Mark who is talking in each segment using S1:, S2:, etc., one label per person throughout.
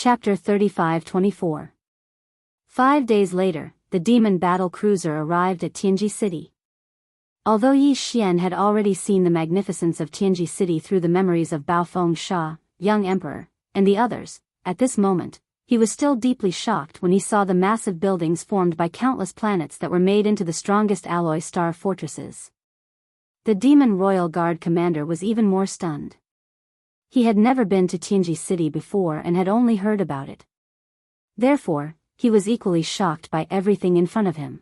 S1: Chapter 35-24. 5 days later, the demon battle cruiser arrived at Tianji City. Although Yi Xian had already seen the magnificence of Tianji City through the memories of Baofeng Sha, young emperor, and the others, at this moment, he was still deeply shocked when he saw the massive buildings formed by countless planets that were made into the strongest alloy star fortresses. The demon royal guard commander was even more stunned. He had never been to Tianji City before and had only heard about it. Therefore, he was equally shocked by everything in front of him.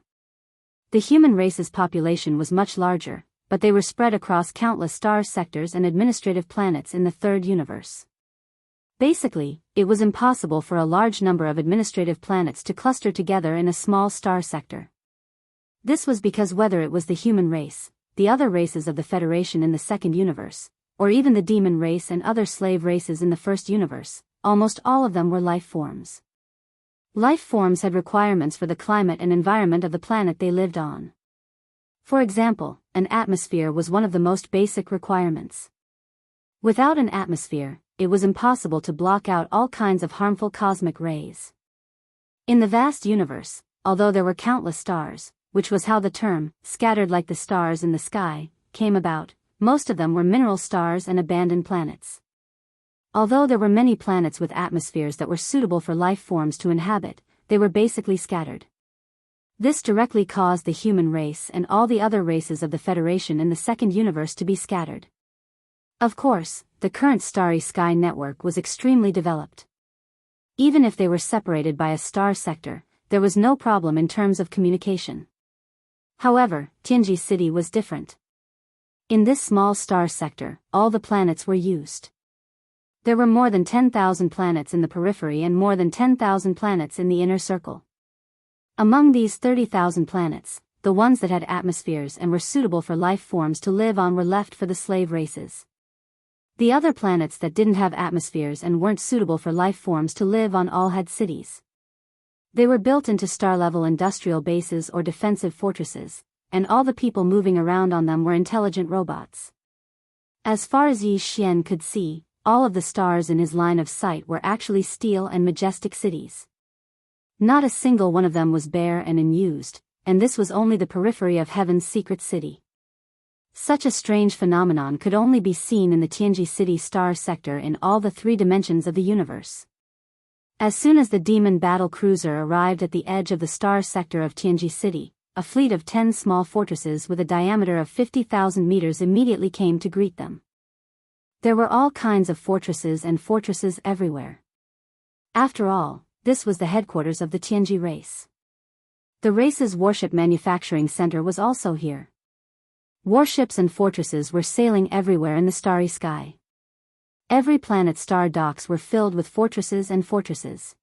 S1: The human race's population was much larger, but they were spread across countless star sectors and administrative planets in the third universe. Basically, it was impossible for a large number of administrative planets to cluster together in a small star sector. This was because whether it was the human race, the other races of the Federation in the second universe, or even the demon race and other slave races in the first universe, almost all of them were life forms. Life forms had requirements for the climate and environment of the planet they lived on. For example, an atmosphere was one of the most basic requirements. Without an atmosphere, it was impossible to block out all kinds of harmful cosmic rays. In the vast universe, although there were countless stars, which was how the term, scattered like the stars in the sky, came about, most of them were mineral stars and abandoned planets. Although there were many planets with atmospheres that were suitable for life forms to inhabit, they were basically scattered. This directly caused the human race and all the other races of the Federation in the second universe to be scattered. Of course, the current starry sky network was extremely developed. Even if they were separated by a star sector, there was no problem in terms of communication. However, Tianji City was different. In this small star sector, all the planets were used. There were more than 10,000 planets in the periphery and more than 10,000 planets in the inner circle. Among these 30,000 planets, the ones that had atmospheres and were suitable for life forms to live on were left for the slave races. The other planets that didn't have atmospheres and weren't suitable for life forms to live on all had cities. They were built into star-level industrial bases or defensive fortresses, and all the people moving around on them were intelligent robots. As far as Yi Xian could see, all of the stars in his line of sight were actually steel and majestic cities. Not a single one of them was bare and unused, and this was only the periphery of Heaven's secret city. Such a strange phenomenon could only be seen in the Tianji City star sector in all the three dimensions of the universe. As soon as the demon battle cruiser arrived at the edge of the star sector of Tianji City, a fleet of 10 small fortresses with a diameter of 50,000 meters immediately came to greet them. There were all kinds of fortresses and fortresses everywhere. After all, this was the headquarters of the Tianji race. The race's warship manufacturing center was also here. Warships and fortresses were sailing everywhere in the starry sky. Every planet's star docks were filled with fortresses and fortresses.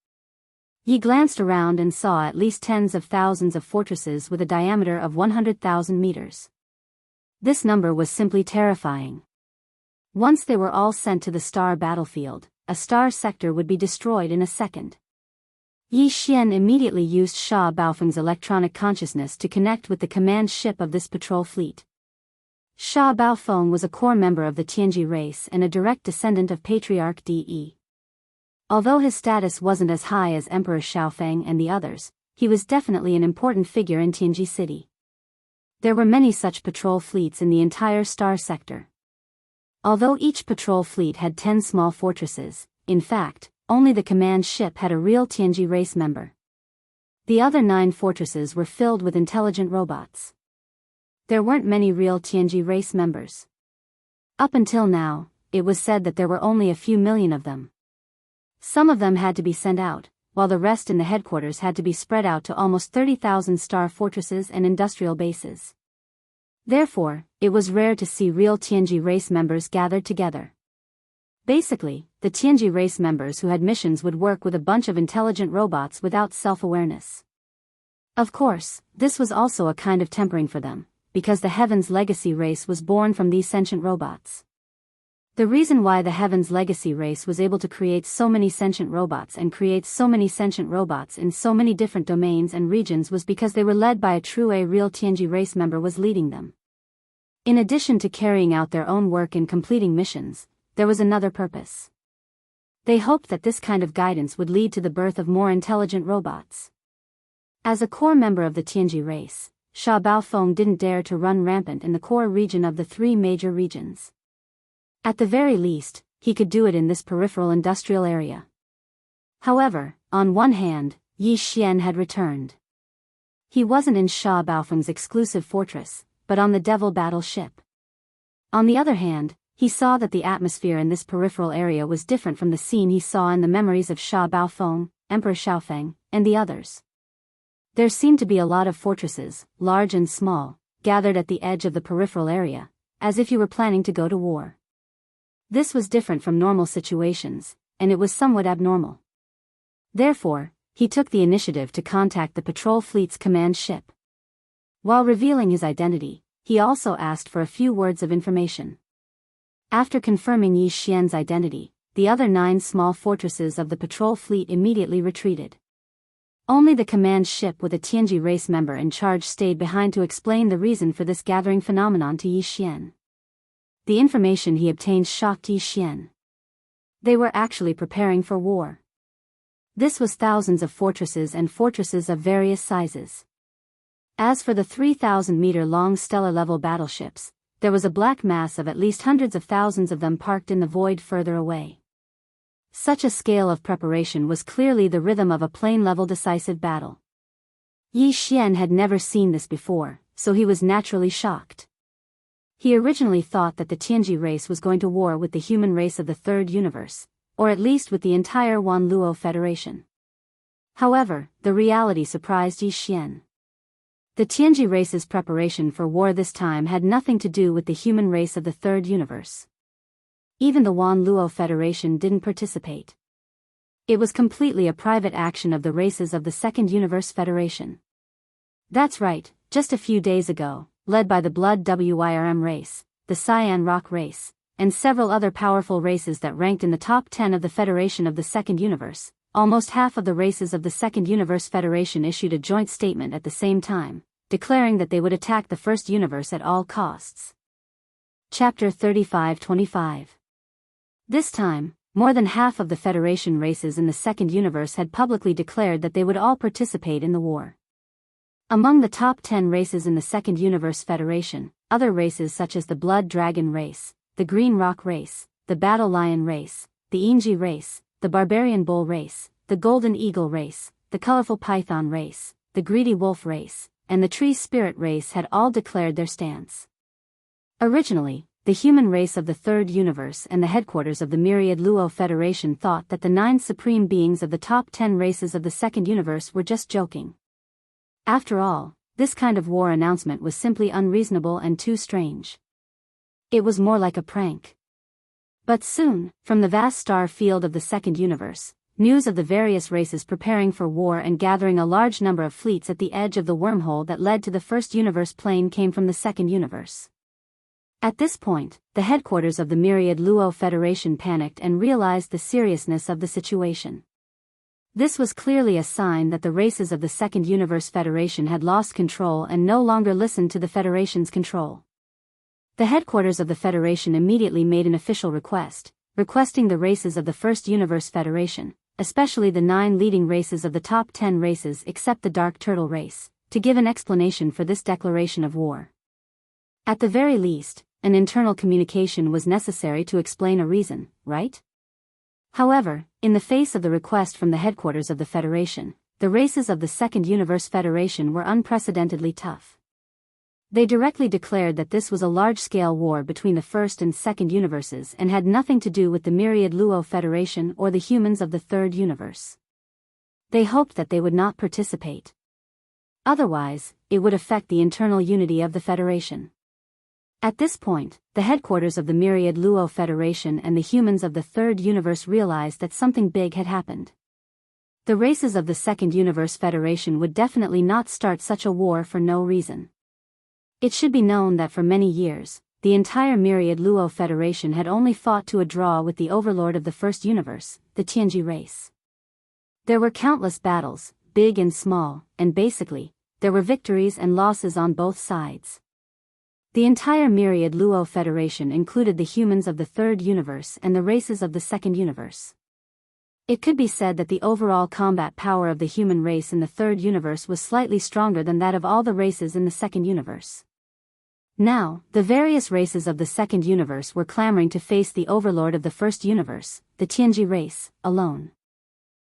S1: He glanced around and saw at least tens of thousands of fortresses with a diameter of 100,000 meters. This number was simply terrifying. Once they were all sent to the star battlefield, a star sector would be destroyed in a second. Yi Xian immediately used Sha Baofeng's electronic consciousness to connect with the command ship of this patrol fleet. Sha Baofeng was a core member of the Tianji race and a direct descendant of Patriarch De. Although his status wasn't as high as Emperor Xiaofeng and the others, he was definitely an important figure in Tianji City. There were many such patrol fleets in the entire star sector. Although each patrol fleet had 10 small fortresses, in fact, only the command ship had a real Tianji race member. The other 9 fortresses were filled with intelligent robots. There weren't many real Tianji race members. Up until now, it was said that there were only a few million of them. Some of them had to be sent out, while the rest in the headquarters had to be spread out to almost 30,000 star fortresses and industrial bases. Therefore, it was rare to see real Tianji race members gathered together. Basically, the Tianji race members who had missions would work with a bunch of intelligent robots without self-awareness. Of course, this was also a kind of tempering for them, because the Heaven's Legacy race was born from these sentient robots. The reason why the Heaven's Legacy race was able to create so many sentient robots and create so many sentient robots in so many different domains and regions was because they were led by a real Tianji race member was leading them. In addition to carrying out their own work and completing missions, there was another purpose. They hoped that this kind of guidance would lead to the birth of more intelligent robots. As a core member of the Tianji race, Sha Baofeng didn't dare to run rampant in the core region of the three major regions. At the very least, he could do it in this peripheral industrial area. However, on one hand, Yi Xian had returned. He wasn't in Sha Baofeng's exclusive fortress, but on the Devil battle ship. On the other hand, he saw that the atmosphere in this peripheral area was different from the scene he saw in the memories of Sha Baofeng, Emperor Xiaofeng, and the others. There seemed to be a lot of fortresses, large and small, gathered at the edge of the peripheral area, as if you were planning to go to war. This was different from normal situations, and it was somewhat abnormal. Therefore, he took the initiative to contact the patrol fleet's command ship. While revealing his identity, he also asked for a few words of information. After confirming Yi Xian's identity, the other 9 small fortresses of the patrol fleet immediately retreated. Only the command ship with a Tianji race member in charge stayed behind to explain the reason for this gathering phenomenon to Yi Xian. The information he obtained shocked Yi Xian. They were actually preparing for war. This was thousands of fortresses and fortresses of various sizes. As for the 3,000-meter-long stellar-level battleships, there was a black mass of at least hundreds of thousands of them parked in the void further away. Such a scale of preparation was clearly the rhythm of a plane-level decisive battle. Yi Xian had never seen this before, so he was naturally shocked. He originally thought that the Tianji race was going to war with the human race of the Third Universe, or at least with the entire Wanluo Federation. However, the reality surprised Yi Xian. The Tianji race's preparation for war this time had nothing to do with the human race of the Third Universe. Even the Wanluo Federation didn't participate. It was completely a private action of the races of the Second Universe Federation. That's right, just a few days ago, led by the Blood Wyrm race, the Cyan Rock race, and several other powerful races that ranked in the top 10 of the Federation of the Second Universe, almost half of the races of the Second Universe Federation issued a joint statement at the same time, declaring that they would attack the First Universe at all costs. Chapter 35-25. This time, more than half of the Federation races in the Second Universe had publicly declared that they would all participate in the war. Among the top 10 races in the Second Universe Federation, other races such as the Blood Dragon race, the Green Rock race, the Battle Lion race, the Inji race, the Barbarian Bull race, the Golden Eagle race, the Colorful Python race, the Greedy Wolf race, and the Tree Spirit race had all declared their stance. Originally, the human race of the Third Universe and the headquarters of the Myriad Luo Federation thought that the 9 supreme beings of the top 10 races of the Second Universe were just joking. After all, this kind of war announcement was simply unreasonable and too strange. It was more like a prank. But soon, from the vast star field of the Second Universe, news of the various races preparing for war and gathering a large number of fleets at the edge of the wormhole that led to the First Universe plane came from the Second Universe. At this point, the headquarters of the Myriad Luo Federation panicked and realized the seriousness of the situation. This was clearly a sign that the races of the Second Universe Federation had lost control and no longer listened to the Federation's control. The headquarters of the Federation immediately made an official request, requesting the races of the First Universe Federation, especially the 9 leading races of the top 10 races except the Dark Turtle race, to give an explanation for this declaration of war. At the very least, an internal communication was necessary to explain a reason, right? However, in the face of the request from the headquarters of the Federation, the races of the Second Universe Federation were unprecedentedly tough. They directly declared that this was a large-scale war between the First and Second Universes and had nothing to do with the Myriad Luo Federation or the humans of the Third Universe. They hoped that they would not participate. Otherwise, it would affect the internal unity of the Federation. At this point, the headquarters of the Myriad Luo Federation and the humans of the Third Universe realized that something big had happened. The races of the Second Universe Federation would definitely not start such a war for no reason. It should be known that for many years, the entire Myriad Luo Federation had only fought to a draw with the overlord of the First Universe, the Tianji race. There were countless battles, big and small, and basically, there were victories and losses on both sides. The entire Myriad Luo Federation included the humans of the Third Universe and the races of the Second Universe. It could be said that the overall combat power of the human race in the third universe was slightly stronger than that of all the races in the second universe. Now, the various races of the second universe were clamoring to face the overlord of the first universe, the Tianji race, alone.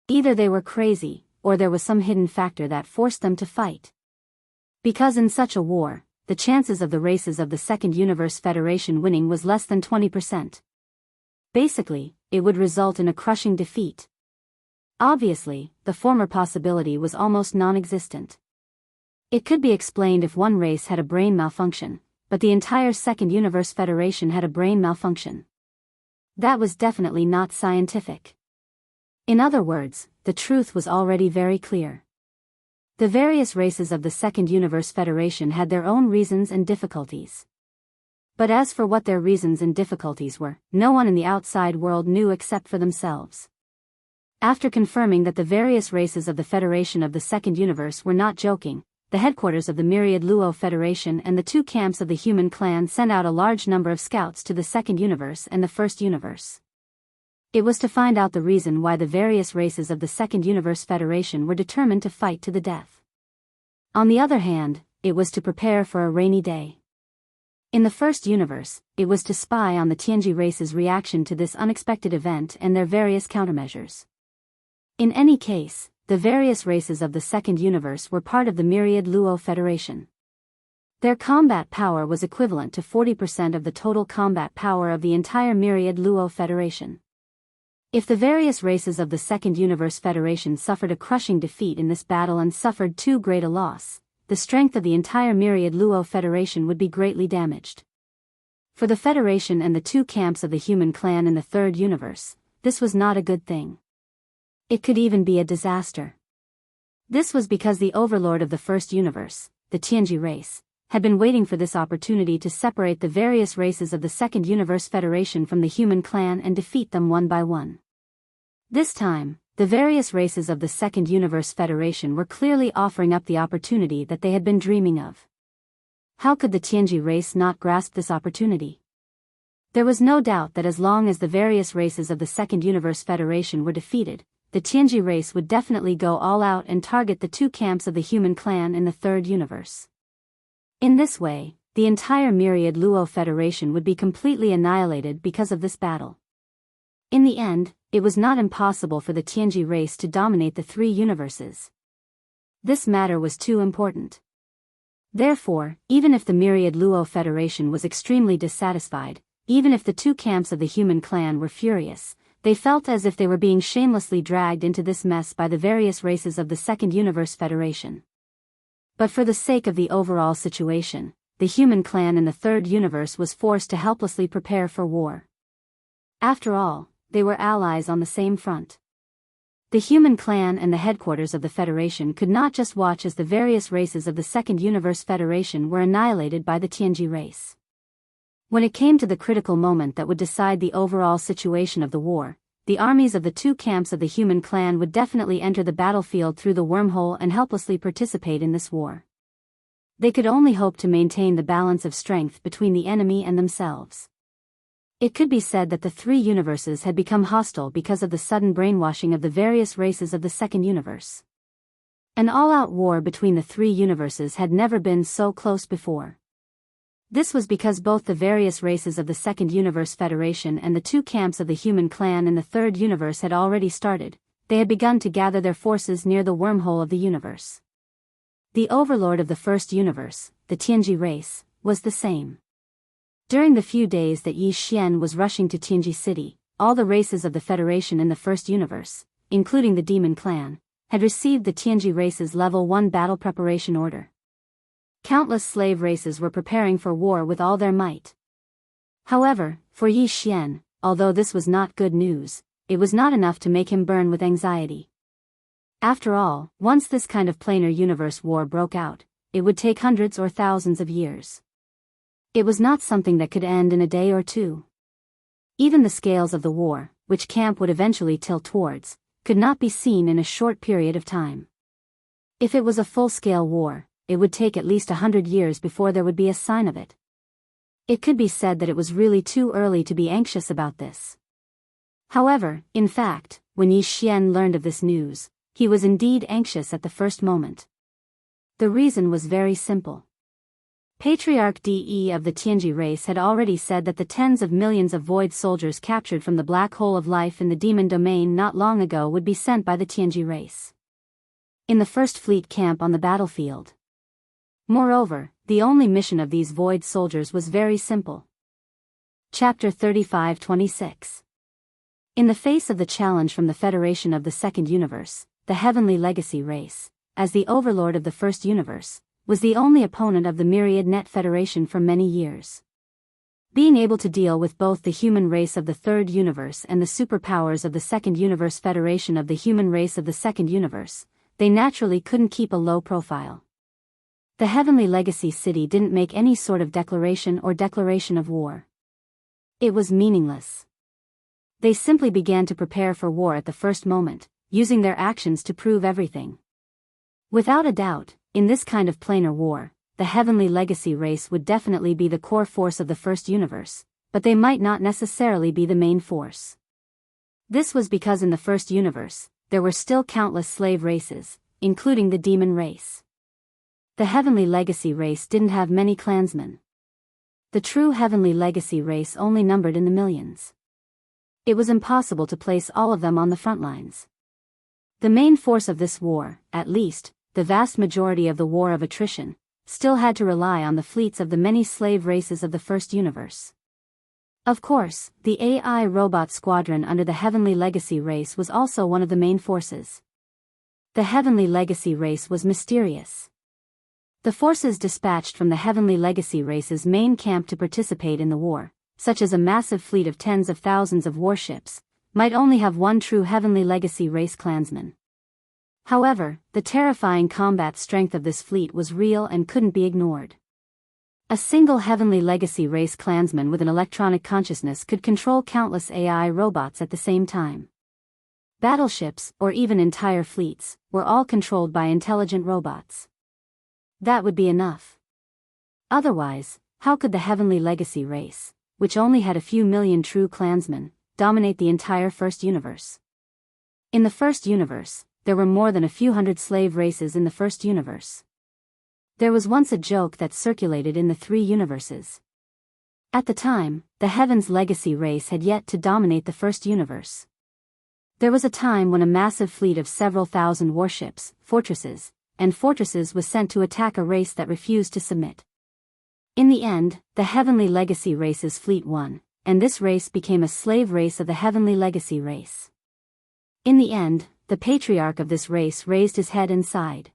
S1: Either they were crazy, or there was some hidden factor that forced them to fight. Because in such a war, the chances of the races of the second universe federation winning was less than 20%. Basically, it would result in a crushing defeat. Obviously, the former possibility was almost non-existent. It could be explained if one race had a brain malfunction, but the entire second universe federation had a brain malfunction. That was definitely not scientific. In other words, the truth was already very clear. The various races of the second universe federation had their own reasons and difficulties. But as for what their reasons and difficulties were, no one in the outside world knew except for themselves. After confirming that the various races of the Federation of the Second Universe were not joking, the headquarters of the Myriad Luo Federation and the two camps of the human clan sent out a large number of scouts to the Second Universe and the First Universe. It was to find out the reason why the various races of the Second Universe Federation were determined to fight to the death. On the other hand, it was to prepare for a rainy day. In the First Universe, it was to spy on the Tianji race's reaction to this unexpected event and their various countermeasures. In any case, the various races of the Second Universe were part of the Myriad Luo Federation. Their combat power was equivalent to 40% of the total combat power of the entire Myriad Luo Federation. If the various races of the Second Universe Federation suffered a crushing defeat in this battle and suffered too great a loss, the strength of the entire Myriad Luo Federation would be greatly damaged. For the Federation and the two camps of the human clan in the third universe, this was not a good thing. It could even be a disaster. This was because the overlord of the first universe, the Tianji race, had been waiting for this opportunity to separate the various races of the Second Universe Federation from the human clan and defeat them one by one. This time, the various races of the Second Universe Federation were clearly offering up the opportunity that they had been dreaming of. How could the Tianji race not grasp this opportunity? There was no doubt that as long as the various races of the Second Universe Federation were defeated, the Tianji race would definitely go all out and target the two camps of the human clan in the third universe. In this way, the entire Myriad Luo Federation would be completely annihilated because of this battle. In the end, it was not impossible for the Tianji race to dominate the three universes. This matter was too important. Therefore, even if the Myriad Luo Federation was extremely dissatisfied, even if the two camps of the human clan were furious, they felt as if they were being shamelessly dragged into this mess by the various races of the Second Universe Federation. But for the sake of the overall situation, the human clan in the third universe was forced to helplessly prepare for war. After all, they were allies on the same front. The human clan and the headquarters of the Federation could not just watch as the various races of the Second Universe Federation were annihilated by the Tianji race. When it came to the critical moment that would decide the overall situation of the war, the armies of the two camps of the human clan would definitely enter the battlefield through the wormhole and helplessly participate in this war. They could only hope to maintain the balance of strength between the enemy and themselves. It could be said that the three universes had become hostile because of the sudden brainwashing of the various races of the second universe. An all-out war between the three universes had never been so close before. This was because both the various races of the Second Universe Federation and the two camps of the human clan in the Third Universe had already started. They had begun to gather their forces near the wormhole of the universe. The overlord of the First Universe, the Tianji race, was the same. During the few days that Yi Xian was rushing to Tianji City, all the races of the Federation in the First Universe, including the Demon Clan, had received the Tianji race's Level 1 battle preparation order. Countless slave races were preparing for war with all their might. However, for Yi Xian, although this was not good news, it was not enough to make him burn with anxiety. After all, once this kind of planar universe war broke out, it would take hundreds or thousands of years. It was not something that could end in a day or two. Even the scales of the war, which camp would eventually tilt towards, could not be seen in a short period of time. If it was a full-scale war, it would take at least 100 years before there would be a sign of it. It could be said that it was really too early to be anxious about this. However, in fact, when Yi Xian learned of this news, he was indeed anxious at the first moment. The reason was very simple. Patriarch De of the Tianji race had already said that the tens of millions of void soldiers captured from the black hole of life in the demon domain not long ago would be sent by the Tianji race in the first fleet camp on the battlefield. Moreover, the only mission of these void soldiers was very simple. Chapter 35-26. In the face of the challenge from the Federation of the Second Universe, the Heavenly Legacy race, as the overlord of the First Universe, was the only opponent of the Myriad Net Federation for many years. Being able to deal with both the human race of the Third Universe and the superpowers of the Second Universe Federation of the human race of the Second Universe, they naturally couldn't keep a low profile. The Heavenly Legacy City didn't make any sort of declaration of war. It was meaningless. They simply began to prepare for war at the first moment, using their actions to prove everything. Without a doubt, in this kind of planar war, the Heavenly Legacy race would definitely be the core force of the First Universe, but they might not necessarily be the main force. This was because in the First Universe, there were still countless slave races, including the demon race. The Heavenly Legacy race didn't have many clansmen. The true Heavenly Legacy race only numbered in the millions. It was impossible to place all of them on the front lines. The main force of this war, at least, the vast majority of the war of attrition, still had to rely on the fleets of the many slave races of the First Universe. Of course, the AI robot squadron under the Heavenly Legacy race was also one of the main forces. The Heavenly Legacy race was mysterious. The forces dispatched from the Heavenly Legacy race's main camp to participate in the war, such as a massive fleet of tens of thousands of warships, might only have one true Heavenly Legacy race clansman. However, the terrifying combat strength of this fleet was real and couldn't be ignored. A single Heavenly Legacy race clansman with an electronic consciousness could control countless AI robots at the same time. Battleships, or even entire fleets, were all controlled by intelligent robots. That would be enough. Otherwise, how could the Heavenly Legacy race, which only had a few million true clansmen, dominate the entire First Universe? In the First Universe, there were more than a few hundred slave races in the First Universe. There was once a joke that circulated in the three universes. At the time, the Heaven's Legacy race had yet to dominate the First Universe. There was a time when a massive fleet of several thousand warships, fortresses was sent to attack a race that refused to submit. In the end, the Heavenly Legacy race's fleet won, and this race became a slave race of the Heavenly Legacy race. In the end, the patriarch of this race raised his head and sighed.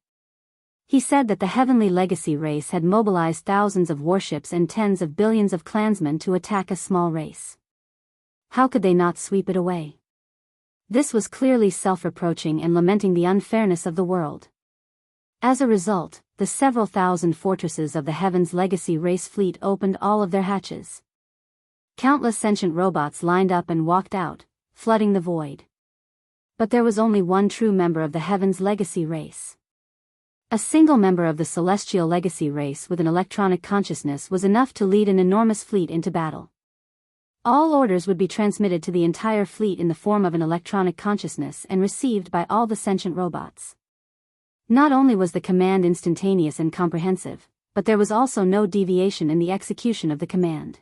S1: He said that the Heavenly Legacy race had mobilized thousands of warships and tens of billions of clansmen to attack a small race. How could they not sweep it away? This was clearly self-reproaching and lamenting the unfairness of the world. As a result, the several thousand fortresses of the Heaven's Legacy race fleet opened all of their hatches. Countless sentient robots lined up and walked out, flooding the void. But there was only one true member of the Heaven's Legacy race. A single member of the Celestial Legacy race with an electronic consciousness was enough to lead an enormous fleet into battle. All orders would be transmitted to the entire fleet in the form of an electronic consciousness and received by all the sentient robots. Not only was the command instantaneous and comprehensive, but there was also no deviation in the execution of the command.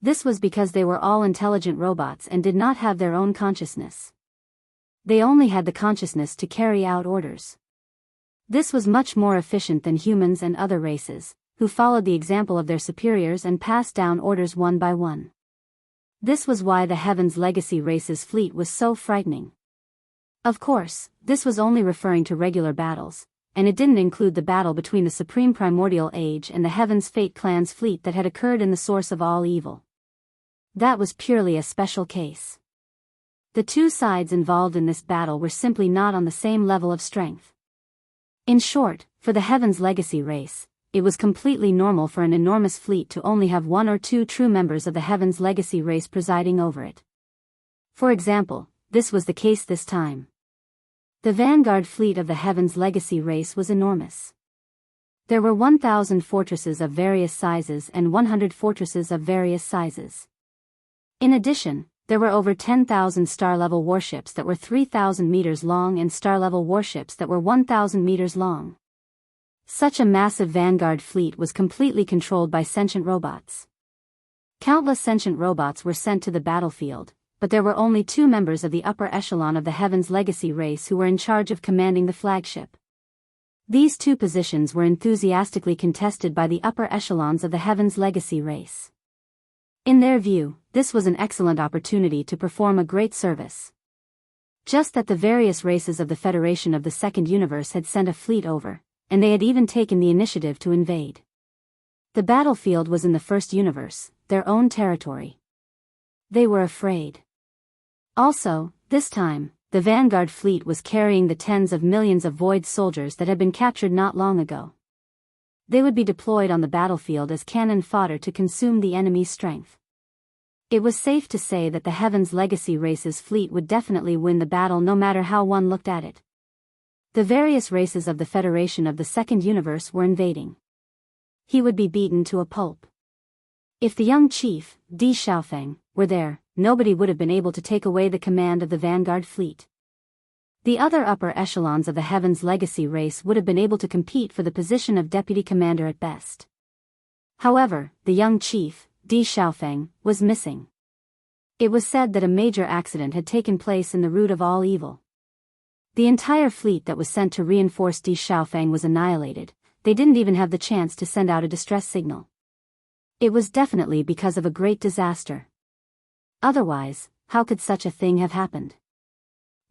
S1: This was because they were all intelligent robots and did not have their own consciousness. They only had the consciousness to carry out orders. This was much more efficient than humans and other races, who followed the example of their superiors and passed down orders one by one. This was why the Heaven's Legacy race's fleet was so frightening. Of course, this was only referring to regular battles, and it didn't include the battle between the Supreme Primordial Age and the Heaven's Fate clan's fleet that had occurred in the source of all evil. That was purely a special case. The two sides involved in this battle were simply not on the same level of strength. In short, for the Heaven's Legacy race, it was completely normal for an enormous fleet to only have one or two true members of the Heaven's Legacy race presiding over it. For example, this was the case this time. The vanguard fleet of the Heaven's Legacy race was enormous. There were 1,000 fortresses of various sizes and 100 fortresses of various sizes. In addition, there were over 10,000 star-level warships that were 3,000 meters long and star-level warships that were 1,000 meters long. Such a massive vanguard fleet was completely controlled by sentient robots. Countless sentient robots were sent to the battlefield, but there were only 2 members of the upper echelon of the Heaven's Legacy race who were in charge of commanding the flagship. These 2 positions were enthusiastically contested by the upper echelons of the Heaven's Legacy race. In their view, this was an excellent opportunity to perform a great service. Just that the various races of the Federation of the Second Universe had sent a fleet over, and they had even taken the initiative to invade. The battlefield was in the First Universe, their own territory. They were afraid. Also, this time, the Vanguard fleet was carrying the tens of millions of Void soldiers that had been captured not long ago. They would be deployed on the battlefield as cannon fodder to consume the enemy's strength. It was safe to say that the Heaven's Legacy race's fleet would definitely win the battle no matter how one looked at it. The various races of the Federation of the Second Universe were invading. He would be beaten to a pulp. If the young chief, Di Xiaofeng, were there, nobody would have been able to take away the command of the Vanguard fleet. The other upper echelons of the Heaven's Legacy race would have been able to compete for the position of deputy commander at best. However, the young chief, Di Xiaofeng, was missing. It was said that a major accident had taken place in the root of all evil. The entire fleet that was sent to reinforce Di Xiaofeng was annihilated. They didn't even have the chance to send out a distress signal. It was definitely because of a great disaster. Otherwise, how could such a thing have happened?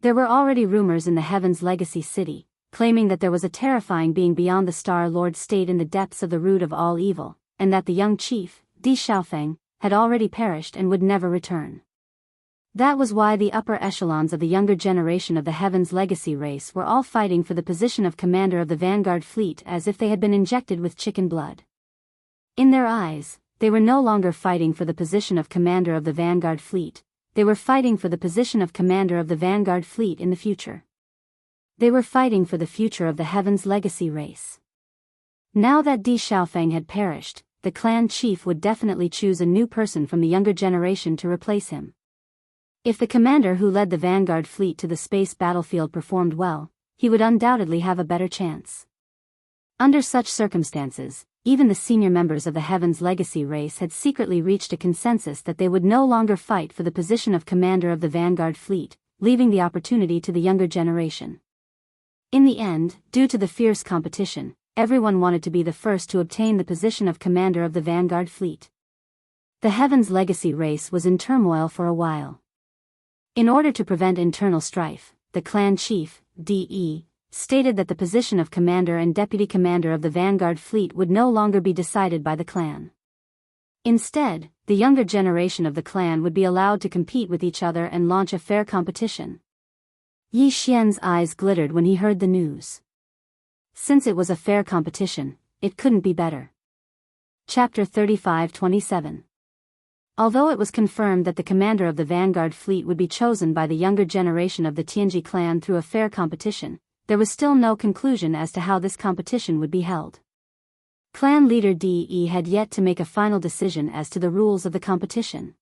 S1: There were already rumors in the Heaven's Legacy city, claiming that there was a terrifying being beyond the Star Lord state in the depths of the root of all evil, and that the young chief, Di Xiaofeng, had already perished and would never return. That was why the upper echelons of the younger generation of the Heaven's Legacy race were all fighting for the position of commander of the Vanguard fleet as if they had been injected with chicken blood. In their eyes, they were no longer fighting for the position of commander of the Vanguard fleet, they were fighting for the position of commander of the Vanguard fleet in the future. They were fighting for the future of the Heaven's Legacy race. Now that Di Xiaofeng had perished, the clan chief would definitely choose a new person from the younger generation to replace him. If the commander who led the Vanguard fleet to the space battlefield performed well, he would undoubtedly have a better chance. Under such circumstances, even the senior members of the Heaven's Legacy race had secretly reached a consensus that they would no longer fight for the position of commander of the Vanguard fleet, leaving the opportunity to the younger generation. In the end, due to the fierce competition, everyone wanted to be the first to obtain the position of commander of the Vanguard fleet. The Heaven's Legacy race was in turmoil for a while. In order to prevent internal strife, the clan chief, D.E., stated that the position of commander and deputy commander of the Vanguard fleet would no longer be decided by the clan. Instead, the younger generation of the clan would be allowed to compete with each other and launch a fair competition. Yi Xian's eyes glittered when he heard the news. Since it was a fair competition, it couldn't be better. Chapter 35-27. Although it was confirmed that the commander of the Vanguard fleet would be chosen by the younger generation of the Tianji clan through a fair competition, there was still no conclusion as to how this competition would be held. Clan leader De had yet to make a final decision as to the rules of the competition.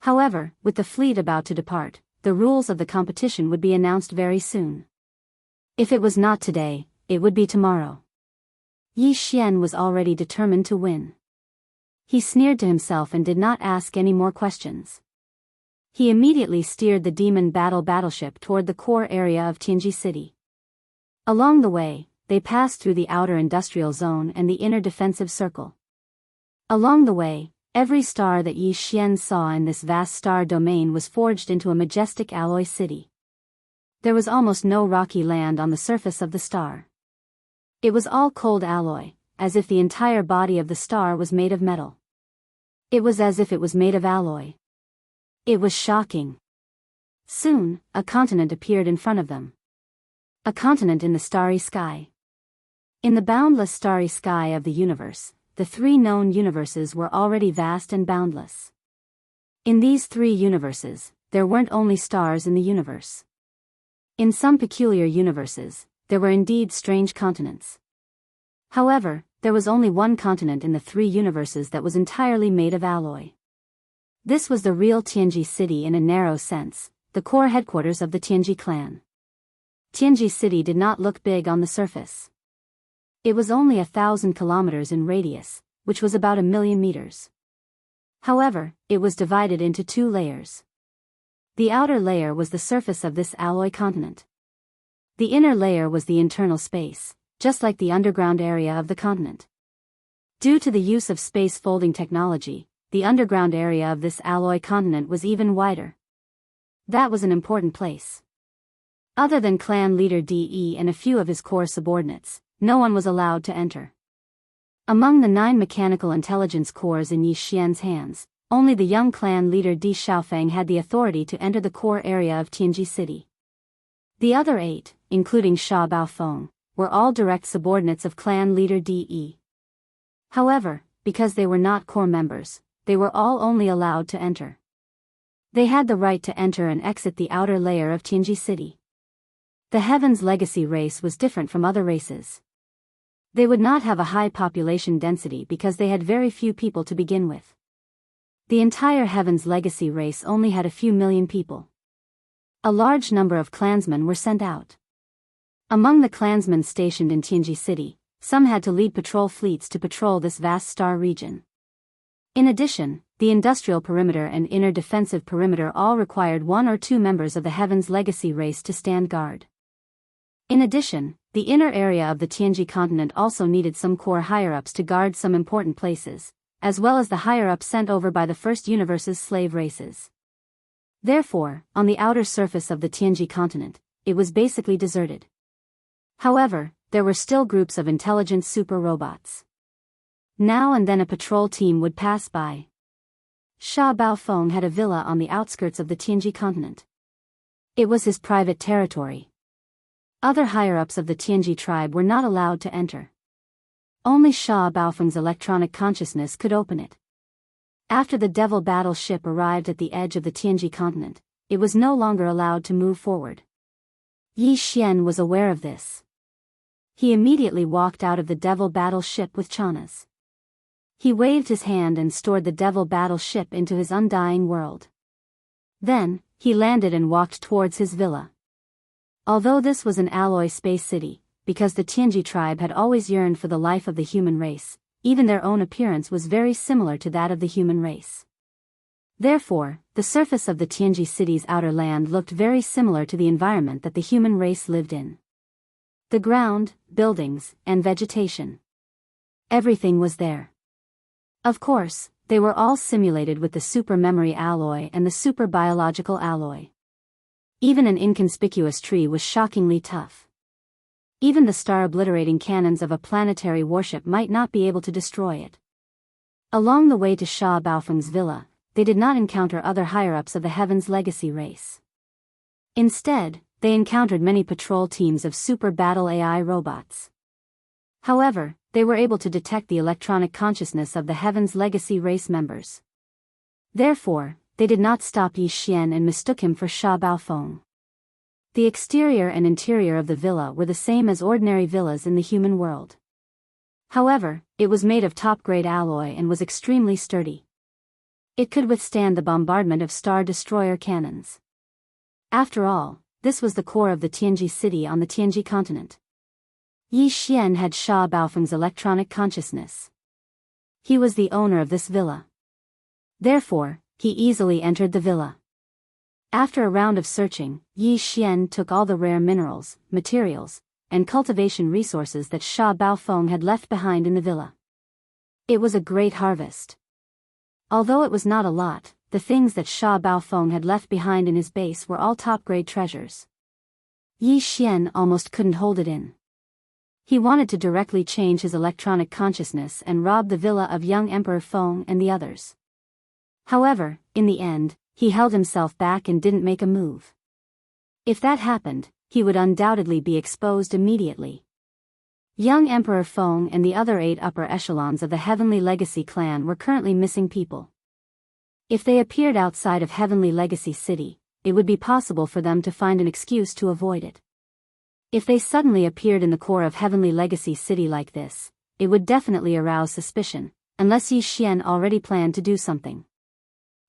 S1: However, with the fleet about to depart, the rules of the competition would be announced very soon. If it was not today, it would be tomorrow. Yi Xian was already determined to win. He sneered to himself and did not ask any more questions. He immediately steered the demon battleship toward the core area of Tianji City. Along the way, they passed through the outer industrial zone and the inner defensive circle. Along the way, every star that Yi Xian saw in this vast star domain was forged into a majestic alloy city. There was almost no rocky land on the surface of the star. It was all cold alloy, as if the entire body of the star was made of metal. It was as if it was made of alloy. It was shocking. Soon, a continent appeared in front of them. A continent in the starry sky. In the boundless starry sky of the universe, the 3 known universes were already vast and boundless. In these 3 universes, there weren't only stars in the universe. In some peculiar universes, there were indeed strange continents. However, there was only one continent in the 3 universes that was entirely made of alloy. This was the real Tianji city in a narrow sense, the core headquarters of the Tianji clan. Tianji city did not look big on the surface. It was only 1,000 kilometers in radius, which was about 1,000,000 meters. However, it was divided into 2 layers. The outer layer was the surface of this alloy continent. The inner layer was the internal space, just like the underground area of the continent. Due to the use of space folding technology, the underground area of this alloy continent was even wider. That was an important place. Other than clan leader De and a few of his core subordinates, no one was allowed to enter. Among the 9 mechanical intelligence cores in Yi Xian's hands, only the young clan leader Di Xiaofeng had the authority to enter the core area of Tianji city. The other 8, including Sha Baofeng, were all direct subordinates of clan leader De. However, because they were not core members, they were all only allowed to enter. They had the right to enter and exit the outer layer of Tianji city. The Heaven's Legacy race was different from other races. They would not have a high population density because they had very few people to begin with. The entire Heaven's Legacy race only had a few million people. A large number of clansmen were sent out. Among the clansmen stationed in Tianji city, some had to lead patrol fleets to patrol this vast star region. In addition, the industrial perimeter and inner defensive perimeter all required 1 or 2 members of the Heaven's Legacy race to stand guard. In addition, the inner area of the Tianji continent also needed some core higher-ups to guard some important places, as well as the higher-ups sent over by the First Universe's slave races. Therefore, on the outer surface of the Tianji continent, it was basically deserted. However, there were still groups of intelligent super robots. Now and then a patrol team would pass by. Sha Baofeng had a villa on the outskirts of the Tianji continent. It was his private territory. Other higher-ups of the Tianji tribe were not allowed to enter. Only Sha Baofeng's electronic consciousness could open it. After the Devil battle ship arrived at the edge of the Tianji continent, it was no longer allowed to move forward. Yi Xian was aware of this. He immediately walked out of the Devil battle ship with Chanas. He waved his hand and stored the Devil battle ship into his undying world. Then, he landed and walked towards his villa. Although this was an alloy space city, because the Tianji tribe had always yearned for the life of the human race, even their own appearance was very similar to that of the human race. Therefore, the surface of the Tianji city's outer land looked very similar to the environment that the human race lived in. The ground, buildings, and vegetation. Everything was there. Of course, they were all simulated with the super memory alloy and the super biological alloy. Even an inconspicuous tree was shockingly tough. Even the star-obliterating cannons of a planetary warship might not be able to destroy it. Along the way to Sha Baofeng's villa, they did not encounter other higher-ups of the Heaven's Legacy race. Instead, they encountered many patrol teams of super battle AI robots. However, they were able to detect the electronic consciousness of the Heaven's Legacy race members. Therefore, they did not stop Yi Xian and mistook him for Sha Baofeng. The exterior and interior of the villa were the same as ordinary villas in the human world. However, it was made of top-grade alloy and was extremely sturdy. It could withstand the bombardment of Star Destroyer cannons. After all, this was the core of the Tianji city on the Tianji continent. Yi Xian had Sha Baofeng's electronic consciousness. He was the owner of this villa. Therefore, he easily entered the villa. After a round of searching, Yi Xian took all the rare minerals, materials, and cultivation resources that Sha Baofeng had left behind in the villa. It was a great harvest. Although it was not a lot, the things that Sha Baofeng had left behind in his base were all top-grade treasures. Yi Xian almost couldn't hold it in. He wanted to directly change his electronic consciousness and rob the villa of young Emperor Feng and the others. However, in the end, he held himself back and didn't make a move. If that happened, he would undoubtedly be exposed immediately. Young Emperor Feng and the other 8 upper echelons of the Heavenly Legacy clan were currently missing people. If they appeared outside of Heavenly Legacy City, it would be possible for them to find an excuse to avoid it. If they suddenly appeared in the core of Heavenly Legacy City like this, it would definitely arouse suspicion, unless Yi Xian already planned to do something.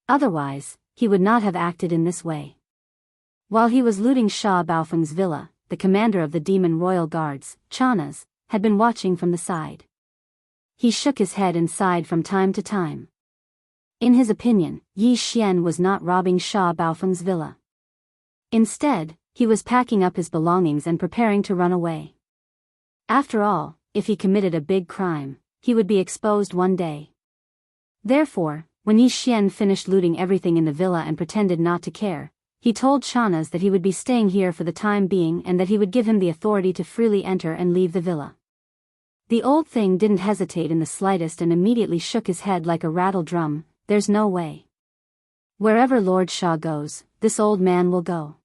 S1: Otherwise, he would not have acted in this way. While he was looting Sha Baofeng's villa, the commander of the demon royal guards, Chanas, had been watching from the side. He shook his head and sighed from time to time. In his opinion, Yi Xian was not robbing Sha Baofeng's villa. Instead, he was packing up his belongings and preparing to run away. After all, if he committed a big crime, he would be exposed one day. Therefore, when Yi Xian finished looting everything in the villa and pretended not to care, he told Chanas that he would be staying here for the time being and that he would give him the authority to freely enter and leave the villa. The old thing didn't hesitate in the slightest and immediately shook his head like a rattle drum. There's no way. Wherever Lord Sha goes, this old man will go.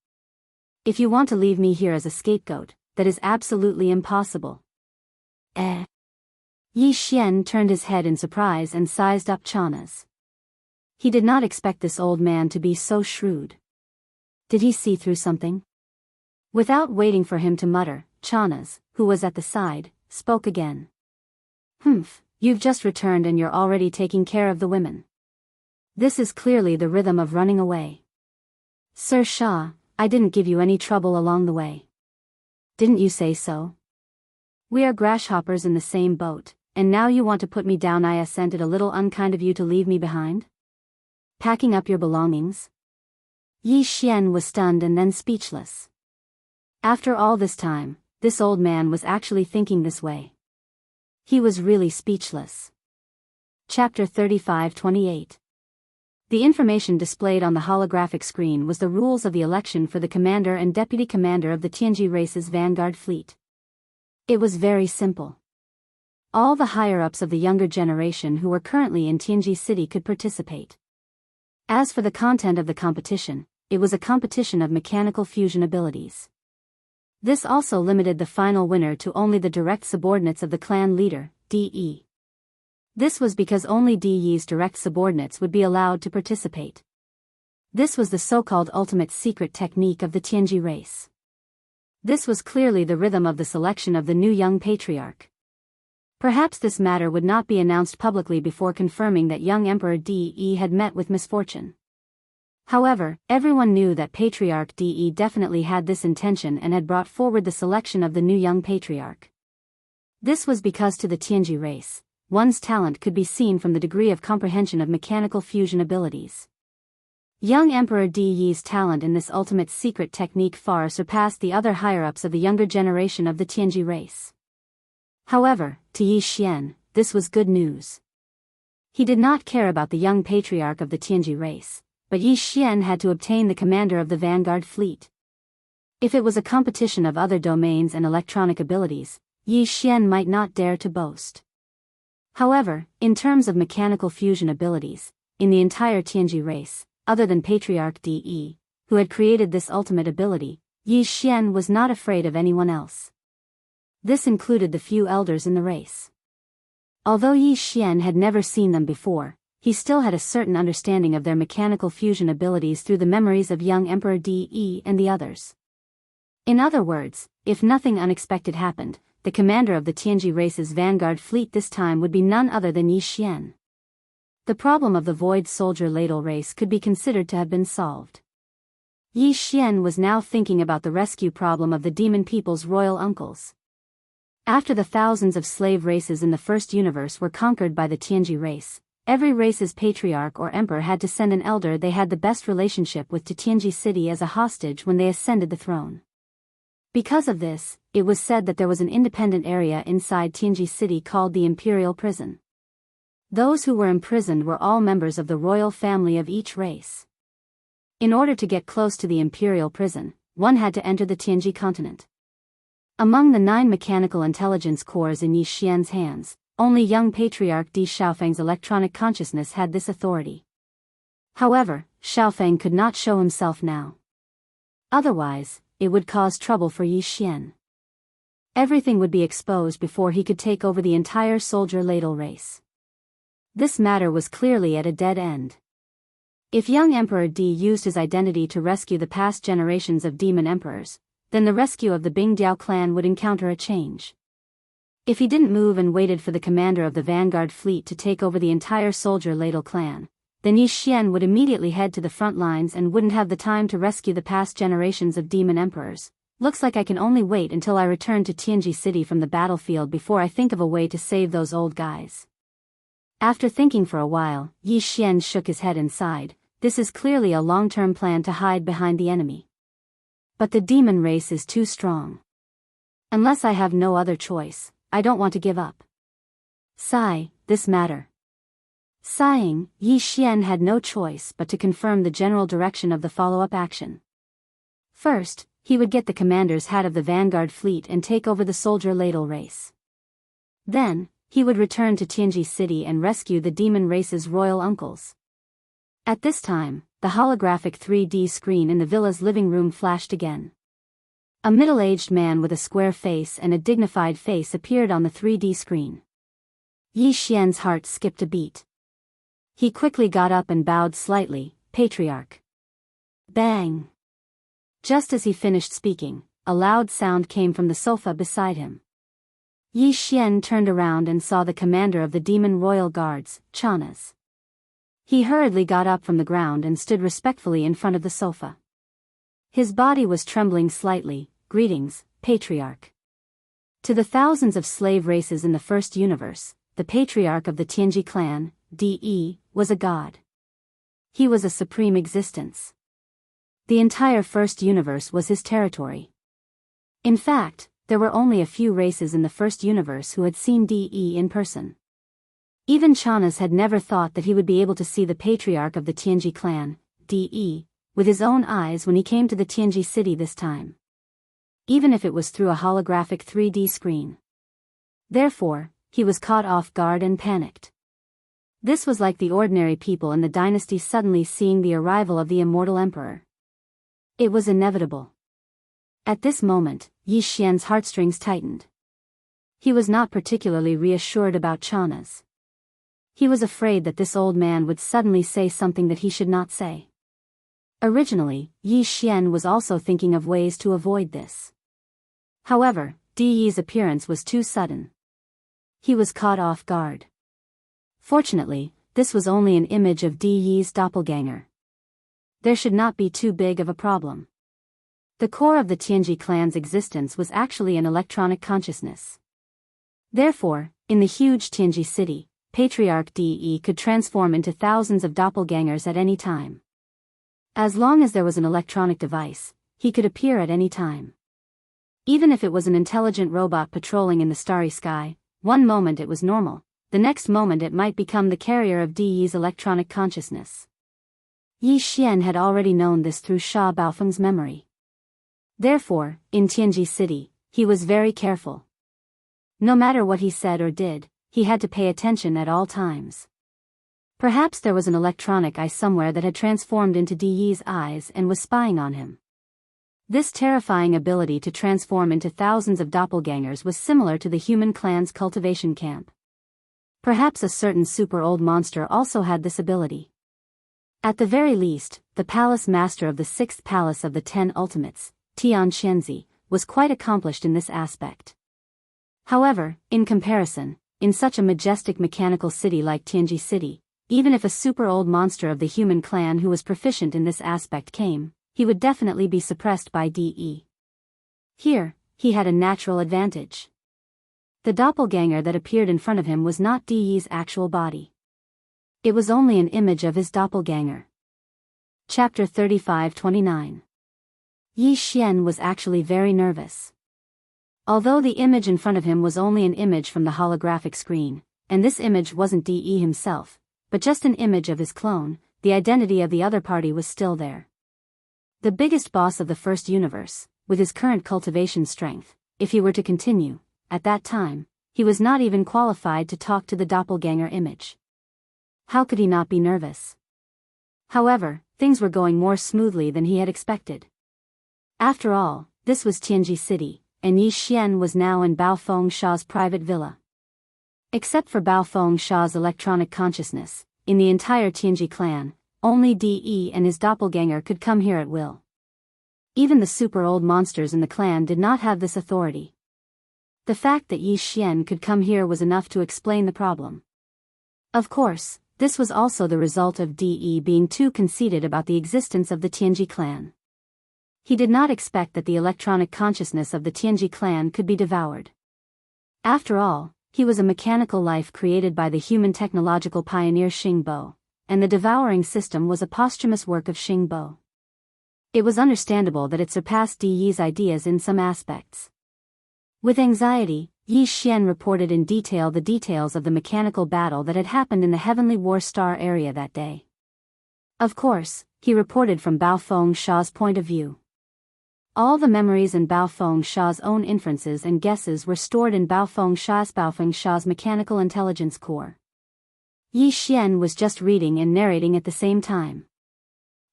S1: If you want to leave me here as a scapegoat, that is absolutely impossible. Yi Xian turned his head in surprise and sized up Chanas. He did not expect this old man to be so shrewd. Did he see through something? Without waiting for him to mutter, Chanas, who was at the side, spoke again. You've just returned and you're already taking care of the women. This is clearly the rhythm of running away. Sir Sha, I didn't give you any trouble along the way. Didn't you say so? We are grasshoppers in the same boat, and now you want to put me down. I assent it a little unkind of you to leave me behind? Packing up your belongings? Yi Xian was stunned and then speechless. After all this time, this old man was actually thinking this way. He was really speechless. Chapter 35-28. The information displayed on the holographic screen was the rules of the election for the commander and deputy commander of the Tianji race's vanguard fleet. It was very simple. All the higher-ups of the younger generation who were currently in Tianji City could participate. As for the content of the competition, it was a competition of mechanical fusion abilities. This also limited the final winner to only the direct subordinates of the clan leader, DE. This was because only DE's direct subordinates would be allowed to participate. This was the so-called ultimate secret technique of the Tianji race. This was clearly the rhythm of the selection of the new young patriarch. Perhaps this matter would not be announced publicly before confirming that young Emperor DE had met with misfortune. However, everyone knew that Patriarch DE definitely had this intention and had brought forward the selection of the new young patriarch. This was because to the Tianji race, one's talent could be seen from the degree of comprehension of mechanical fusion abilities. Young Emperor DE's talent in this ultimate secret technique far surpassed the other higher-ups of the younger generation of the Tianji race. However, to Yi Xian, this was good news. He did not care about the young patriarch of the Tianji race, but Yi Xian had to obtain the commander of the vanguard fleet. If it was a competition of other domains and electronic abilities, Yi Xian might not dare to boast. However, in terms of mechanical fusion abilities, in the entire Tianji race, other than Patriarch DE, who had created this ultimate ability, Yi Xian was not afraid of anyone else. This included the few elders in the race. Although Yi Xian had never seen them before, he still had a certain understanding of their mechanical fusion abilities through the memories of young Emperor DE and the others. In other words, if nothing unexpected happened, the commander of the Tianji race's vanguard fleet this time would be none other than Yi Xian. The problem of the Void Soldier Ladle race could be considered to have been solved. Yi Xian was now thinking about the rescue problem of the demon people's royal uncles. After the thousands of slave races in the first universe were conquered by the Tianji race, every race's patriarch or emperor had to send an elder they had the best relationship with to Tianji City as a hostage when they ascended the throne. Because of this, it was said that there was an independent area inside Tianji City called the Imperial Prison. Those who were imprisoned were all members of the royal family of each race. In order to get close to the Imperial Prison, one had to enter the Tianji continent. Among the 9 mechanical intelligence cores in Yi Xian's hands, only young Patriarch Di Xiaofeng's electronic consciousness had this authority. However, Xiaofeng could not show himself now. Otherwise, it would cause trouble for Yi Xian. Everything would be exposed before he could take over the entire soldier ladle race. This matter was clearly at a dead end. If young Emperor Di used his identity to rescue the past generations of demon emperors, then the rescue of the Bingdiao clan would encounter a change. If he didn't move and waited for the commander of the vanguard fleet to take over the entire soldier ladle clan, then Yi Xian would immediately head to the front lines and wouldn't have the time to rescue the past generations of demon emperors. Looks like I can only wait until I return to Tianji City from the battlefield before I think of a way to save those old guys. After thinking for a while, Yi Xian shook his head and sighed. This is clearly a long-term plan to hide behind the enemy. But the demon race is too strong. Unless I have no other choice, I don't want to give up. Sigh, this matter. Sighing, Yi Xian had no choice but to confirm the general direction of the follow-up action. First, he would get the commander's hat of the vanguard fleet and take over the soldier ladle race. Then, he would return to Tianji City and rescue the demon race's royal uncles. At this time, the holographic 3D screen in the villa's living room flashed again. A middle-aged man with a square face and a dignified face appeared on the 3D screen. Yi Xian's heart skipped a beat. He quickly got up and bowed slightly. Patriarch. Bang! Just as he finished speaking, a loud sound came from the sofa beside him. Yi Xian turned around and saw the commander of the demon royal guards, Chanas. He hurriedly got up from the ground and stood respectfully in front of the sofa. His body was trembling slightly. Greetings, Patriarch. To the thousands of slave races in the first universe, the patriarch of the Tianji clan, De, was a god. He was a supreme existence. The entire first universe was his territory. In fact, there were only a few races in the first universe who had seen De in person. Even Chanas had never thought that he would be able to see the patriarch of the Tianji clan, De, with his own eyes when he came to the Tianji city this time. Even if it was through a holographic 3D screen. Therefore, he was caught off guard and panicked. This was like the ordinary people in the dynasty suddenly seeing the arrival of the immortal emperor. It was inevitable. At this moment, Yi Xian's heartstrings tightened. He was not particularly reassured about Chanas. He was afraid that this old man would suddenly say something that he should not say. Originally, Yi Xian was also thinking of ways to avoid this. However, De's appearance was too sudden. He was caught off guard. Fortunately, this was only an image of De's doppelganger. There should not be too big of a problem. The core of the Tianji clan's existence was actually an electronic consciousness. Therefore, in the huge Tianji city, Patriarch De could transform into thousands of doppelgangers at any time. As long as there was an electronic device, he could appear at any time. Even if it was an intelligent robot patrolling in the starry sky, one moment it was normal, the next moment it might become the carrier of De's electronic consciousness. Yi Xian had already known this through Sha Baofeng's memory. Therefore, in Tianji City, he was very careful. No matter what he said or did, he had to pay attention at all times. Perhaps there was an electronic eye somewhere that had transformed into De's eyes and was spying on him. This terrifying ability to transform into thousands of doppelgangers was similar to the human clan's cultivation camp. Perhaps a certain super old monster also had this ability. At the very least, the palace master of the 6th palace of the 10 ultimates, Tian Xianzi, was quite accomplished in this aspect. However, in comparison, in such a majestic mechanical city like Tianji City, even if a super old monster of the human clan who was proficient in this aspect came, he would definitely be suppressed by De. Here, he had a natural advantage. The doppelganger that appeared in front of him was not De's actual body. It was only an image of his doppelganger. Chapter 35-29. Yi Xian was actually very nervous. Although the image in front of him was only an image from the holographic screen, and this image wasn't De himself, but just an image of his clone, the identity of the other party was still there. The biggest boss of the first universe, with his current cultivation strength, if he were to continue, at that time, he was not even qualified to talk to the doppelganger image. How could he not be nervous? However, things were going more smoothly than he had expected. After all, this was Tianji City, and Yi Xian was now in Baofeng Sha's private villa. Except for Baofeng Sha's electronic consciousness, in the entire Tianji clan, only De and his doppelganger could come here at will. Even the super old monsters in the clan did not have this authority. The fact that Yi Xian could come here was enough to explain the problem. Of course, This was also the result of De being too conceited about the existence of the Tianji clan. He did not expect that the electronic consciousness of the Tianji clan could be devoured. After all, he was a mechanical life created by the human technological pioneer Xing Bo, and the devouring system was a posthumous work of Xing Bo. It was understandable that it surpassed De's ideas in some aspects. With anxiety, Yi Xian reported in detail the details of the mechanical battle that had happened in the Heavenly War Star area that day. Of course, he reported from Bao Feng Sha's point of view. All the memories and Bao Feng Sha's own inferences and guesses were stored in Bao Feng Sha's mechanical intelligence core. Yi Xian was just reading and narrating at the same time.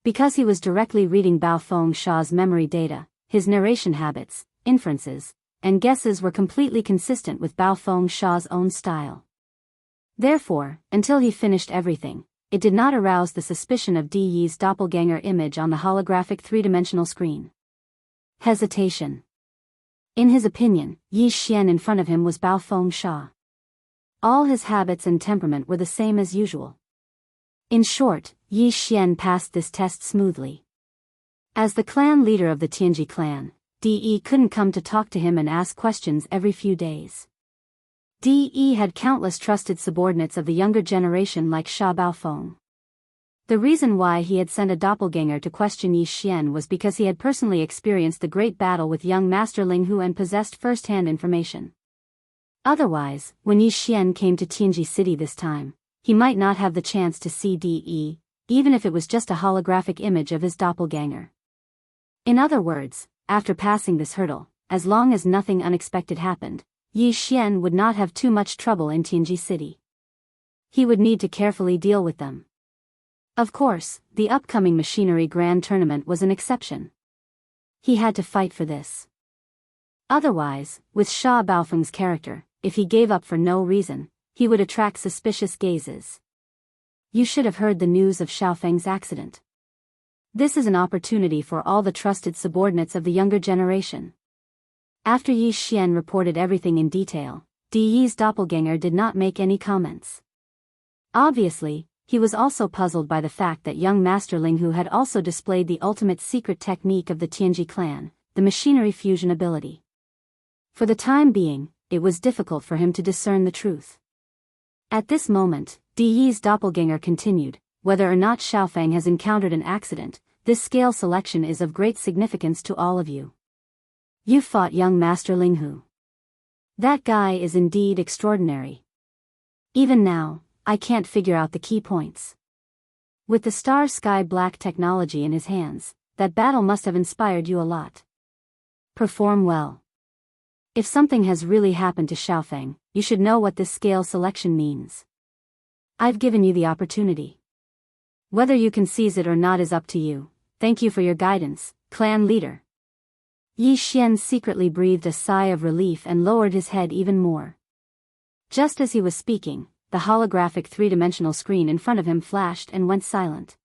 S1: Because he was directly reading Bao Feng Sha's memory data, his narration habits, inferences, and guesses were completely consistent with Bao Feng Sha's own style. Therefore, until he finished everything, it did not arouse the suspicion of De's doppelganger image on the holographic three-dimensional screen. Hesitation. In his opinion, Yi Xian in front of him was Bao Feng Sha. All his habits and temperament were the same as usual. In short, Yi Xian passed this test smoothly. As the clan leader of the Tianji clan, De couldn't come to talk to him and ask questions every few days. De had countless trusted subordinates of the younger generation like Sha Baofeng. The reason why he had sent a doppelganger to question Yi Xian was because he had personally experienced the great battle with young Master Linghu and possessed first-hand information. Otherwise, when Yi Xian came to Tianji City this time, he might not have the chance to see De, even if it was just a holographic image of his doppelganger. In other words, after passing this hurdle, as long as nothing unexpected happened, Yi Xian would not have too much trouble in Tianji City. He would need to carefully deal with them. Of course, the upcoming Machinery Grand Tournament was an exception. He had to fight for this. Otherwise, with Sha Baofeng's character, if he gave up for no reason, he would attract suspicious gazes. You should have heard the news of Xiaofeng's accident. This is an opportunity for all the trusted subordinates of the younger generation. After Yi Xian reported everything in detail, De's doppelganger did not make any comments. Obviously, he was also puzzled by the fact that young Master Linghu had also displayed the ultimate secret technique of the Tianji clan, the machinery fusion ability. For the time being, it was difficult for him to discern the truth. At this moment, De's doppelganger continued, whether or not Xiaofeng has encountered an accident, this scale selection is of great significance to all of you. You fought young Master Linghu. That guy is indeed extraordinary. Even now, I can't figure out the key points. With the star sky black technology in his hands, that battle must have inspired you a lot. Perform well. If something has really happened to Xiaofeng, you should know what this scale selection means. I've given you the opportunity. Whether you can seize it or not is up to you. Thank you for your guidance, clan leader. Yi Xian secretly breathed a sigh of relief and lowered his head even more. Just as he was speaking, the holographic three-dimensional screen in front of him flashed and went silent.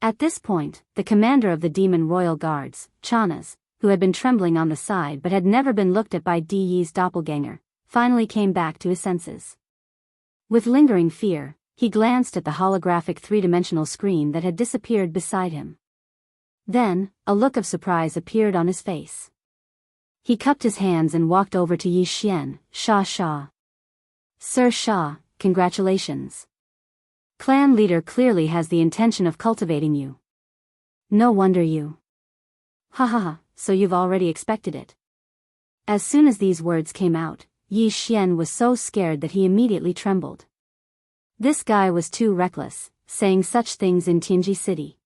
S1: At this point, the commander of the Demon Royal Guards, Chanas, who had been trembling on the side but had never been looked at by De's doppelganger, finally came back to his senses. With lingering fear, he glanced at the holographic three-dimensional screen that had disappeared beside him. Then, a look of surprise appeared on his face. He cupped his hands and walked over to Yi Xian. Sha. Sir Sha, congratulations. Clan leader clearly has the intention of cultivating you. No wonder you. Ha, so you've already expected it. As soon as these words came out, Yi Xian was so scared that he immediately trembled. This guy was too reckless, saying such things in Tianji City.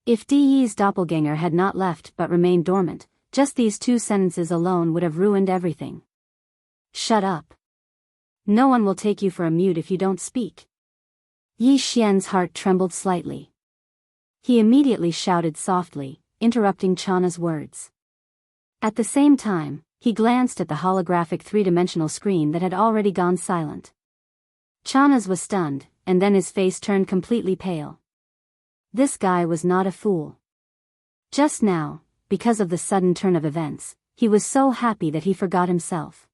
S1: If De's doppelganger had not left but remained dormant, just these two sentences alone would have ruined everything. Shut up. No one will take you for a mute if you don't speak. Yi Xian's heart trembled slightly. He immediately shouted softly, interrupting Chana's words. At the same time, he glanced at the holographic three-dimensional screen that had already gone silent. Chana's was stunned, and then his face turned completely pale. This guy was not a fool. Just now, because of the sudden turn of events, he was so happy that he forgot himself.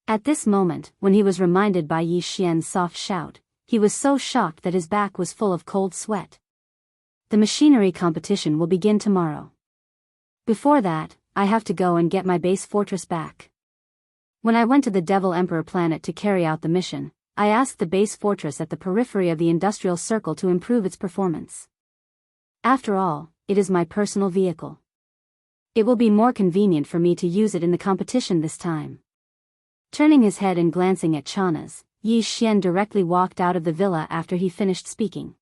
S1: At this moment, when he was reminded by Yi Xian's soft shout, he was so shocked that his back was full of cold sweat. The machinery competition will begin tomorrow. Before that, I have to go and get my base fortress back. When I went to the Devil Emperor planet to carry out the mission, I asked the base fortress at the periphery of the industrial circle to improve its performance. After all, it is my personal vehicle. It will be more convenient for me to use it in the competition this time. Turning his head and glancing at Chana's, Yi Xian directly walked out of the villa after he finished speaking.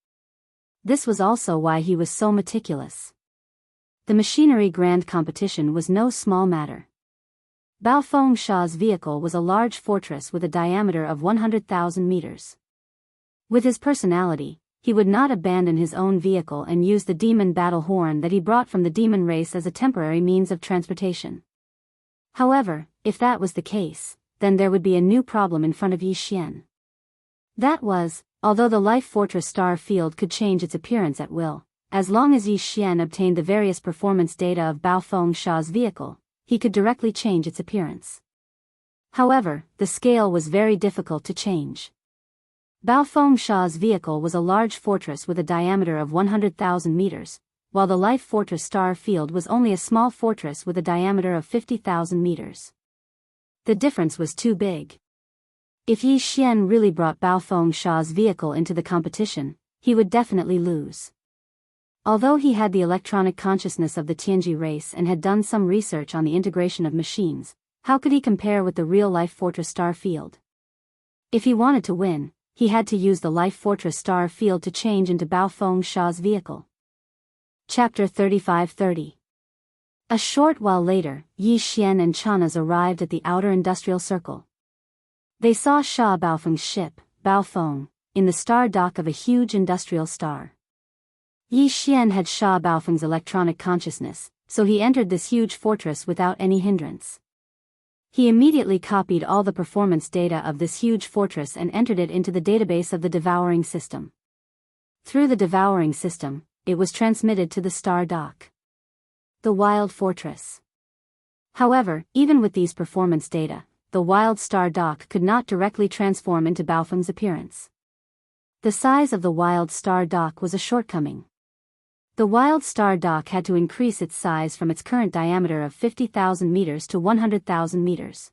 S1: This was also why he was so meticulous. The machinery grand competition was no small matter. Bao Fengsha's vehicle was a large fortress with a diameter of 100,000 meters. With his personality, he would not abandon his own vehicle and use the demon battle horn that he brought from the demon race as a temporary means of transportation. However, if that was the case, then there would be a new problem in front of Yi Xian. That was, although the Life Fortress star field could change its appearance at will, as long as Yi Xian obtained the various performance data of Bao Fengsha's vehicle, he could directly change its appearance. However, the scale was very difficult to change. Bao Fengsha's vehicle was a large fortress with a diameter of 100,000 meters, while the Life Fortress star field was only a small fortress with a diameter of 50,000 meters. The difference was too big. If Yi Xian really brought Bao Fengsha's vehicle into the competition, he would definitely lose. Although he had the electronic consciousness of the Tianji race and had done some research on the integration of machines, how could he compare with the real Life Fortress star field? If he wanted to win, he had to use the Life Fortress star field to change into Bao Fengsha's vehicle. Chapter 35-30. A short while later, Yi Xian and Chana's arrived at the outer industrial circle. They saw Sha Baofeng's ship, Baofeng, in the star dock of a huge industrial star. Yi Xian had Sha Baofeng's electronic consciousness, so he entered this huge fortress without any hindrance. He immediately copied all the performance data of this huge fortress and entered it into the database of the devouring system. Through the devouring system, it was transmitted to the star dock. The Wild Fortress. However, even with these performance data, the Wild Star Dock could not directly transform into Baofeng's appearance. The size of the Wild Star Dock was a shortcoming. The Wild Star Dock had to increase its size from its current diameter of 50,000 meters to 100,000 meters.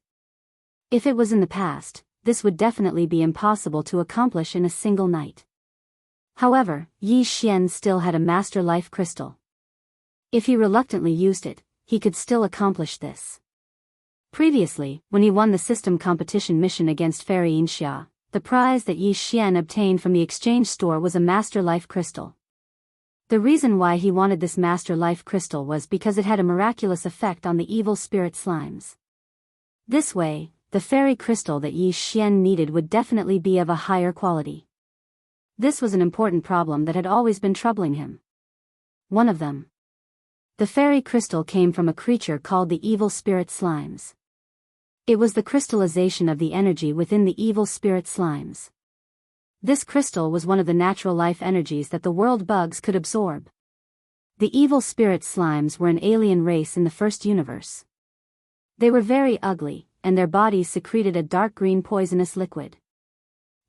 S1: If it was in the past, this would definitely be impossible to accomplish in a single night. However, Yi Xian still had a Master Life Crystal. If he reluctantly used it, he could still accomplish this. Previously, when he won the system competition mission against Fairy Xianxia, the prize that Yi Xian obtained from the exchange store was a Master Life Crystal. The reason why he wanted this Master Life Crystal was because it had a miraculous effect on the evil spirit slimes. This way, the fairy crystal that Yi Xian needed would definitely be of a higher quality. This was an important problem that had always been troubling him. One of them. The fairy crystal came from a creature called the evil spirit slimes. It was the crystallization of the energy within the evil spirit slimes. This crystal was one of the natural life energies that the world bugs could absorb. The evil spirit slimes were an alien race in the first universe. They were very ugly, and their bodies secreted a dark green poisonous liquid.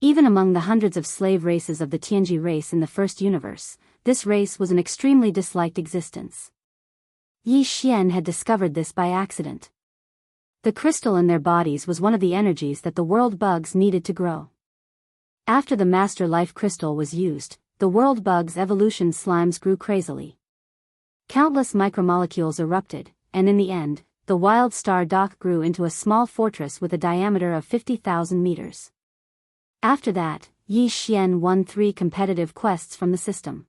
S1: Even among the hundreds of slave races of the Tianji race in the first universe, this race was an extremely disliked existence. Yi Xian had discovered this by accident. The crystal in their bodies was one of the energies that the world bugs needed to grow. After the Master Life Crystal was used, the world bugs' evolution slimes grew crazily. Countless micromolecules erupted, and in the end, the Wild Star Dock grew into a small fortress with a diameter of 50,000 meters. After that, Yi Xian won 3 competitive quests from the system.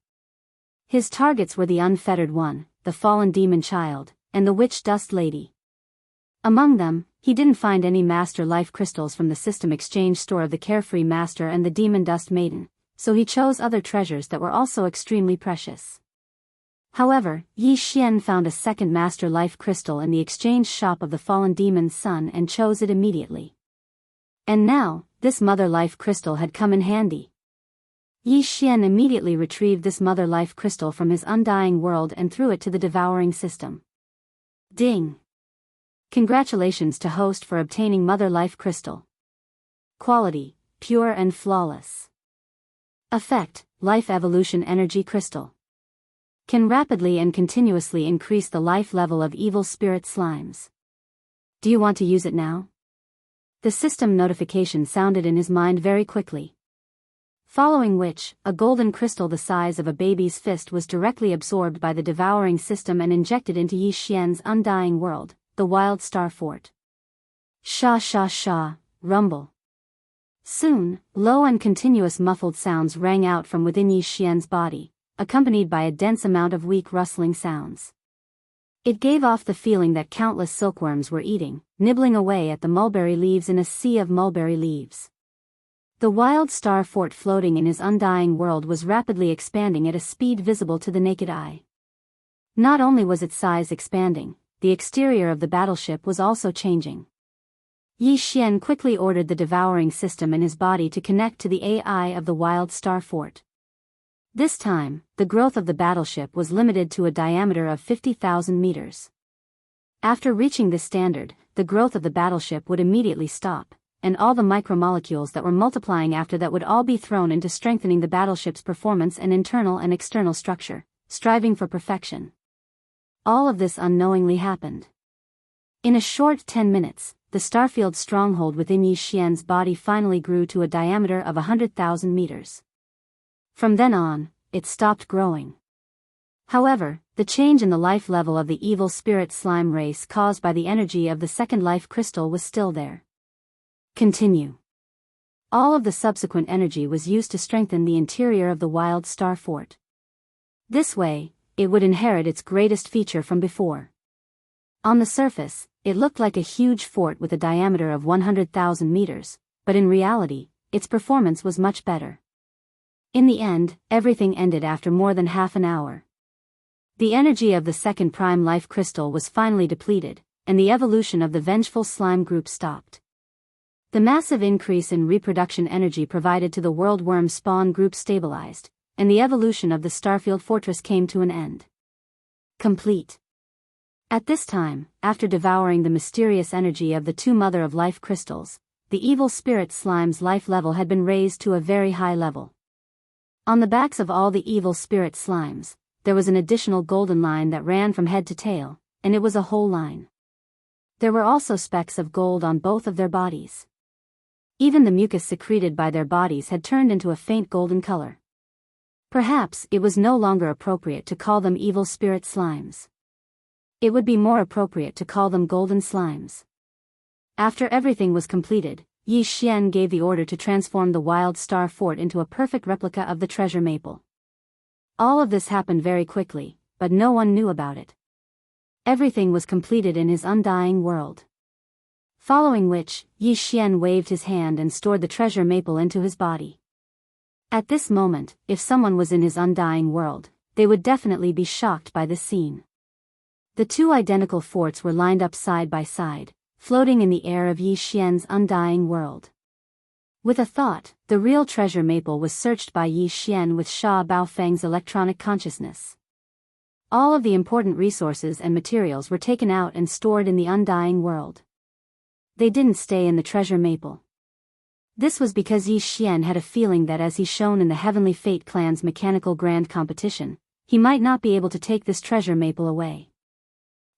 S1: His targets were the Unfettered One, the Fallen Demon Child, and the Witch Dust Lady. Among them, he didn't find any Master Life Crystals from the system exchange store of the Carefree Master and the Demon Dust Maiden, so he chose other treasures that were also extremely precious. However, Yi Xian found a second Master Life Crystal in the exchange shop of the Fallen Demon's son and chose it immediately. And now, this Mother Life Crystal had come in handy. Yi Xian immediately retrieved this Mother Life Crystal from his undying world and threw it to the devouring system. Ding! Congratulations to host for obtaining Mother Life Crystal. Quality, pure and flawless. Effect: Life Evolution Energy Crystal. Can rapidly and continuously increase the life level of evil spirit slimes. Do you want to use it now? The system notification sounded in his mind very quickly. Following which, a golden crystal the size of a baby's fist was directly absorbed by the devouring system and injected into Yi Xian's undying world, the Wild Star Fort. Sha sha sha, rumble. Soon, low and continuous muffled sounds rang out from within Yi Xian's body, accompanied by a dense amount of weak rustling sounds. It gave off the feeling that countless silkworms were eating, nibbling away at the mulberry leaves in a sea of mulberry leaves. The Wild Star Fort floating in his undying world was rapidly expanding at a speed visible to the naked eye. Not only was its size expanding, the exterior of the battleship was also changing. Yi Xian quickly ordered the devouring system in his body to connect to the AI of the Wild Star Fort. This time, the growth of the battleship was limited to a diameter of 50,000 meters. After reaching this standard, the growth of the battleship would immediately stop, and all the micromolecules that were multiplying after that would all be thrown into strengthening the battleship's performance and internal and external structure, striving for perfection. All of this unknowingly happened. In a short 10 minutes, the starfield stronghold within Yi Xian's body finally grew to a diameter of 100,000 meters. From then on, it stopped growing. However, the change in the life level of the evil spirit slime race caused by the energy of the second life crystal was still there. Continue. All of the subsequent energy was used to strengthen the interior of the Wild Star Fort. This way, it would inherit its greatest feature from before. On the surface, it looked like a huge fort with a diameter of 100,000 meters, but in reality, its performance was much better. In the end, everything ended after more than half an hour. The energy of the second prime life crystal was finally depleted, and the evolution of the vengeful slime group stopped. The massive increase in reproduction energy provided to the worldworm spawn group stabilized, and the evolution of the Starfield Fortress came to an end. Complete. At this time, after devouring the mysterious energy of the two Mother of Life crystals, the evil spirit slime's life level had been raised to a very high level. On the backs of all the evil spirit slimes, there was an additional golden line that ran from head to tail, and it was a whole line. There were also specks of gold on both of their bodies. Even the mucus secreted by their bodies had turned into a faint golden color. Perhaps it was no longer appropriate to call them evil spirit slimes. It would be more appropriate to call them golden slimes. After everything was completed, Yi Xian gave the order to transform the Wild Star Fort into a perfect replica of the treasure maple. All of this happened very quickly, but no one knew about it. Everything was completed in his undying world. Following which, Yi Xian waved his hand and stored the treasure maple into his body. At this moment, if someone was in his undying world, they would definitely be shocked by this scene. The two identical forts were lined up side by side, floating in the air of Yi Xian's undying world. With a thought, the real treasure maple was searched by Yi Xian with Sha Baofeng's electronic consciousness. All of the important resources and materials were taken out and stored in the undying world. They didn't stay in the treasure maple. This was because Yi Xian had a feeling that as he shone in the Heavenly Fate clan's mechanical grand competition, he might not be able to take this treasure maple away.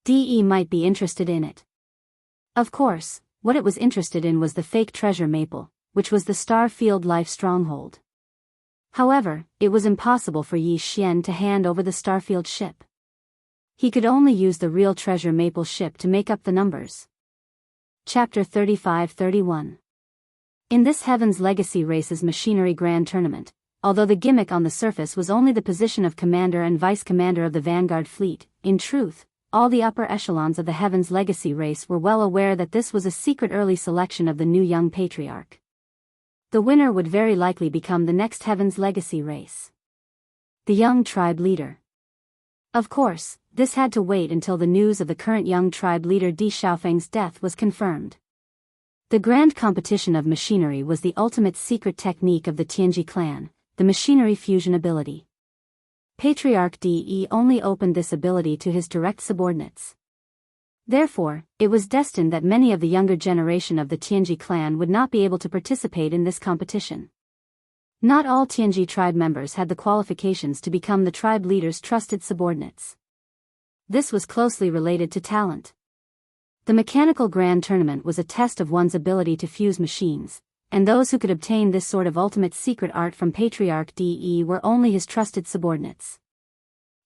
S1: DE might be interested in it. Of course, what it was interested in was the fake treasure maple, which was the Starfield Life stronghold. However, it was impossible for Yi Xian to hand over the Starfield ship. He could only use the real treasure maple ship to make up the numbers. Chapter 35-31. In this Heaven's Legacy Races Machinery Grand Tournament, although the gimmick on the surface was only the position of commander and vice commander of the Vanguard fleet, in truth, all the upper echelons of the Heaven's Legacy race were well aware that this was a secret early selection of the new young patriarch. The winner would very likely become the next Heaven's Legacy race. The young tribe leader. Of course, this had to wait until the news of the current young tribe leader Di Xiaofeng's death was confirmed. The grand competition of machinery was the ultimate secret technique of the Tianji clan, the machinery fusion ability. Patriarch De only opened this ability to his direct subordinates. Therefore, it was destined that many of the younger generation of the Tianji clan would not be able to participate in this competition. Not all Tianji tribe members had the qualifications to become the tribe leader's trusted subordinates. This was closely related to talent. The Mechanical Grand Tournament was a test of one's ability to fuse machines, and those who could obtain this sort of ultimate secret art from Patriarch De were only his trusted subordinates.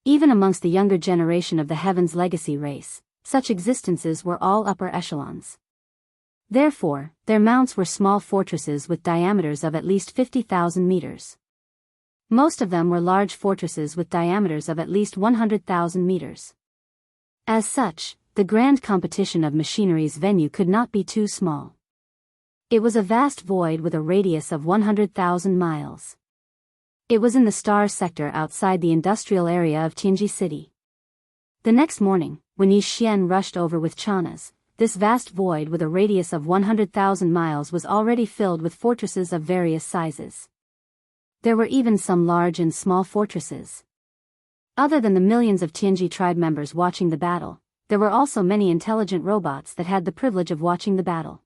S1: Even amongst the younger generation of the Heaven's Legacy race, such existences were all upper echelons. Therefore, their mounts were small fortresses with diameters of at least 50,000 meters. Most of them were large fortresses with diameters of at least 100,000 meters. As such, the grand competition of machinery's venue could not be too small. It was a vast void with a radius of 100,000 miles. It was in the star sector outside the industrial area of Tianji City. The next morning, when Yi Xian rushed over with Chanas, this vast void with a radius of 100,000 miles was already filled with fortresses of various sizes. There were even some large and small fortresses. Other than the millions of Tianji tribe members watching the battle, there were also many intelligent robots that had the privilege of watching the battle.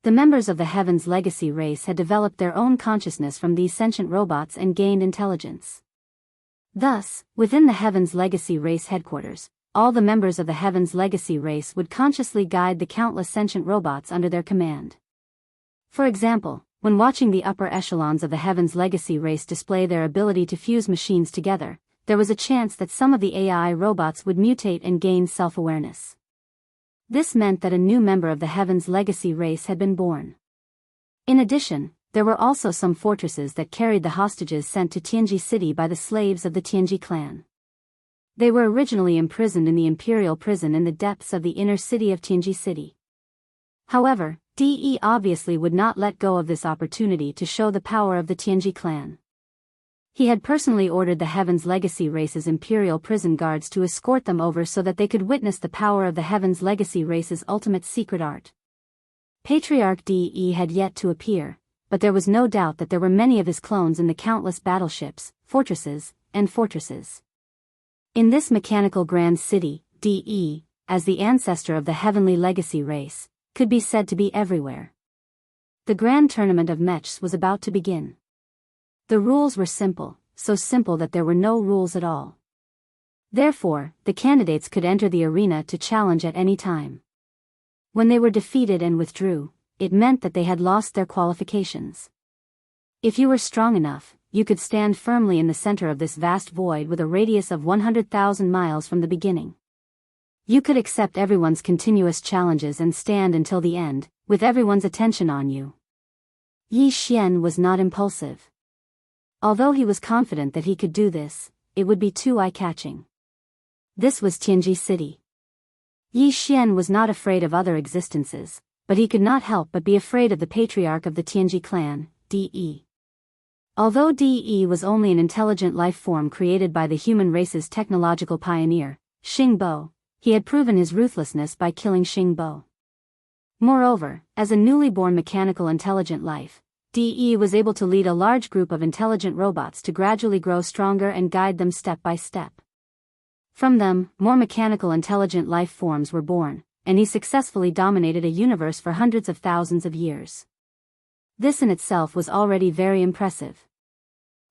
S1: The members of the Heaven's Legacy race had developed their own consciousness from these sentient robots and gained intelligence. Thus, within the Heaven's Legacy race headquarters, all the members of the Heaven's Legacy race would consciously guide the countless sentient robots under their command. For example, when watching the upper echelons of the Heaven's Legacy race display their ability to fuse machines together, there was a chance that some of the AI robots would mutate and gain self-awareness. This meant that a new member of the Heaven's Legacy race had been born. In addition, there were also some fortresses that carried the hostages sent to Tianji City by the slaves of the Tianji clan. They were originally imprisoned in the imperial prison in the depths of the inner city of Tianji City. However, De obviously would not let go of this opportunity to show the power of the Tianji clan. He had personally ordered the Heaven's Legacy race's imperial prison guards to escort them over so that they could witness the power of the Heaven's Legacy race's ultimate secret art. Patriarch De had yet to appear, but there was no doubt that there were many of his clones in the countless battleships, fortresses, and fortresses. In this mechanical grand city, De, as the ancestor of the Heavenly Legacy race, could be said to be everywhere. The grand tournament of mechs was about to begin. The rules were simple, so simple that there were no rules at all. Therefore, the candidates could enter the arena to challenge at any time. When they were defeated and withdrew, it meant that they had lost their qualifications. If you were strong enough, you could stand firmly in the center of this vast void with a radius of 100,000 miles from the beginning. You could accept everyone's continuous challenges and stand until the end, with everyone's attention on you. Yi Xian was not impulsive. Although he was confident that he could do this, it would be too eye-catching. This was Tianji City. Yi Xian was not afraid of other existences, but he could not help but be afraid of the patriarch of the Tianji clan, De. Although De was only an intelligent life form created by the human race's technological pioneer, Xing Bo, he had proven his ruthlessness by killing Xing Bo. Moreover, as a newly born mechanical intelligent life, De was able to lead a large group of intelligent robots to gradually grow stronger and guide them step by step. From them, more mechanical intelligent life forms were born, and he successfully dominated a universe for hundreds of thousands of years. This in itself was already very impressive.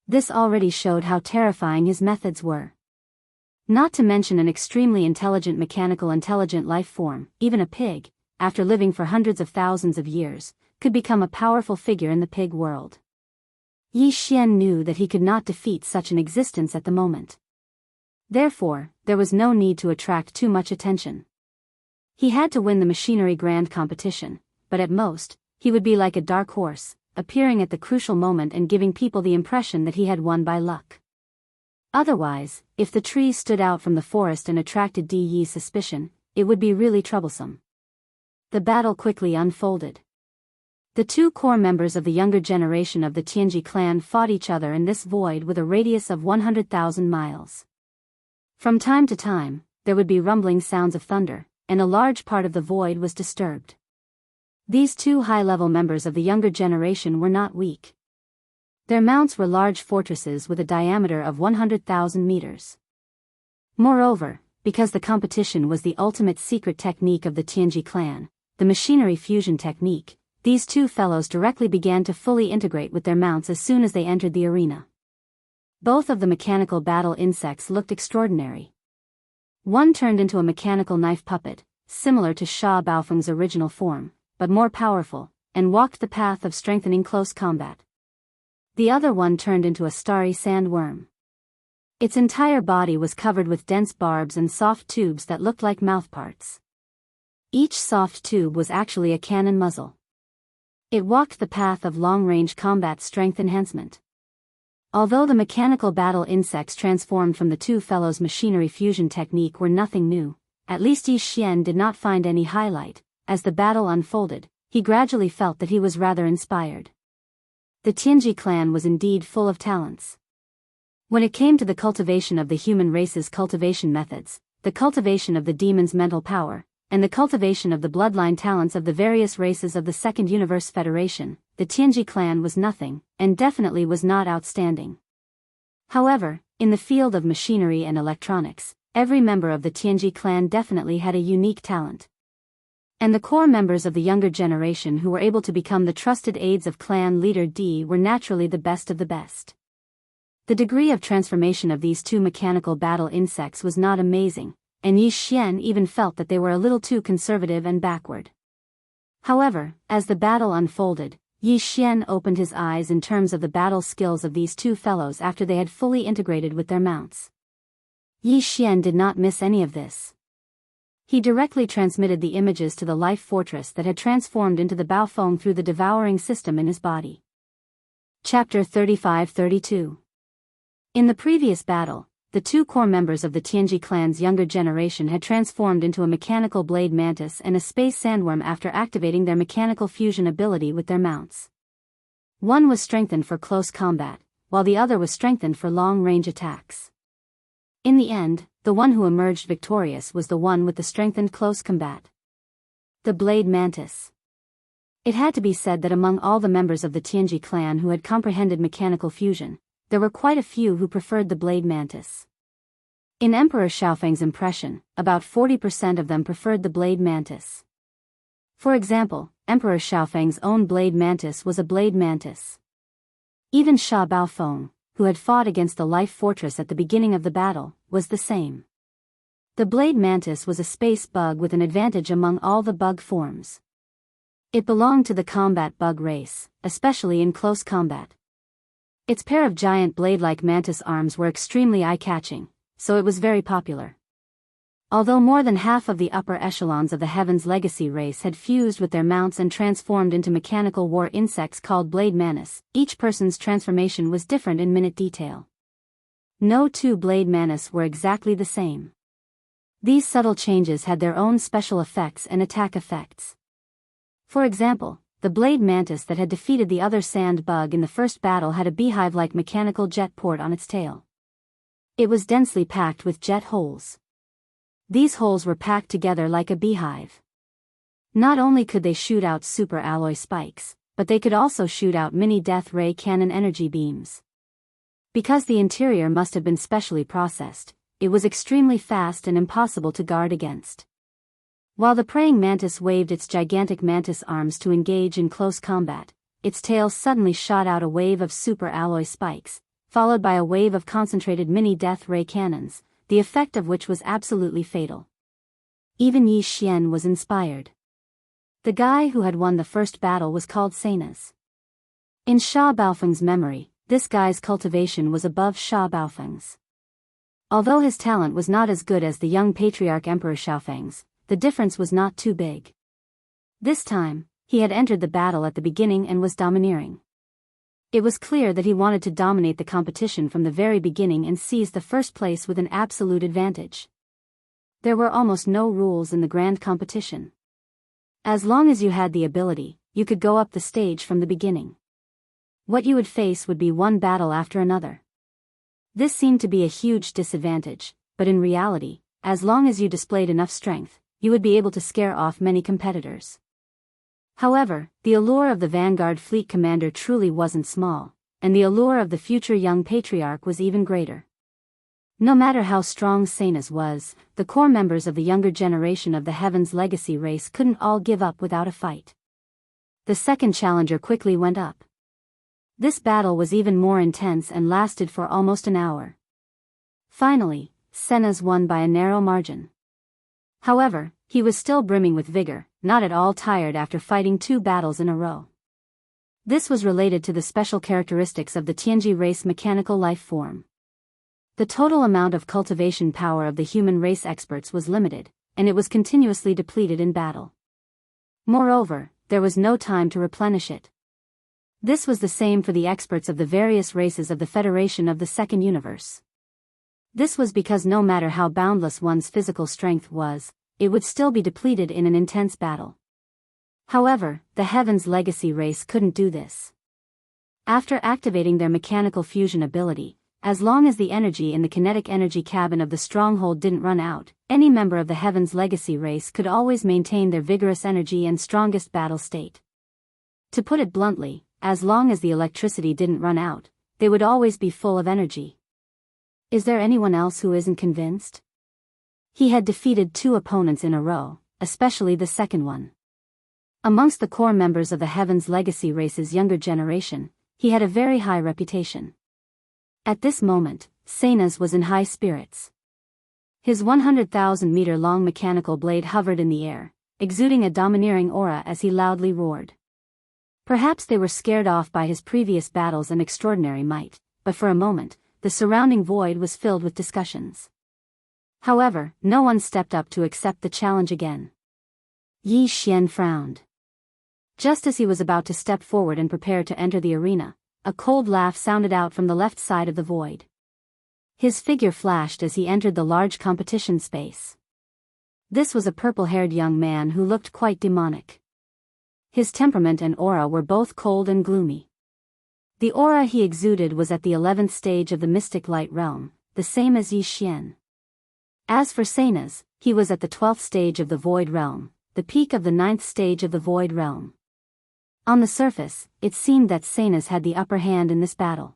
S1: This already showed how terrifying his methods were. Not to mention an extremely intelligent mechanical intelligent life form, even a pig, after living for hundreds of thousands of years, could become a powerful figure in the pig world. Yi Xian knew that he could not defeat such an existence at the moment. Therefore, there was no need to attract too much attention. He had to win the machinery grand competition, but at most, he would be like a dark horse, appearing at the crucial moment and giving people the impression that he had won by luck. Otherwise, if the tree stood out from the forest and attracted De's suspicion, it would be really troublesome. The battle quickly unfolded. The two core members of the younger generation of the Tianji clan fought each other in this void with a radius of 100,000 miles. From time to time, there would be rumbling sounds of thunder, and a large part of the void was disturbed. These two high-level members of the younger generation were not weak. Their mounts were large fortresses with a diameter of 100,000 meters. Moreover, because the competition was the ultimate secret technique of the Tianji clan, the machinery fusion technique, these two fellows directly began to fully integrate with their mounts as soon as they entered the arena. Both of the mechanical battle insects looked extraordinary. One turned into a mechanical knife puppet, similar to Sha Baofeng's original form, but more powerful, and walked the path of strengthening close combat. The other one turned into a starry sandworm. Its entire body was covered with dense barbs and soft tubes that looked like mouthparts. Each soft tube was actually a cannon muzzle. It walked the path of long-range combat strength enhancement. Although the mechanical battle insects transformed from the two fellows' machinery fusion technique were nothing new, at least Yi Xian did not find any highlight. As the battle unfolded, he gradually felt that he was rather inspired. The Tianji clan was indeed full of talents. When it came to the cultivation of the human race's cultivation methods, the cultivation of the demon's mental power, and the cultivation of the bloodline talents of the various races of the Second Universe Federation, the Tianji clan was nothing, and definitely was not outstanding. However, in the field of machinery and electronics, every member of the Tianji clan definitely had a unique talent. And the core members of the younger generation who were able to become the trusted aides of clan leader D were naturally the best of the best. The degree of transformation of these two mechanical battle insects was not amazing, and Yi Xian even felt that they were a little too conservative and backward. However, as the battle unfolded, Yi Xian opened his eyes in terms of the battle skills of these two fellows after they had fully integrated with their mounts. Yi Xian did not miss any of this. He directly transmitted the images to the life fortress that had transformed into the Baofeng through the devouring system in his body. Chapter 35-32. In the previous battle, the two core members of the Tianji clan's younger generation had transformed into a mechanical blade mantis and a space sandworm after activating their mechanical fusion ability with their mounts. One was strengthened for close combat, while the other was strengthened for long-range attacks. In the end, the one who emerged victorious was the one with the strengthened close combat. The blade mantis. It had to be said that among all the members of the Tianji clan who had comprehended mechanical fusion, there were quite a few who preferred the blade mantis. In Emperor Xiaofeng's impression, about 40% of them preferred the blade mantis. For example, Emperor Xiaofeng's own blade mantis was a blade mantis. Even Sha Baofeng, who had fought against the life fortress at the beginning of the battle, was the same. The blade mantis was a space bug with an advantage among all the bug forms. It belonged to the combat bug race, especially in close combat. Its pair of giant blade-like mantis arms were extremely eye-catching, so it was very popular. Although more than half of the upper echelons of the Heaven's Legacy race had fused with their mounts and transformed into mechanical war insects called blade mantis, each person's transformation was different in minute detail. No two blade mantis were exactly the same. These subtle changes had their own special effects and attack effects. For example, the blade mantis that had defeated the other sand bug in the first battle had a beehive-like mechanical jet port on its tail. It was densely packed with jet holes. These holes were packed together like a beehive. Not only could they shoot out super alloy spikes, but they could also shoot out mini death ray cannon energy beams. Because the interior must have been specially processed, it was extremely fast and impossible to guard against. While the praying mantis waved its gigantic mantis arms to engage in close combat, its tail suddenly shot out a wave of super alloy spikes, followed by a wave of concentrated mini death ray cannons, the effect of which was absolutely fatal. Even Yi Xian was inspired. The guy who had won the first battle was called Sanas. In Sha Baofeng's memory, this guy's cultivation was above Sha Baofeng's. Although his talent was not as good as the young patriarch Emperor Xiaofeng's, the difference was not too big. This time, he had entered the battle at the beginning and was domineering. It was clear that he wanted to dominate the competition from the very beginning and seize the first place with an absolute advantage. There were almost no rules in the grand competition. As long as you had the ability, you could go up the stage from the beginning. What you would face would be one battle after another. This seemed to be a huge disadvantage, but in reality, as long as you displayed enough strength, you would be able to scare off many competitors. However, the allure of the Vanguard Fleet Commander truly wasn't small, and the allure of the future young patriarch was even greater. No matter how strong Sanas was, the core members of the younger generation of the Heaven's Legacy race couldn't all give up without a fight. the second challenger quickly went up. This battle was even more intense and lasted for almost an hour. Finally, Senas won by a narrow margin. However, he was still brimming with vigor, not at all tired after fighting 2 battles in a row. This was related to the special characteristics of the Tianji race mechanical life form. The total amount of cultivation power of the human race experts was limited, and it was continuously depleted in battle. Moreover, there was no time to replenish it. This was the same for the experts of the various races of the Federation of the Second Universe. This was because no matter how boundless one's physical strength was, it would still be depleted in an intense battle. However, the Heaven's Legacy race couldn't do this. After activating their mechanical fusion ability, as long as the energy in the kinetic energy cabin of the stronghold didn't run out, any member of the Heaven's Legacy race could always maintain their vigorous energy and strongest battle state. To put it bluntly, as long as the electricity didn't run out, they would always be full of energy. Is there anyone else who isn't convinced? He had defeated 2 opponents in a row, especially the second one. Amongst the core members of the Heaven's Legacy race's younger generation, he had a very high reputation. At this moment, Senas was in high spirits. His 100,000-meter-long mechanical blade hovered in the air, exuding a domineering aura as he loudly roared. Perhaps they were scared off by his previous battles and extraordinary might, but for a moment, the surrounding void was filled with discussions. However, no one stepped up to accept the challenge again. Yi Xian frowned. Just as he was about to step forward and prepare to enter the arena, a cold laugh sounded out from the left side of the void. His figure flashed as he entered the large competition space. This was a purple-haired young man who looked quite demonic. His temperament and aura were both cold and gloomy. The aura he exuded was at the 11th stage of the mystic light realm, the same as Yi Xian. As for Senas, he was at the 12th stage of the void realm, the peak of the 9th stage of the void realm. On the surface, it seemed that Senas had the upper hand in this battle.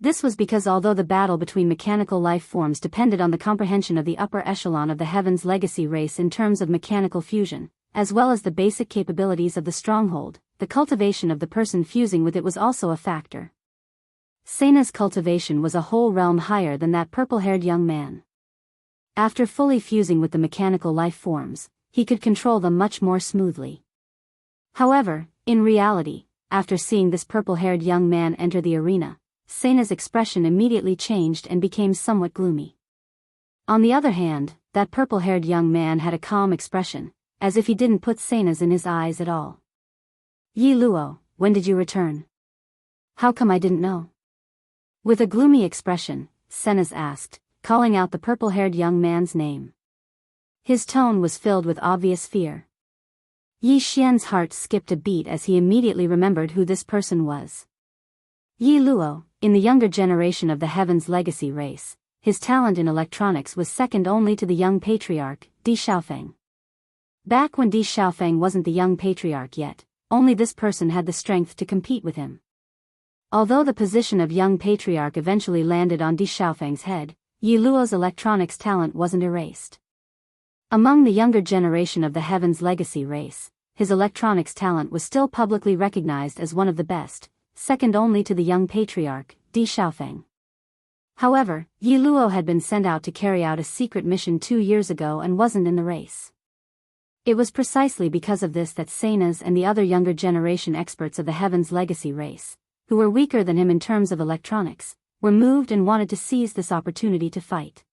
S1: This was because although the battle between mechanical life forms depended on the comprehension of the upper echelon of the Heaven's Legacy race in terms of mechanical fusion, as well as the basic capabilities of the stronghold, the cultivation of the person fusing with it was also a factor. Sena's cultivation was a whole realm higher than that purple-haired young man. After fully fusing with the mechanical life forms, he could control them much more smoothly. However, in reality, after seeing this purple-haired young man enter the arena, Sena's expression immediately changed and became somewhat gloomy. On the other hand, that purple-haired young man had a calm expression, as if he didn't put Sena's in his eyes at all. Yi Luo, when did you return? How come I didn't know? With a gloomy expression, Senas asked, calling out the purple-haired young man's name. His tone was filled with obvious fear. Yi Xian's heart skipped a beat as he immediately remembered who this person was. Yi Luo, in the younger generation of the Heaven's Legacy race, his talent in electronics was second only to the young patriarch, Di Xiaofeng. Back when Di Xiaofeng wasn't the young patriarch yet, only this person had the strength to compete with him. Although the position of young patriarch eventually landed on Di Xiaofeng's head, Yi Luo's electronics talent wasn't erased. Among the younger generation of the Heaven's Legacy race, his electronics talent was still publicly recognized as one of the best, second only to the young patriarch, Di Xiaofeng. However, Yi Luo had been sent out to carry out a secret mission 2 years ago and wasn't in the race. It was precisely because of this that Senas and the other younger generation experts of the Heaven's Legacy race, who were weaker than him in terms of electronics, were moved and wanted to seize this opportunity to fight.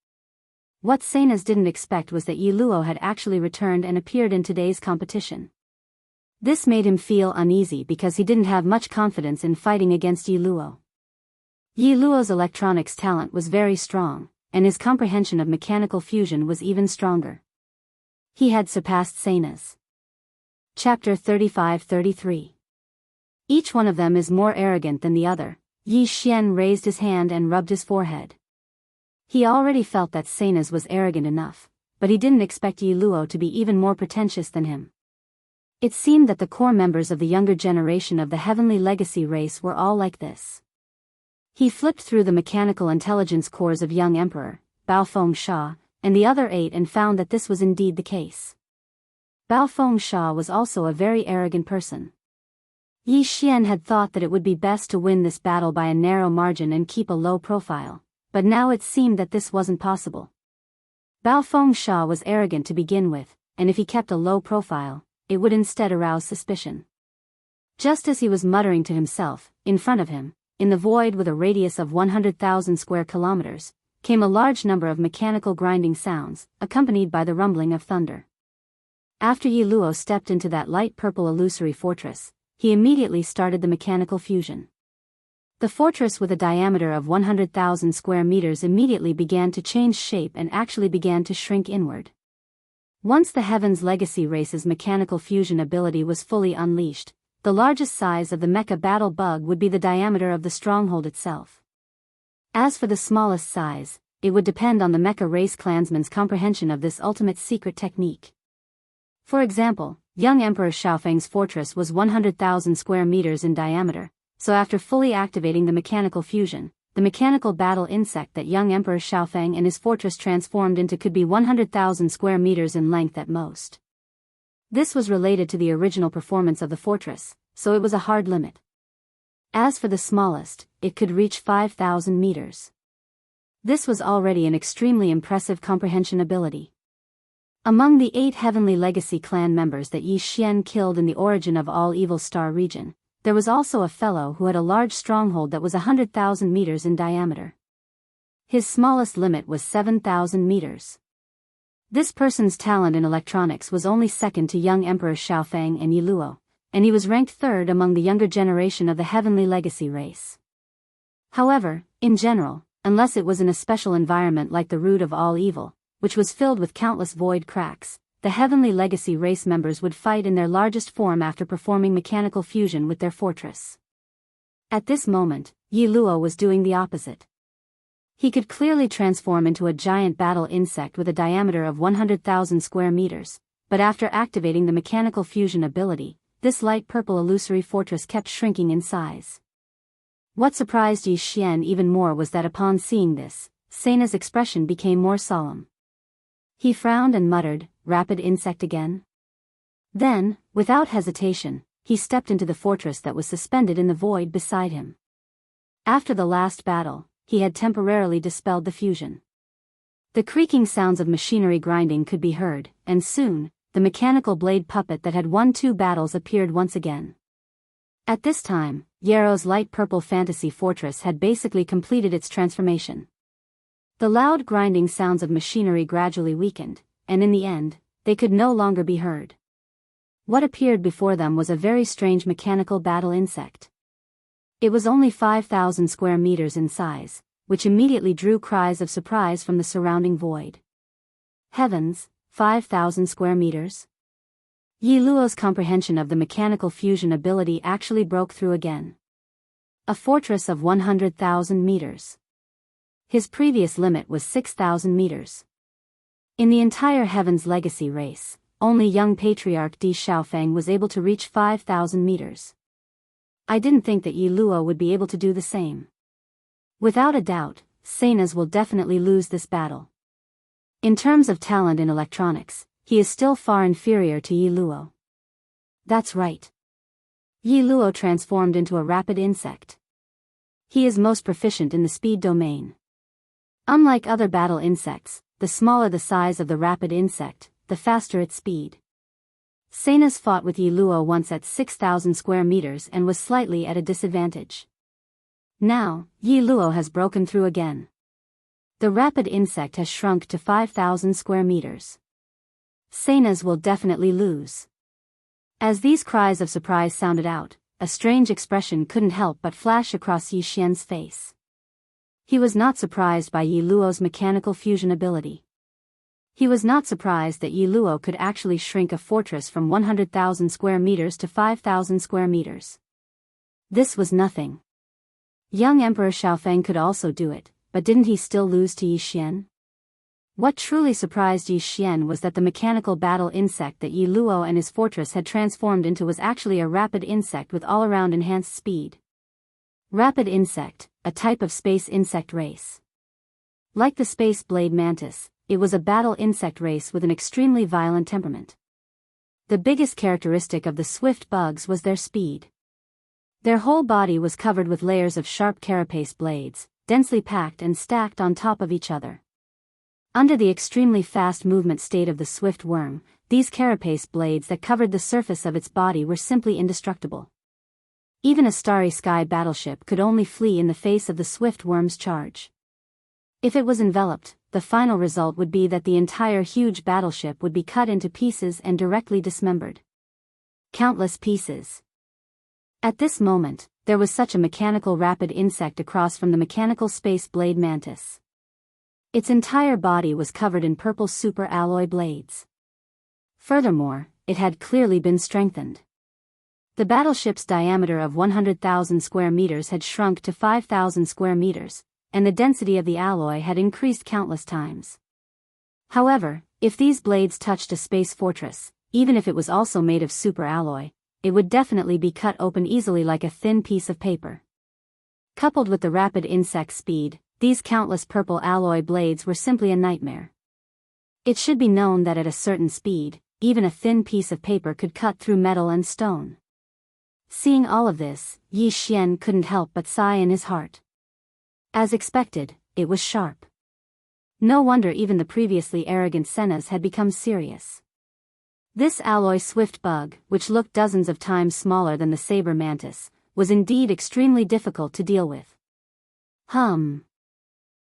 S1: What Senas didn't expect was that Yi Luo had actually returned and appeared in today's competition. This made him feel uneasy because he didn't have much confidence in fighting against Yi Luo. Yi Luo's electronics talent was very strong, and his comprehension of mechanical fusion was even stronger. He had surpassed Senas. Chapter 35-33. Each one of them is more arrogant than the other. Yi Xian raised his hand and rubbed his forehead. He already felt that Senas was arrogant enough, but he didn't expect Yi Luo to be even more pretentious than him. It seemed that the core members of the younger generation of the Heavenly Legacy race were all like this. He flipped through the mechanical intelligence cores of young Emperor, Baofeng Sha, and the other 8 and found that this was indeed the case. Baofeng Sha was also a very arrogant person. Yi Xian had thought that it would be best to win this battle by a narrow margin and keep a low profile, but now it seemed that this wasn't possible. Bao Fengsha was arrogant to begin with, and if he kept a low profile, it would instead arouse suspicion. Just as he was muttering to himself, in front of him, in the void with a radius of 100,000 square kilometers, came a large number of mechanical grinding sounds, accompanied by the rumbling of thunder. After Yi Luo stepped into that light purple illusory fortress, he immediately started the mechanical fusion. The fortress with a diameter of 100,000 square meters immediately began to change shape and actually began to shrink inward. Once the Heaven's Legacy race's mechanical fusion ability was fully unleashed, the largest size of the mecha battle bug would be the diameter of the stronghold itself. As for the smallest size, it would depend on the mecha race clansman's comprehension of this ultimate secret technique. For example, young Emperor Xiaofeng's fortress was 100,000 square meters in diameter, so after fully activating the mechanical fusion, the mechanical battle insect that young Emperor Xiaofeng and his fortress transformed into could be 100,000 square meters in length at most. This was related to the original performance of the fortress, so it was a hard limit. As for the smallest, it could reach 5,000 meters. This was already an extremely impressive comprehension ability. Among the 8 Heavenly Legacy clan members that Yi Xian killed in the Origin of All Evil Star region, there was also a fellow who had a large stronghold that was 100,000 meters in diameter. His smallest limit was 7,000 meters. This person's talent in electronics was only second to young Emperor Xiaofeng and Yi Luo, and he was ranked third among the younger generation of the Heavenly Legacy race. However, in general, unless it was in a special environment like the Root of All Evil, which was filled with countless void cracks, the Heavenly Legacy race members would fight in their largest form after performing mechanical fusion with their fortress. At this moment, Yi Luo was doing the opposite. He could clearly transform into a giant battle insect with a diameter of 100,000 square meters, but after activating the mechanical fusion ability, this light purple illusory fortress kept shrinking in size. What surprised Yi Xian even more was that upon seeing this, Seina's expression became more solemn. He frowned and muttered, "Rapid insect again?" Then, without hesitation, he stepped into the fortress that was suspended in the void beside him. After the last battle, he had temporarily dispelled the fusion. The creaking sounds of machinery grinding could be heard, and soon, the mechanical blade puppet that had won 2 battles appeared once again. At this time, Yarrow's light purple fantasy fortress had basically completed its transformation. The loud grinding sounds of machinery gradually weakened, and in the end, they could no longer be heard. What appeared before them was a very strange mechanical battle insect. It was only 5,000 square meters in size, which immediately drew cries of surprise from the surrounding void. Heavens, 5,000 square meters? Yi Luo's comprehension of the mechanical fusion ability actually broke through again. A fortress of 100,000 meters. His previous limit was 6,000 meters. In the entire Heaven's Legacy race, only young Patriarch Di Xiaofeng was able to reach 5,000 meters. I didn't think that Yi Luo would be able to do the same. Without a doubt, Seina's will definitely lose this battle. In terms of talent in electronics, he is still far inferior to Yi Luo. That's right. Yi Luo transformed into a rapid insect. He is most proficient in the speed domain. Unlike other battle insects, the smaller the size of the rapid insect, the faster its speed. Seina's fought with Yi Luo once at 6,000 square meters and was slightly at a disadvantage. Now, Yi Luo has broken through again. The rapid insect has shrunk to 5,000 square meters. Seina's will definitely lose. As these cries of surprise sounded out, a strange expression couldn't help but flash across Yi Xian's face. He was not surprised by Yi Luo's mechanical fusion ability. He was not surprised that Yi Luo could actually shrink a fortress from 100,000 square meters to 5,000 square meters. This was nothing. Young Emperor Xiaofeng could also do it, but didn't he still lose to Yi Xian? What truly surprised Yi Xian was that the mechanical battle insect that Yi Luo and his fortress had transformed into was actually a rapid insect with all-around enhanced speed. Rapid insect, a type of space insect race. Like the space blade mantis, it was a battle insect race with an extremely violent temperament. The biggest characteristic of the swift bugs was their speed. Their whole body was covered with layers of sharp carapace blades, densely packed and stacked on top of each other. Under the extremely fast movement state of the swift worm, these carapace blades that covered the surface of its body were simply indestructible. Even a starry sky battleship could only flee in the face of the swift worm's charge. If it was enveloped, the final result would be that the entire huge battleship would be cut into pieces and directly dismembered. Countless pieces. At this moment, there was such a mechanical rapid insect across from the mechanical space blade mantis. Its entire body was covered in purple super alloy blades. Furthermore, it had clearly been strengthened. The battleship's diameter of 100,000 square meters had shrunk to 5,000 square meters, and the density of the alloy had increased countless times. However, if these blades touched a space fortress, even if it was also made of super alloy, it would definitely be cut open easily like a thin piece of paper. Coupled with the rapid insect speed, these countless purple alloy blades were simply a nightmare. It should be known that at a certain speed, even a thin piece of paper could cut through metal and stone. Seeing all of this, Yi Xian couldn't help but sigh in his heart. As expected, it was sharp. No wonder even the previously arrogant Senas had become serious. This alloy swift bug, which looked dozens of times smaller than the saber mantis, was indeed extremely difficult to deal with. Hum.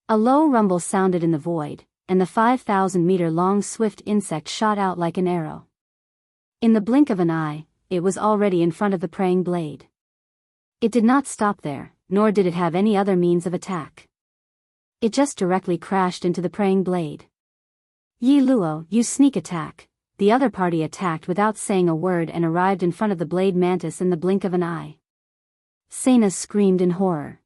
S1: A low rumble sounded in the void, and the 5,000-meter-long swift insect shot out like an arrow. In the blink of an eye, it was already in front of the praying blade. It did not stop there, nor did it have any other means of attack. It just directly crashed into the praying blade. Yi Luo, you sneak attack. The other party attacked without saying a word and arrived in front of the blade mantis in the blink of an eye. Senas screamed in horror.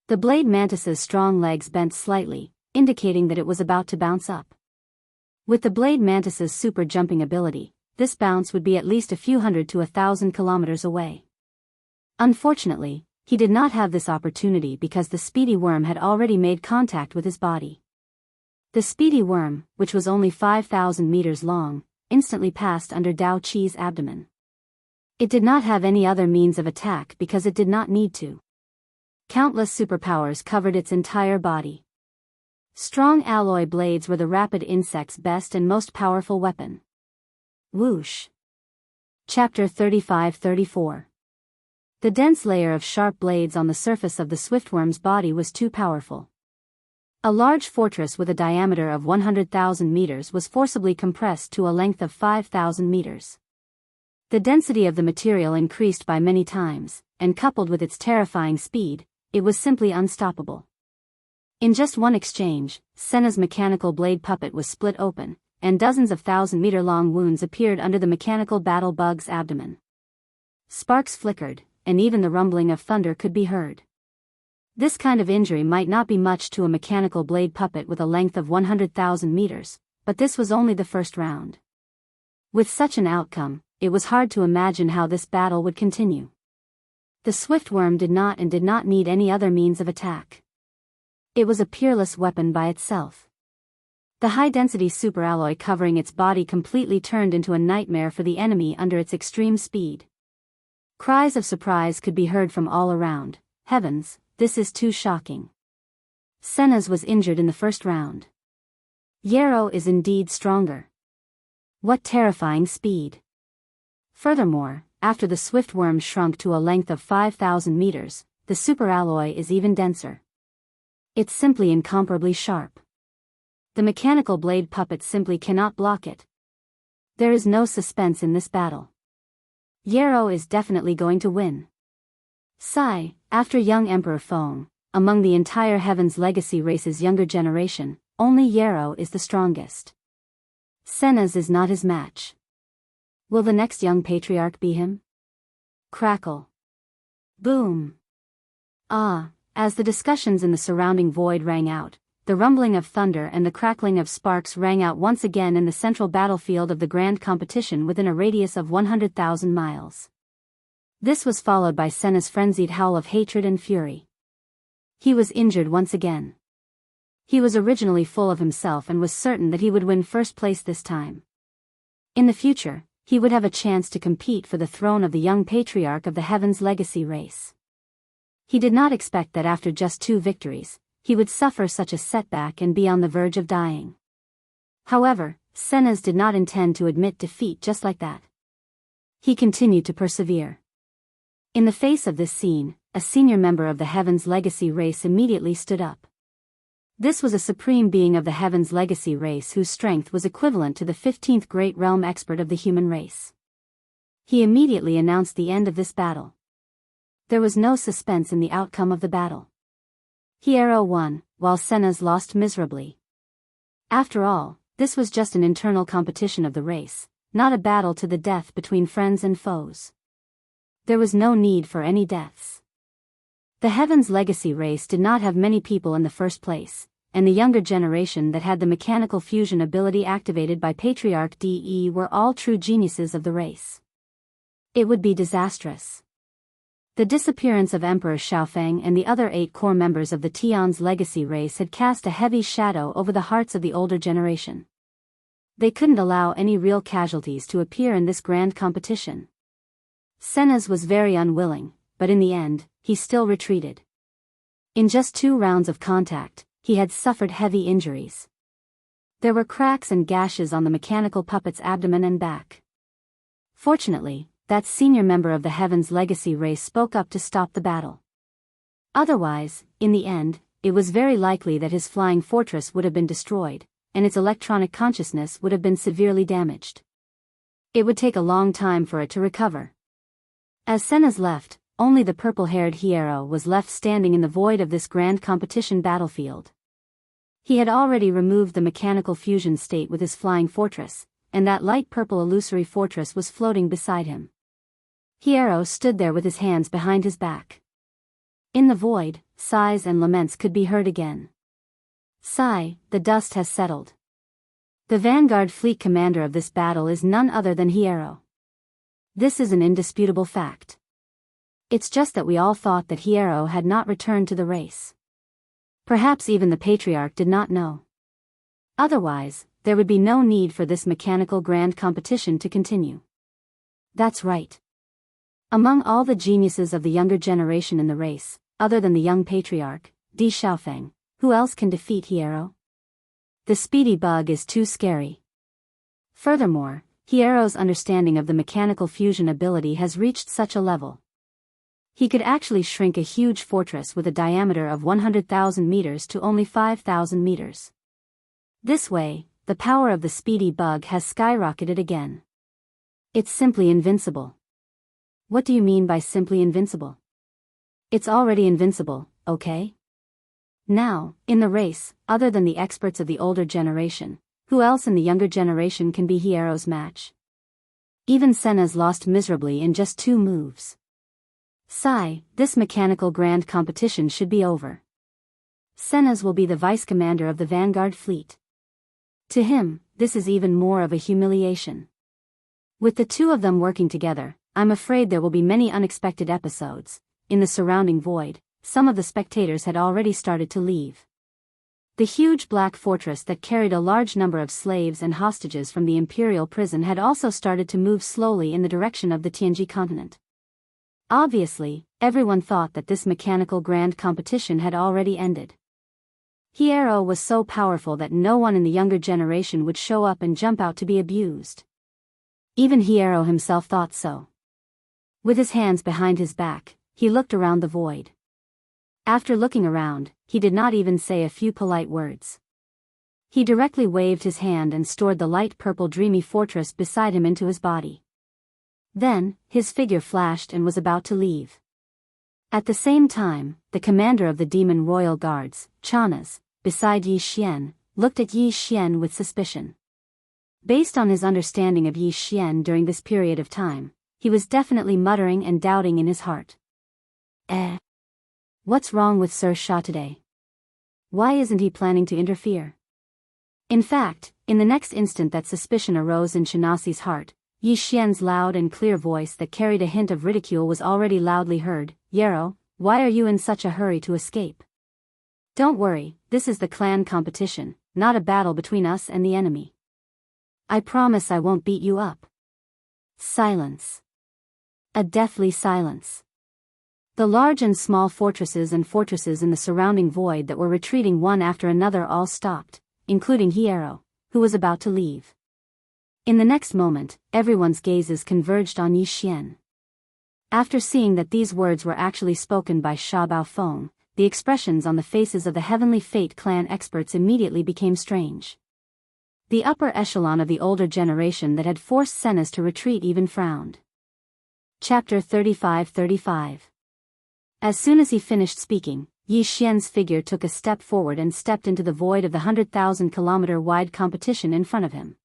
S1: The blade mantis's strong legs bent slightly, indicating that it was about to bounce up. With the blade mantis's super jumping ability, this bounce would be at least a few hundred to 1,000 kilometers away. Unfortunately, he did not have this opportunity because the speedy worm had already made contact with his body. The speedy worm, which was only 5,000 meters long, instantly passed under Dao Qi's abdomen. It did not have any other means of attack because it did not need to. Countless superpowers covered its entire body. Strong alloy blades were the rapid insect's best and most powerful weapon. Whoosh. Chapter 35-34. The dense layer of sharp blades on the surface of the swiftworm's body was too powerful. A large fortress with a diameter of 100,000 meters was forcibly compressed to a length of 5,000 meters. The density of the material increased by many times, and coupled with its terrifying speed, it was simply unstoppable. In just one exchange, Senna's mechanical blade puppet was split open, and dozens of 1,000-meter-long wounds appeared under the mechanical battle bug's abdomen. Sparks flickered, and even the rumbling of thunder could be heard. This kind of injury might not be much to a mechanical blade puppet with a length of 100,000 meters, but this was only the first round. With such an outcome, it was hard to imagine how this battle would continue. The swiftworm did not need any other means of attack. It was a peerless weapon by itself. The high-density superalloy covering its body completely turned into a nightmare for the enemy under its extreme speed. Cries of surprise could be heard from all around. Heavens, this is too shocking. Senas was injured in the first round. Yarrow is indeed stronger. What terrifying speed. Furthermore, after the swiftworm shrunk to a length of 5,000 meters, the superalloy is even denser. It's simply incomparably sharp. The mechanical blade puppet simply cannot block it. There is no suspense in this battle. Yarrow is definitely going to win. Sigh, after young Emperor Feng, among the entire Heaven's Legacy race's younger generation, only Yarrow is the strongest. Senas is not his match. Will the next young patriarch be him? Crackle. Boom. Ah, as the discussions in the surrounding void rang out, the rumbling of thunder and the crackling of sparks rang out once again in the central battlefield of the grand competition within a radius of 100,000 miles. This was followed by Senna's frenzied howl of hatred and fury. He was injured once again. He was originally full of himself and was certain that he would win first place this time. In the future, he would have a chance to compete for the throne of the young patriarch of the Heaven's legacy race. He did not expect that after just 2 victories, he would suffer such a setback and be on the verge of dying. However, Senez did not intend to admit defeat just like that. He continued to persevere. In the face of this scene, a senior member of the Heaven's legacy race immediately stood up. This was a supreme being of the Heaven's legacy race whose strength was equivalent to the 15th great realm expert of the human race. He immediately announced the end of this battle. There was no suspense in the outcome of the battle. Hiero won, while Senez lost miserably. After all, this was just an internal competition of the race, not a battle to the death between friends and foes. There was no need for any deaths. The Heaven's legacy race did not have many people in the first place, and the younger generation that had the mechanical fusion ability activated by Patriarch De were all true geniuses of the race. It would be disastrous. The disappearance of Emperor Xiaofeng and the other 8 core members of the Tian's legacy race had cast a heavy shadow over the hearts of the older generation. They couldn't allow any real casualties to appear in this grand competition. Senez was very unwilling, but in the end, he still retreated. In just 2 rounds of contact, he had suffered heavy injuries. There were cracks and gashes on the mechanical puppet's abdomen and back. Fortunately, that senior member of the Heaven's legacy race spoke up to stop the battle. Otherwise, in the end, it was very likely that his flying fortress would have been destroyed, and its electronic consciousness would have been severely damaged. It would take a long time for it to recover. As Senez left, only the purple-haired Hiero was left standing in the void of this grand competition battlefield. He had already removed the mechanical fusion state with his flying fortress, and that light purple illusory fortress was floating beside him. Hiero stood there with his hands behind his back. In the void, sighs and laments could be heard again. Sigh, the dust has settled. The vanguard fleet commander of this battle is none other than Hiero. This is an indisputable fact. It's just that we all thought that Hiero had not returned to the race. Perhaps even the Patriarch did not know. Otherwise, there would be no need for this mechanical grand competition to continue. That's right. Among all the geniuses of the younger generation in the race, other than the young Patriarch, Di Xiaofeng, who else can defeat Hiero? The speedy bug is too scary. Furthermore, Hiero's understanding of the mechanical fusion ability has reached such a level. He could actually shrink a huge fortress with a diameter of 100,000 meters to only 5,000 meters. This way, the power of the speedy bug has skyrocketed again. It's simply invincible. What do you mean by simply invincible? It's already invincible, okay? Now, in the race, other than the experts of the older generation, who else in the younger generation can be Hiero's match? Even Senez lost miserably in just 2 moves. Sigh, this mechanical grand competition should be over. Senez will be the vice commander of the vanguard fleet. To him, this is even more of a humiliation. With the 2 of them working together, I'm afraid there will be many unexpected episodes. In the surrounding void, some of the spectators had already started to leave. The huge black fortress that carried a large number of slaves and hostages from the imperial prison had also started to move slowly in the direction of the Tianji continent. Obviously, everyone thought that this mechanical grand competition had already ended. Hiero was so powerful that no one in the younger generation would show up and jump out to be abused. Even Hiero himself thought so. With his hands behind his back, he looked around the void. After looking around, he did not even say a few polite words. He directly waved his hand and stored the light purple dreamy fortress beside him into his body. Then, his figure flashed and was about to leave. At the same time, the commander of the demon royal guards, Chanas, beside Yi Xian, looked at Yi Xian with suspicion. Based on his understanding of Yi Xian during this period of time, he was definitely muttering and doubting in his heart. What's wrong with Sir Sha today? Why isn't he planning to interfere? In fact, in the next instant that suspicion arose in Shanasi's heart, Yi Xian's loud and clear voice that carried a hint of ridicule was already loudly heard. Hiero, why are you in such a hurry to escape? Don't worry, this is the clan competition, not a battle between us and the enemy. I promise I won't beat you up. Silence. A deathly silence. The large and small fortresses in the surrounding void that were retreating one after another all stopped, including Hiero, who was about to leave. In the next moment, everyone's gazes converged on Yi Xian. After seeing that these words were actually spoken by Sha Baofeng, the expressions on the faces of the Heavenly Fate clan experts immediately became strange. The upper echelon of the older generation that had forced Senas to retreat even frowned. Chapter 35-35. As soon as he finished speaking, Yi Xian's figure took a step forward and stepped into the void of the 100,000-kilometer-wide competition in front of him.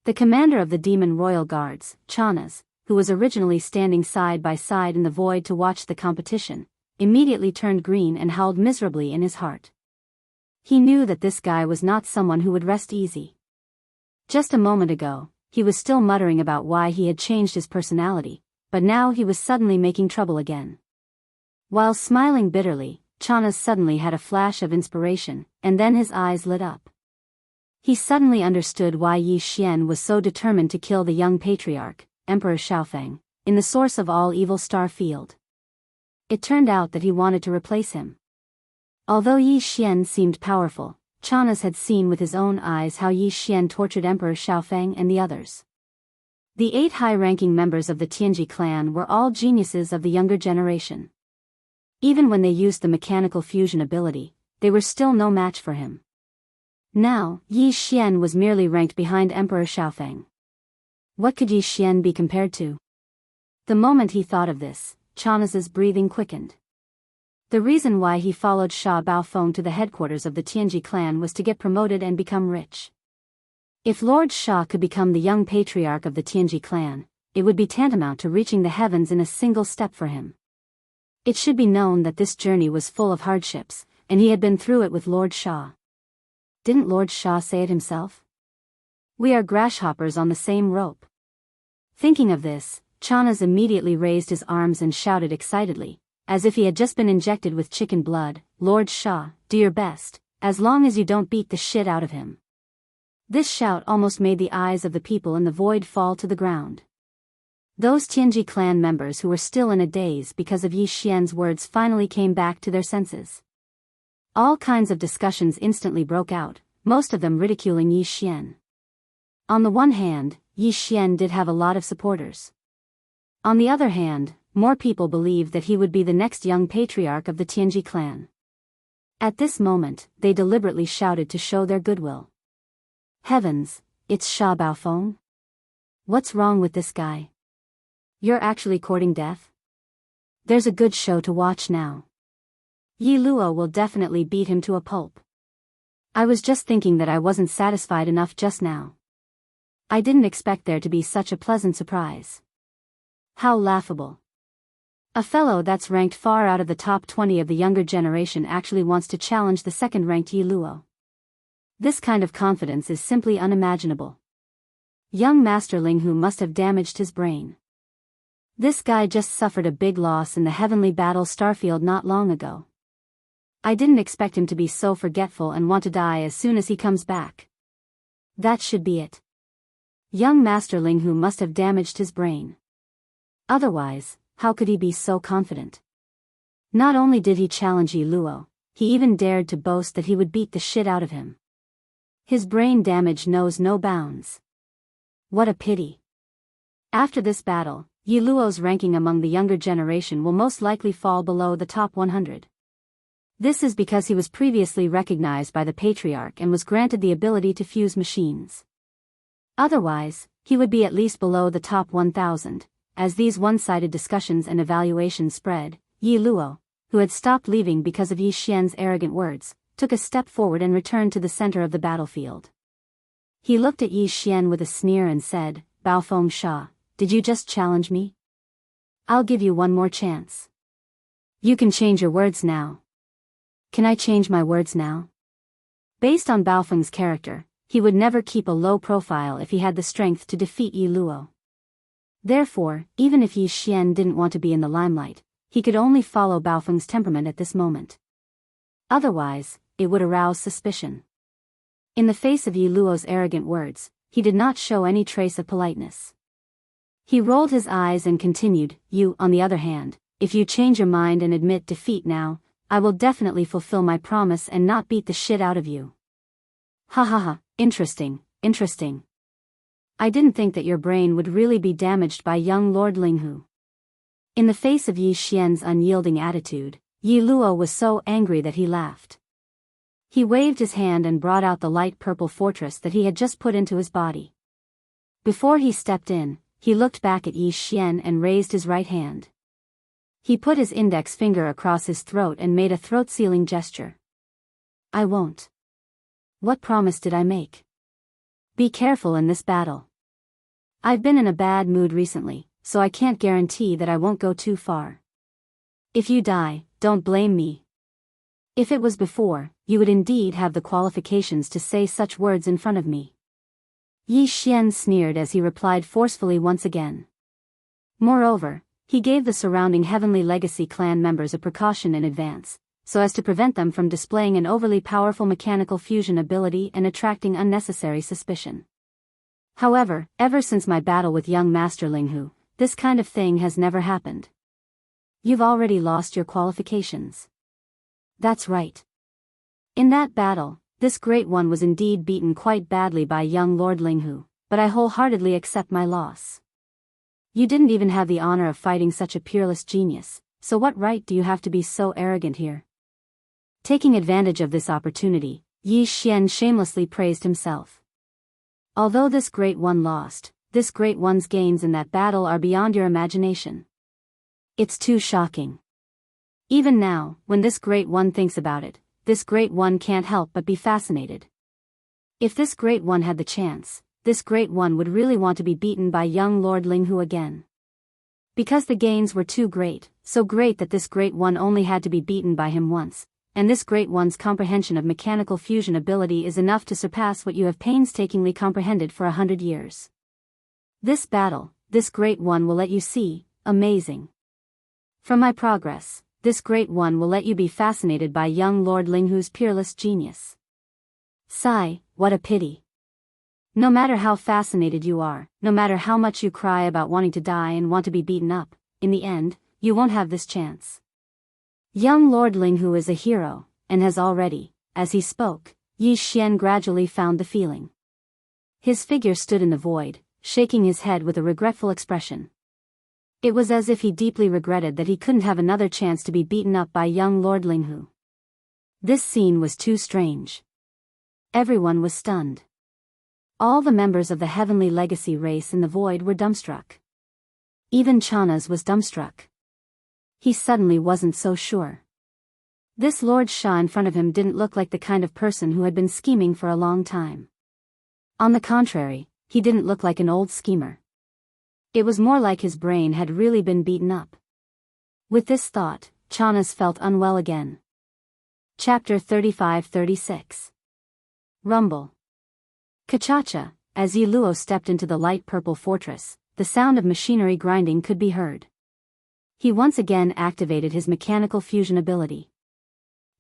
S1: The commander of the Demon Royal Guards, Chanas, who was originally standing side by side in the void to watch the competition, immediately turned green and howled miserably in his heart. He knew that this guy was not someone who would rest easy. Just a moment ago, he was still muttering about why he had changed his personality, but now he was suddenly making trouble again. While smiling bitterly, Chanas suddenly had a flash of inspiration, and then his eyes lit up. He suddenly understood why Yi Xian was so determined to kill the young patriarch, Emperor Xiaofeng, in the source of all evil star field. It turned out that he wanted to replace him. Although Yi Xian seemed powerful, Chanas had seen with his own eyes how Yi Xian tortured Emperor Xiaofeng and the others. The 8 high-ranking members of the Tianji clan were all geniuses of the younger generation. Even when they used the mechanical fusion ability, they were still no match for him. Now, Yi Xian was merely ranked behind Emperor Xiaofeng. What could Yi Xian be compared to? The moment he thought of this, Chanas's breathing quickened. The reason why he followed Sha Baofeng to the headquarters of the Tianji clan was to get promoted and become rich. If Lord Sha could become the young patriarch of the Tianji clan, it would be tantamount to reaching the heavens in a single step for him. It should be known that this journey was full of hardships, and he had been through it with Lord Sha. Didn't Lord Sha say it himself? We are grasshoppers on the same rope. Thinking of this, Chanas immediately raised his arms and shouted excitedly, as if he had just been injected with chicken blood, Lord Sha, do your best, as long as you don't beat the shit out of him. This shout almost made the eyes of the people in the void fall to the ground. Those Tianji clan members who were still in a daze because of Yi Xian's words finally came back to their senses. All kinds of discussions instantly broke out, most of them ridiculing Yi Xian. On the one hand, Yi Xian did have a lot of supporters. On the other hand, more people believed that he would be the next young patriarch of the Tianji clan. At this moment, they deliberately shouted to show their goodwill. Heavens, it's Sha Baofeng? What's wrong with this guy? You're actually courting death? There's a good show to watch now. Yi Luo will definitely beat him to a pulp. I was just thinking that I wasn't satisfied enough just now. I didn't expect there to be such a pleasant surprise. How laughable. A fellow that's ranked far out of the top 20 of the younger generation actually wants to challenge the second-ranked Yi Luo. This kind of confidence is simply unimaginable. Young Masterling who must have damaged his brain. This guy just suffered a big loss in the heavenly battle starfield not long ago. I didn't expect him to be so forgetful and want to die as soon as he comes back. That should be it. Young Masterling who must have damaged his brain. Otherwise, how could he be so confident? Not only did he challenge Yi Luo, he even dared to boast that he would beat the shit out of him. His brain damage knows no bounds. What a pity. After this battle, Yi Luo's ranking among the younger generation will most likely fall below the top 100. This is because he was previously recognized by the Patriarch and was granted the ability to fuse machines. Otherwise, he would be at least below the top 1,000. As these one-sided discussions and evaluations spread, Yi Luo, who had stopped leaving because of Yi Xian's arrogant words, took a step forward and returned to the center of the battlefield. He looked at Yi Xian with a sneer and said, Baofeng Sha, did you just challenge me? I'll give you one more chance. You can change your words now. Can I change my words now? Based on Baofeng's character, he would never keep a low profile if he had the strength to defeat Yi Luo. Therefore, even if Yi Xian didn't want to be in the limelight, he could only follow Baofeng's temperament at this moment. Otherwise, it would arouse suspicion. In the face of Yi Luo's arrogant words, he did not show any trace of politeness. He rolled his eyes and continued, "You, on the other hand, if you change your mind and admit defeat now, I will definitely fulfill my promise and not beat the shit out of you." Ha ha ha, interesting, interesting. I didn't think that your brain would really be damaged by young Lord Linghu. In the face of Yi Xian's unyielding attitude, Yi Luo was so angry that he laughed. He waved his hand and brought out the light purple fortress that he had just put into his body. Before he stepped in, he looked back at Yi Xian and raised his right hand. He put his index finger across his throat and made a throat-sealing gesture. "I won't." "What promise did I make?" "Be careful in this battle. I've been in a bad mood recently, so I can't guarantee that I won't go too far. If you die, don't blame me. If it was before, you would indeed have the qualifications to say such words in front of me." Yi Xian sneered as he replied forcefully once again. Moreover, he gave the surrounding Heavenly Legacy clan members a precaution in advance, so as to prevent them from displaying an overly powerful mechanical fusion ability and attracting unnecessary suspicion. However, ever since my battle with young Master Linghu, this kind of thing has never happened. You've already lost your qualifications. That's right. In that battle, this Great One was indeed beaten quite badly by young Lord Linghu, but I wholeheartedly accept my loss. You didn't even have the honor of fighting such a peerless genius, so what right do you have to be so arrogant here? Taking advantage of this opportunity, Yi Xian shamelessly praised himself. Although this Great One lost, this Great One's gains in that battle are beyond your imagination. It's too shocking. Even now, when this Great One thinks about it, this Great One can't help but be fascinated. If this Great One had the chance, this Great One would really want to be beaten by young Lord Linghu again. Because the gains were too great, so great that this Great One only had to be beaten by him once, and this Great One's comprehension of mechanical fusion ability is enough to surpass what you have painstakingly comprehended for 100 years. This battle, this Great One will let you see, amazing. From my progress, this Great One will let you be fascinated by young Lord Linghu's peerless genius. Sigh, what a pity. No matter how fascinated you are, no matter how much you cry about wanting to die and want to be beaten up, in the end, you won't have this chance. Young Lord Linghu is a hero, and has already, as he spoke, Yi Xian gradually found the feeling. His figure stood in the void, shaking his head with a regretful expression. It was as if he deeply regretted that he couldn't have another chance to be beaten up by young Lord Linghu. This scene was too strange. Everyone was stunned. All the members of the Heavenly Legacy race in the void were dumbstruck. Even Chanaz was dumbstruck. He suddenly wasn't so sure. This Lord Shah in front of him didn't look like the kind of person who had been scheming for a long time. On the contrary, he didn't look like an old schemer. It was more like his brain had really been beaten up. With this thought, Chanaz felt unwell again. Chapter 35-36. Rumble. Kachacha, as Yi Luo stepped into the light purple fortress, the sound of machinery grinding could be heard. He once again activated his mechanical fusion ability.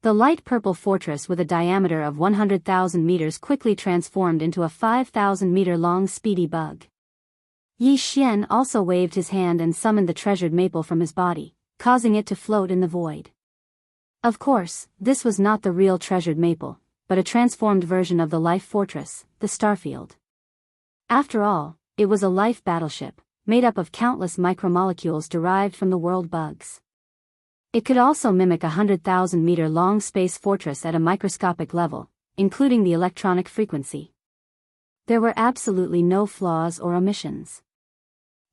S1: The light purple fortress with a diameter of 100,000 meters quickly transformed into a 5,000-meter-long speedy bug. Yi Xian also waved his hand and summoned the treasured maple from his body, causing it to float in the void. Of course, this was not the real treasured maple, but a transformed version of the life fortress, the Starfield. After all, it was a life battleship, made up of countless micromolecules derived from the world bugs. It could also mimic a 100,000-meter-long space fortress at a microscopic level, including the electronic frequency. There were absolutely no flaws or omissions.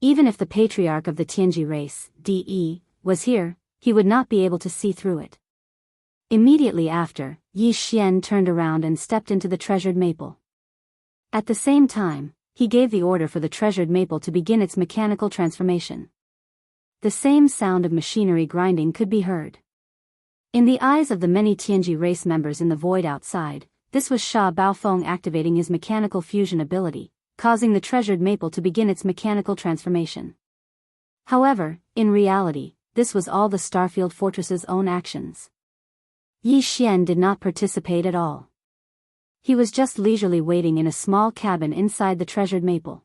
S1: Even if the patriarch of the Tianji race, DE, was here, he would not be able to see through it. Immediately after, Yi Xian turned around and stepped into the treasured maple. At the same time, he gave the order for the treasured maple to begin its mechanical transformation. The same sound of machinery grinding could be heard. In the eyes of the many Tianji race members in the void outside, this was Sha Baofeng activating his mechanical fusion ability, causing the treasured maple to begin its mechanical transformation. However, in reality, this was all the Starfield Fortress's own actions. Yi Xian did not participate at all. He was just leisurely waiting in a small cabin inside the treasured maple.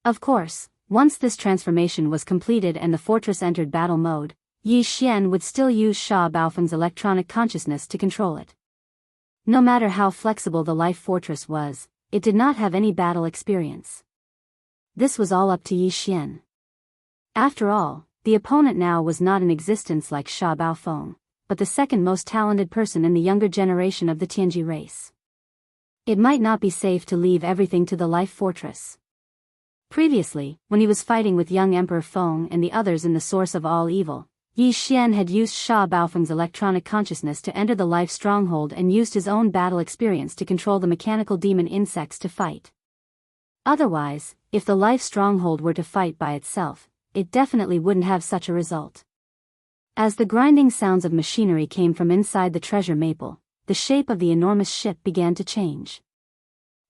S1: Of course, Once this transformation was completed and the fortress entered battle mode, Yi Xian would still use Sha Baofeng's electronic consciousness to control it. No matter how flexible the life fortress was, it did not have any battle experience. This was all up to Yi Xian. After all, the opponent now was not in existence like Sha Baofeng, but the second most talented person in the younger generation of the Tianji race. It might not be safe to leave everything to the life fortress. Previously, when he was fighting with young Emperor Feng and the others in the source of all evil, Yi Xian had used Sha Baofeng's electronic consciousness to enter the life stronghold and used his own battle experience to control the mechanical demon insects to fight. Otherwise, if the life stronghold were to fight by itself, it definitely wouldn't have such a result. As the grinding sounds of machinery came from inside the treasure maple, the shape of the enormous ship began to change.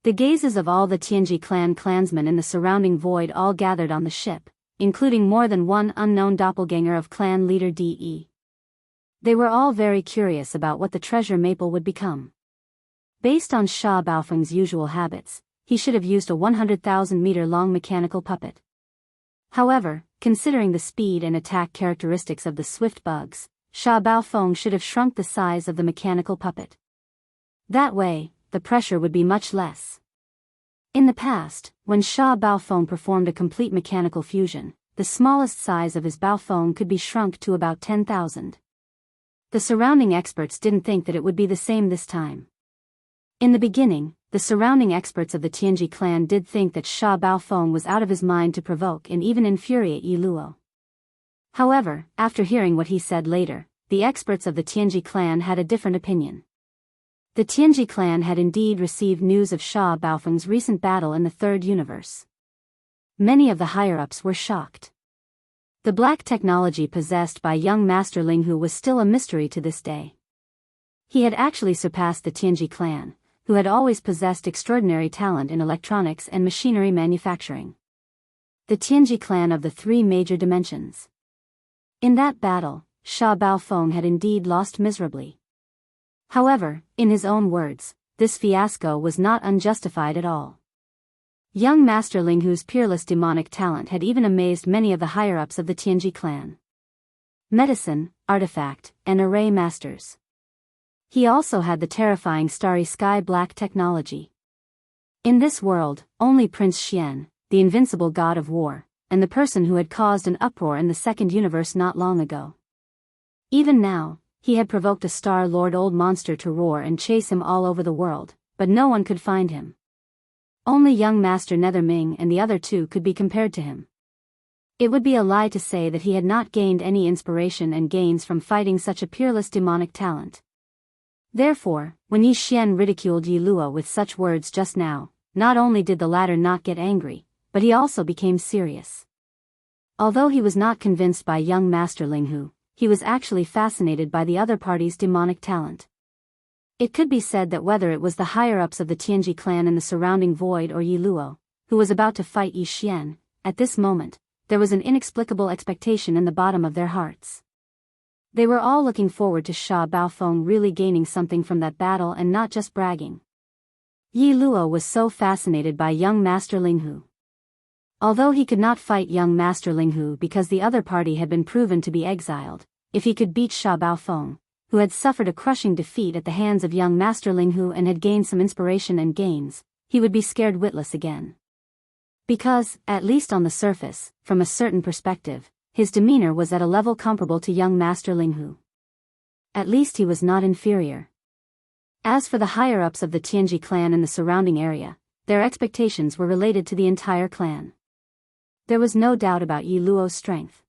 S1: The gazes of all the Tianji clan clansmen in the surrounding void all gathered on the ship, including more than one unknown doppelganger of clan leader De. They were all very curious about what the treasure maple would become. Based on Sha Baofeng's usual habits, he should have used a 100,000-meter-long mechanical puppet. However, considering the speed and attack characteristics of the swift bugs, Sha Baofeng should have shrunk the size of the mechanical puppet. That way, the pressure would be much less. In the past, when Sha Baofeng performed a complete mechanical fusion, the smallest size of his Baofeng could be shrunk to about 10,000. The surrounding experts didn't think that it would be the same this time. In the beginning, the surrounding experts of the Tianji clan did think that Sha Baofeng was out of his mind to provoke and even infuriate Yi Luo. However, after hearing what he said later, the experts of the Tianji clan had a different opinion. The Tianji clan had indeed received news of Sha Baofeng's recent battle in the third universe. Many of the higher-ups were shocked. The black technology possessed by young Master Linghu was still a mystery to this day. He had actually surpassed the Tianji clan, who had always possessed extraordinary talent in electronics and machinery manufacturing. The Tianji clan of the three major dimensions. In that battle, Sha Baofeng had indeed lost miserably. However, in his own words, this fiasco was not unjustified at all. Young Master Linghu's peerless demonic talent had even amazed many of the higher-ups of the Tianji clan. Medicine, artifact, and array masters. He also had the terrifying starry sky black technology. In this world, only Prince Xian, the invincible god of war, and the person who had caused an uproar in the second universe not long ago. Even now, he had provoked a Star-Lord old monster to roar and chase him all over the world, but no one could find him. Only young Master Netherming and the other two could be compared to him. It would be a lie to say that he had not gained any inspiration and gains from fighting such a peerless demonic talent. Therefore, when Yi Xian ridiculed Yi Luo with such words just now, not only did the latter not get angry, but he also became serious. Although he was not convinced by young Master Linghu, he was actually fascinated by the other party's demonic talent. It could be said that whether it was the higher-ups of the Tianji clan in the surrounding void or Yi Luo, who was about to fight Yi Xian, at this moment, there was an inexplicable expectation in the bottom of their hearts. They were all looking forward to Sha Baofeng really gaining something from that battle and not just bragging. Yi Luo was so fascinated by young Master Linghu. Although he could not fight young Master Linghu because the other party had been proven to be exiled, if he could beat Sha Baofeng, who had suffered a crushing defeat at the hands of young Master Linghu and had gained some inspiration and gains, he would be scared witless again. Because, at least on the surface, from a certain perspective, his demeanor was at a level comparable to young Master Linghu. At least he was not inferior. As for the higher-ups of the Tianji clan in the surrounding area, their expectations were related to the entire clan. There was no doubt about Yi Luo's strength.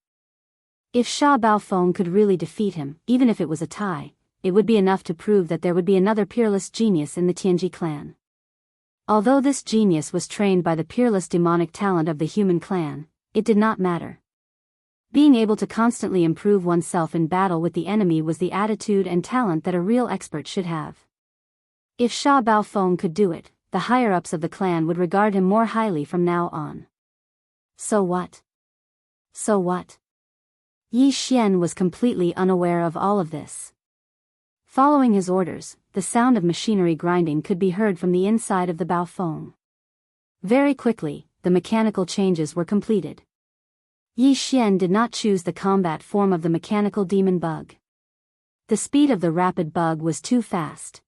S1: If Sha Baofeng could really defeat him, even if it was a tie, it would be enough to prove that there would be another peerless genius in the Tianji clan. Although this genius was trained by the peerless demonic talent of the human clan, it did not matter. Being able to constantly improve oneself in battle with the enemy was the attitude and talent that a real expert should have. If Sha Baofeng could do it, the higher-ups of the clan would regard him more highly from now on. So what? So what? Yi Xian was completely unaware of all of this. Following his orders, the sound of machinery grinding could be heard from the inside of the Baofeng. Very quickly, the mechanical changes were completed. Yi Xian did not choose the combat form of the mechanical demon bug. The speed of the rapid bug was too fast.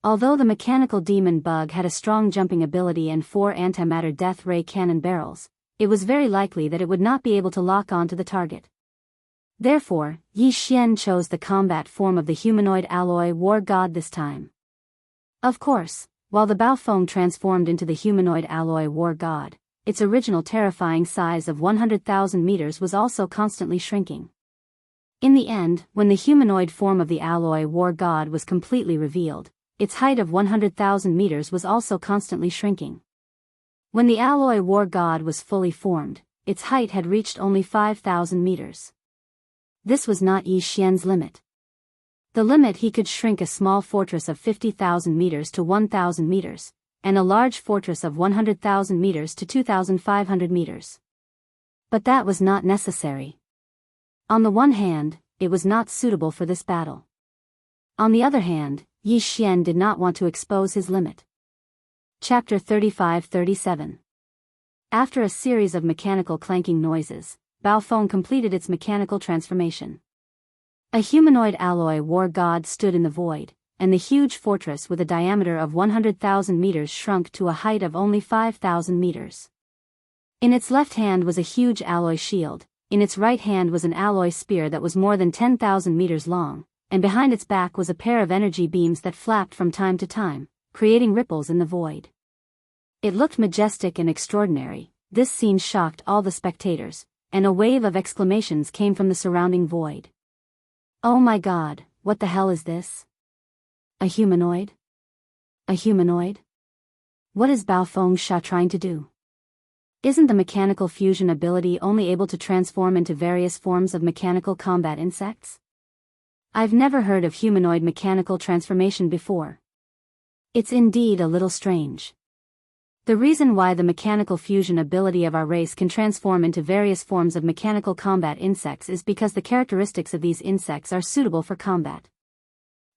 S1: Although the mechanical demon bug had a strong jumping ability and 4 antimatter death ray cannon barrels, it was very likely that it would not be able to lock on to the target. Therefore, Yi Xian chose the combat form of the humanoid alloy war god this time. Of course, while the Baofeng transformed into the humanoid alloy war god, its original terrifying size of 100,000 meters was also constantly shrinking. In the end, when the humanoid form of the alloy war god was completely revealed, its height of 100,000 meters was also constantly shrinking. When the alloy war god was fully formed, its height had reached only 5,000 meters. This was not Yi Xian's limit. The limit he could shrink a small fortress of 50,000 meters to 1,000 meters, and a large fortress of 100,000 meters to 2,500 meters. But that was not necessary. On the one hand, it was not suitable for this battle. On the other hand, Yi Xian did not want to expose his limit. Chapter 35-37. After a series of mechanical clanking noises, Baofeng completed its mechanical transformation. A humanoid alloy war god stood in the void, and the huge fortress with a diameter of 100,000 meters shrunk to a height of only 5,000 meters. In its left hand was a huge alloy shield, in its right hand was an alloy spear that was more than 10,000 meters long, and behind its back was a pair of energy beams that flapped from time to time, creating ripples in the void. It looked majestic and extraordinary. This scene shocked all the spectators, and a wave of exclamations came from the surrounding void. Oh my god, what the hell is this? A humanoid? A humanoid? What is Baofeng Sha trying to do? Isn't the mechanical fusion ability only able to transform into various forms of mechanical combat insects? I've never heard of humanoid mechanical transformation before. It's indeed a little strange. The reason why the mechanical fusion ability of our race can transform into various forms of mechanical combat insects is because the characteristics of these insects are suitable for combat.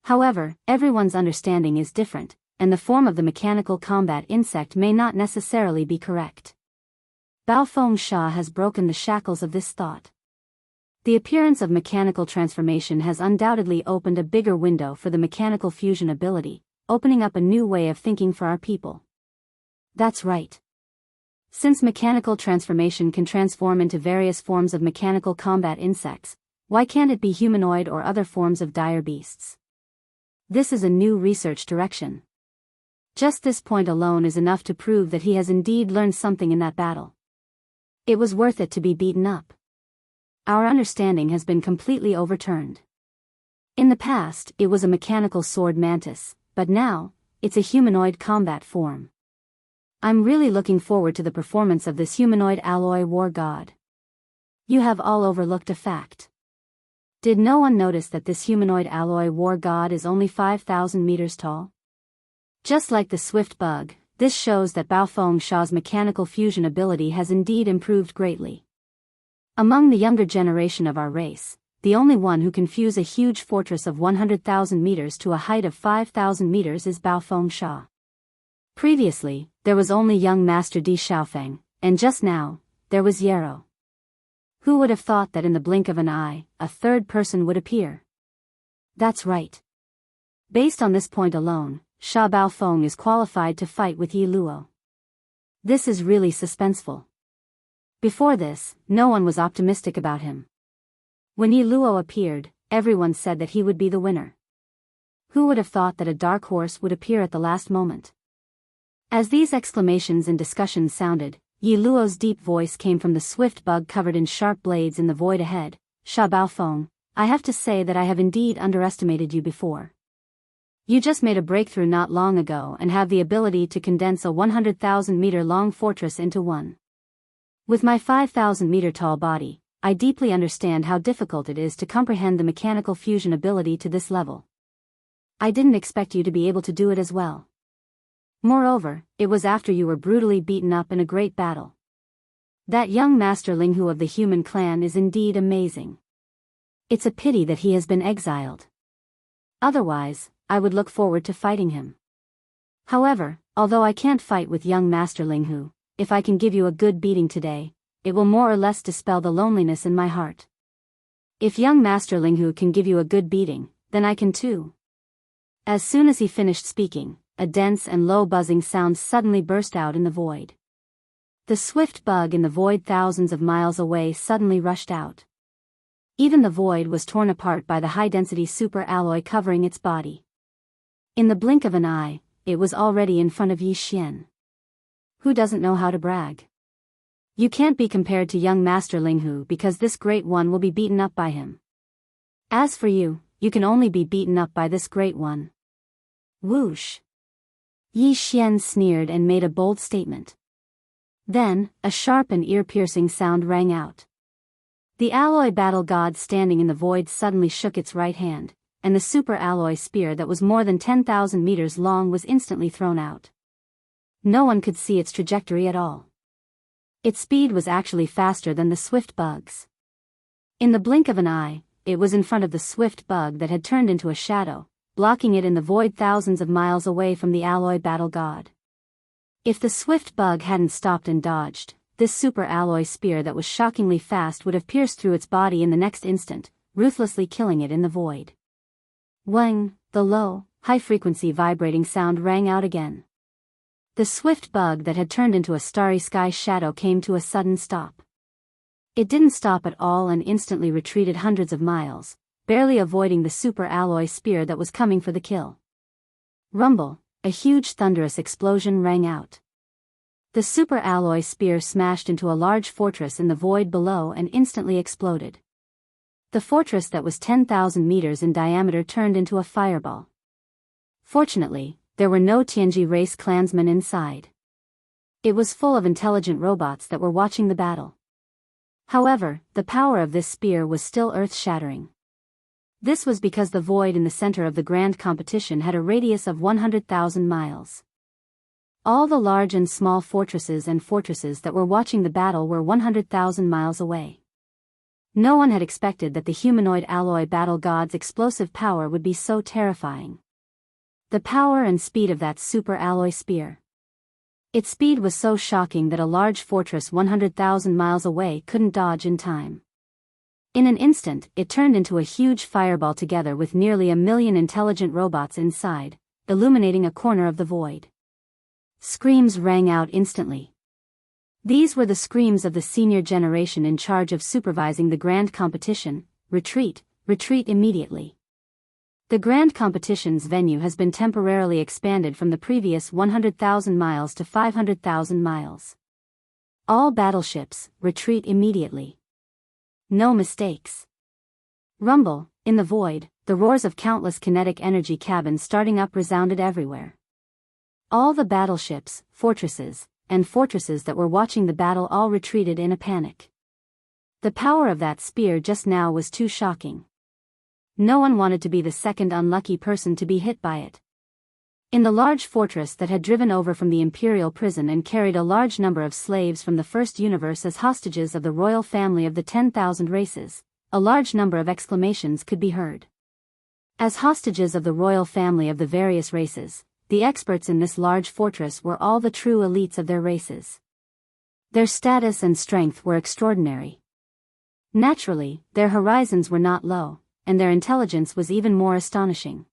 S1: However, everyone's understanding is different, and the form of the mechanical combat insect may not necessarily be correct. Baofeng Sha has broken the shackles of this thought. The appearance of mechanical transformation has undoubtedly opened a bigger window for the mechanical fusion ability, opening up a new way of thinking for our people. That's right. Since mechanical transformation can transform into various forms of mechanical combat insects, why can't it be humanoid or other forms of dire beasts? This is a new research direction. Just this point alone is enough to prove that he has indeed learned something in that battle. It was worth it to be beaten up. Our understanding has been completely overturned. In the past, it was a mechanical sword mantis, but now, it's a humanoid combat form. I'm really looking forward to the performance of this humanoid alloy war god. You have all overlooked a fact. Did no one notice that this humanoid alloy war god is only 5,000 meters tall? Just like the swift bug, this shows that Baofeng Sha's mechanical fusion ability has indeed improved greatly. Among the younger generation of our race, the only one who can fuse a huge fortress of 100,000 meters to a height of 5,000 meters is Baofeng Sha. Previously, there was only young Master Di Xiaofeng, and just now, there was Yarrow. Who would have thought that in the blink of an eye, a third person would appear? That's right. Based on this point alone, Sha Baofeng is qualified to fight with Yi Luo. This is really suspenseful. Before this, no one was optimistic about him. When Yi Luo appeared, everyone said that he would be the winner. Who would have thought that a dark horse would appear at the last moment? As these exclamations and discussions sounded, Yi Luo's deep voice came from the swift bug covered in sharp blades in the void ahead. Sha Baofeng, I have to say that I have indeed underestimated you before. You just made a breakthrough not long ago and have the ability to condense a 100,000 meter long fortress into one. With my 5,000 meter tall body, I deeply understand how difficult it is to comprehend the mechanical fusion ability to this level. I didn't expect you to be able to do it as well. Moreover, it was after you were brutally beaten up in a great battle. That young Master Linghu of the human clan is indeed amazing. It's a pity that he has been exiled. Otherwise, I would look forward to fighting him. However, although I can't fight with young Master Linghu, if I can give you a good beating today, it will more or less dispel the loneliness in my heart. If young Master Linghu can give you a good beating, then I can too. As soon as he finished speaking, a dense and low buzzing sound suddenly burst out in the void. The swift bug in the void thousands of miles away suddenly rushed out. Even the void was torn apart by the high-density super alloy covering its body. In the blink of an eye, it was already in front of Yi Xian. Who doesn't know how to brag? You can't be compared to young Master Linghu because this great one will be beaten up by him. As for you, you can only be beaten up by this great one. Whoosh! Yi Xian sneered and made a bold statement. Then, a sharp and ear-piercing sound rang out. The alloy battle god standing in the void suddenly shook its right hand, and the super alloy spear that was more than 10,000 meters long was instantly thrown out. No one could see its trajectory at all. Its speed was actually faster than the swift bug's. In the blink of an eye, it was in front of the swift bug that had turned into a shadow, blocking it in the void thousands of miles away from the alloy battle god. If the swift bug hadn't stopped and dodged, this super alloy spear that was shockingly fast would have pierced through its body in the next instant, ruthlessly killing it in the void. Wang, the low, high-frequency vibrating sound rang out again. The swift bug that had turned into a starry sky shadow came to a sudden stop. It didn't stop at all and instantly retreated hundreds of miles, barely avoiding the super alloy spear that was coming for the kill. Rumble, a huge thunderous explosion rang out. The super alloy spear smashed into a large fortress in the void below and instantly exploded. The fortress that was 10,000 meters in diameter turned into a fireball. Fortunately, there were no Tianji race clansmen inside. It was full of intelligent robots that were watching the battle. However, the power of this spear was still earth-shattering. This was because the void in the center of the grand competition had a radius of 100,000 miles. All the large and small fortresses that were watching the battle were 100,000 miles away. No one had expected that the humanoid alloy battle god's explosive power would be so terrifying. The power and speed of that super alloy spear. Its speed was so shocking that a large fortress 100,000 miles away couldn't dodge in time. In an instant, it turned into a huge fireball together with nearly 1,000,000 intelligent robots inside, illuminating a corner of the void. Screams rang out instantly. These were the screams of the senior generation in charge of supervising the grand competition. Retreat, retreat immediately. The grand competition's venue has been temporarily expanded from the previous 100,000 miles to 500,000 miles. All battleships, retreat immediately. No mistakes. Rumble, in the void, the roars of countless kinetic energy cabins starting up resounded everywhere. All the battleships, fortresses that were watching the battle all retreated in a panic. The power of that spear just now was too shocking. No one wanted to be the second unlucky person to be hit by it. In the large fortress that had driven over from the imperial prison and carried a large number of slaves from the first universe as hostages of the royal family of the 10,000 races, a large number of exclamations could be heard. As hostages of the royal family of the various races, the experts in this large fortress were all the true elites of their races. Their status and strength were extraordinary. Naturally, their horizons were not low, and their intelligence was even more astonishing.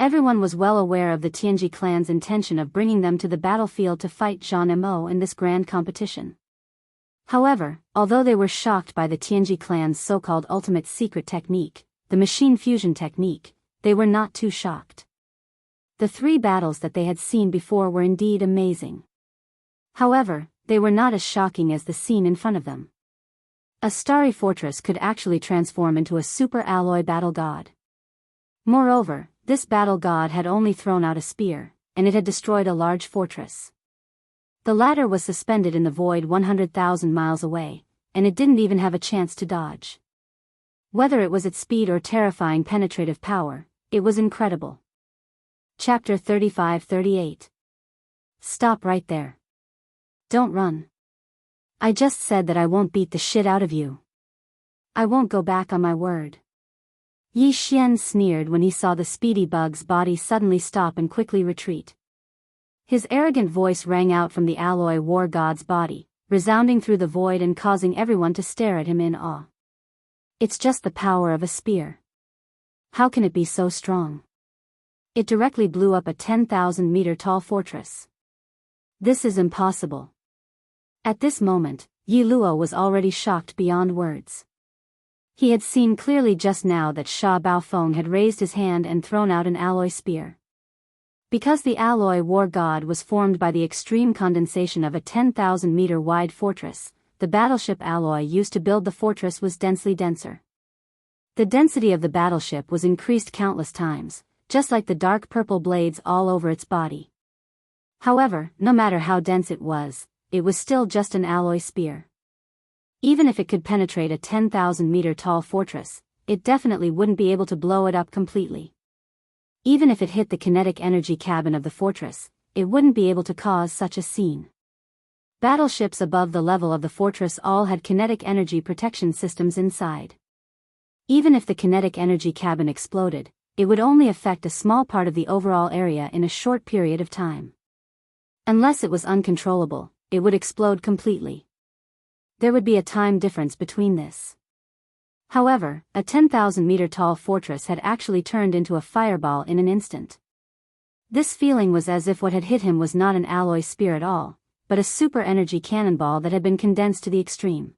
S1: Everyone was well aware of the Tianji clan's intention of bringing them to the battlefield to fight Jean Mo in this grand competition. However, although they were shocked by the Tianji clan's so-called ultimate secret technique, the machine fusion technique, they were not too shocked. The 3 battles that they had seen before were indeed amazing. However, they were not as shocking as the scene in front of them. A starry fortress could actually transform into a super alloy battle god. Moreover, this battle god had only thrown out a spear, and it had destroyed a large fortress. The latter was suspended in the void 100,000 miles away, and it didn't even have a chance to dodge. Whether it was its speed or terrifying penetrative power, it was incredible. Chapter 35-38. Stop right there. Don't run. I just said that I won't beat the shit out of you. I won't go back on my word. Yi Xian sneered when he saw the speedy bug's body suddenly stop and quickly retreat. His arrogant voice rang out from the alloy war god's body, resounding through the void and causing everyone to stare at him in awe. It's just the power of a spear. How can it be so strong? It directly blew up a 10,000-meter tall fortress. This is impossible. At this moment, Yi Luo was already shocked beyond words. He had seen clearly just now that Sha Baofeng had raised his hand and thrown out an alloy spear. Because the alloy war god was formed by the extreme condensation of a 10,000-meter wide fortress, the battleship alloy used to build the fortress was densely denser. The density of the battleship was increased countless times, just like the dark purple blades all over its body. However, no matter how dense it was still just an alloy spear. Even if it could penetrate a 10,000-meter tall fortress, it definitely wouldn't be able to blow it up completely. Even if it hit the kinetic energy cabin of the fortress, it wouldn't be able to cause such a scene. Battleships above the level of the fortress all had kinetic energy protection systems inside. Even if the kinetic energy cabin exploded, it would only affect a small part of the overall area in a short period of time. Unless it was uncontrollable, it would explode completely. There would be a time difference between this. However, a 10,000-meter tall fortress had actually turned into a fireball in an instant. This feeling was as if what had hit him was not an alloy spear at all, but a super energy cannonball that had been condensed to the extreme.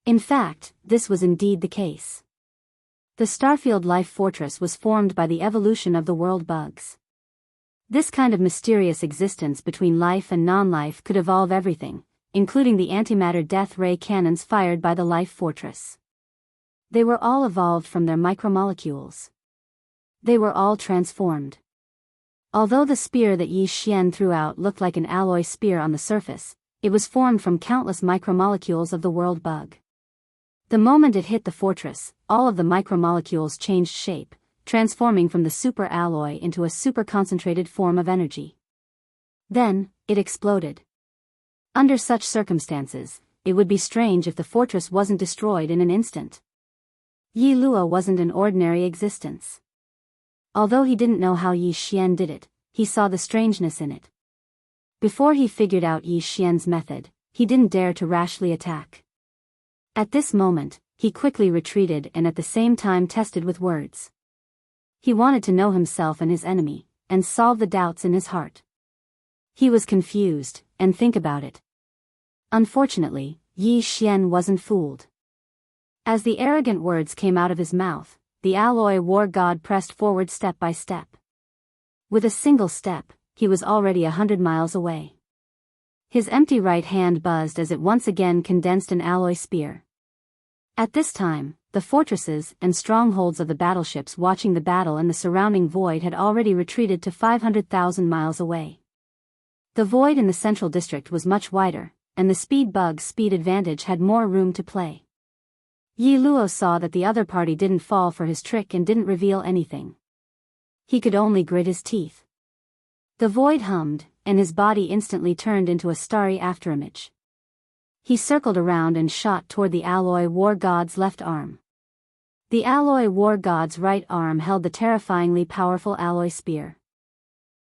S1: In fact, this was indeed the case. The Starfield Life Fortress was formed by the evolution of the world bugs. This kind of mysterious existence between life and non-life could evolve everything, including the antimatter death ray cannons fired by the Life Fortress. They were all evolved from their micromolecules. They were all transformed. Although the spear that Yi Xian threw out looked like an alloy spear on the surface, it was formed from countless micromolecules of the world bug. The moment it hit the fortress, all of the micromolecules changed shape, transforming from the super alloy into a super concentrated form of energy. Then, it exploded. Under such circumstances, it would be strange if the fortress wasn't destroyed in an instant. Yi Luo wasn't an ordinary existence. Although he didn't know how Yi Xian did it, he saw the strangeness in it. Before he figured out Yi Xian's method, he didn't dare to rashly attack. At this moment, he quickly retreated and at the same time tested with words. He wanted to know himself and his enemy, and solve the doubts in his heart. He was confused, and think about it. Unfortunately, Yi Xian wasn't fooled. As the arrogant words came out of his mouth, the alloy war god pressed forward step by step. With a single step, he was already 100 miles away. His empty right hand buzzed as it once again condensed an alloy spear. At this time, the fortresses and strongholds of the battleships watching the battle and the surrounding void had already retreated to 500,000 miles away. The void in the central district was much wider, and the speed bug's speed advantage had more room to play. Yi Luo saw that the other party didn't fall for his trick and didn't reveal anything. He could only grit his teeth. The void hummed, and his body instantly turned into a starry afterimage. He circled around and shot toward the alloy war god's left arm. The alloy war god's right arm held the terrifyingly powerful alloy spear.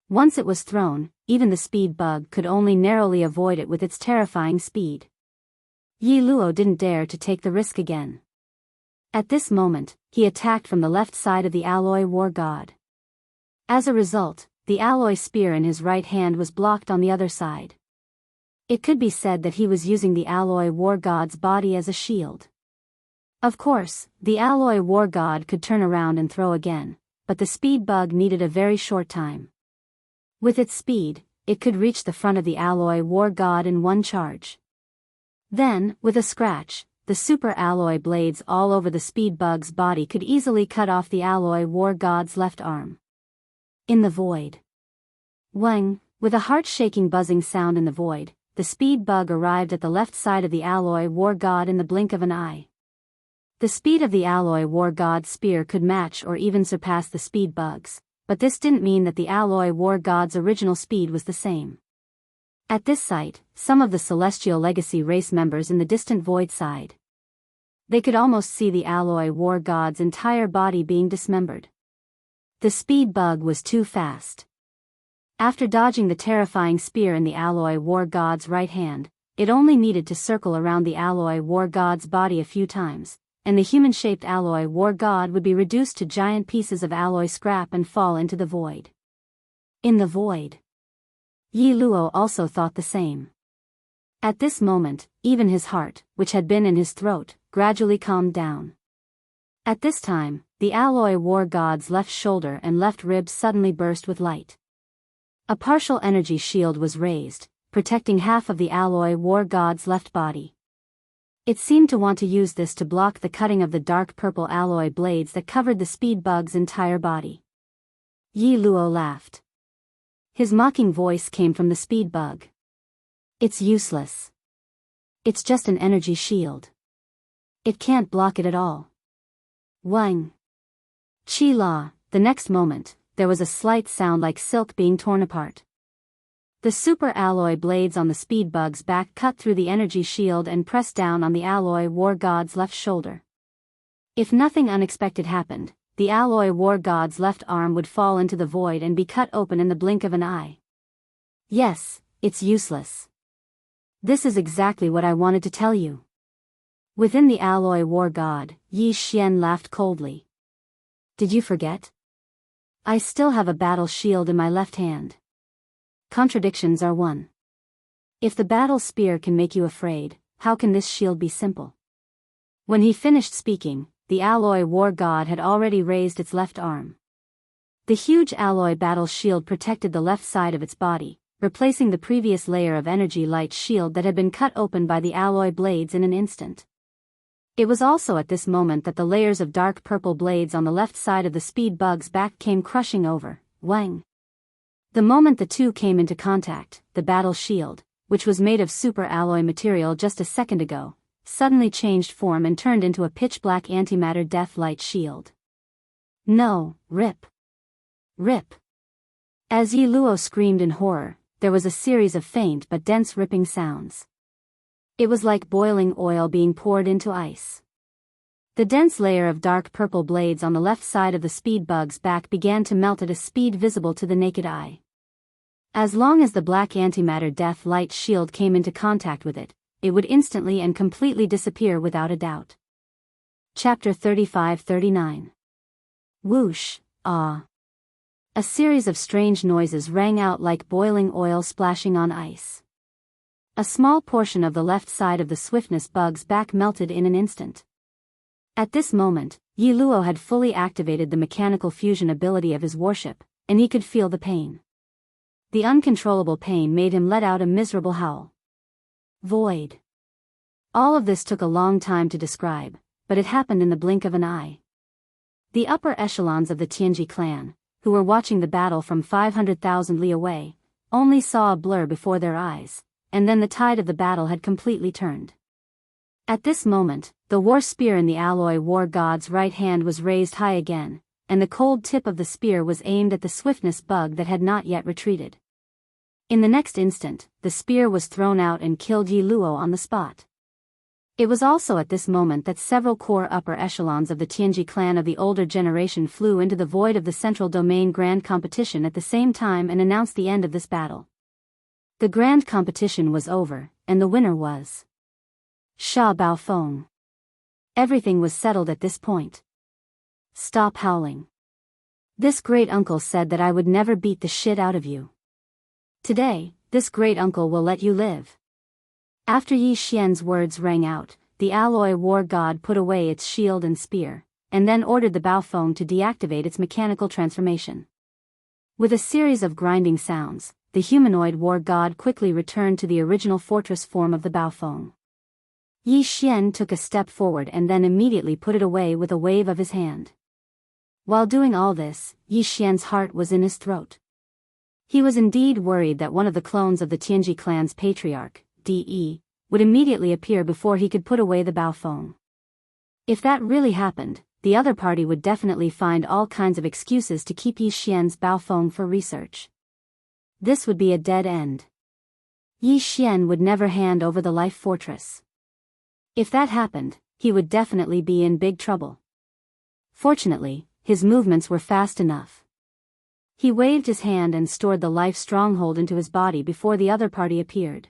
S1: Once it was thrown, even the speed bug could only narrowly avoid it with its terrifying speed. Yi Luo didn't dare to take the risk again. At this moment, he attacked from the left side of the alloy war god. As a result, the alloy spear in his right hand was blocked on the other side. It could be said that he was using the alloy war god's body as a shield. Of course, the alloy war god could turn around and throw again, but the speed bug needed a very short time. With its speed, it could reach the front of the alloy war god in one charge. Then, with a scratch, the super alloy blades all over the speed bug's body could easily cut off the alloy war god's left arm. In the void. Wang, with a heart-shaking buzzing sound in the void, the speed bug arrived at the left side of the alloy war god in the blink of an eye. The speed of the alloy war god's spear could match or even surpass the speed bug's, but this didn't mean that the alloy war god's original speed was the same. At this sight, some of the Celestial Legacy race members in the distant void sighed. They could almost see the alloy war god's entire body being dismembered. The speed bug was too fast. After dodging the terrifying spear in the alloy war god's right hand, it only needed to circle around the alloy war god's body a few times, and the human-shaped alloy war god would be reduced to giant pieces of alloy scrap and fall into the void. In the void. Yi Luo also thought the same. At this moment, even his heart, which had been in his throat, gradually calmed down. At this time, the alloy war god's left shoulder and left rib suddenly burst with light. A partial energy shield was raised, protecting half of the alloy war god's left body. It seemed to want to use this to block the cutting of the dark purple alloy blades that covered the speed bug's entire body. Yi Luo laughed. His mocking voice came from the speed bug. It's useless. It's just an energy shield. It can't block it at all. Wang. Chi La. The next moment, there was a slight sound like silk being torn apart. The super alloy blades on the speed bug's back cut through the energy shield and pressed down on the alloy war god's left shoulder. If nothing unexpected happened, the alloy war god's left arm would fall into the void and be cut open in the blink of an eye. Yes, it's useless. This is exactly what I wanted to tell you. Within the alloy war god, Yi Xian laughed coldly. Did you forget? I still have a battle shield in my left hand. Contradictions are one. If the battle spear can make you afraid, how can this shield be simple? When he finished speaking, the alloy war god had already raised its left arm. The huge alloy battle shield protected the left side of its body, replacing the previous layer of energy light shield that had been cut open by the alloy blades in an instant. It was also at this moment that the layers of dark purple blades on the left side of the speed bug's back came crushing over. Wang. The moment the two came into contact, the battle shield, which was made of super alloy material just a second ago, suddenly changed form and turned into a pitch-black antimatter death light shield. No, rip. Rip. As Yi Luo screamed in horror, there was a series of faint but dense ripping sounds. It was like boiling oil being poured into ice. The dense layer of dark purple blades on the left side of the speed bug's back began to melt at a speed visible to the naked eye. As long as the black antimatter death light shield came into contact with it, it would instantly and completely disappear without a doubt. Chapter 35-39. Whoosh, ah. A series of strange noises rang out like boiling oil splashing on ice. A small portion of the left side of the swiftness bug's back melted in an instant. At this moment, Yi Luo had fully activated the mechanical fusion ability of his warship, and he could feel the pain. The uncontrollable pain made him let out a miserable howl. Void. All of this took a long time to describe, but it happened in the blink of an eye. The upper echelons of the Tianji clan, who were watching the battle from 500,000 li away, only saw a blur before their eyes, and then the tide of the battle had completely turned. At this moment, the war spear in the alloy war god's right hand was raised high again, and the cold tip of the spear was aimed at the swiftness bug that had not yet retreated. In the next instant, the spear was thrown out and killed Yi Luo on the spot. It was also at this moment that several core upper echelons of the Tianji clan of the older generation flew into the void of the Central Domain Grand Competition at the same time and announced the end of this battle. The Grand Competition was over, and the winner was Sha Baofeng. Everything was settled at this point. Stop howling. This great uncle said that I would never beat the shit out of you. Today, this great uncle will let you live. After Yi Xian's words rang out, the alloy war god put away its shield and spear, and then ordered the Baofeng to deactivate its mechanical transformation. With a series of grinding sounds, the humanoid war god quickly returned to the original fortress form of the Baofeng. Yi Xian took a step forward and then immediately put it away with a wave of his hand. While doing all this, Yi Xian's heart was in his throat. He was indeed worried that one of the clones of the Tianji clan's patriarch, De, would immediately appear before he could put away the Baofeng. If that really happened, the other party would definitely find all kinds of excuses to keep Yi Xian's Baofeng for research. This would be a dead end. Yi Xian would never hand over the life fortress. If that happened, he would definitely be in big trouble. Fortunately, his movements were fast enough. He waved his hand and stored the life stronghold into his body before the other party appeared.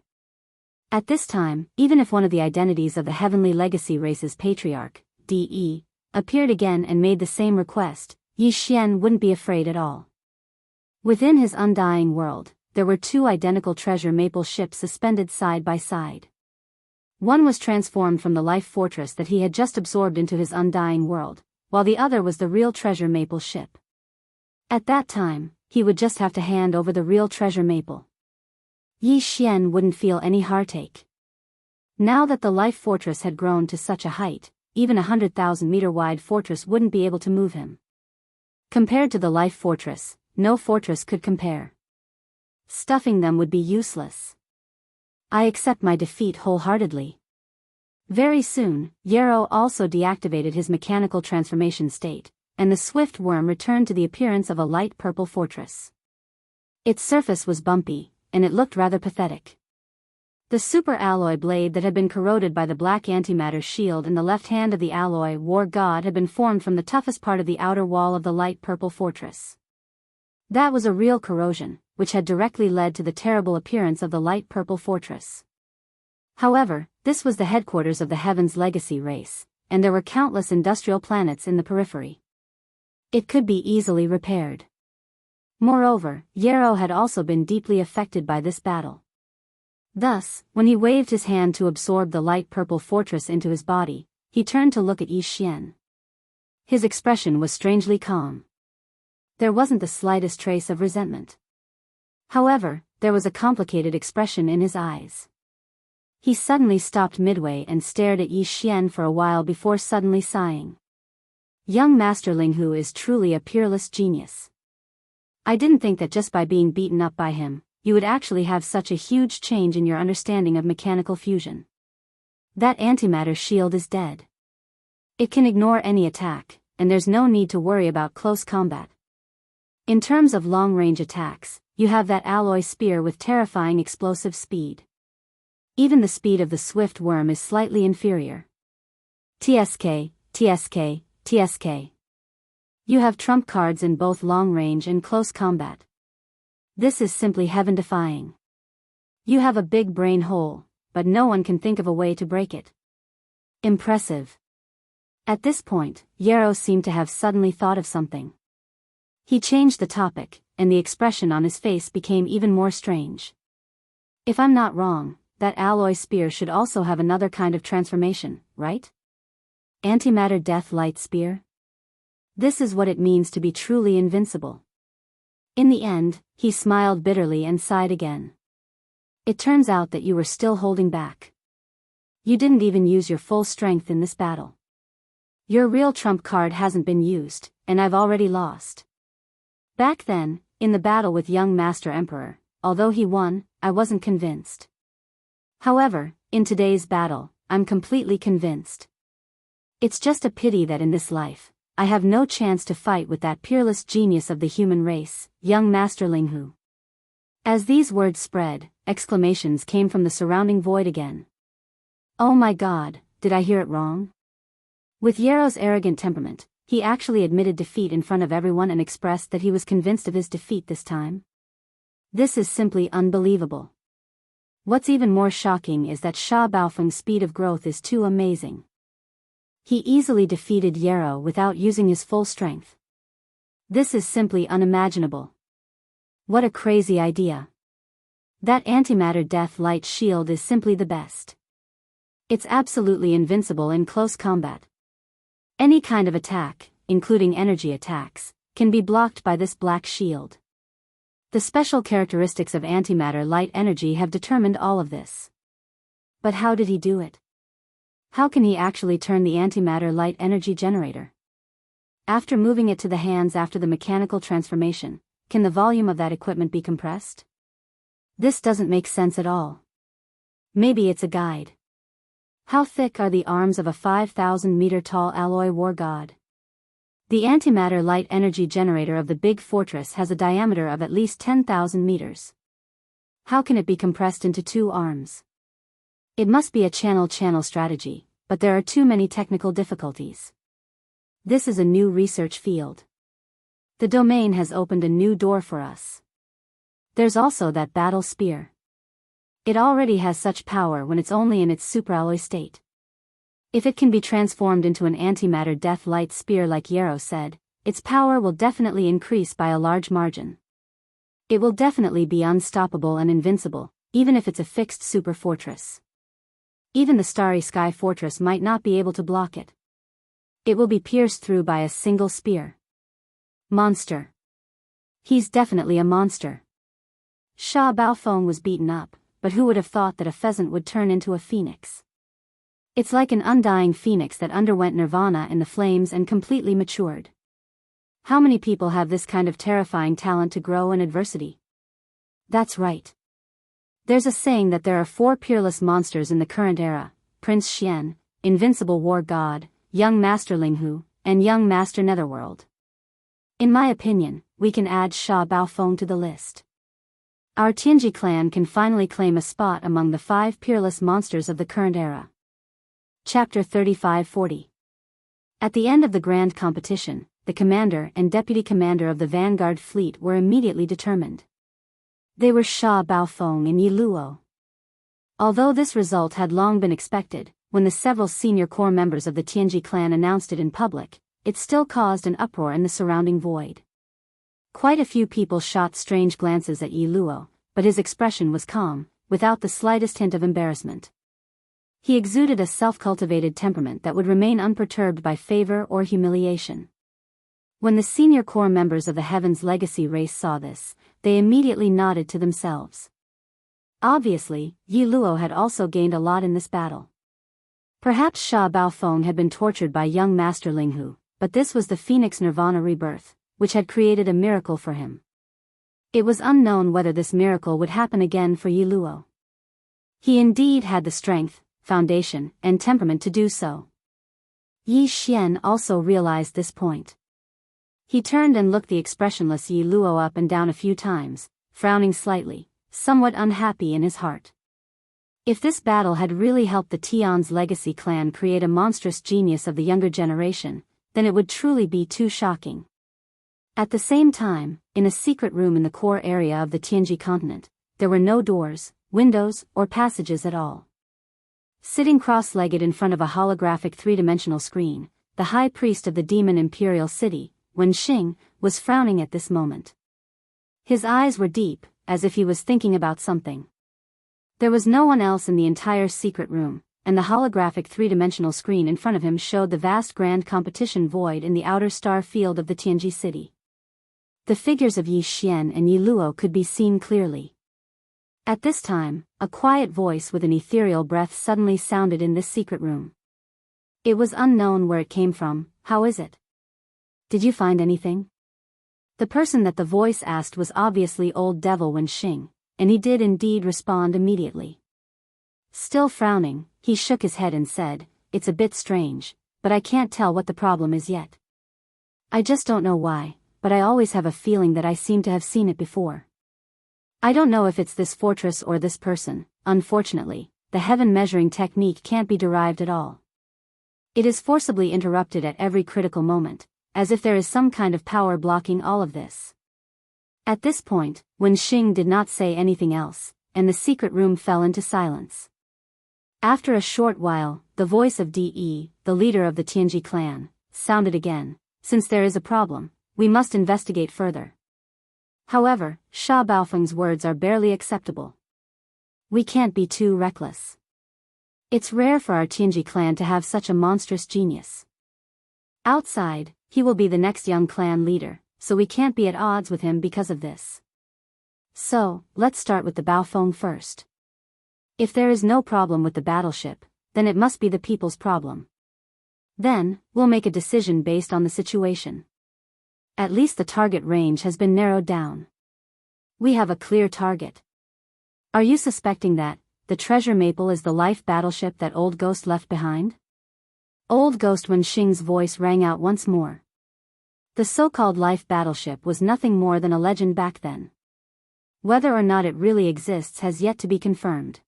S1: At this time, even if one of the identities of the Heavenly Legacy Race's Patriarch, D.E., appeared again and made the same request, Yi Xian wouldn't be afraid at all. Within his undying world, there were two identical treasure maple ships suspended side by side. One was transformed from the life fortress that he had just absorbed into his undying world, while the other was the real treasure maple ship. At that time, he would just have to hand over the real treasure maple. Yi Xian wouldn't feel any heartache. Now that the life fortress had grown to such a height, even 100,000-meter wide fortress wouldn't be able to move him. Compared to the life fortress, no fortress could compare. Stuffing them would be useless. I accept my defeat wholeheartedly. Very soon, Yarrow also deactivated his mechanical transformation state, and the swift worm returned to the appearance of a light purple fortress. Its surface was bumpy, and it looked rather pathetic. The super alloy blade that had been corroded by the black antimatter shield in the left hand of the alloy war god had been formed from the toughest part of the outer wall of the light purple fortress. That was a real corrosion, which had directly led to the terrible appearance of the light purple fortress. However, this was the headquarters of the Heaven's Legacy race, and there were countless industrial planets in the periphery. It could be easily repaired. Moreover, Yarrow had also been deeply affected by this battle. Thus, when he waved his hand to absorb the light purple fortress into his body, he turned to look at Yi Xian. His expression was strangely calm. There wasn't the slightest trace of resentment. However, there was a complicated expression in his eyes. He suddenly stopped midway and stared at Yi Xian for a while before suddenly sighing. Young Master Linghu is truly a peerless genius. I didn't think that just by being beaten up by him, you would actually have such a huge change in your understanding of mechanical fusion. That antimatter shield is dead. It can ignore any attack, and there's no need to worry about close combat. In terms of long-range attacks, you have that alloy spear with terrifying explosive speed. Even the speed of the swift worm is slightly inferior. TSK, TSK, TSK. You have trump cards in both long-range and close combat. This is simply heaven-defying. You have a big brain hole, but no one can think of a way to break it. Impressive. At this point, Yarrow seemed to have suddenly thought of something. He changed the topic, and the expression on his face became even more strange. If I'm not wrong, that alloy spear should also have another kind of transformation, right? Antimatter death light spear? This is what it means to be truly invincible. In the end, he smiled bitterly and sighed again. It turns out that you were still holding back. You didn't even use your full strength in this battle. Your real trump card hasn't been used, and I've already lost. Back then, in the battle with young Master Emperor, although he won, I wasn't convinced. However, in today's battle, I'm completely convinced. It's just a pity that in this life, I have no chance to fight with that peerless genius of the human race, young Master Linghu. As these words spread, exclamations came from the surrounding void again. Oh my God, did I hear it wrong? With Yarrow's arrogant temperament, he actually admitted defeat in front of everyone and expressed that he was convinced of his defeat this time. This is simply unbelievable. What's even more shocking is that Sha Baofeng's speed of growth is too amazing. He easily defeated Yarrow without using his full strength. This is simply unimaginable. What a crazy idea. That antimatter death light shield is simply the best. It's absolutely invincible in close combat. Any kind of attack, including energy attacks, can be blocked by this black shield. The special characteristics of antimatter light energy have determined all of this. But how did he do it? How can he actually turn the antimatter light energy generator? After moving it to the hands after the mechanical transformation, can the volume of that equipment be compressed? This doesn't make sense at all. Maybe it's a guide. How thick are the arms of a 5,000-meter tall alloy war god? The antimatter light energy generator of the big fortress has a diameter of at least 10,000 meters. How can it be compressed into 2 arms? It must be a channel-channel strategy, but there are too many technical difficulties. This is a new research field. The domain has opened a new door for us. There's also that battle spear. It already has such power when it's only in its superalloy state. If it can be transformed into an antimatter death light spear like Yarrow said, its power will definitely increase by a large margin. It will definitely be unstoppable and invincible, even if it's a fixed super fortress. Even the Starry Sky Fortress might not be able to block it. It will be pierced through by a single spear. Monster. He's definitely a monster. Sha Baofeng was beaten up, but who would have thought that a pheasant would turn into a phoenix? It's like an undying phoenix that underwent nirvana in the flames and completely matured. How many people have this kind of terrifying talent to grow in adversity? That's right. There's a saying that there are 4 peerless monsters in the current era: Prince Xian, Invincible War God, Young Master Linghu, and Young Master Netherworld. In my opinion, we can add Sha Baofeng to the list. Our Tianji clan can finally claim a spot among the 5 peerless monsters of the current era. Chapter 35-40. At the end of the grand competition, the commander and deputy commander of the vanguard fleet were immediately determined. They were Sha Baofeng and Yi Luo. Although this result had long been expected, when the several senior core members of the Tianji clan announced it in public, it still caused an uproar in the surrounding void. Quite a few people shot strange glances at Yi Luo, but his expression was calm, without the slightest hint of embarrassment. He exuded a self-cultivated temperament that would remain unperturbed by favor or humiliation. When the senior core members of the Heaven's Legacy race saw this, they immediately nodded to themselves. Obviously, Yi Luo had also gained a lot in this battle. Perhaps Sha Baofeng had been tortured by young Master Linghu, but this was the Phoenix Nirvana rebirth, which had created a miracle for him. It was unknown whether this miracle would happen again for Yi Luo. He indeed had the strength, foundation, and temperament to do so. Yi Xian also realized this point. He turned and looked the expressionless Yi Luo up and down a few times, frowning slightly, somewhat unhappy in his heart. If this battle had really helped the Tian's Legacy clan create a monstrous genius of the younger generation, then it would truly be too shocking. At the same time, in a secret room in the core area of the Tianji continent, there were no doors, windows, or passages at all. Sitting cross-legged in front of a holographic three-dimensional screen, the high priest of the demon imperial city, Wen Xing, was frowning at this moment. His eyes were deep, as if he was thinking about something. There was no one else in the entire secret room, and the holographic three-dimensional screen in front of him showed the vast grand competition void in the outer star field of the Tianji city. The figures of Yi Xian and Yi Luo could be seen clearly. At this time, a quiet voice with an ethereal breath suddenly sounded in this secret room. It was unknown where it came from. How is it? Did you find anything? The person that the voice asked was obviously Old Devil Wen Xing, and he did indeed respond immediately. Still frowning, he shook his head and said, "It's a bit strange, but I can't tell what the problem is yet. I just don't know why, but I always have a feeling that I seem to have seen it before. I don't know if it's this fortress or this person. Unfortunately, the heaven measuring technique can't be derived at all. It is forcibly interrupted at every critical moment, as if there is some kind of power blocking all of this." At this point, Wen Xing did not say anything else, and the secret room fell into silence. After a short while, the voice of De, the leader of the Tianji clan, sounded again. "Since there is a problem, we must investigate further." However, Sha Baofeng's words are barely acceptable. We can't be too reckless. It's rare for our Tianji clan to have such a monstrous genius. Outside, he will be the next young clan leader, so we can't be at odds with him because of this. So, let's start with the Baofeng first. If there is no problem with the battleship, then it must be the people's problem. Then, we'll make a decision based on the situation. At least the target range has been narrowed down. We have a clear target. Are you suspecting that the treasure maple is the life battleship that Old Ghost left behind? Old Ghost Wen Xing's voice rang out once more. The so-called life battleship was nothing more than a legend back then. Whether or not it really exists has yet to be confirmed.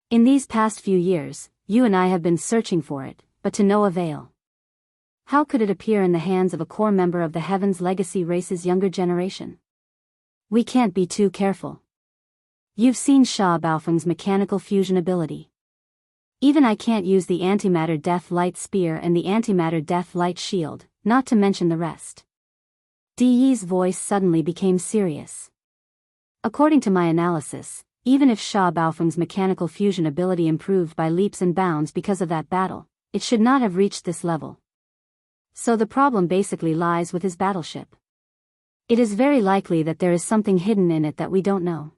S1: In these past few years, you and I have been searching for it, but to no avail. How could it appear in the hands of a core member of the Heaven's Legacy race's younger generation? We can't be too careful. You've seen Sha Baofeng's mechanical fusion ability. Even I can't use the antimatter death light spear and the antimatter death light shield, not to mention the rest. Di Yi's voice suddenly became serious. According to my analysis, even if Sha Baofeng's mechanical fusion ability improved by leaps and bounds because of that battle, it should not have reached this level. So the problem basically lies with his battleship. It is very likely that there is something hidden in it that we don't know.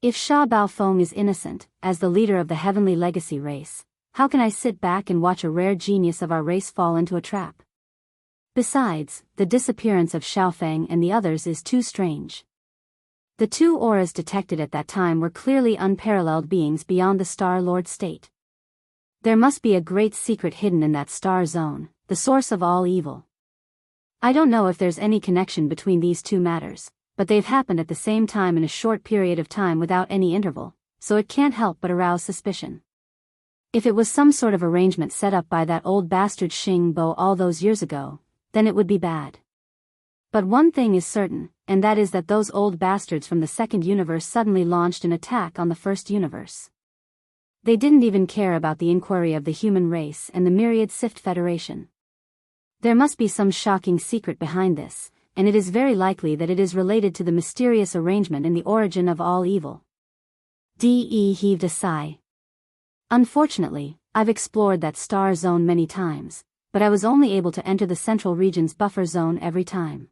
S1: If Sha Baofeng is innocent, as the leader of the Heavenly Legacy race, how can I sit back and watch a rare genius of our race fall into a trap? Besides, the disappearance of Xiaofeng and the others is too strange. The two auras detected at that time were clearly unparalleled beings beyond the Star Lord state. There must be a great secret hidden in that star zone, the source of all evil. I don't know if there's any connection between these two matters, but they've happened at the same time in a short period of time without any interval, so it can't help but arouse suspicion. If it was some sort of arrangement set up by that old bastard Xing Bo all those years ago, then it would be bad. But one thing is certain, and that is that those old bastards from the second universe suddenly launched an attack on the first universe. They didn't even care about the inquiry of the human race and the myriad Sift Federation. There must be some shocking secret behind this, and it is very likely that it is related to the mysterious arrangement in the origin of all evil. D.E. heaved a sigh. Unfortunately, I've explored that star zone many times, but I was only able to enter the central region's buffer zone every time.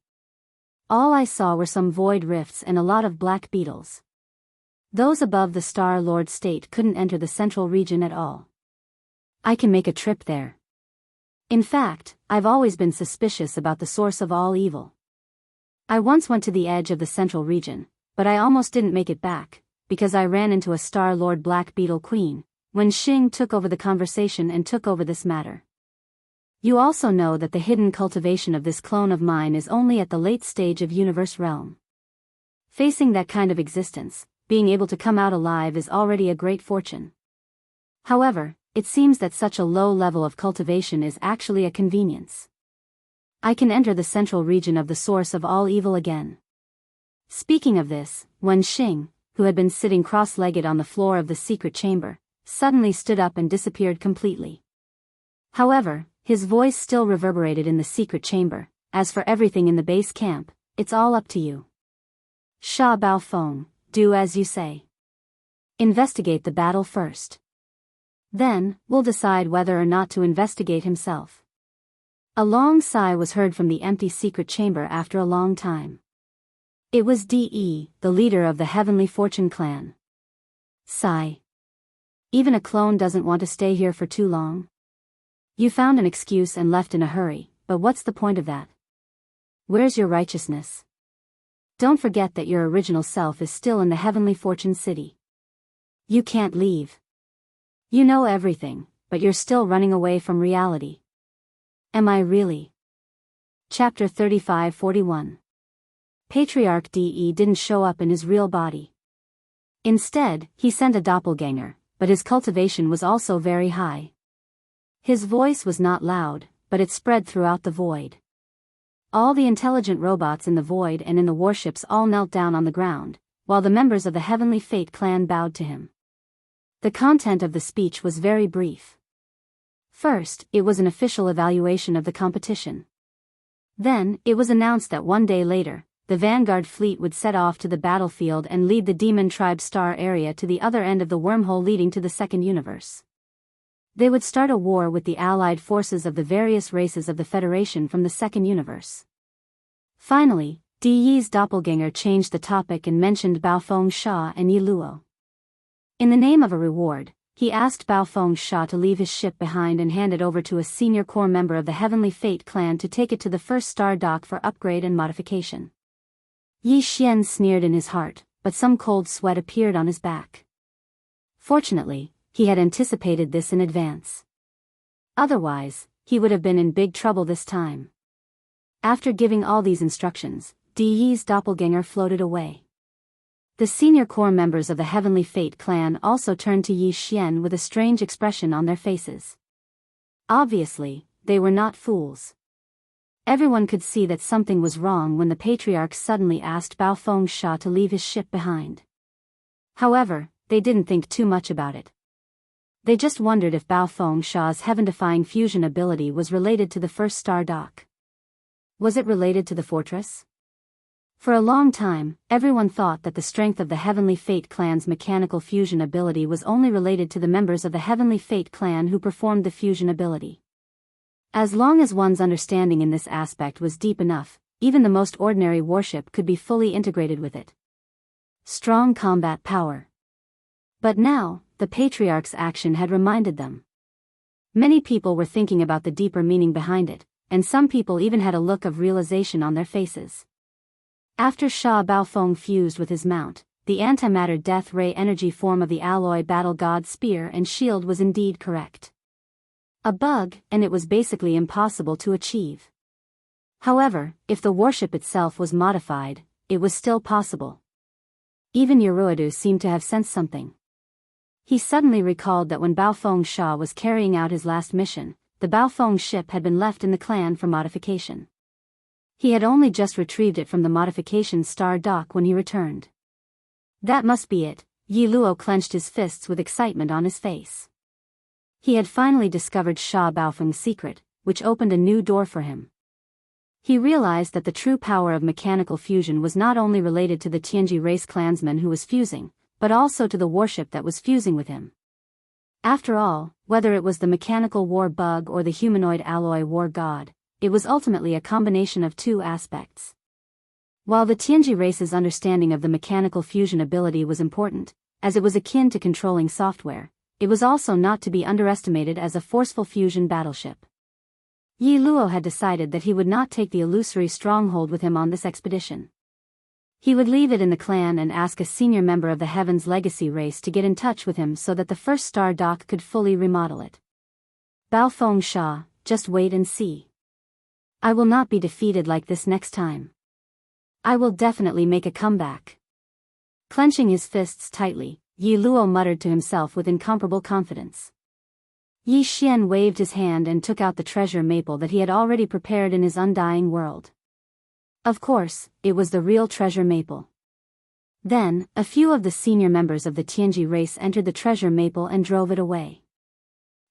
S1: All I saw were some void rifts and a lot of black beetles. Those above the Star Lord state couldn't enter the central region at all. I can make a trip there. In fact, I've always been suspicious about the source of all evil. I once went to the edge of the central region, but I almost didn't make it back, because I ran into a Star Lord Black Beetle Queen, when Xing took over the conversation and took over this matter. You also know that the hidden cultivation of this clone of mine is only at the late stage of universe realm. Facing that kind of existence, being able to come out alive is already a great fortune. However, it seems that such a low level of cultivation is actually a convenience. I can enter the central region of the source of all evil again. Speaking of this, when Xing, who had been sitting cross-legged on the floor of the secret chamber, suddenly stood up and disappeared completely. However, his voice still reverberated in the secret chamber. As for everything in the base camp, it's all up to you. Sha Baofeng, do as you say. Investigate the battle first. Then, we'll decide whether or not to investigate himself. A long sigh was heard from the empty secret chamber after a long time. It was D.E., the leader of the Heavenly Fortune clan. Sigh. Even a clone doesn't want to stay here for too long. You found an excuse and left in a hurry, but what's the point of that? Where's your righteousness? Don't forget that your original self is still in the Heavenly Fortune City. You can't leave. You know everything, but you're still running away from reality. Am I really? Chapter 35-41. Patriarch D.E. didn't show up in his real body. Instead, he sent a doppelganger, but his cultivation was also very high. His voice was not loud, but it spread throughout the void. All the intelligent robots in the void and in the warships all knelt down on the ground, while the members of the Heavenly Fate clan bowed to him. The content of the speech was very brief. First, it was an official evaluation of the competition. Then, it was announced that one day later, the Vanguard fleet would set off to the battlefield and lead the Demon Tribe Star area to the other end of the wormhole leading to the second universe. They would start a war with the allied forces of the various races of the Federation from the second universe. Finally, Di Yi's doppelganger changed the topic and mentioned Baofeng Sha and Yi Luo. In the name of a reward, he asked Baofeng Sha to leave his ship behind and hand it over to a senior core member of the Heavenly Fate clan to take it to the first star dock for upgrade and modification. Yi Xian sneered in his heart, but some cold sweat appeared on his back. Fortunately, he had anticipated this in advance. Otherwise, he would have been in big trouble this time. After giving all these instructions, Di Yi's doppelganger floated away. The senior core members of the Heavenly Fate clan also turned to Yi Xian with a strange expression on their faces. Obviously, they were not fools. Everyone could see that something was wrong when the patriarch suddenly asked Bao Fengsha to leave his ship behind. However, they didn't think too much about it. They just wondered if Bao Fengsha's heaven-defying fusion ability was related to the first star dock. Was it related to the fortress? For a long time, everyone thought that the strength of the Heavenly Fate clan's mechanical fusion ability was only related to the members of the Heavenly Fate clan who performed the fusion ability. As long as one's understanding in this aspect was deep enough, even the most ordinary warship could be fully integrated with it. Strong combat power. But now, the Patriarch's action had reminded them. Many people were thinking about the deeper meaning behind it, and some people even had a look of realization on their faces. After Sha Baofeng fused with his mount, the antimatter death ray energy form of the alloy battle god spear and shield was indeed correct. A bug, and it was basically impossible to achieve. However, if the warship itself was modified, it was still possible. Even Yoruidu seemed to have sensed something. He suddenly recalled that when Bao Fengsha was carrying out his last mission, the Bao Feng ship had been left in the clan for modification. He had only just retrieved it from the modification star dock when he returned. That must be it. Yi Luo clenched his fists with excitement on his face. He had finally discovered Sha Baofeng's secret, which opened a new door for him. He realized that the true power of mechanical fusion was not only related to the Tianji race clansman who was fusing, but also to the warship that was fusing with him. After all, whether it was the mechanical war bug or the humanoid alloy war god, it was ultimately a combination of two aspects. While the Tianji race's understanding of the mechanical fusion ability was important, as it was akin to controlling software, it was also not to be underestimated as a forceful fusion battleship. Yi Luo had decided that he would not take the illusory stronghold with him on this expedition. He would leave it in the clan and ask a senior member of the Heaven's Legacy race to get in touch with him so that the first star dock could fully remodel it. Bao Fengsha, just wait and see. I will not be defeated like this next time. I will definitely make a comeback. Clenching his fists tightly, Yi Luo muttered to himself with incomparable confidence. Yi Xian waved his hand and took out the treasure maple that he had already prepared in his undying world. Of course, it was the real treasure maple. Then, a few of the senior members of the Tianji race entered the treasure maple and drove it away.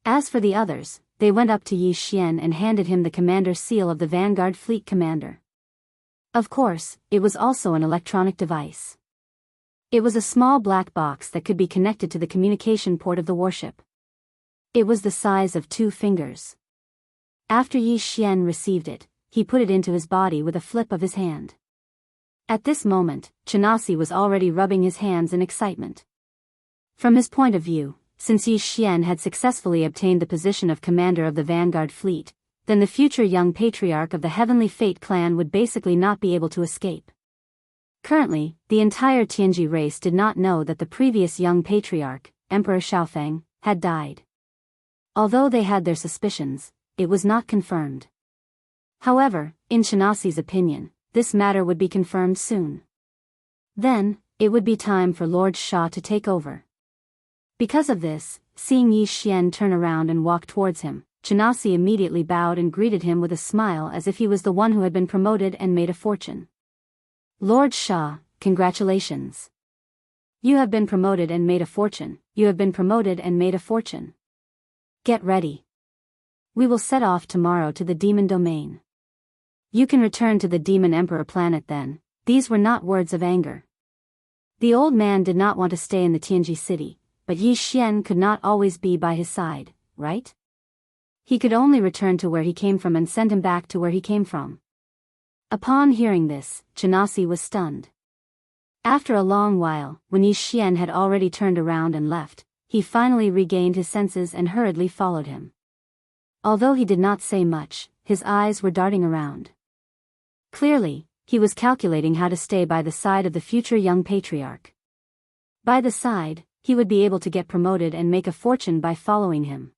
S1: As for the others, they went up to Yi Xian and handed him the commander seal of the Vanguard Fleet Commander. Of course, it was also an electronic device. It was a small black box that could be connected to the communication port of the warship. It was the size of 2 fingers. After Yi Xian received it, he put it into his body with a flip of his hand. At this moment, Chinasi was already rubbing his hands in excitement. From his point of view, since Yi Xian had successfully obtained the position of commander of the Vanguard Fleet, then the future young patriarch of the Heavenly Fate clan would basically not be able to escape. Currently, the entire Tianji race did not know that the previous young patriarch, Emperor Xiaofeng, had died. Although they had their suspicions, it was not confirmed. However, in Chinasi's opinion, this matter would be confirmed soon. Then, it would be time for Lord Sha to take over. Because of this, seeing Yi Xian turn around and walk towards him, Chinasi immediately bowed and greeted him with a smile as if he was the one who had been promoted and made a fortune. Lord Sha, congratulations. You have been promoted and made a fortune. You have been promoted and made a fortune. Get ready. We will set off tomorrow to the demon domain. You can return to the demon emperor planet then. These were not words of anger. The old man did not want to stay in the Tianji city, but Yi Xian could not always be by his side, right? He could only return to where he came from and send him back to where he came from. Upon hearing this, Chinasi was stunned. After a long while, when Yi Xian had already turned around and left, he finally regained his senses and hurriedly followed him. Although he did not say much, his eyes were darting around. Clearly, he was calculating how to stay by the side of the future young patriarch. By the side, he would be able to get promoted and make a fortune by following him.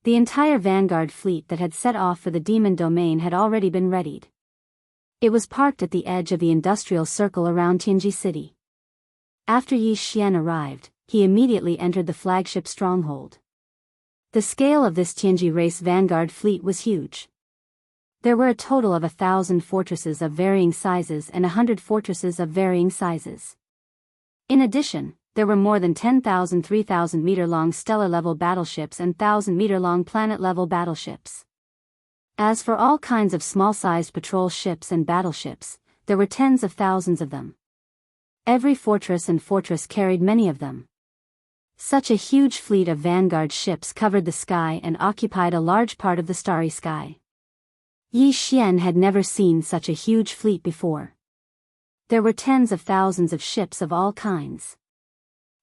S1: The entire Vanguard fleet that had set off for the demon domain had already been readied. It was parked at the edge of the industrial circle around Tianji City. After Yi Xian arrived, he immediately entered the flagship stronghold. The scale of this Tianji race vanguard fleet was huge. There were a total of 1,000 fortresses of varying sizes and 100 fortresses of varying sizes. In addition, there were more than 10,000 3,000-meter-long stellar-level battleships and 1,000-meter-long planet-level battleships. As for all kinds of small-sized patrol ships and battleships, there were tens of thousands of them. Every fortress and fortress carried many of them. Such a huge fleet of vanguard ships covered the sky and occupied a large part of the starry sky. Yi Xian had never seen such a huge fleet before. There were tens of thousands of ships of all kinds.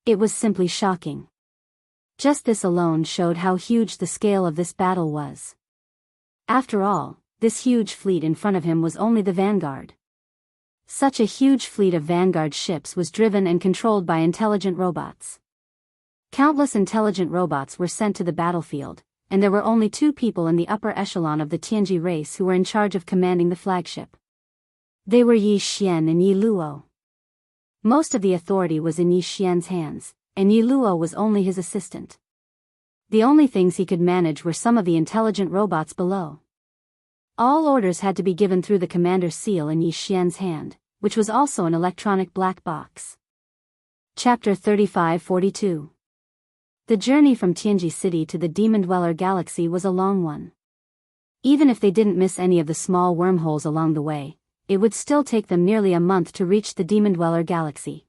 S1: It was simply shocking. Just this alone showed how huge the scale of this battle was. After all, this huge fleet in front of him was only the vanguard. Such a huge fleet of vanguard ships was driven and controlled by intelligent robots. Countless intelligent robots were sent to the battlefield, and there were only 2 people in the upper echelon of the Tianji race who were in charge of commanding the flagship. They were Yi Xian and Yi Luo. Most of the authority was in Yi Xian's hands, and Yi Luo was only his assistant. The only things he could manage were some of the intelligent robots below. All orders had to be given through the commander's seal in Yi Xian's hand, which was also an electronic black box. Chapter 35-42. The journey from Tianji City to the Demon Dweller Galaxy was a long one. Even if they didn't miss any of the small wormholes along the way, it would still take them nearly a month to reach the Demon Dweller Galaxy.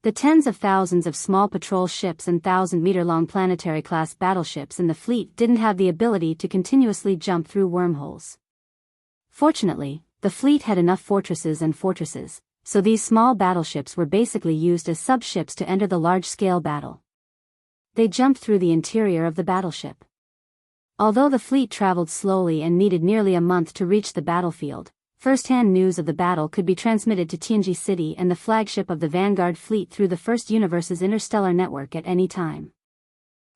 S1: The tens of thousands of small patrol ships and 1,000-meter-long planetary-class battleships in the fleet didn't have the ability to continuously jump through wormholes. Fortunately, the fleet had enough fortresses, so these small battleships were basically used as sub-ships to enter the large-scale battle. They jumped through the interior of the battleship. Although the fleet traveled slowly and needed nearly a month to reach the battlefield, first-hand news of the battle could be transmitted to Tianji City and the flagship of the Vanguard fleet through the First Universe's interstellar network at any time.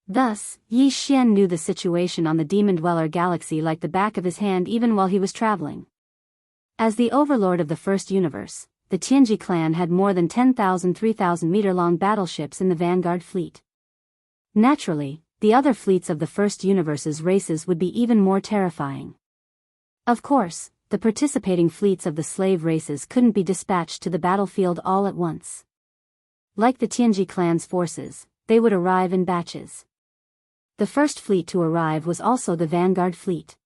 S1: Thus, Yi Xian knew the situation on the Demon Dweller Galaxy like the back of his hand even while he was traveling. As the overlord of the First Universe, the Tianji clan had more than 10,000 3,000-meter-long battleships in the Vanguard fleet. Naturally, the other fleets of the First Universe's races would be even more terrifying. Of course, the participating fleets of the slave races couldn't be dispatched to the battlefield all at once. Like the Tianji clan's forces, they would arrive in batches. The first fleet to arrive was also the Vanguard fleet.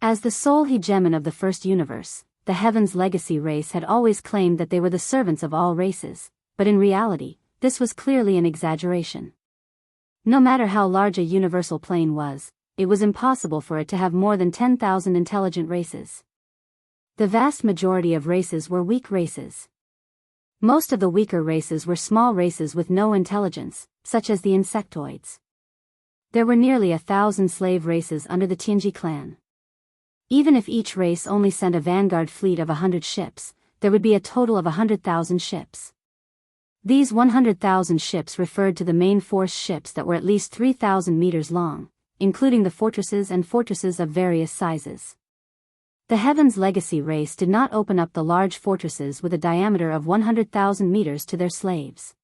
S1: As the sole hegemon of the First Universe, the Heaven's Legacy race had always claimed that they were the servants of all races, but in reality, this was clearly an exaggeration. No matter how large a universal plane was, it was impossible for it to have more than 10,000 intelligent races. The vast majority of races were weak races. Most of the weaker races were small races with no intelligence, such as the insectoids. There were nearly 1,000 slave races under the Tianji clan. Even if each race only sent a vanguard fleet of 100 ships, there would be a total of 100,000 ships. These 100,000 ships referred to the main force ships that were at least 3,000 meters long, including the fortresses and fortresses of various sizes. The Heaven's Legacy race did not open up the large fortresses with a diameter of 100,000 meters to their slaves.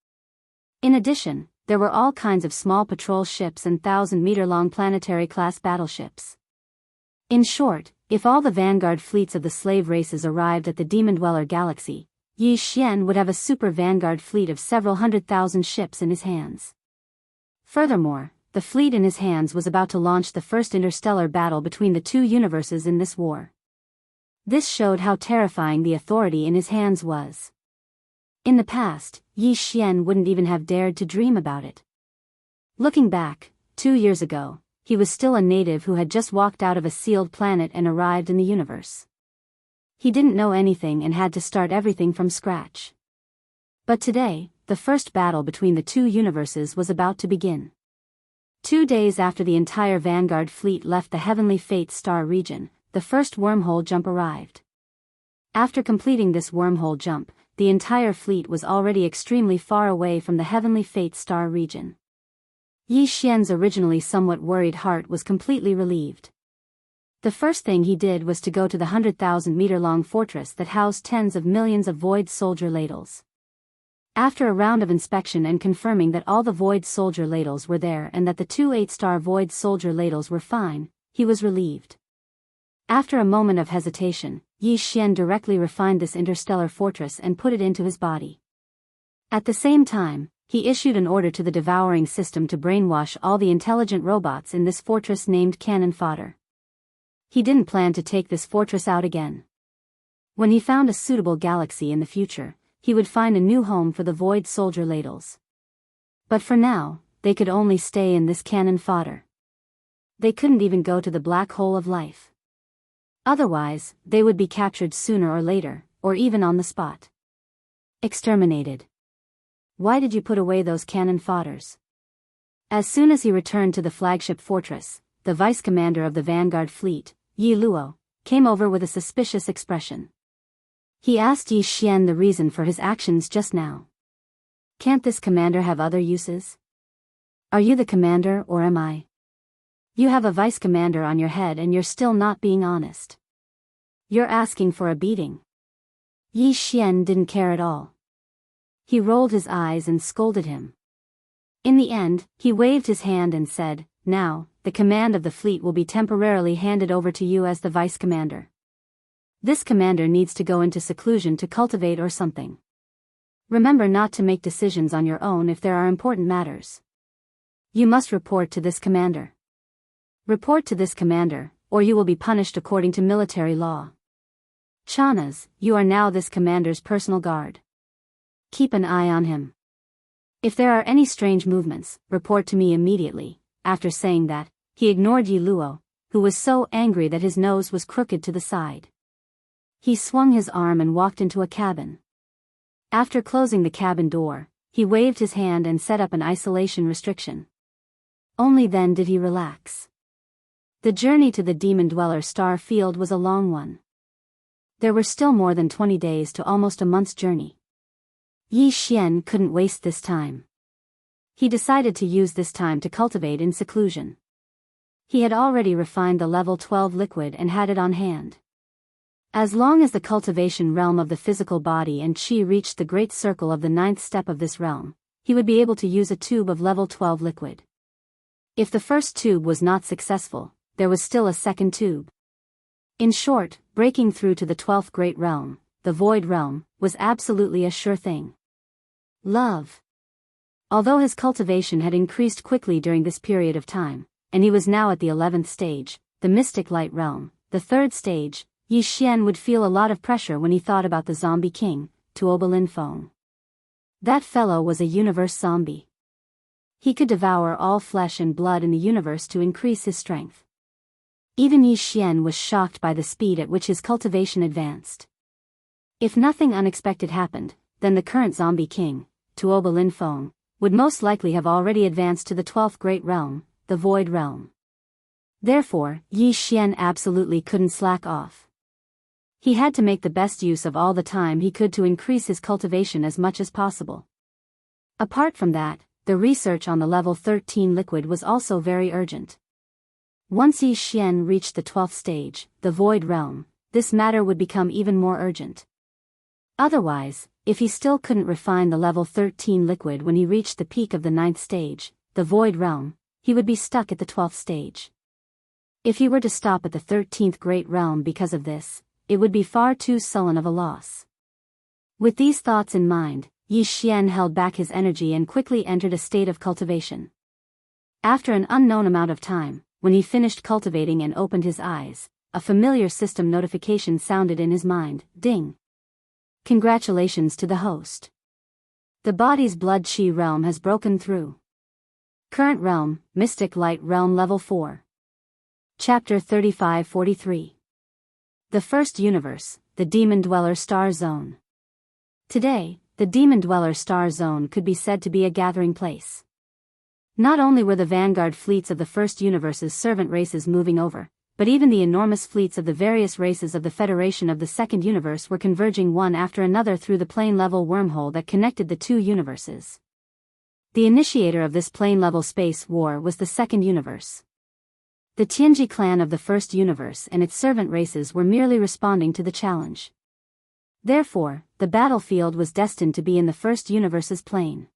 S1: In addition, there were all kinds of small patrol ships and 1,000-meter-long planetary-class battleships. In short, if all the vanguard fleets of the slave races arrived at the Demon Dweller Galaxy, Yi Xian would have a super vanguard fleet of several 100,000 ships in his hands. Furthermore, the fleet in his hands was about to launch the first interstellar battle between the 2 universes in this war. This showed how terrifying the authority in his hands was. In the past, Yi Xian wouldn't even have dared to dream about it. Looking back, 2 years ago, he was still a native who had just walked out of a sealed planet and arrived in the universe. He didn't know anything and had to start everything from scratch. But today, the first battle between the 2 universes was about to begin. 2 days after the entire Vanguard fleet left the Heavenly Fate star region, the first wormhole jump arrived. After completing this wormhole jump, the entire fleet was already extremely far away from the Heavenly Fate star region. Yi Xian's originally somewhat worried heart was completely relieved. The first thing he did was to go to the 100,000-meter-long fortress that housed tens of millions of void soldier ladles. After a round of inspection and confirming that all the Void Soldier ladles were there and that the 2 8-star Void Soldier ladles were fine, he was relieved. After a moment of hesitation, Yi Xian directly refined this interstellar fortress and put it into his body. At the same time, he issued an order to the devouring system to brainwash all the intelligent robots in this fortress named Cannon Fodder. He didn't plan to take this fortress out again. When he found a suitable galaxy in the future, he would find a new home for the Void Soldier ladles. But for now, they could only stay in this Cannon Fodder. They couldn't even go to the black hole of life. Otherwise, they would be captured sooner or later, or even on the spot. Exterminated. Why did you put away those cannon fodders? As soon as he returned to the flagship fortress, the vice-commander of the Vanguard fleet, Yi Luo, came over with a suspicious expression. He asked Yi Xian the reason for his actions just now. Can't this commander have other uses? Are you the commander or am I? You have a vice-commander on your head and you're still not being honest. You're asking for a beating. Yi Xian didn't care at all. He rolled his eyes and scolded him. In the end, he waved his hand and said, "Now, the command of the fleet will be temporarily handed over to you as the vice-commander. This commander needs to go into seclusion to cultivate or something. Remember not to make decisions on your own if there are important matters. You must report to this commander. Report to this commander, or you will be punished according to military law. Chanas, you are now this commander's personal guard. Keep an eye on him. If there are any strange movements, report to me immediately." After saying that, he ignored Yi Luo, who was so angry that his nose was crooked to the side. He swung his arm and walked into a cabin. After closing the cabin door, he waved his hand and set up an isolation restriction. Only then did he relax. The journey to the Demon Dweller star field was a long one. There were still more than 20 days to almost a month's journey. Yi Xian couldn't waste this time. He decided to use this time to cultivate in seclusion. He had already refined the level 12 liquid and had it on hand. As long as the cultivation realm of the physical body and qi reached the great circle of the 9th step of this realm, he would be able to use a tube of level 12 liquid. If the first tube was not successful, there was still a second tube. In short, breaking through to the 12th great realm, the void realm, was absolutely a sure thing. Love. Although his cultivation had increased quickly during this period of time, and he was now at the 11th stage, the mystic light realm, the 3rd stage, Yi Xian would feel a lot of pressure when he thought about the zombie king, Tuobalin Feng. That fellow was a universe zombie. He could devour all flesh and blood in the universe to increase his strength. Even Yi Xian was shocked by the speed at which his cultivation advanced. If nothing unexpected happened, then the current zombie king, Tuobalin Feng, would most likely have already advanced to the 12th great realm, the void realm. Therefore, Yi Xian absolutely couldn't slack off. He had to make the best use of all the time he could to increase his cultivation as much as possible. Apart from that, the research on the level 13 liquid was also very urgent. Once Yi Xian reached the 12th stage, the void realm, this matter would become even more urgent. Otherwise, if he still couldn't refine the level 13 liquid when he reached the peak of the 9th stage, the void realm, he would be stuck at the 12th stage. If he were to stop at the 13th great realm because of this, it would be far too sullen of a loss. With these thoughts in mind, Yi Xian held back his energy and quickly entered a state of cultivation. After an unknown amount of time, when he finished cultivating and opened his eyes, a familiar system notification sounded in his mind, ding. Congratulations to the host. The body's blood chi realm has broken through. Current realm, Mystic Light Realm Level 4. Chapter 35-43. The first universe, the Demon Dweller Star Zone. Today, the Demon Dweller Star Zone could be said to be a gathering place. Not only were the vanguard fleets of the first universe's servant races moving over, but even the enormous fleets of the various races of the Federation of the second universe were converging one after another through the plane-level wormhole that connected the two universes. The initiator of this plane-level space war was the second universe. The Tianji clan of the first universe and its servant races were merely responding to the challenge. Therefore, the battlefield was destined to be in the first universe's plane.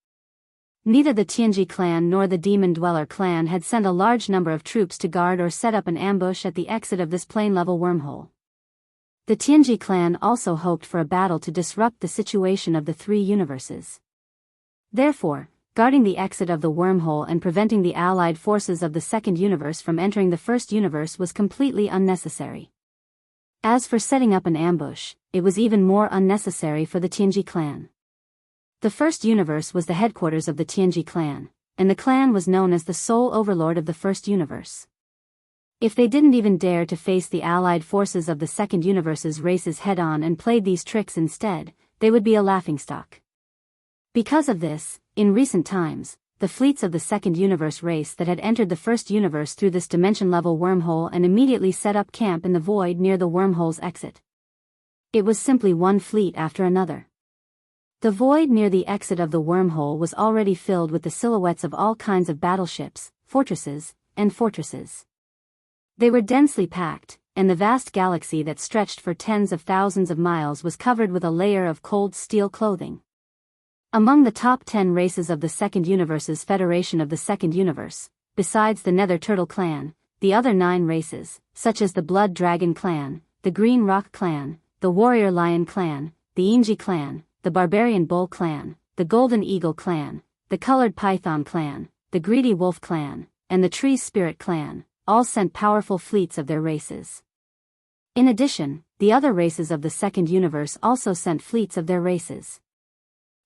S1: Neither the Tianji clan nor the Demon Dweller clan had sent a large number of troops to guard or set up an ambush at the exit of this plane-level wormhole. The Tianji clan also hoped for a battle to disrupt the situation of the three universes. Therefore, guarding the exit of the wormhole and preventing the allied forces of the second universe from entering the first universe was completely unnecessary. As for setting up an ambush, it was even more unnecessary for the Tianji clan. The first universe was the headquarters of the Tianji clan, and the clan was known as the sole overlord of the first universe. If they didn't even dare to face the allied forces of the second universe's races head-on and played these tricks instead, they would be a laughingstock. Because of this, in recent times, the fleets of the second universe race that had entered the first universe through this dimension-level wormhole and immediately set up camp in the void near the wormhole's exit. It was simply one fleet after another. The void near the exit of the wormhole was already filled with the silhouettes of all kinds of battleships, fortresses, and fortresses. They were densely packed, and the vast galaxy that stretched for tens of thousands of miles was covered with a layer of cold steel clothing. Among the top 10 races of the second universe's Federation of the Second Universe, besides the Nether Turtle clan, the other 9 races, such as the Blood Dragon clan, the Green Rock clan, the Warrior Lion clan, the Inji clan, the Barbarian Bull clan, the Golden Eagle clan, the Colored Python clan, the Greedy Wolf clan, and the Tree Spirit clan, all sent powerful fleets of their races. In addition, the other races of the second universe also sent fleets of their races.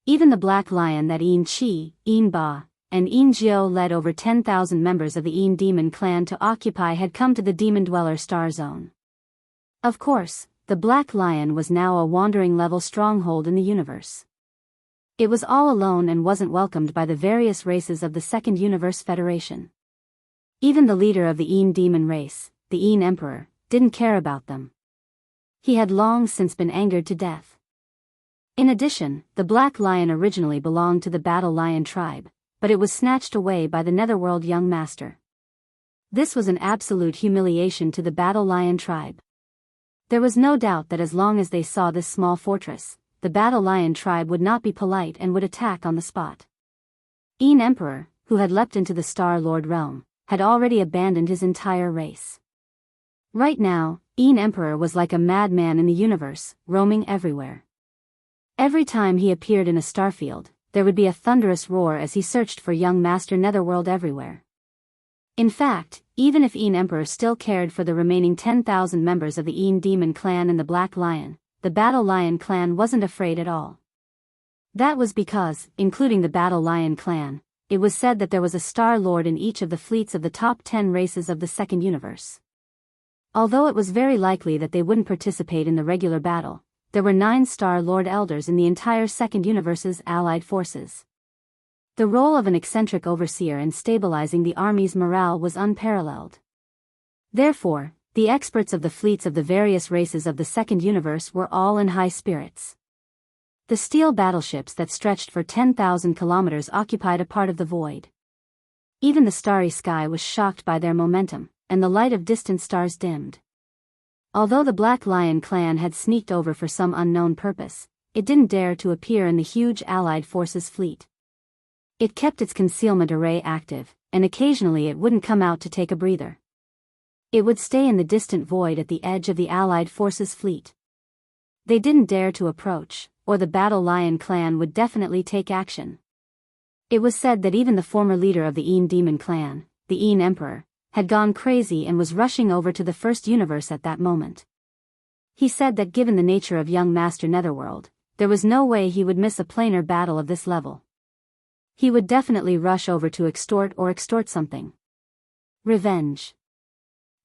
S1: Even the Black Lion that Yin Qi, Yin Ba, and Yin Jiao led over 10,000 members of the Yin Demon clan to occupy had come to the Demon Dweller star zone. Of course, the Black Lion was now a wandering-level stronghold in the universe. It was all alone and wasn't welcomed by the various races of the Second Universe Federation. Even the leader of the Yin Demon race, the Yin Emperor, didn't care about them. He had long since been angered to death. In addition, the Black Lion originally belonged to the Battle Lion tribe, but it was snatched away by the Netherworld Young Master. This was an absolute humiliation to the Battle Lion tribe. There was no doubt that as long as they saw this small fortress, the Battle Lion tribe would not be polite and would attack on the spot. Yin Emperor, who had leapt into the Star Lord realm, had already abandoned his entire race. Right now, Yin Emperor was like a madman in the universe, roaming everywhere. Every time he appeared in a starfield, there would be a thunderous roar as he searched for young Master Netherworld everywhere. In fact, even if Yin Emperor still cared for the remaining 10,000 members of the Yin Demon clan and the Black Lion, the Battle Lion clan wasn't afraid at all. That was because, including the Battle Lion clan, it was said that there was a Star Lord in each of the fleets of the top 10 races of the second universe. Although it was very likely that they wouldn't participate in the regular battle, there were 9 Star Lord Elders in the entire second universe's allied forces. The role of an eccentric overseer in stabilizing the army's morale was unparalleled. Therefore, the experts of the fleets of the various races of the second universe were all in high spirits. The steel battleships that stretched for 10,000 kilometers occupied a part of the void. Even the starry sky was shocked by their momentum, and the light of distant stars dimmed. Although the Black Lion clan had sneaked over for some unknown purpose, it didn't dare to appear in the huge allied forces fleet. It kept its concealment array active, and occasionally it wouldn't come out to take a breather. It would stay in the distant void at the edge of the allied forces fleet. They didn't dare to approach, or the Battle Lion clan would definitely take action. It was said that even the former leader of the Yin Demon clan, the Yin Emperor, had gone crazy and was rushing over to the first universe at that moment. He said that given the nature of young Master Netherworld, there was no way he would miss a planar battle of this level. He would definitely rush over to extort something. Revenge.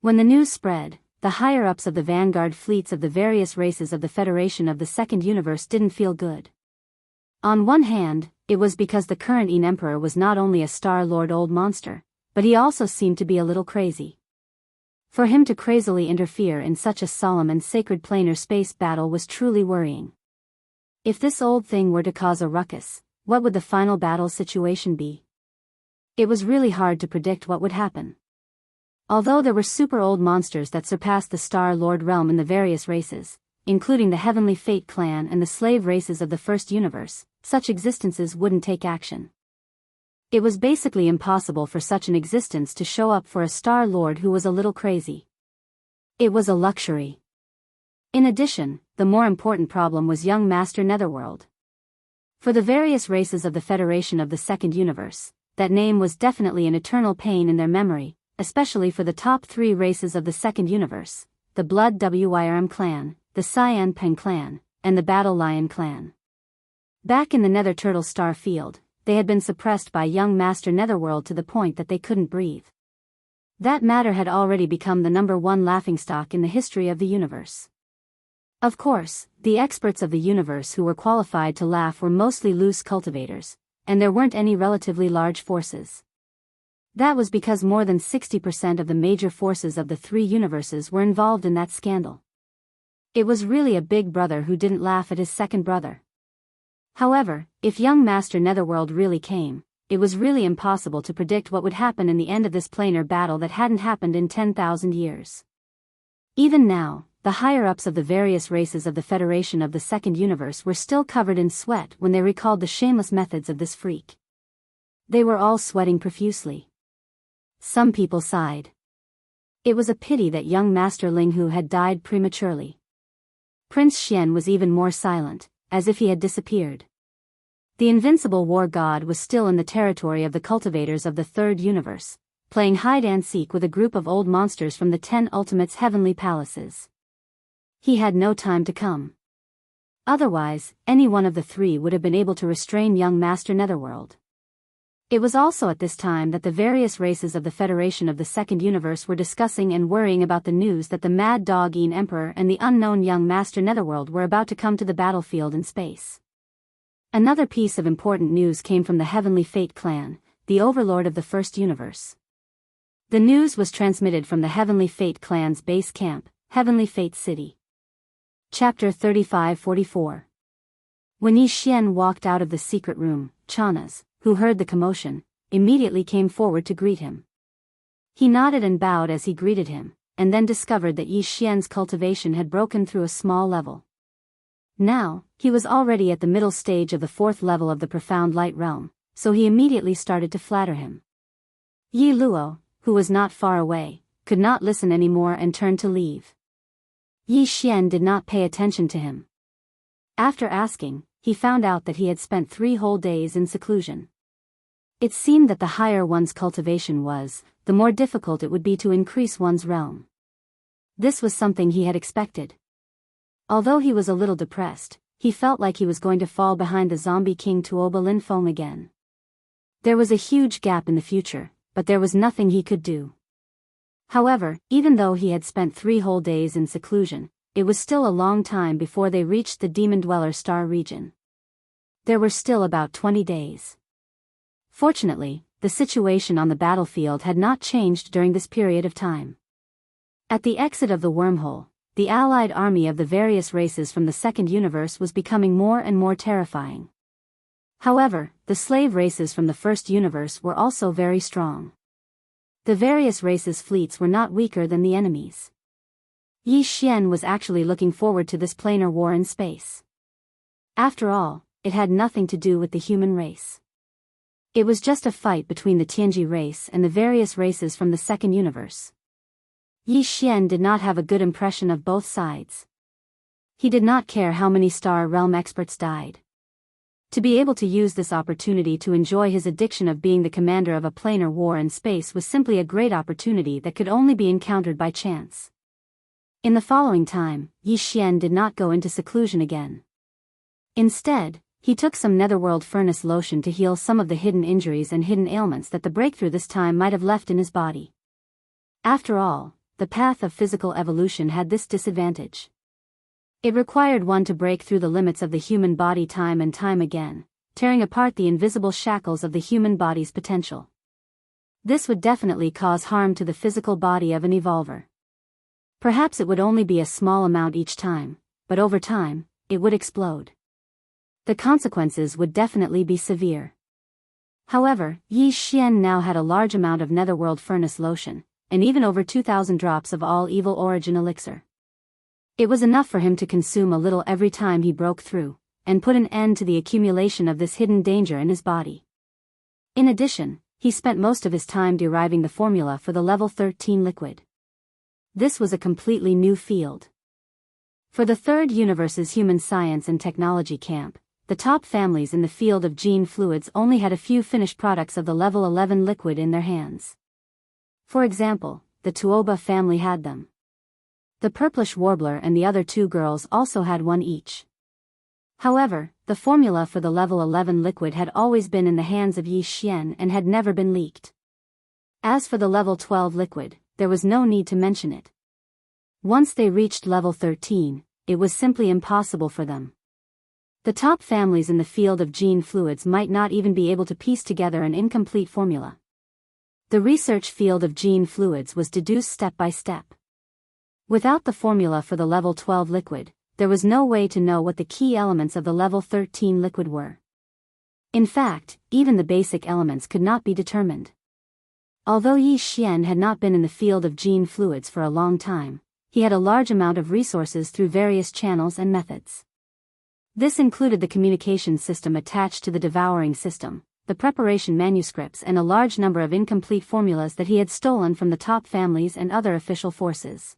S1: When the news spread, the higher-ups of the vanguard fleets of the various races of the Federation of the Second Universe didn't feel good. On one hand, it was because the current Yin Emperor was not only a Star Lord old monster, but he also seemed to be a little crazy. For him to crazily interfere in such a solemn and sacred planar space battle was truly worrying. If this old thing were to cause a ruckus, what would the final battle situation be? It was really hard to predict what would happen. Although there were super old monsters that surpassed the Star Lord realm in the various races, including the Heavenly Fate clan and the slave races of the First Universe, such existences wouldn't take action. It was basically impossible for such an existence to show up for a Star Lord who was a little crazy. It was a luxury. In addition, the more important problem was young Master Netherworld. For the various races of the Federation of the Second Universe, that name was definitely an eternal pain in their memory, especially for the top 3 races of the Second Universe, the Blood Wyrm clan, the Cyan Peng clan, and the Battle Lion clan. Back in the Nether Turtle Star Field, they had been suppressed by young Master Netherworld to the point that they couldn't breathe. That matter had already become the #1 laughingstock in the history of the universe. Of course, the experts of the universe who were qualified to laugh were mostly loose cultivators, and there weren't any relatively large forces. That was because more than 60% of the major forces of the 3 universes were involved in that scandal. It was really a big brother who didn't laugh at his second brother. However, if young Master Netherworld really came, it was really impossible to predict what would happen in the end of this planar battle that hadn't happened in 10,000 years. Even now, the higher-ups of the various races of the Federation of the Second Universe were still covered in sweat when they recalled the shameless methods of this freak. They were all sweating profusely. Some people sighed. It was a pity that young Master Linghu had died prematurely. Prince Xian was even more silent, as if he had disappeared. The invincible war god was still in the territory of the cultivators of the Third Universe, playing hide-and-seek with a group of old monsters from the 10 Ultimates' heavenly palaces. He had no time to come. Otherwise, any one of the 3 would have been able to restrain young Master Netherworld. It was also at this time that the various races of the Federation of the Second Universe were discussing and worrying about the news that the Mad Dog Een Emperor and the unknown young Master Netherworld were about to come to the battlefield in space. Another piece of important news came from the Heavenly Fate clan, the overlord of the First Universe. The news was transmitted from the Heavenly Fate clan's base camp, Heavenly Fate City. Chapter 35-44. When Yi Xian walked out of the secret room, Chanas, who heard the commotion, immediately came forward to greet him. He nodded and bowed as he greeted him, and then discovered that Yi Xian's cultivation had broken through a small level. Now, he was already at the middle stage of the 4th level of the Profound Light Realm, so he immediately started to flatter him. Yi Luo, who was not far away, could not listen anymore and turned to leave. Yi Xian did not pay attention to him. After asking, he found out that he had spent 3 whole days in seclusion. It seemed that the higher one's cultivation was, the more difficult it would be to increase one's realm. This was something he had expected. Although he was a little depressed, he felt like he was going to fall behind the zombie king Tuoba Linfeng again. There was a huge gap in the future, but there was nothing he could do. However, even though he had spent 3 whole days in seclusion, it was still a long time before they reached the Demon Dweller Star region. There were still about 20 days. Fortunately, the situation on the battlefield had not changed during this period of time. At the exit of the wormhole, the allied army of the various races from the Second Universe was becoming more and more terrifying. However, the slave races from the First Universe were also very strong. The various races' fleets were not weaker than the enemies. Yi Xian was actually looking forward to this planar war in space. After all, it had nothing to do with the human race. It was just a fight between the Tianji race and the various races from the Second Universe. Yi Xian did not have a good impression of both sides. He did not care how many Star Realm experts died. To be able to use this opportunity to enjoy his addiction of being the commander of a planar war in space was simply a great opportunity that could only be encountered by chance. In the following time, Yi Xian did not go into seclusion again. Instead, he took some netherworld furnace lotion to heal some of the hidden injuries and hidden ailments that the breakthrough this time might have left in his body. After all, the path of physical evolution had this disadvantage. It required one to break through the limits of the human body time and time again, tearing apart the invisible shackles of the human body's potential. This would definitely cause harm to the physical body of an evolver. Perhaps it would only be a small amount each time, but over time, it would explode. The consequences would definitely be severe. However, Yi Xian now had a large amount of netherworld furnace lotion, and even over 2,000 drops of all evil origin elixir. It was enough for him to consume a little every time he broke through, and put an end to the accumulation of this hidden danger in his body. In addition, he spent most of his time deriving the formula for the level 13 liquid. This was a completely new field. For the Third Universe's human science and technology camp, the top families in the field of gene fluids only had a few finished products of the level 11 liquid in their hands. For example, the Tuoba family had them. The purplish warbler and the other two girls also had one each. However, the formula for the level 11 liquid had always been in the hands of Yi Xian and had never been leaked. As for the level 12 liquid, there was no need to mention it. Once they reached level 13, it was simply impossible for them. The top families in the field of gene fluids might not even be able to piece together an incomplete formula. The research field of gene fluids was deduced step by step. Without the formula for the level 12 liquid, there was no way to know what the key elements of the level 13 liquid were. In fact, even the basic elements could not be determined. Although Yi Xian had not been in the field of gene fluids for a long time, he had a large amount of resources through various channels and methods. This included the communication system attached to the devouring system, the preparation manuscripts, and a large number of incomplete formulas that he had stolen from the top families and other official forces.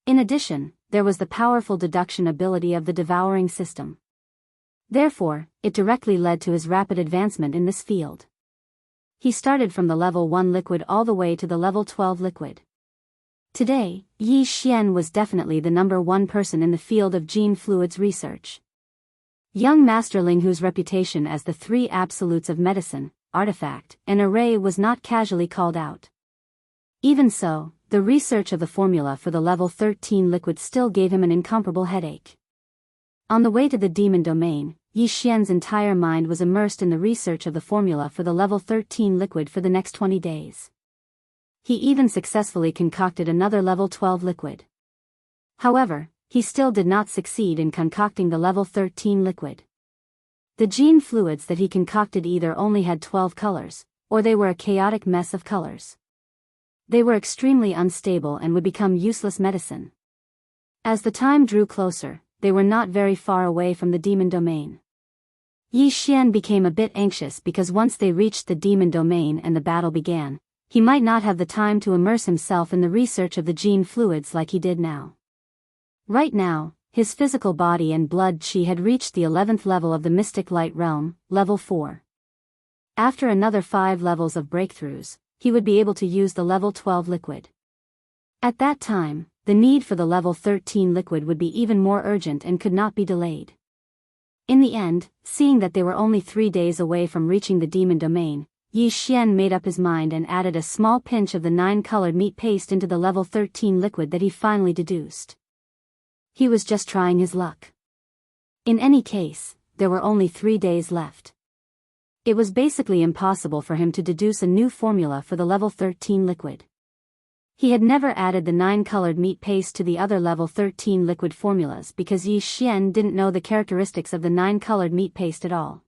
S1: In addition, there was the powerful deduction ability of the devouring system. Therefore, it directly led to his rapid advancement in this field. He started from the level 1 liquid all the way to the level 12 liquid. Today, Yi Xian was definitely the number one person in the field of gene fluids research. Young Master Linghu's reputation as the three absolutes of medicine, artifact, and array was not casually called out. Even so, the research of the formula for the level 13 liquid still gave him an incomparable headache. On the way to the demon domain, Yi Xian's entire mind was immersed in the research of the formula for the level 13 liquid for the next 20 days. He even successfully concocted another level 12 liquid. However, he still did not succeed in concocting the level 13 liquid. The gene fluids that he concocted either only had 12 colors, or they were a chaotic mess of colors. They were extremely unstable and would become useless medicine. As the time drew closer, they were not very far away from the demon domain. Yi Xian became a bit anxious because once they reached the demon domain and the battle began, he might not have the time to immerse himself in the research of the gene fluids like he did now. Right now, his physical body and blood qi had reached the 11th level of the mystic light realm, level 4. After another 5 levels of breakthroughs, he would be able to use the level 12 liquid. At that time, the need for the level 13 liquid would be even more urgent and could not be delayed. In the end, seeing that they were only 3 days away from reaching the demon domain, Yi Xian made up his mind and added a small pinch of the 9-colored meat paste into the level 13 liquid that he finally deduced. He was just trying his luck. In any case, there were only 3 days left. It was basically impossible for him to deduce a new formula for the level 13 liquid. He had never added the 9-colored meat paste to the other level 13 liquid formulas because Yi Xian didn't know the characteristics of the 9-colored meat paste at all.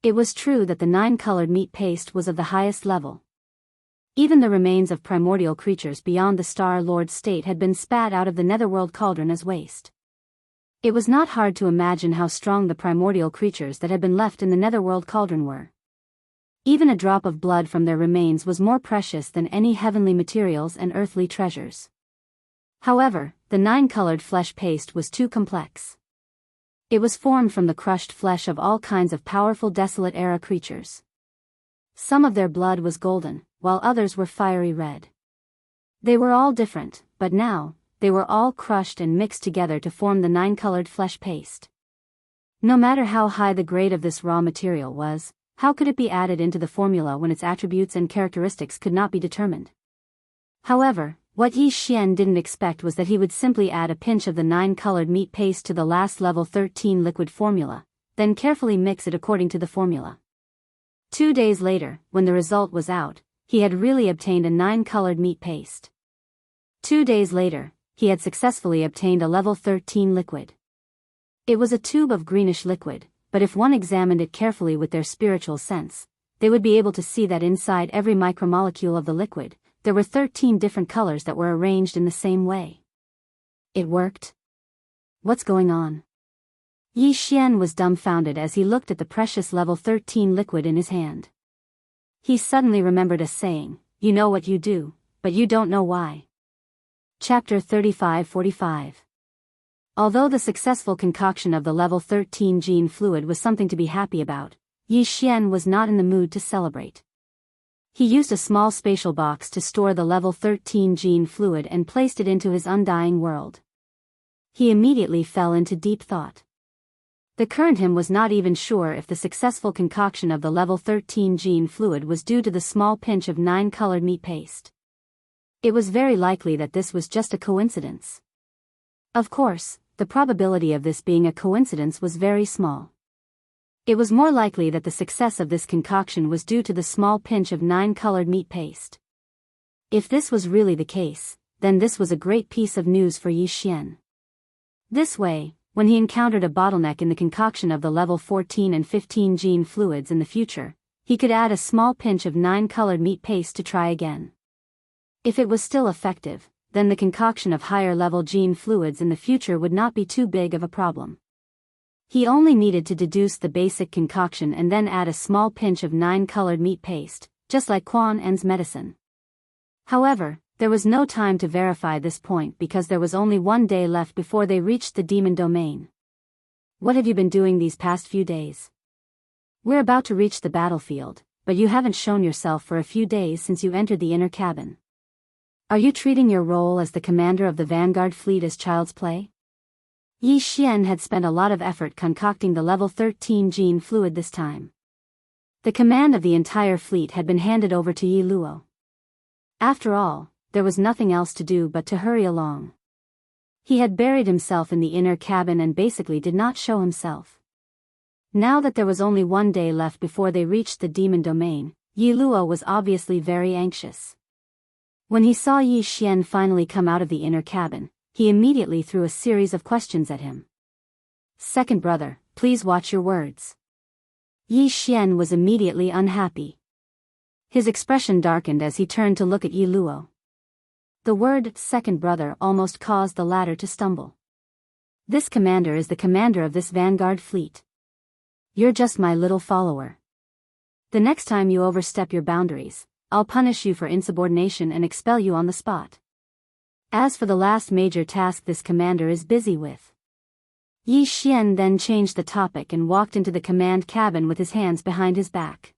S1: It was true that the 9-colored meat paste was of the highest level. Even the remains of primordial creatures beyond the Star Lord state had been spat out of the netherworld cauldron as waste. It was not hard to imagine how strong the primordial creatures that had been left in the netherworld cauldron were. Even a drop of blood from their remains was more precious than any heavenly materials and earthly treasures. However, the 9-colored flesh paste was too complex. It was formed from the crushed flesh of all kinds of powerful desolate era creatures. Some of their blood was golden, while others were fiery red. They were all different, but now, they were all crushed and mixed together to form the 9-colored flesh paste. No matter how high the grade of this raw material was, how could it be added into the formula when its attributes and characteristics could not be determined? However, what Yi Xian didn't expect was that he would simply add a pinch of the 9-colored meat paste to the last level 13 liquid formula, then carefully mix it according to the formula. 2 days later, when the result was out, he had really obtained a 9-colored meat paste. 2 days later, he had successfully obtained a level 13 liquid. It was a tube of greenish liquid, but if one examined it carefully with their spiritual sense, they would be able to see that inside every micromolecule of the liquid, there were 13 different colors that were arranged in the same way. It worked? What's going on? Yi Xian was dumbfounded as he looked at the precious level 13 liquid in his hand. He suddenly remembered a saying, "You know what you do, but you don't know why." Chapter 35-45. Although the successful concoction of the level 13 gene fluid was something to be happy about, Yi Xian was not in the mood to celebrate. He used a small spatial box to store the level 13 gene fluid and placed it into his undying world. He immediately fell into deep thought. The current him was not even sure if the successful concoction of the level 13 gene fluid was due to the small pinch of 9-colored meat paste. It was very likely that this was just a coincidence. Of course, the probability of this being a coincidence was very small. It was more likely that the success of this concoction was due to the small pinch of 9-colored meat paste. If this was really the case, then this was a great piece of news for Yi Xian. This way, when he encountered a bottleneck in the concoction of the level 14 and 15 gene fluids in the future, he could add a small pinch of 9-colored meat paste to try again. If it was still effective, then the concoction of higher-level gene fluids in the future would not be too big of a problem. He only needed to deduce the basic concoction and then add a small pinch of 9-colored meat paste, just like Quan En's medicine. However, there was no time to verify this point because there was only 1 day left before they reached the demon domain. "What have you been doing these past few days? We're about to reach the battlefield, but you haven't shown yourself for a few days since you entered the inner cabin. Are you treating your role as the commander of the vanguard fleet as child's play?" Yi Xian had spent a lot of effort concocting the level 13 gene fluid this time. The command of the entire fleet had been handed over to Yi Luo. After all, there was nothing else to do but to hurry along. He had buried himself in the inner cabin and basically did not show himself. Now that there was only 1 day left before they reached the demon domain, Yi Luo was obviously very anxious. When he saw Yi Xian finally come out of the inner cabin, he immediately threw a series of questions at him. "Second brother, please watch your words." Yi Xian was immediately unhappy. His expression darkened as he turned to look at Yi Luo. The word "second brother" almost caused the latter to stumble. "This commander is the commander of this vanguard fleet. You're just my little follower. The next time you overstep your boundaries, I'll punish you for insubordination and expel you on the spot. As for the last major task this commander is busy with." Yi Xian then changed the topic and walked into the command cabin with his hands behind his back.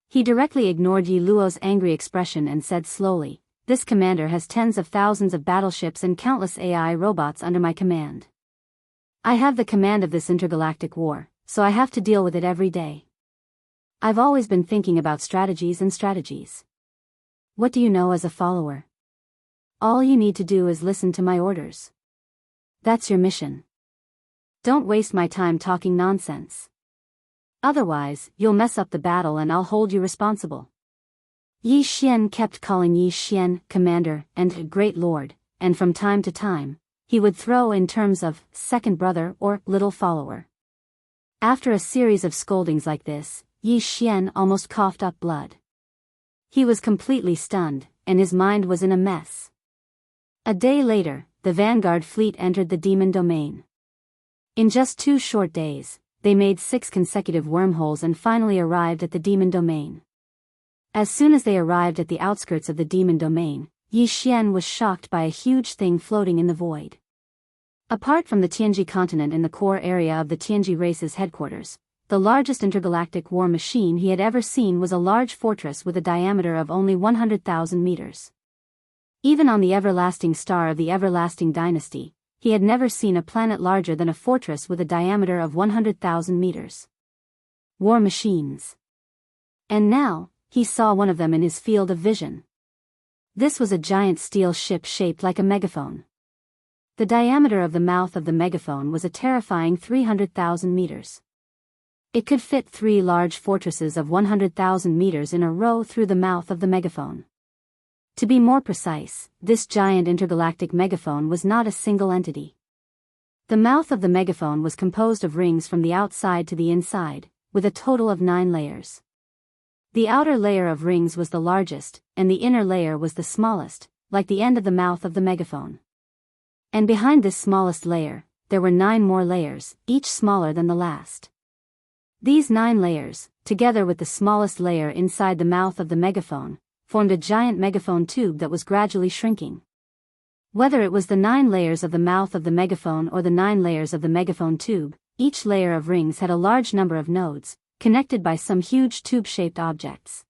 S1: He directly ignored Yi Luo's angry expression and said slowly, "This commander has tens of thousands of battleships and countless AI robots under my command. I have the command of this intergalactic war, so I have to deal with it every day. I've always been thinking about strategies and strategies. What do you know as a follower? All you need to do is listen to my orders. That's your mission. Don't waste my time talking nonsense. Otherwise, you'll mess up the battle and I'll hold you responsible." Yi Xian kept calling Yi Xian Commander and Great Lord, and from time to time, he would throw in terms of second brother or little follower. After a series of scoldings like this, Yi Xian almost coughed up blood. He was completely stunned, and his mind was in a mess. A day later, the vanguard fleet entered the demon domain. In just 2 short days, they made 6 consecutive wormholes and finally arrived at the demon domain. As soon as they arrived at the outskirts of the demon domain, Yi Xian was shocked by a huge thing floating in the void. Apart from the Tianji continent in the core area of the Tianji race's headquarters, the largest intergalactic war machine he had ever seen was a large fortress with a diameter of only 100,000 meters. Even on the everlasting star of the everlasting dynasty, he had never seen a planet larger than a fortress with a diameter of 100,000 meters. War machines. And now, he saw one of them in his field of vision. This was a giant steel ship shaped like a megaphone. The diameter of the mouth of the megaphone was a terrifying 300,000 meters. It could fit 3 large fortresses of 100,000 meters in a row through the mouth of the megaphone. To be more precise, this giant intergalactic megaphone was not a single entity. The mouth of the megaphone was composed of rings from the outside to the inside, with a total of 9 layers. The outer layer of rings was the largest, and the inner layer was the smallest, like the end of the mouth of the megaphone. And behind this smallest layer, there were 9 more layers, each smaller than the last. These 9 layers, together with the smallest layer inside the mouth of the megaphone, formed a giant megaphone tube that was gradually shrinking. Whether it was the 9 layers of the mouth of the megaphone or the 9 layers of the megaphone tube, each layer of rings had a large number of nodes, connected by some huge tube-shaped objects.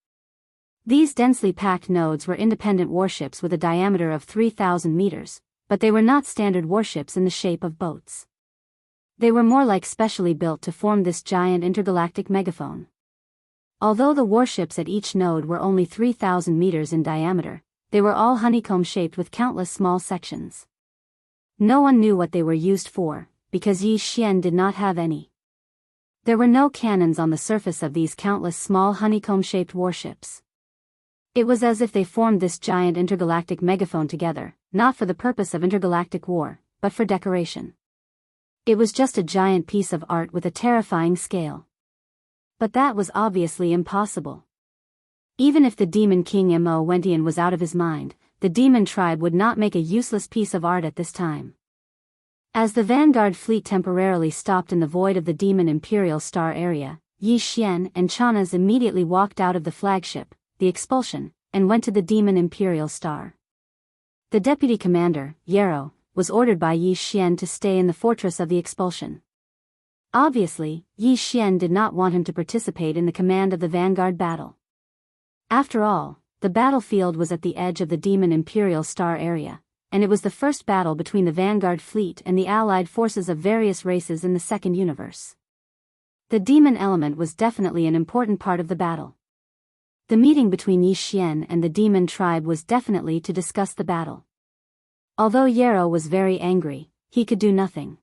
S1: These densely packed nodes were independent warships with a diameter of 3,000 meters, but they were not standard warships in the shape of boats. They were more like specially built to form this giant intergalactic megaphone. Although the warships at each node were only 3,000 meters in diameter, they were all honeycomb-shaped with countless small sections. No one knew what they were used for, because Yi Xian did not have any. There were no cannons on the surface of these countless small honeycomb-shaped warships. It was as if they formed this giant intergalactic megaphone together, not for the purpose of intergalactic war, but for decoration. It was just a giant piece of art with a terrifying scale. But that was obviously impossible. Even if the Demon King Mo Wentian was out of his mind, the demon tribe would not make a useless piece of art at this time. As the vanguard fleet temporarily stopped in the void of the Demon Imperial Star area, Yi Xian and Chanas immediately walked out of the flagship, the Expulsion, and went to the Demon Imperial Star. The deputy commander, Yarrow, was ordered by Yi Xian to stay in the fortress of the Expulsion. Obviously, Yi Xian did not want him to participate in the command of the vanguard battle. After all, the battlefield was at the edge of the Demon Imperial Star area, and it was the first battle between the vanguard fleet and the allied forces of various races in the second universe. The demon element was definitely an important part of the battle. The meeting between Yi Xian and the demon tribe was definitely to discuss the battle. Although Yarrow was very angry, he could do nothing.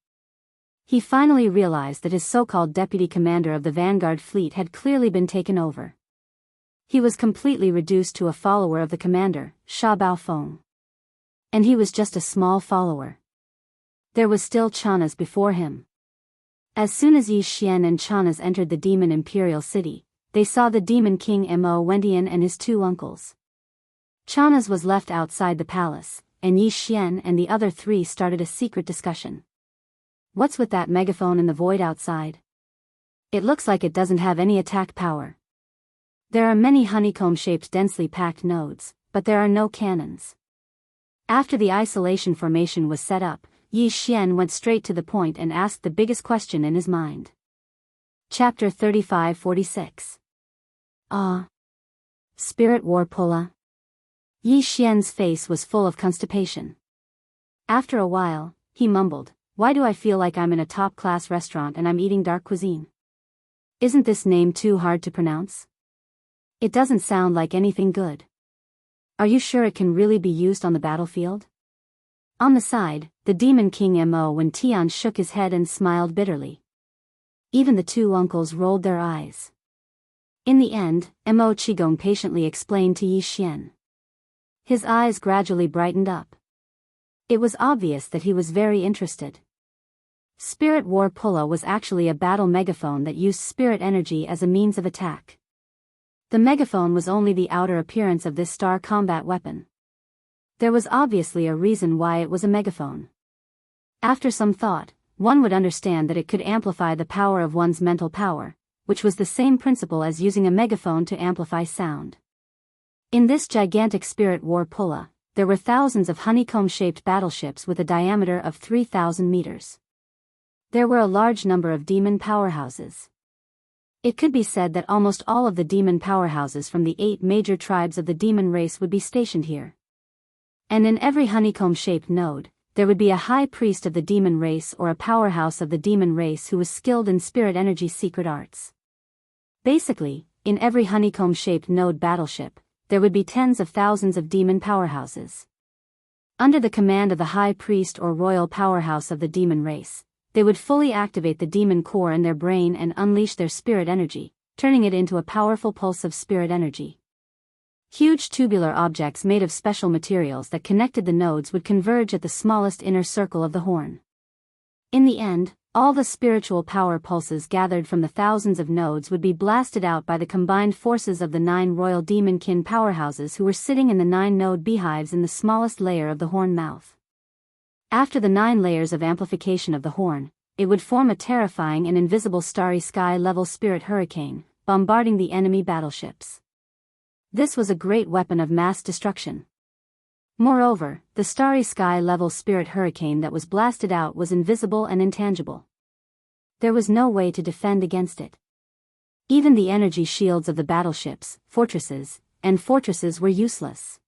S1: He finally realized that his so-called deputy commander of the vanguard fleet had clearly been taken over. He was completely reduced to a follower of the commander, Sha Baofeng. And he was just a small follower. There was still Chanas before him. As soon as Yi Xian and Chanas entered the Demon Imperial City, they saw the Demon King Mo Wentian and his 2 uncles. Chanas was left outside the palace, and Yi Xian and the other 3 started a secret discussion. What's with that megaphone in the void outside? It looks like it doesn't have any attack power. There are many honeycomb-shaped densely packed nodes, but there are no cannons. After the isolation formation was set up, Yi Xian went straight to the point and asked the biggest question in his mind. Chapter 35-46. Spirit War Pulla. Yi Xian's face was full of constipation. After a while, he mumbled, "Why do I feel like I'm in a top-class restaurant and I'm eating dark cuisine? Isn't this name too hard to pronounce? It doesn't sound like anything good. Are you sure it can really be used on the battlefield?" On the side, the Demon King Mo Wentian shook his head and smiled bitterly. Even the 2 uncles rolled their eyes. In the end, Mo Qigong patiently explained to Yi Xian. His eyes gradually brightened up. It was obvious that he was very interested. Spirit War Pulla was actually a battle megaphone that used spirit energy as a means of attack. The megaphone was only the outer appearance of this star combat weapon. There was obviously a reason why it was a megaphone. After some thought, one would understand that it could amplify the power of one's mental power, which was the same principle as using a megaphone to amplify sound. In this gigantic Spirit War Pulla, there were thousands of honeycomb-shaped battleships with a diameter of 3,000 meters. There were a large number of demon powerhouses. It could be said that almost all of the demon powerhouses from the 8 major tribes of the demon race would be stationed here. And in every honeycomb-shaped node, there would be a high priest of the demon race or a powerhouse of the demon race who was skilled in spirit energy secret arts. Basically, in every honeycomb-shaped node battleship, there would be tens of thousands of demon powerhouses. Under the command of the high priest or royal powerhouse of the demon race, they would fully activate the demon core in their brain and unleash their spirit energy, turning it into a powerful pulse of spirit energy. Huge tubular objects made of special materials that connected the nodes would converge at the smallest inner circle of the horn. In the end, all the spiritual power pulses gathered from the thousands of nodes would be blasted out by the combined forces of the 9 royal demonkin powerhouses who were sitting in the 9 node beehives in the smallest layer of the horn mouth. After the 9 layers of amplification of the horn, it would form a terrifying and invisible starry sky-level spirit hurricane, bombarding the enemy battleships. This was a great weapon of mass destruction. Moreover, the starry sky-level spirit hurricane that was blasted out was invisible and intangible. There was no way to defend against it. Even the energy shields of the battleships, fortresses were useless.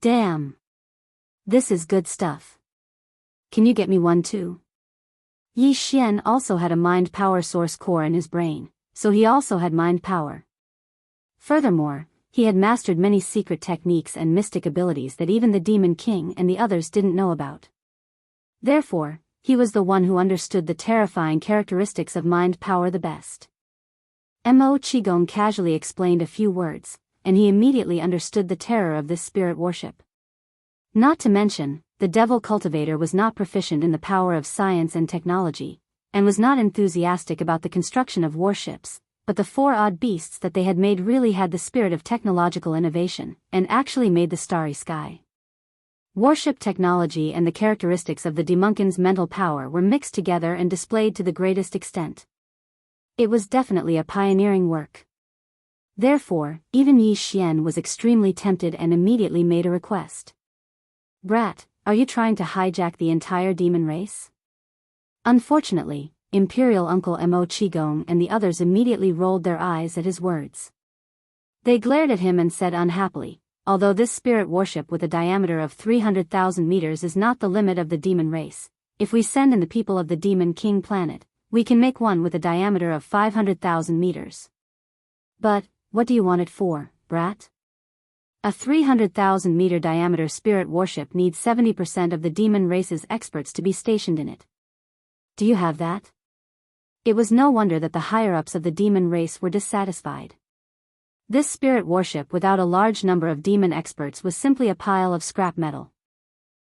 S1: Damn! This is good stuff. Can you get me one too? Yi Xian also had a mind power source core in his brain, so he also had mind power. Furthermore, he had mastered many secret techniques and mystic abilities that even the Demon King and the others didn't know about. Therefore, he was the one who understood the terrifying characteristics of mind power the best. Mo Qigong casually explained a few words, and he immediately understood the terror of this spirit worship. Not to mention, the devil cultivator was not proficient in the power of science and technology, and was not enthusiastic about the construction of warships, but the 4 odd beasts that they had made really had the spirit of technological innovation, and actually made the starry sky. Warship technology and the characteristics of the Demonkin's mental power were mixed together and displayed to the greatest extent. It was definitely a pioneering work. Therefore, even Yi Xian was extremely tempted and immediately made a request. "Brat, are you trying to hijack the entire demon race?" Unfortunately, Imperial Uncle Mo Qigong and the others immediately rolled their eyes at his words. They glared at him and said unhappily, "Although this spirit warship with a diameter of 300,000 meters is not the limit of the demon race, if we send in the people of the Demon King planet, we can make one with a diameter of 500,000 meters. But, what do you want it for, brat? A 300,000 meter diameter spirit warship needs 70% of the demon race's experts to be stationed in it. Do you have that?" It was no wonder that the higher-ups of the demon race were dissatisfied. This spirit warship without a large number of demon experts was simply a pile of scrap metal.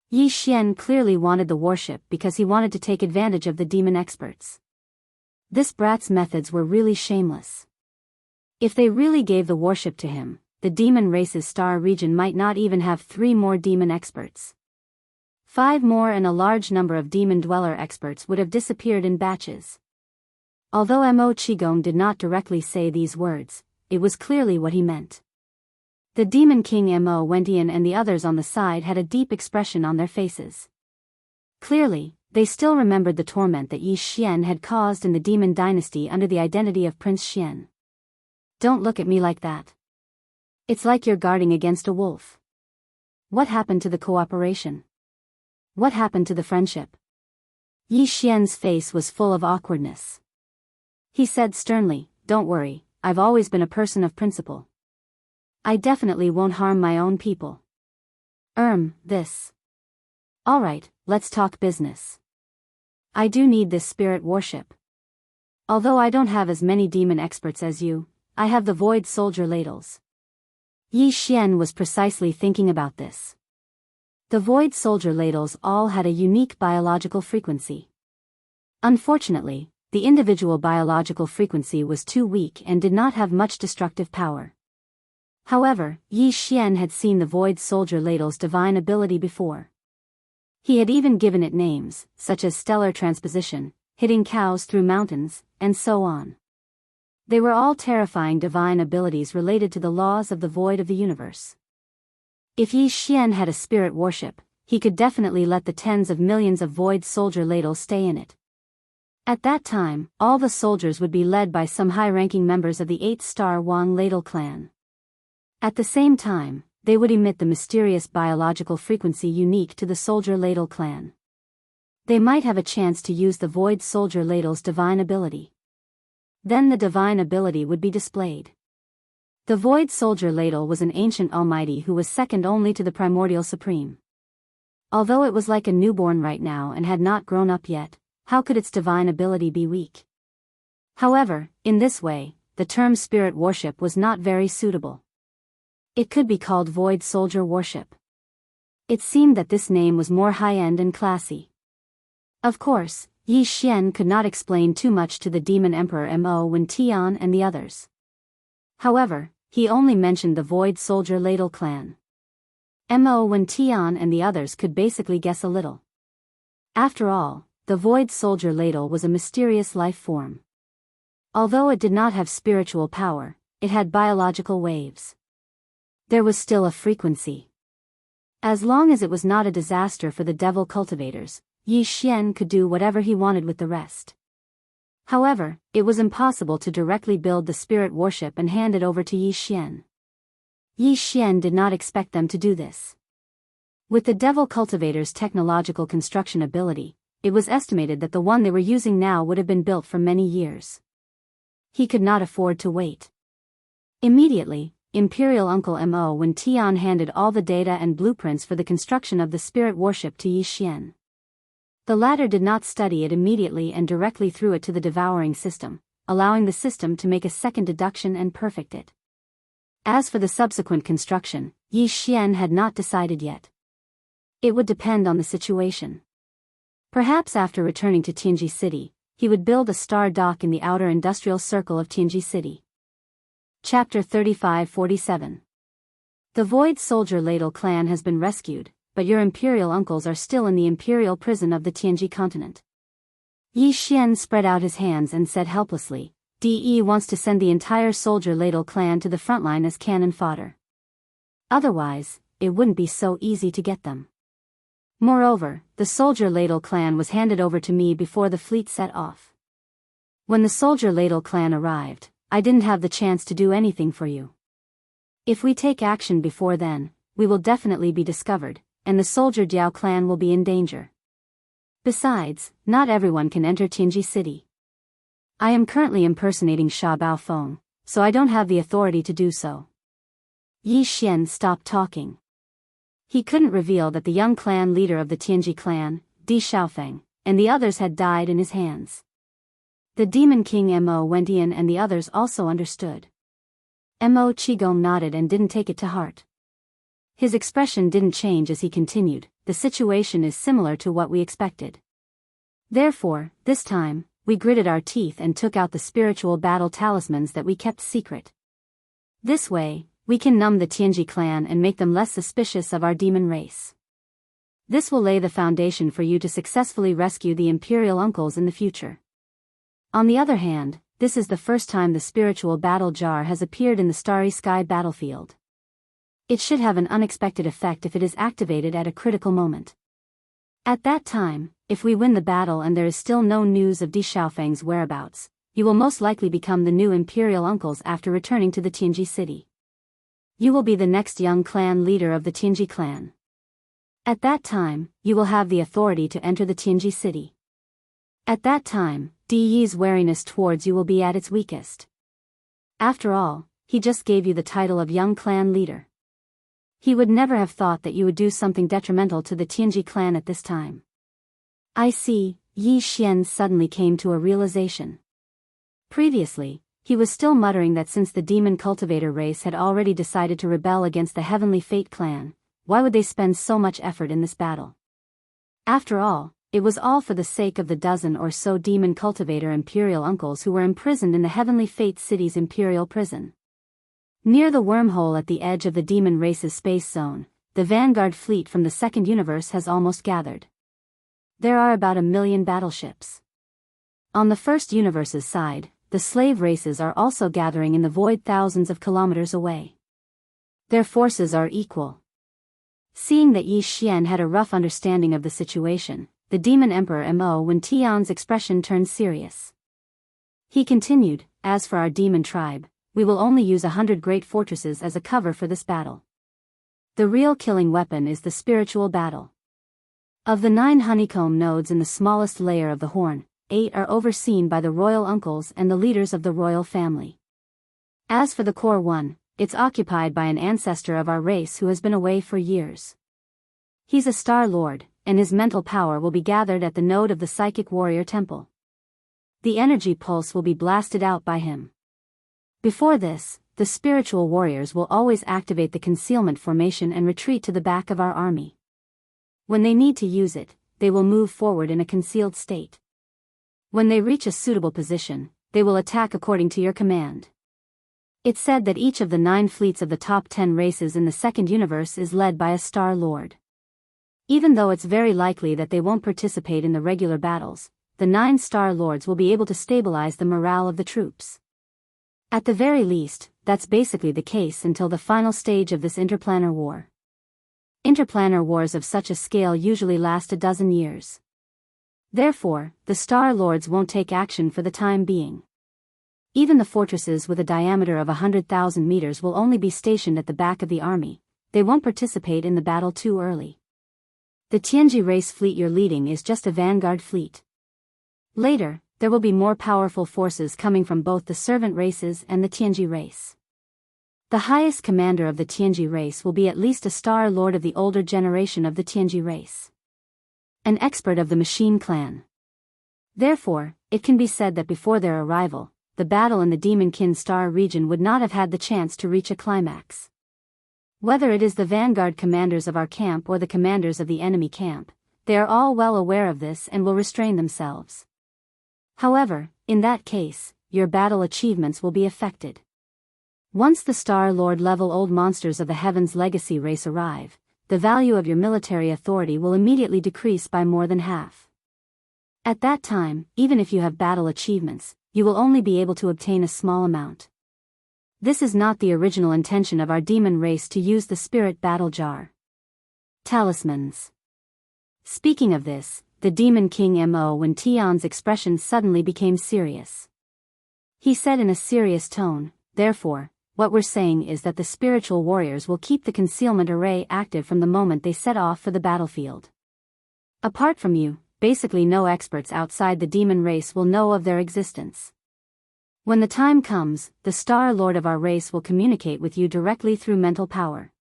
S1: Yi Xian clearly wanted the warship because he wanted to take advantage of the demon experts. This brat's methods were really shameless. If they really gave the warship to him, the demon race's star region might not even have 3 more demon experts. 5 more and a large number of demon dweller experts would have disappeared in batches. Although Mo Qigong did not directly say these words, it was clearly what he meant. The Demon King Mo Wentian and the others on the side had a deep expression on their faces. Clearly, they still remembered the torment that Yi Xian had caused in the Demon Dynasty under the identity of Prince Xian. "Don't look at me like that. It's like you're guarding against a wolf. What happened to the cooperation? What happened to the friendship?" Yi Xian's face was full of awkwardness. He said sternly, "Don't worry, I've always been a person of principle. I definitely won't harm my own people. This. Alright, let's talk business. I do need this spirit warship. Although I don't have as many demon experts as you, I have the void soldier ladles." Yi Xian was precisely thinking about this. The void soldier ladles all had a unique biological frequency. Unfortunately, the individual biological frequency was too weak and did not have much destructive power. However, Yi Xian had seen the void soldier ladle's divine ability before. He had even given it names, such as stellar transposition, hitting cows through mountains, and so on. They were all terrifying divine abilities related to the laws of the void of the universe. If Yi Xian had a spirit warship, he could definitely let the tens of millions of void soldier ladles stay in it. At that time, all the soldiers would be led by some high-ranking members of the 8-star Wang Ladle clan. At the same time, they would emit the mysterious biological frequency unique to the soldier ladle clan. They might have a chance to use the void soldier ladle's divine ability. Then the divine ability would be displayed. The void soldier ladle was an ancient almighty who was second only to the primordial supreme. Although it was like a newborn right now and had not grown up yet, how could its divine ability be weak? However, in this way, the term spirit warship was not very suitable. It could be called void soldier warship. It seemed that this name was more high-end and classy. Of course, Yi Xian could not explain too much to the Demon Emperor Mo Wentian and the others. However, he only mentioned the void soldier ladle clan. Mo Wentian and the others could basically guess a little. After all, the Void Soldier Ladle was a mysterious life form. Although it did not have spiritual power, it had biological waves. There was still a frequency. As long as it was not a disaster for the devil cultivators, Yi Xian could do whatever he wanted with the rest. However, it was impossible to directly build the spirit warship and hand it over to Yi Xian. Yi Xian did not expect them to do this. With the devil cultivators' technological construction ability, it was estimated that the one they were using now would have been built for many years. He could not afford to wait. Immediately, Imperial Uncle Mo Wen Tian handed all the data and blueprints for the construction of the spirit warship to Yi Xian. The latter did not study it immediately and directly threw it to the devouring system, allowing the system to make a second deduction and perfect it. As for the subsequent construction, Yi Xian had not decided yet. It would depend on the situation. Perhaps after returning to Tianji City, he would build a star dock in the outer industrial circle of Tianji City. Chapter 35-47. The Void Soldier Ladle clan has been rescued, but your imperial uncles are still in the imperial prison of the Tianji continent. Yi Xian spread out his hands and said helplessly, "De wants to send the entire Soldier Ladle clan to the front line as cannon fodder. Otherwise, it wouldn't be so easy to get them. Moreover, the Soldier Ladle clan was handed over to me before the fleet set off. When the Soldier Ladle clan arrived, I didn't have the chance to do anything for you. If we take action before then, we will definitely be discovered, and the Soldier Diao clan will be in danger. Besides, not everyone can enter Tianji City. I am currently impersonating Sha Baofeng, so I don't have the authority to do so." Yi Xian stopped talking. He couldn't reveal that the young clan leader of the Tianji clan, Di Xiaofeng, and the others had died in his hands. The Demon King Mo Wentian and the others also understood. Mo Qigong nodded and didn't take it to heart. His expression didn't change as he continued, "The situation is similar to what we expected. Therefore, this time, we gritted our teeth and took out the spiritual battle talismans that we kept secret. This way, we can numb the Tianji clan and make them less suspicious of our demon race. This will lay the foundation for you to successfully rescue the imperial uncles in the future. On the other hand, this is the first time the spiritual battle jar has appeared in the Starry Sky battlefield. It should have an unexpected effect if it is activated at a critical moment. At that time, if we win the battle and there is still no news of Di Xiaofeng's whereabouts, you will most likely become the new imperial uncles after returning to the Tianji city. You will be the next young clan leader of the Tianji clan. At that time, you will have the authority to enter the Tianji city. At that time, Di Yi's wariness towards you will be at its weakest. After all, he just gave you the title of young clan leader. He would never have thought that you would do something detrimental to the Tianji clan at this time." "I see," Yi Xian suddenly came to a realization. Previously, he was still muttering that since the demon cultivator race had already decided to rebel against the Heavenly Fate clan, why would they spend so much effort in this battle? After all, it was all for the sake of the dozen or so demon cultivator imperial uncles who were imprisoned in the Heavenly Fate city's imperial prison. Near the wormhole at the edge of the demon race's space zone, the vanguard fleet from the second universe has almost gathered. There are about 1 million battleships. On the first universe's side, the slave races are also gathering in the void thousands of kilometers away. Their forces are equal. Seeing that Yi Xian had a rough understanding of the situation, the Demon Emperor Mo Wen Tian's expression turned serious. He continued, "As for our demon tribe, we will only use 100 great fortresses as a cover for this battle. The real killing weapon is the spiritual battle. Of the 9 honeycomb nodes in the smallest layer of the horn, 8 are overseen by the royal uncles and the leaders of the royal family. As for the core one, it's occupied by an ancestor of our race who has been away for years. He's a Star Lord, and his mental power will be gathered at the node of the Psychic Warrior Temple. The energy pulse will be blasted out by him. Before this, the spiritual warriors will always activate the concealment formation and retreat to the back of our army. When they need to use it, they will move forward in a concealed state. When they reach a suitable position, they will attack according to your command. It's said that each of the 9 fleets of the top 10 races in the second universe is led by a Star Lord. Even though it's very likely that they won't participate in the regular battles, the 9 Star Lords will be able to stabilize the morale of the troops. At the very least, that's basically the case until the final stage of this interplanar war. Interplanar wars of such a scale usually last a dozen years. Therefore, the Star Lords won't take action for the time being. Even the fortresses with a diameter of 100,000 meters will only be stationed at the back of the army. They won't participate in the battle too early. The Tianji race fleet you're leading is just a vanguard fleet. Later, there will be more powerful forces coming from both the servant races and the Tianji race. The highest commander of the Tianji race will be at least a Star Lord of the older generation of the Tianji race. An expert of the Machine Clan. Therefore, it can be said that before their arrival, the battle in the Demonkin Star region would not have had the chance to reach a climax. Whether it is the vanguard commanders of our camp or the commanders of the enemy camp, they are all well aware of this and will restrain themselves. However, in that case, your battle achievements will be affected. Once the Star Lord level old monsters of the Heavens Legacy race arrive, the value of your military authority will immediately decrease by more than half. At that time, even if you have battle achievements, you will only be able to obtain a small amount. This is not the original intention of our demon race to use the spirit battle jar. Talismans. Speaking of this, the Demon King Mo when Tian's expression suddenly became serious. He said in a serious tone, therefore, what we're saying is that the spiritual warriors will keep the concealment array active from the moment they set off for the battlefield. Apart from you, basically no experts outside the demon race will know of their existence. When the time comes, the Star Lord of our race will communicate with you directly through mental power.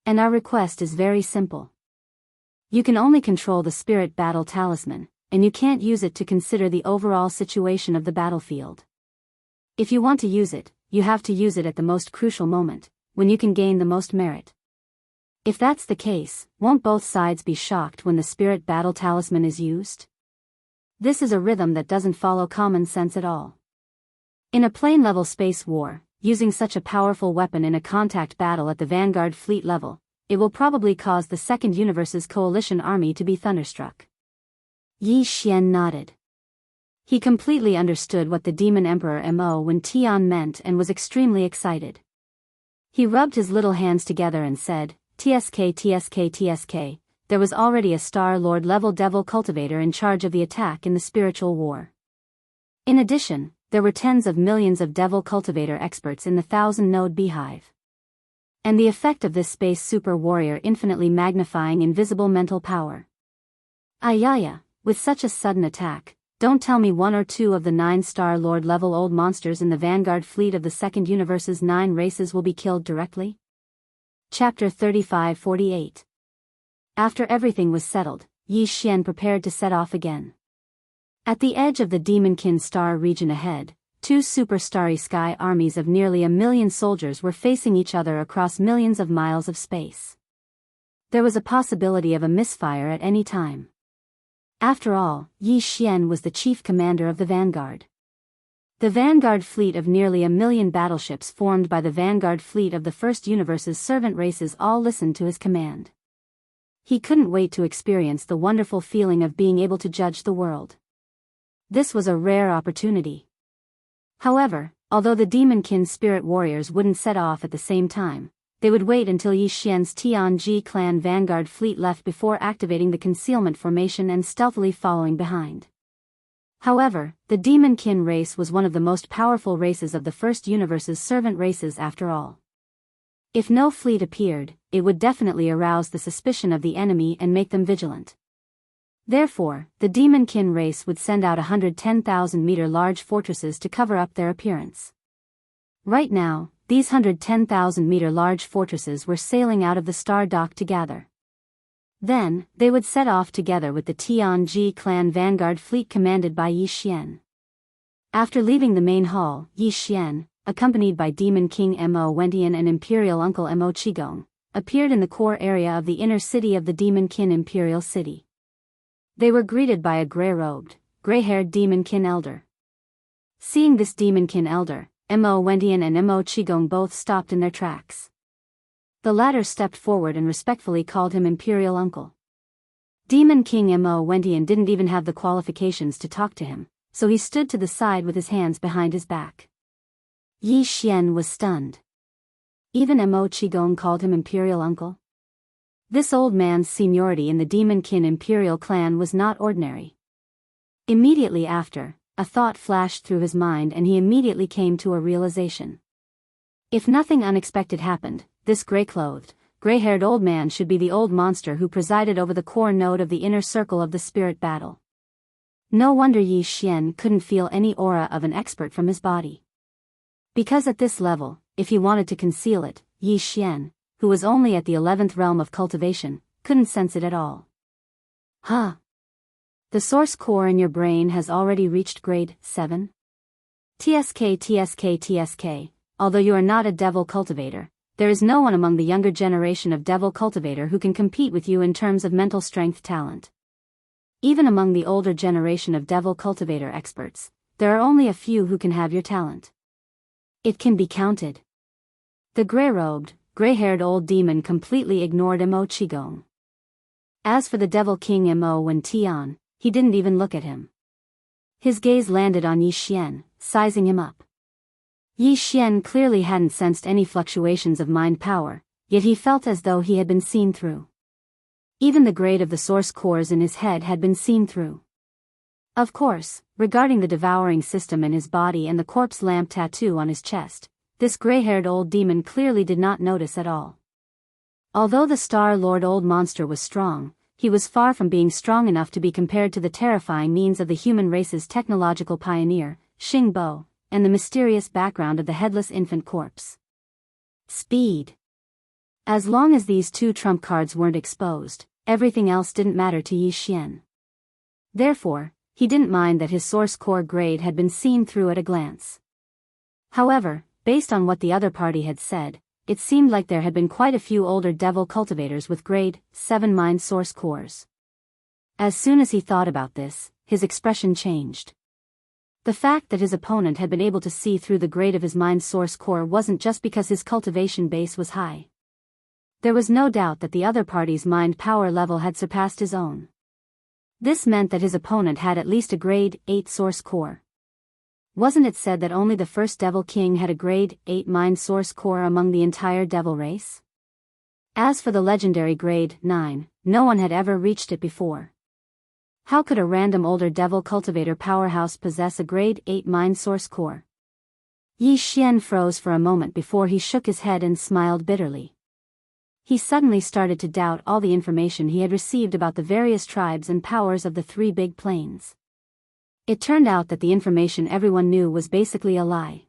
S1: And our request is very simple. You can only control the spirit battle talisman, and you can't use it to consider the overall situation of the battlefield. If you want to use it, you have to use it at the most crucial moment, when you can gain the most merit. If that's the case, won't both sides be shocked when the spirit battle talisman is used? This is a rhythm that doesn't follow common sense at all. In a plane-level space war, using such a powerful weapon in a contact battle at the vanguard fleet level, it will probably cause the Second Universe's coalition army to be thunderstruck. Yi Xian nodded. He completely understood what the Demon Emperor Mo when Tian meant and was extremely excited. He rubbed his little hands together and said, TSK TSK TSK, there was already a Star Lord level Devil Cultivator in charge of the attack in the spiritual war. In addition, there were tens of millions of Devil Cultivator experts in the 1,000-node beehive. And the effect of this space super warrior infinitely magnifying invisible mental power. Ayaya, with such a sudden attack, don't tell me 1 or 2 of the 9 Star Lord level old monsters in the vanguard fleet of the Second Universe's 9 races will be killed directly? Chapter 35-48. After everything was settled, Yi Xian prepared to set off again. At the edge of the Demonkin Star region ahead, 2 super starry sky armies of nearly 1 million soldiers were facing each other across millions of miles of space. There was a possibility of a misfire at any time. After all, Yi Xian was the chief commander of the Vanguard. The Vanguard fleet of nearly 1 million battleships formed by the Vanguard fleet of the First Universe's servant races all listened to his command. He couldn't wait to experience the wonderful feeling of being able to judge the world. This was a rare opportunity. However, although the Demonkin spirit warriors wouldn't set off at the same time, they would wait until Yi Xian's Tianji clan Vanguard fleet left before activating the concealment formation and stealthily following behind. However, the Demonkin race was one of the most powerful races of the First Universe's servant races after all. If no fleet appeared, it would definitely arouse the suspicion of the enemy and make them vigilant. Therefore, the Demonkin race would send out 110,000-meter large fortresses to cover up their appearance. Right now, these 110,000-meter large fortresses were sailing out of the Star Dock to gather. Then, they would set off together with the Tianji clan Vanguard fleet commanded by Yi Xian. After leaving the main hall, Yi Xian, accompanied by Demon King Mo Wentian and Imperial Uncle Mo Qigong, appeared in the core area of the inner city of the Demonkin Imperial City. They were greeted by a gray-robed, gray-haired Demonkin elder. Seeing this Demonkin elder, Mo Wentian and Mo Qigong both stopped in their tracks. The latter stepped forward and respectfully called him Imperial Uncle. Demon King Mo Wentian didn't even have the qualifications to talk to him, so he stood to the side with his hands behind his back. Yi Xian was stunned. Even Mo Qigong called him Imperial Uncle? This old man's seniority in the Demon Kin Imperial clan was not ordinary. Immediately after, a thought flashed through his mind and he immediately came to a realization. If nothing unexpected happened, this gray-clothed, gray-haired old man should be the old monster who presided over the core node of the inner circle of the spirit battle. No wonder Yi Xian couldn't feel any aura of an expert from his body. Because at this level, if he wanted to conceal it, Yi Xian, who was only at the 11th realm of cultivation, couldn't sense it at all. Huh? The source core in your brain has already reached grade 7? TSK. Although you are not a devil cultivator, there is no one among the younger generation of devil cultivator who can compete with you in terms of mental strength talent. Even among the older generation of devil cultivator experts, there are only a few who can have your talent. It can be counted. The gray-robed, gray-haired old demon completely ignored Mo Qigong. As for the devil king Mo Wentian, he didn't even look at him. His gaze landed on Yi Xian, sizing him up. Yi Xian clearly hadn't sensed any fluctuations of mind power, yet he felt as though he had been seen through. Even the grade of the source cores in his head had been seen through. Of course, regarding the devouring system in his body and the corpse lamp tattoo on his chest, this gray-haired old demon clearly did not notice at all. Although the Star-Lord old monster was strong, he was far from being strong enough to be compared to the terrifying means of the human race's technological pioneer, Xing Bo, and the mysterious background of the headless infant corpse. Speed. As long as these two trump cards weren't exposed, everything else didn't matter to Yi Xian. Therefore, he didn't mind that his source core grade had been seen through at a glance. However, based on what the other party had said, it seemed like there had been quite a few older devil cultivators with grade 7 mind source cores. As soon as he thought about this, his expression changed. The fact that his opponent had been able to see through the grade of his mind source core wasn't just because his cultivation base was high. There was no doubt that the other party's mind power level had surpassed his own. This meant that his opponent had at least a grade 8 source core. Wasn't it said that only the first Devil King had a grade 8 mind source core among the entire devil race? As for the legendary grade 9, no one had ever reached it before. How could a random older devil cultivator powerhouse possess a grade 8 mind source core? Yi Xian froze for a moment before he shook his head and smiled bitterly. He suddenly started to doubt all the information he had received about the various tribes and powers of the three big plains. It turned out that the information everyone knew was basically a lie.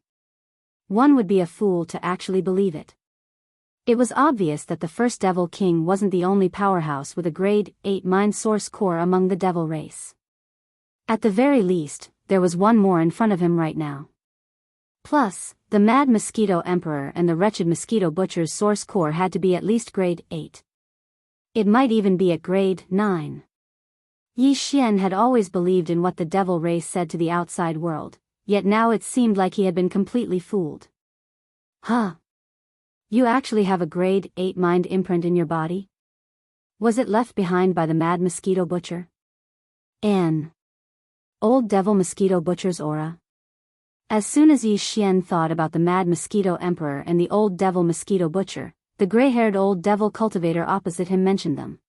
S1: One would be a fool to actually believe it. It was obvious that the first Devil King wasn't the only powerhouse with a grade 8 mind source core among the devil race. At the very least, there was one more in front of him right now. Plus, the Mad Mosquito Emperor and the Wretched Mosquito Butcher's source core had to be at least grade 8. It might even be at grade 9. Yi Xian had always believed in what the devil race said to the outside world, yet now it seemed like he had been completely fooled. Huh? You actually have a grade 8 mind imprint in your body? Was it left behind by the Mad Mosquito Butcher? An old devil mosquito butcher's aura? As soon as Yi Xian thought about the Mad Mosquito Emperor and the old devil mosquito butcher, the gray-haired old devil cultivator opposite him mentioned them.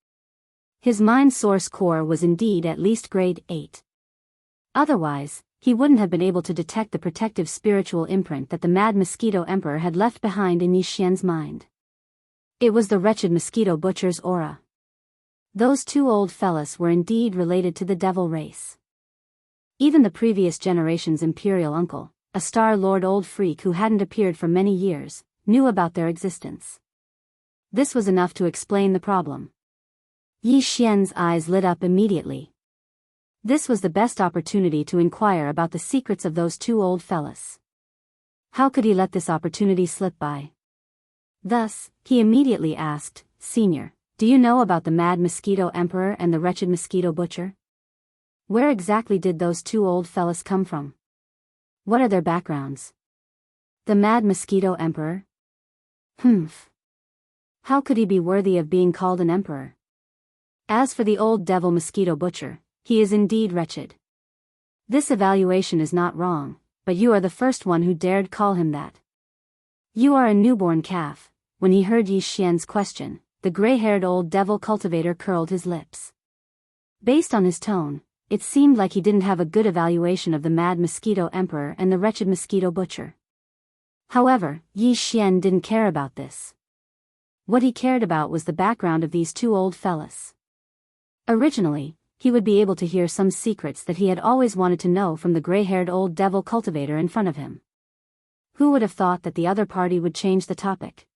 S1: His mind source core was indeed at least grade 8. Otherwise, he wouldn't have been able to detect the protective spiritual imprint that the Mad Mosquito Emperor had left behind in Yi Xian's mind. It was the Wretched Mosquito Butcher's aura. Those two old fellas were indeed related to the devil race. Even the previous generation's imperial uncle, a Star-Lord old freak who hadn't appeared for many years, knew about their existence. This was enough to explain the problem. Yi Xian's eyes lit up immediately. This was the best opportunity to inquire about the secrets of those two old fellas. How could he let this opportunity slip by? Thus, he immediately asked, "Senior, do you know about the Mad Mosquito Emperor and the Wretched Mosquito Butcher? Where exactly did those two old fellas come from? What are their backgrounds? The Mad Mosquito Emperor? How could he be worthy of being called an emperor? As for the old devil mosquito butcher, he is indeed wretched. This evaluation is not wrong, but you are the first one who dared call him that. You are a newborn calf." When he heard Yi Xian's question, the gray-haired old devil cultivator curled his lips. Based on his tone, it seemed like he didn't have a good evaluation of the mad mosquito emperor and the wretched mosquito butcher. However, Yi Xian didn't care about this. What he cared about was the background of these two old fellas. Originally, he would be able to hear some secrets that he had always wanted to know from the gray-haired old devil cultivator in front of him. Who would have thought that the other party would change the topic?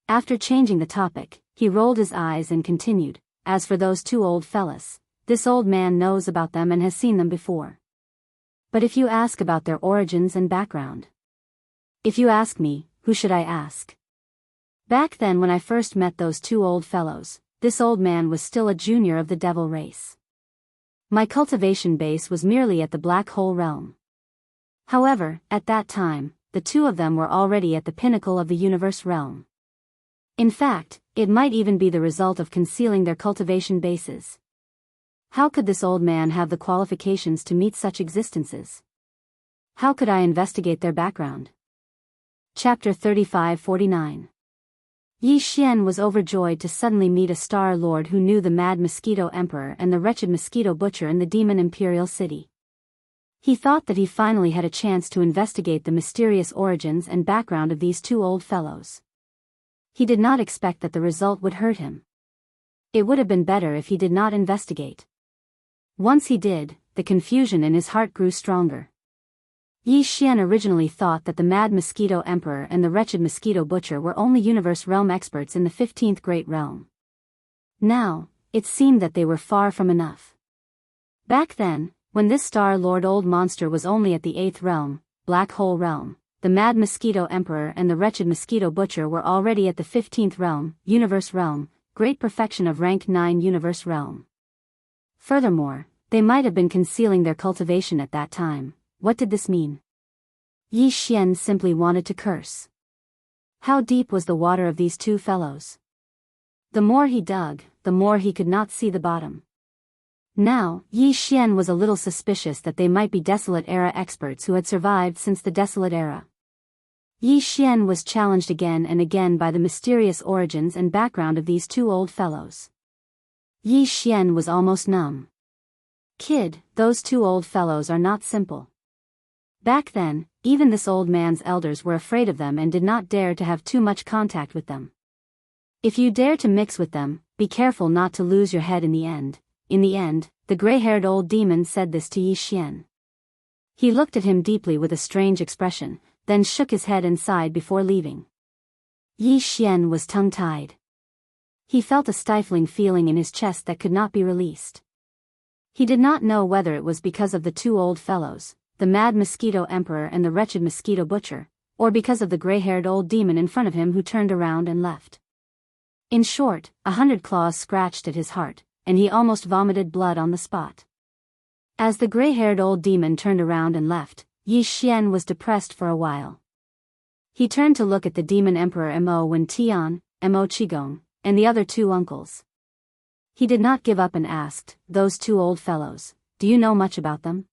S1: After changing the topic, he rolled his eyes and continued, "As for those two old fellas, this old man knows about them and has seen them before. But if you ask about their origins and background. If you ask me, who should I ask? Back then when I first met those two old fellows, this old man was still a junior of the devil race. My cultivation base was merely at the black hole realm. However, at that time, the two of them were already at the pinnacle of the universe realm. In fact, it might even be the result of concealing their cultivation bases. How could this old man have the qualifications to meet such existences? How could I investigate their background?" Chapter 35-49. Yi Xian was overjoyed to suddenly meet a Star Lord who knew the mad mosquito emperor and the wretched mosquito butcher in the demon imperial city. He thought that he finally had a chance to investigate the mysterious origins and background of these two old fellows. He did not expect that the result would hurt him. It would have been better if he did not investigate. Once he did, the confusion in his heart grew stronger. Yi Xian originally thought that the mad mosquito emperor and the wretched mosquito butcher were only universe realm experts in the 15th great realm. Now, it seemed that they were far from enough. Back then, when this Star Lord old monster was only at the 8th realm, black hole realm, the mad mosquito emperor and the wretched mosquito butcher were already at the 15th realm, universe realm, great perfection of rank 9 universe realm. Furthermore, they might have been concealing their cultivation at that time. What did this mean? Yi Xian simply wanted to curse. How deep was the water of these two fellows? The more he dug, the more he could not see the bottom. Now, Yi Xian was a little suspicious that they might be Desolate Era experts who had survived since the Desolate Era. Yi Xian was challenged again and again by the mysterious origins and background of these two old fellows. Yi Xian was almost numb. "Kid, those two old fellows are not simple." Back then, even this old man's elders were afraid of them and did not dare to have too much contact with them. If you dare to mix with them, be careful not to lose your head in the end. In the end, the gray-haired old demon said this to Yi Xian. He looked at him deeply with a strange expression, then shook his head and sighed before leaving. Yi Xian was tongue-tied. He felt a stifling feeling in his chest that could not be released. He did not know whether it was because of the two old fellows, the mad mosquito emperor and the wretched mosquito butcher, or because of the gray-haired old demon in front of him who turned around and left. In short, 100 claws scratched at his heart, and he almost vomited blood on the spot. As the gray-haired old demon turned around and left, Yi Xian was depressed for a while. He turned to look at the demon emperor Mo Wen Tian, Mo Qigong, and the other two uncles. He did not give up and asked, "Those two old fellows, do you know much about them?"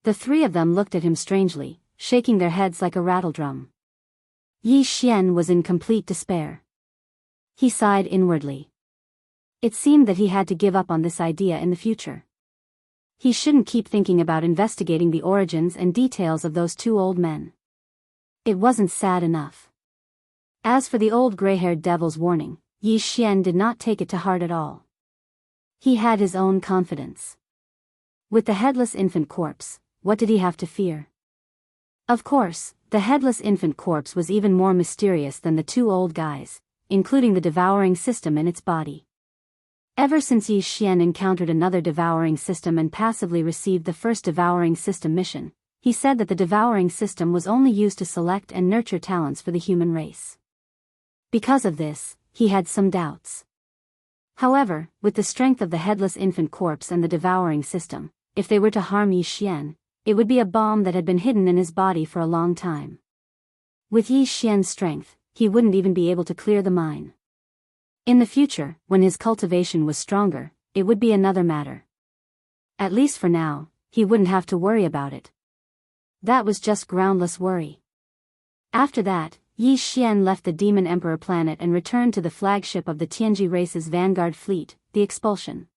S1: The three of them looked at him strangely, shaking their heads like a rattledrum. Yi Xian was in complete despair. He sighed inwardly. It seemed that he had to give up on this idea in the future. He shouldn't keep thinking about investigating the origins and details of those two old men. It wasn't sad enough. As for the old gray-haired devil's warning, Yi Xian did not take it to heart at all. He had his own confidence. With the headless infant corpse, what did he have to fear? Of course, the headless infant corpse was even more mysterious than the two old guys, including the devouring system in its body. Ever since Yi Xian encountered another devouring system and passively received the first devouring system mission, he said that the devouring system was only used to select and nurture talents for the human race. Because of this, he had some doubts. However, with the strength of the headless infant corpse and the devouring system, if they were to harm Yi Xian, it would be a bomb that had been hidden in his body for a long time. With Yi Xian's strength, he wouldn't even be able to clear the mine. In the future, when his cultivation was stronger, it would be another matter. At least for now, he wouldn't have to worry about it. That was just groundless worry. After that, Yi Xian left the Demon Emperor planet and returned to the flagship of the Tianji race's vanguard fleet, the Expulsion.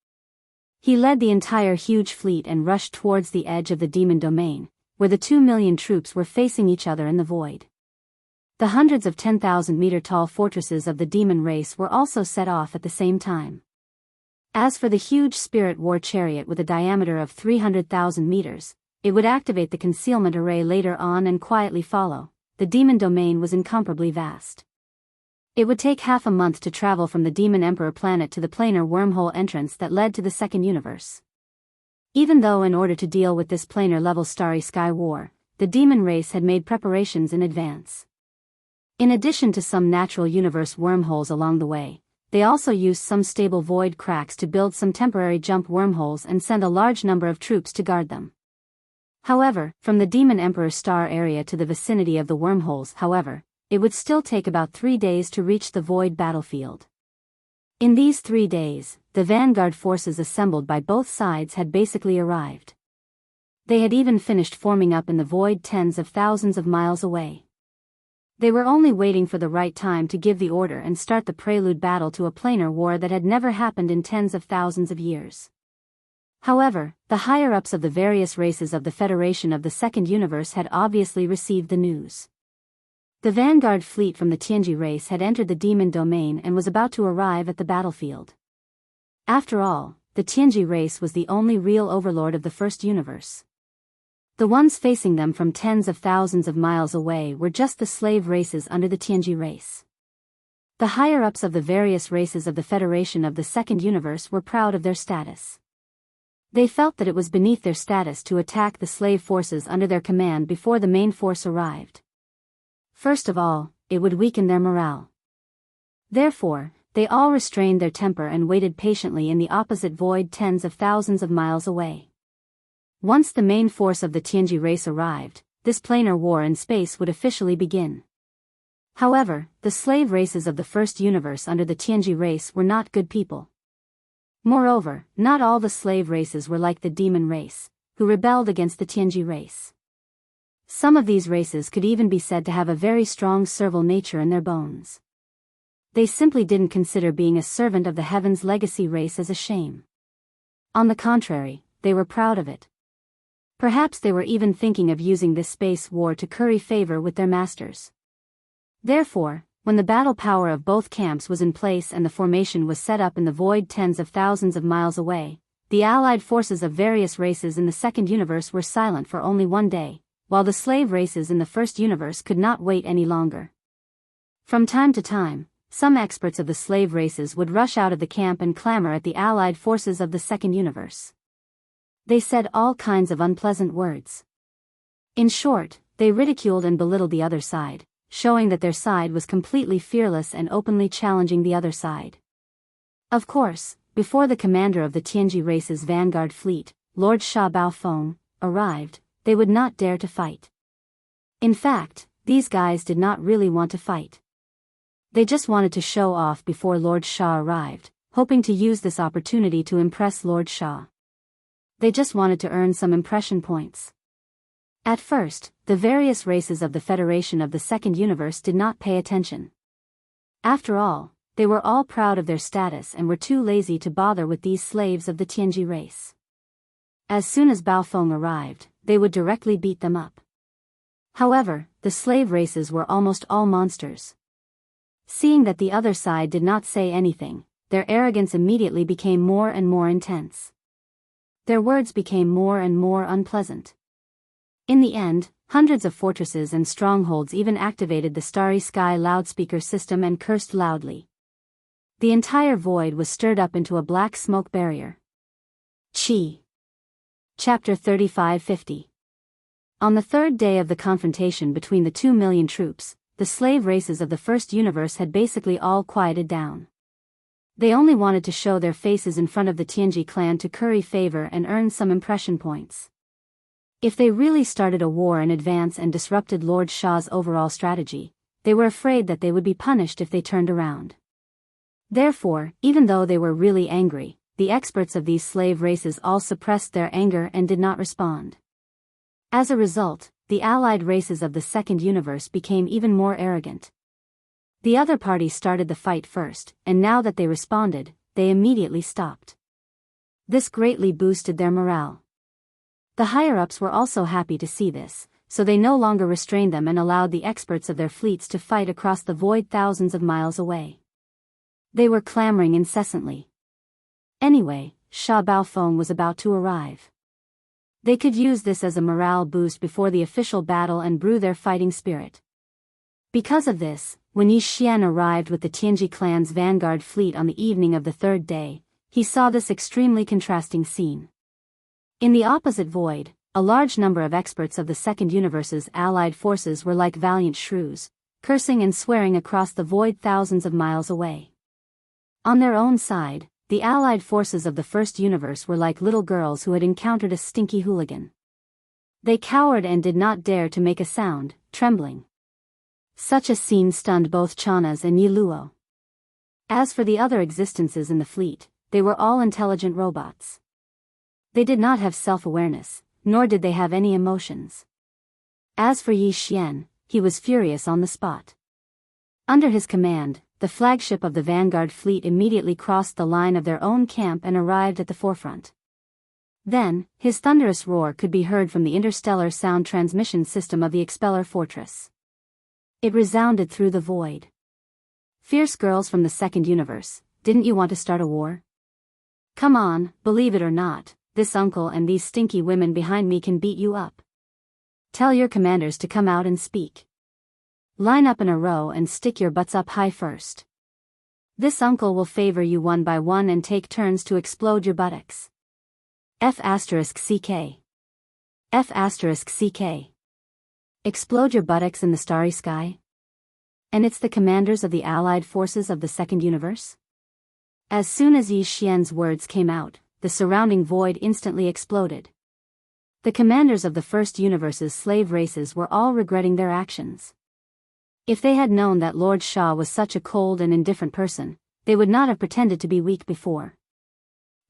S1: He led the entire huge fleet and rushed towards the edge of the demon domain, where the 2 million troops were facing each other in the void. The hundreds of 10,000-meter-tall fortresses of the demon race were also set off at the same time. As for the huge spirit war chariot with a diameter of 300,000 meters, it would activate the concealment array later on and quietly follow. The demon domain was incomparably vast. It would take half a month to travel from the Demon Emperor planet to the planar wormhole entrance that led to the second universe. Even though in order to deal with this planar-level starry sky war, the demon race had made preparations in advance. In addition to some natural universe wormholes along the way, they also used some stable void cracks to build some temporary jump wormholes and send a large number of troops to guard them. However, from the Demon Emperor star area to the vicinity of the wormholes, it would still take about 3 days to reach the void battlefield. In these 3 days, the vanguard forces assembled by both sides had basically arrived. They had even finished forming up in the void tens of thousands of miles away. They were only waiting for the right time to give the order and start the prelude battle to a planar war that had never happened in tens of thousands of years. However, the higher-ups of the various races of the Federation of the Second Universe had obviously received the news. The vanguard fleet from the Tianji race had entered the demon domain and was about to arrive at the battlefield. After all, the Tianji race was the only real overlord of the first universe. The ones facing them from tens of thousands of miles away were just the slave races under the Tianji race. The higher-ups of the various races of the Federation of the Second Universe were proud of their status. They felt that it was beneath their status to attack the slave forces under their command before the main force arrived. First of all, it would weaken their morale. Therefore, they all restrained their temper and waited patiently in the opposite void tens of thousands of miles away. Once the main force of the Tianji race arrived, this planar war in space would officially begin. However, the slave races of the first universe under the Tianji race were not good people. Moreover, not all the slave races were like the demon race, who rebelled against the Tianji race. Some of these races could even be said to have a very strong servile nature in their bones. They simply didn't consider being a servant of the Heaven's legacy race as a shame. On the contrary, they were proud of it. Perhaps they were even thinking of using this space war to curry favor with their masters. Therefore, when the battle power of both camps was in place and the formation was set up in the void tens of thousands of miles away, the allied forces of various races in the second universe were silent for only 1 day, while the slave races in the first universe could not wait any longer. From time to time, some experts of the slave races would rush out of the camp and clamor at the allied forces of the second universe. They said all kinds of unpleasant words. In short, they ridiculed and belittled the other side, showing that their side was completely fearless and openly challenging the other side. Of course, before the commander of the Tianji race's vanguard fleet, Lord Sha Baofeng, arrived, they would not dare to fight. In fact, these guys did not really want to fight. They just wanted to show off before Lord Sha arrived, hoping to use this opportunity to impress Lord Sha. They just wanted to earn some impression points. At first, the various races of the Federation of the Second Universe did not pay attention. After all, they were all proud of their status and were too lazy to bother with these slaves of the Tianji race. As soon as Baofeng arrived, they would directly beat them up. However, the slave races were almost all monsters. Seeing that the other side did not say anything, their arrogance immediately became more and more intense. Their words became more and more unpleasant. In the end, hundreds of fortresses and strongholds even activated the Starry Sky loudspeaker system and cursed loudly. The entire void was stirred up into a black smoke barrier. Chi. Chapter 3550. On the third day of the confrontation between the 2 million troops, the slave races of the first universe had basically all quieted down. They only wanted to show their faces in front of the Tianji clan to curry favor and earn some impression points. If they really started a war in advance and disrupted Lord Sha's overall strategy, they were afraid that they would be punished if they turned around. Therefore, even though they were really angry, the experts of these slave races all suppressed their anger and did not respond. As a result, the allied races of the second universe became even more arrogant. The other party started the fight first, and now that they responded, they immediately stopped. This greatly boosted their morale. The higher-ups were also happy to see this, so they no longer restrained them and allowed the experts of their fleets to fight across the void thousands of miles away. They were clamoring incessantly. Anyway, Sha Baofeng was about to arrive. They could use this as a morale boost before the official battle and brew their fighting spirit. Because of this, when Yi Xian arrived with the Tianji clan's vanguard fleet on the evening of the third day, he saw this extremely contrasting scene. In the opposite void, a large number of experts of the second universe's allied forces were like valiant shrews, cursing and swearing across the void thousands of miles away. On their own side, the allied forces of the first universe were like little girls who had encountered a stinky hooligan. They cowered and did not dare to make a sound, trembling. Such a scene stunned both Chanas and Yi Luo. As for the other existences in the fleet, they were all intelligent robots. They did not have self-awareness, nor did they have any emotions. As for Yi Xian, he was furious on the spot. Under his command, the flagship of the vanguard fleet immediately crossed the line of their own camp and arrived at the forefront. Then, his thunderous roar could be heard from the interstellar sound transmission system of the expeller fortress. It resounded through the void. Fierce girls from the second universe, didn't you want to start a war? Come on, believe it or not, this uncle and these stinky women behind me can beat you up. Tell your commanders to come out and speak. Line up in a row and stick your butts up high first. This uncle will favor you one by one and take turns to explode your buttocks. F***CK. F***CK. Explode your buttocks in the starry sky? And it's the commanders of the allied forces of the second universe? As soon as Yi Xian's words came out, the surrounding void instantly exploded. The commanders of the first universe's slave races were all regretting their actions. If they had known that Lord Sha was such a cold and indifferent person, they would not have pretended to be weak before.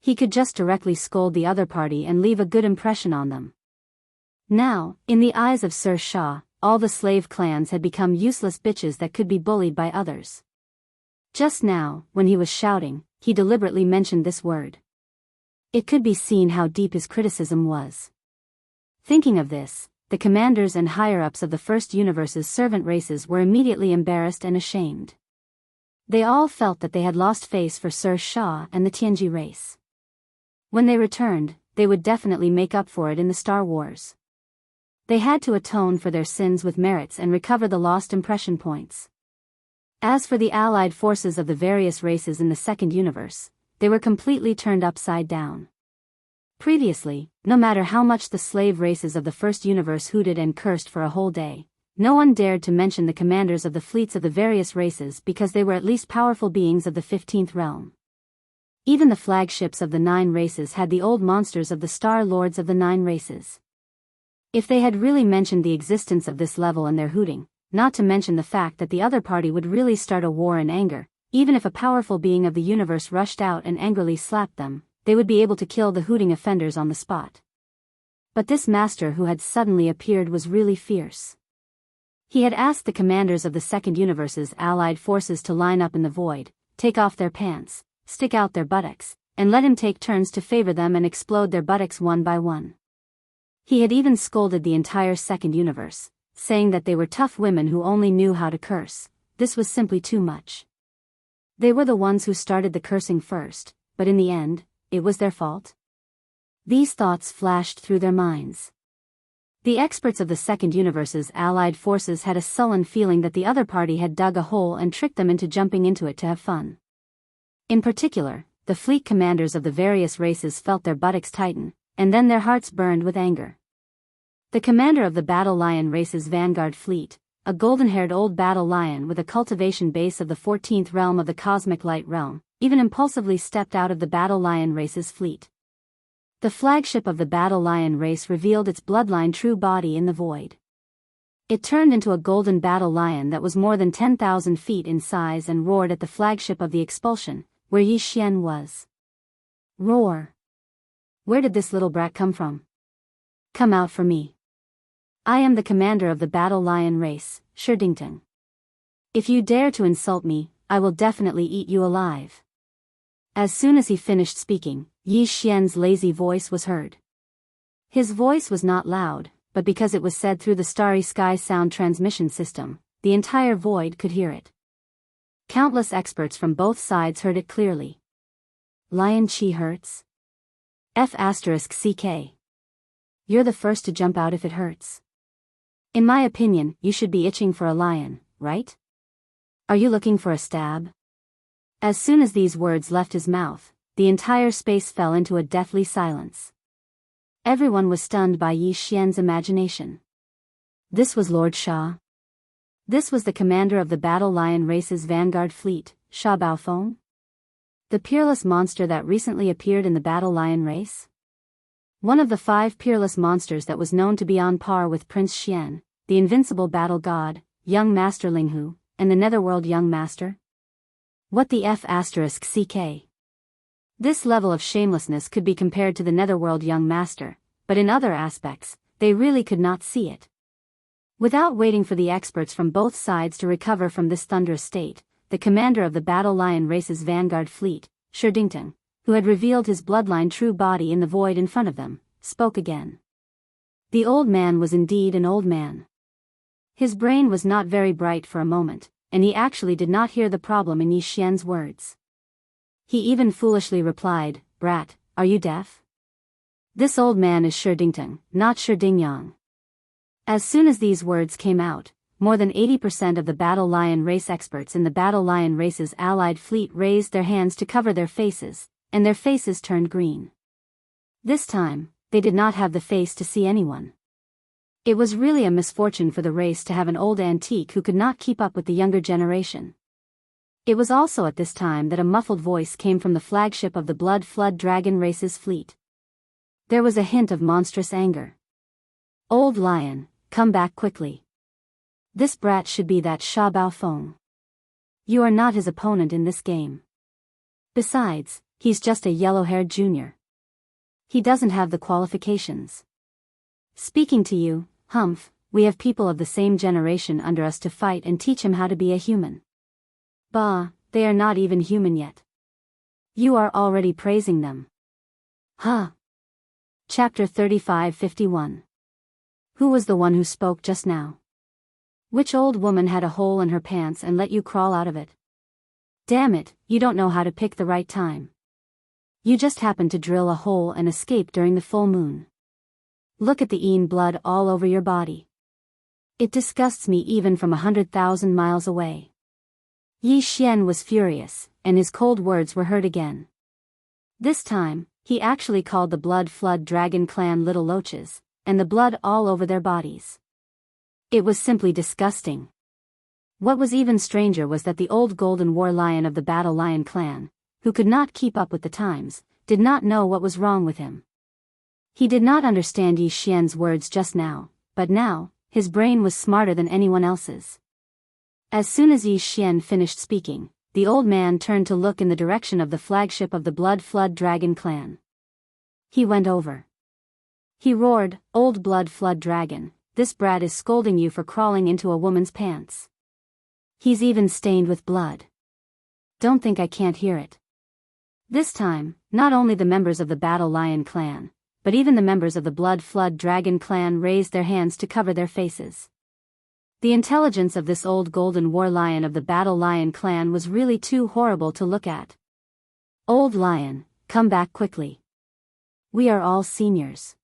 S1: He could just directly scold the other party and leave a good impression on them. Now, in the eyes of Sir Sha, all the slave clans had become useless bitches that could be bullied by others. Just now, when he was shouting, he deliberately mentioned this word. It could be seen how deep his criticism was. Thinking of this, the commanders and higher-ups of the first universe's servant races were immediately embarrassed and ashamed. They all felt that they had lost face for Sir Sha and the Tianji race. When they returned, they would definitely make up for it in the Star Wars. They had to atone for their sins with merits and recover the lost impression points. As for the allied forces of the various races in the second universe, they were completely turned upside down. Previously, no matter how much the slave races of the first universe hooted and cursed for a whole day, no one dared to mention the commanders of the fleets of the various races because they were at least powerful beings of the 15th realm. Even the flagships of the 9 races had the old monsters of the Star Lords of the 9 races. If they had really mentioned the existence of this level in their hooting, not to mention the fact that the other party would really start a war in anger, even if a powerful being of the universe rushed out and angrily slapped them, they would be able to kill the hooting offenders on the spot. But this master who had suddenly appeared was really fierce. He had asked the commanders of the second universe's allied forces to line up in the void, take off their pants, stick out their buttocks, and let him take turns to favor them and explode their buttocks one by one. He had even scolded the entire second universe, saying that they were tough women who only knew how to curse. This was simply too much. They were the ones who started the cursing first, but in the end, it was their fault. These thoughts flashed through their minds. The experts of the second universe's allied forces had a sullen feeling that the other party had dug a hole and tricked them into jumping into it to have fun. In particular, the fleet commanders of the various races felt their buttocks tighten, and then their hearts burned with anger. The commander of the Battle Lion race's vanguard fleet, a golden-haired old battle lion with a cultivation base of the 14th realm of the cosmic light realm, even impulsively stepped out of the Battle Lion race's fleet. The flagship of the Battle Lion race revealed its bloodline true body in the void. It turned into a golden battle lion that was more than 10,000 feet in size and roared at the flagship of the expulsion, where Yi Xian was. Roar! Where did this little brat come from? Come out for me. I am the commander of the battle lion race, Sherdington. If you dare to insult me, I will definitely eat you alive. As soon as he finished speaking, Yi Xian's lazy voice was heard. His voice was not loud, but because it was said through the starry sky sound transmission system, the entire void could hear it. Countless experts from both sides heard it clearly. Lion chi hurts? F***CK. You're the first to jump out if it hurts. In my opinion, you should be itching for a lion, right? Are you looking for a stab? As soon as these words left his mouth, the entire space fell into a deathly silence. Everyone was stunned by Yi Xian's imagination. This was Lord Sha. This was the commander of the Battle Lion Race's vanguard fleet, Sha Baofeng? The peerless monster that recently appeared in the Battle Lion Race? One of the 5 peerless monsters that was known to be on par with Prince Xian, the invincible battle god, young master Linghu, and the netherworld young master? What the F***CK? This level of shamelessness could be compared to the netherworld young master, but in other aspects, they really could not see it. Without waiting for the experts from both sides to recover from this thunderous state, the commander of the Battle Lion Race's vanguard fleet, Sherdington, who had revealed his bloodline true body in the void in front of them, spoke again. The old man was indeed an old man. His brain was not very bright for a moment, and he actually did not hear the problem in Yi Xian's words. He even foolishly replied, "Brat, are you deaf? This old man is Sherdington, not Sherdingyang." As soon as these words came out, more than 80% of the Battle Lion Race experts in the Battle Lion Race's allied fleet raised their hands to cover their faces, and their faces turned green. This time, they did not have the face to see anyone. It was really a misfortune for the race to have an old antique who could not keep up with the younger generation. It was also at this time that a muffled voice came from the flagship of the Blood Flood Dragon Race's fleet. There was a hint of monstrous anger. "Old lion, come back quickly. This brat should be that Sha Baofeng. You are not his opponent in this game. Besides, he's just a yellow-haired junior. He doesn't have the qualifications. Speaking to you, Humph, we have people of the same generation under us to fight and teach him how to be a human. Bah, they are not even human yet. You are already praising them. Huh. Chapter 35-51. Who was the one who spoke just now? Which old woman had a hole in her pants and let you crawl out of it? Damn it, you don't know how to pick the right time. You just happened to drill a hole and escape during the full moon. Look at the blood all over your body. It disgusts me even from 100,000 miles away. Yi Xian was furious, and his cold words were heard again. This time, he actually called the Blood Flood Dragon clan little loaches, and the blood all over their bodies. It was simply disgusting. What was even stranger was that the old golden war lion of the Battle Lion clan, who could not keep up with the times, did not know what was wrong with him. He did not understand Yi Xian's words just now, but now, his brain was smarter than anyone else's. As soon as Yi Xian finished speaking, the old man turned to look in the direction of the flagship of the Blood Flood Dragon clan. He went over. He roared, "Old Blood Flood Dragon, this brat is scolding you for crawling into a woman's pants. He's even stained with blood. Don't think I can't hear it." This time, not only the members of the Battle Lion clan, but even the members of the Blood Flood Dragon clan raised their hands to cover their faces. The intelligence of this old golden war lion of the Battle Lion clan was really too horrible to look at. "Old lion, come back quickly. We are all seniors.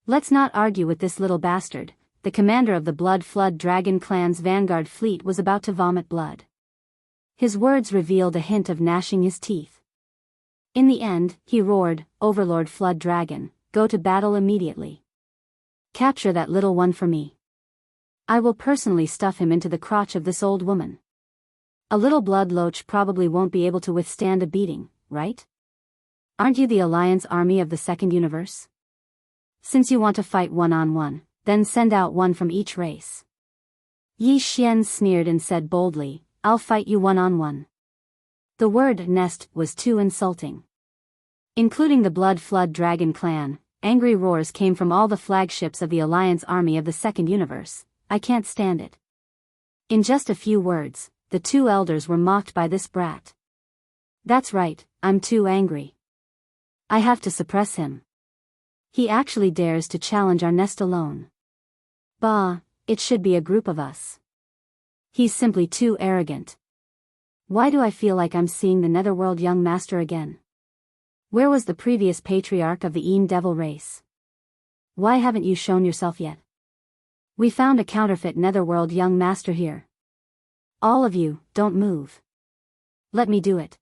S1: Let's not argue with this little bastard." The commander of the Blood Flood Dragon clan's vanguard fleet was about to vomit blood. His words revealed a hint of gnashing his teeth. In the end, he roared, "Overlord Flood Dragon, go to battle immediately. Capture that little one for me. I will personally stuff him into the crotch of this old woman. A little blood loach probably won't be able to withstand a beating, right? Aren't you the Alliance Army of the Second Universe? Since you want to fight one-on-one, then send out one from each race. Yi Xian sneered and said boldly, "I'll fight you one-on-one." The word nest was too insulting. Including the Blood Flood Dragon clan, angry roars came from all the flagships of the Alliance army of the Second Universe. "I can't stand it." In just a few words, the two elders were mocked by this brat. "That's right, I'm too angry. I have to suppress him. He actually dares to challenge our nest alone. Bah, it should be a group of us. He's simply too arrogant. Why do I feel like I'm seeing the Netherworld young master again? Where was the previous patriarch of the Een Devil race? Why haven't you shown yourself yet? We found a counterfeit Netherworld young master here. All of you, don't move. Let me do it.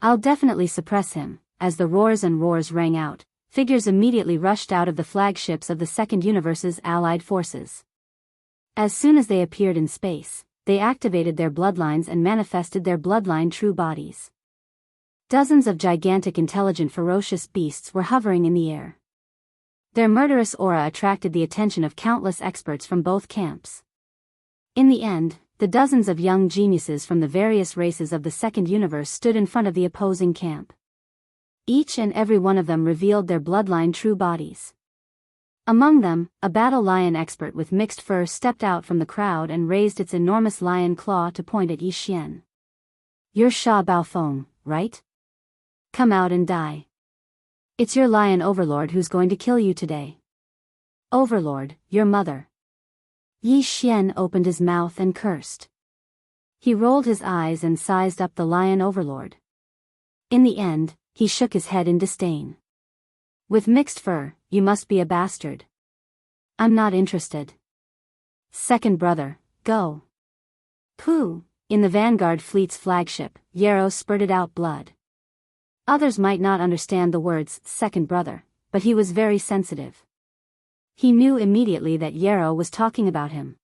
S1: I'll definitely suppress him." As the roars and roars rang out, figures immediately rushed out of the flagships of the Second Universe's allied forces. As soon as they appeared in space, they activated their bloodlines and manifested their bloodline true bodies. Dozens of gigantic intelligent ferocious beasts were hovering in the air. Their murderous aura attracted the attention of countless experts from both camps. In the end, the dozens of young geniuses from the various races of the Second Universe stood in front of the opposing camp. Each and every one of them revealed their bloodline true bodies. Among them, a battle lion expert with mixed fur stepped out from the crowd and raised its enormous lion claw to point at Yi Xian. "You're Sha Baofeng, right? Come out and die. It's your lion overlord who's going to kill you today." "Overlord, your mother." Yi Xian opened his mouth and cursed. He rolled his eyes and sized up the lion overlord. In the end, he shook his head in disdain. "With mixed fur, you must be a bastard. I'm not interested. Second brother, go." Pooh! In the Vanguard fleet's flagship, Yarrow spurted out blood. Others might not understand the words second brother, but he was very sensitive. He knew immediately that Yarrow was talking about him.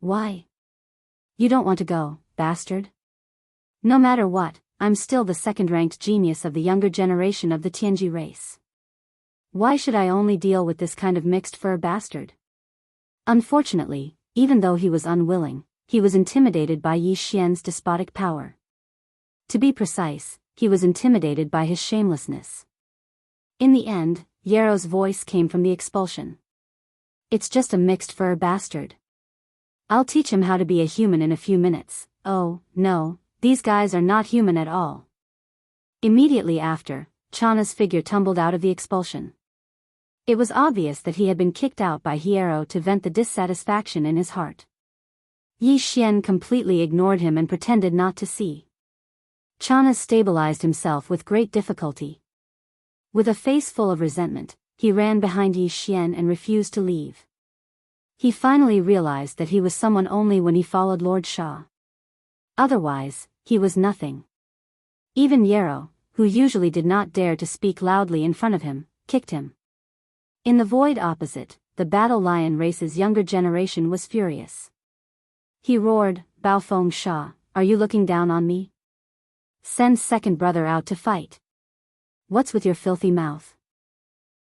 S1: "Why? You don't want to go, bastard?" "No matter what, I'm still the second-ranked genius of the younger generation of the Tianji race. Why should I only deal with this kind of mixed-fur bastard?" Unfortunately, even though he was unwilling, he was intimidated by Yi Xian's despotic power. To be precise, he was intimidated by his shamelessness. In the end, Yarrow's voice came from the expulsion. "It's just a mixed-fur bastard. I'll teach him how to be a human in a few minutes." "Oh, no. These guys are not human at all." Immediately after, Chana's figure tumbled out of the expulsion. It was obvious that he had been kicked out by Yarrow to vent the dissatisfaction in his heart. Yi Xian completely ignored him and pretended not to see. Chana stabilized himself with great difficulty. With a face full of resentment, he ran behind Yi Xian and refused to leave. He finally realized that he was someone only when he followed Lord Sha. Otherwise, he was nothing. Even Yarrow, who usually did not dare to speak loudly in front of him, kicked him. In the void opposite, the battle lion race's younger generation was furious. He roared, "Baofeng Sha, are you looking down on me? Send second brother out to fight. What's with your filthy mouth?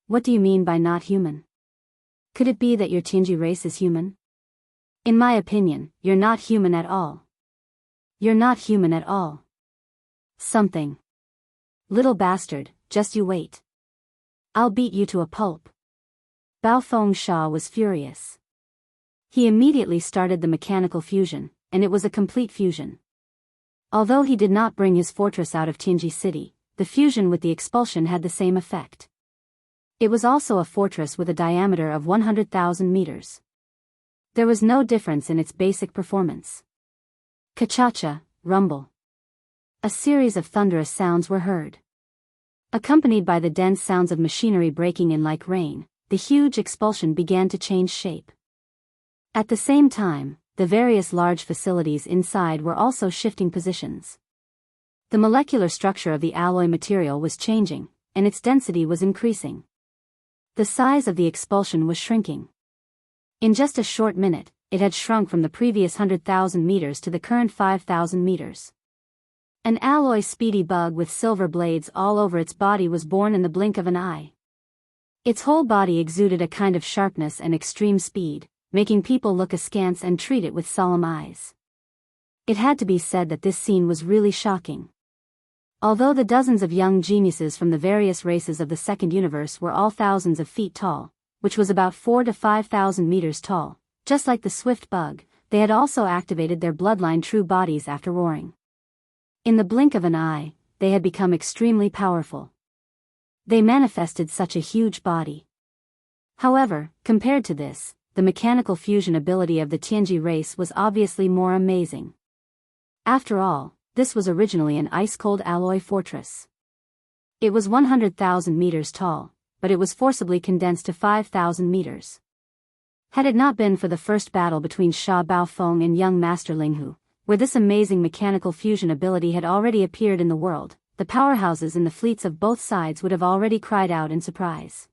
S1: What do you mean by not human? Could it be that your Tianji race is human? In my opinion, you're not human at all. You're not human at all. Something. Little bastard, just you wait. I'll beat you to a pulp." Baofeng Sha was furious. He immediately started the mechanical fusion, and it was a complete fusion. Although he did not bring his fortress out of Tianji City, the fusion with the expulsion had the same effect. It was also a fortress with a diameter of 100,000 meters. There was no difference in its basic performance. Ka-cha-cha, rumble. A series of thunderous sounds were heard. Accompanied by the dense sounds of machinery breaking in like rain, the huge expulsion began to change shape. At the same time, the various large facilities inside were also shifting positions. The molecular structure of the alloy material was changing, and its density was increasing. The size of the expulsion was shrinking. In just a short minute, it had shrunk from the previous 100,000 meters to the current 5,000 meters. An alloy speedy bug with silver blades all over its body was born in the blink of an eye. Its whole body exuded a kind of sharpness and extreme speed, making people look askance and treat it with solemn eyes. It had to be said that this scene was really shocking. Although the dozens of young geniuses from the various races of the second universe were all thousands of feet tall, which was about 4,000 to 5,000 meters tall, just like the swift bug, they had also activated their bloodline true bodies after roaring. In the blink of an eye, they had become extremely powerful. They manifested such a huge body. However, compared to this, the mechanical fusion ability of the Tianji race was obviously more amazing. After all, this was originally an ice-cold alloy fortress. It was 100,000 meters tall, but it was forcibly condensed to 5,000 meters. Had it not been for the first battle between Sha Baofeng and young Master Linghu, where this amazing mechanical fusion ability had already appeared in the world, the powerhouses in the fleets of both sides would have already cried out in surprise.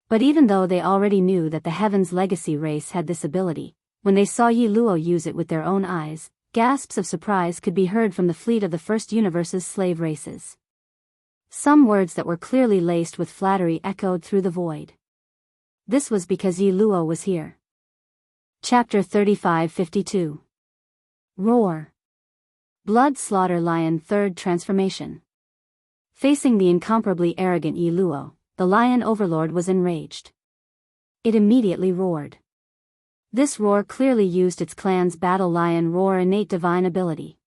S1: But even though they already knew that the Heaven's Legacy race had this ability, when they saw Yi Luo use it with their own eyes, gasps of surprise could be heard from the fleet of the First Universe's slave races. Some words that were clearly laced with flattery echoed through the void. This was because Yi Luo was here. Chapter 35-52. Roar. Blood Slaughter Lion Third Transformation. Facing the incomparably arrogant Yi Luo, the Lion Overlord was enraged. It immediately roared. This roar clearly used its clan's Battle Lion Roar innate divine ability.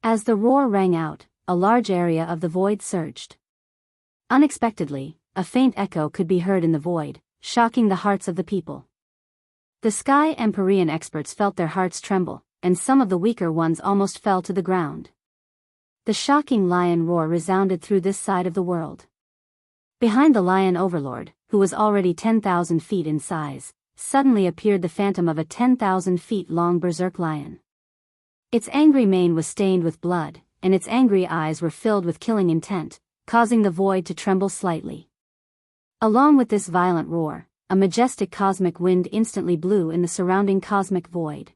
S1: As the roar rang out, a large area of the void surged. Unexpectedly, a faint echo could be heard in the void, shocking the hearts of the people. The Sky Empyrean experts felt their hearts tremble, and some of the weaker ones almost fell to the ground. The shocking lion roar resounded through this side of the world. Behind the Lion Overlord, who was already 10,000 feet in size, suddenly appeared the phantom of a 10,000 feet long berserk lion. Its angry mane was stained with blood, and its angry eyes were filled with killing intent, causing the void to tremble slightly. Along with this violent roar, a majestic cosmic wind instantly blew in the surrounding cosmic void.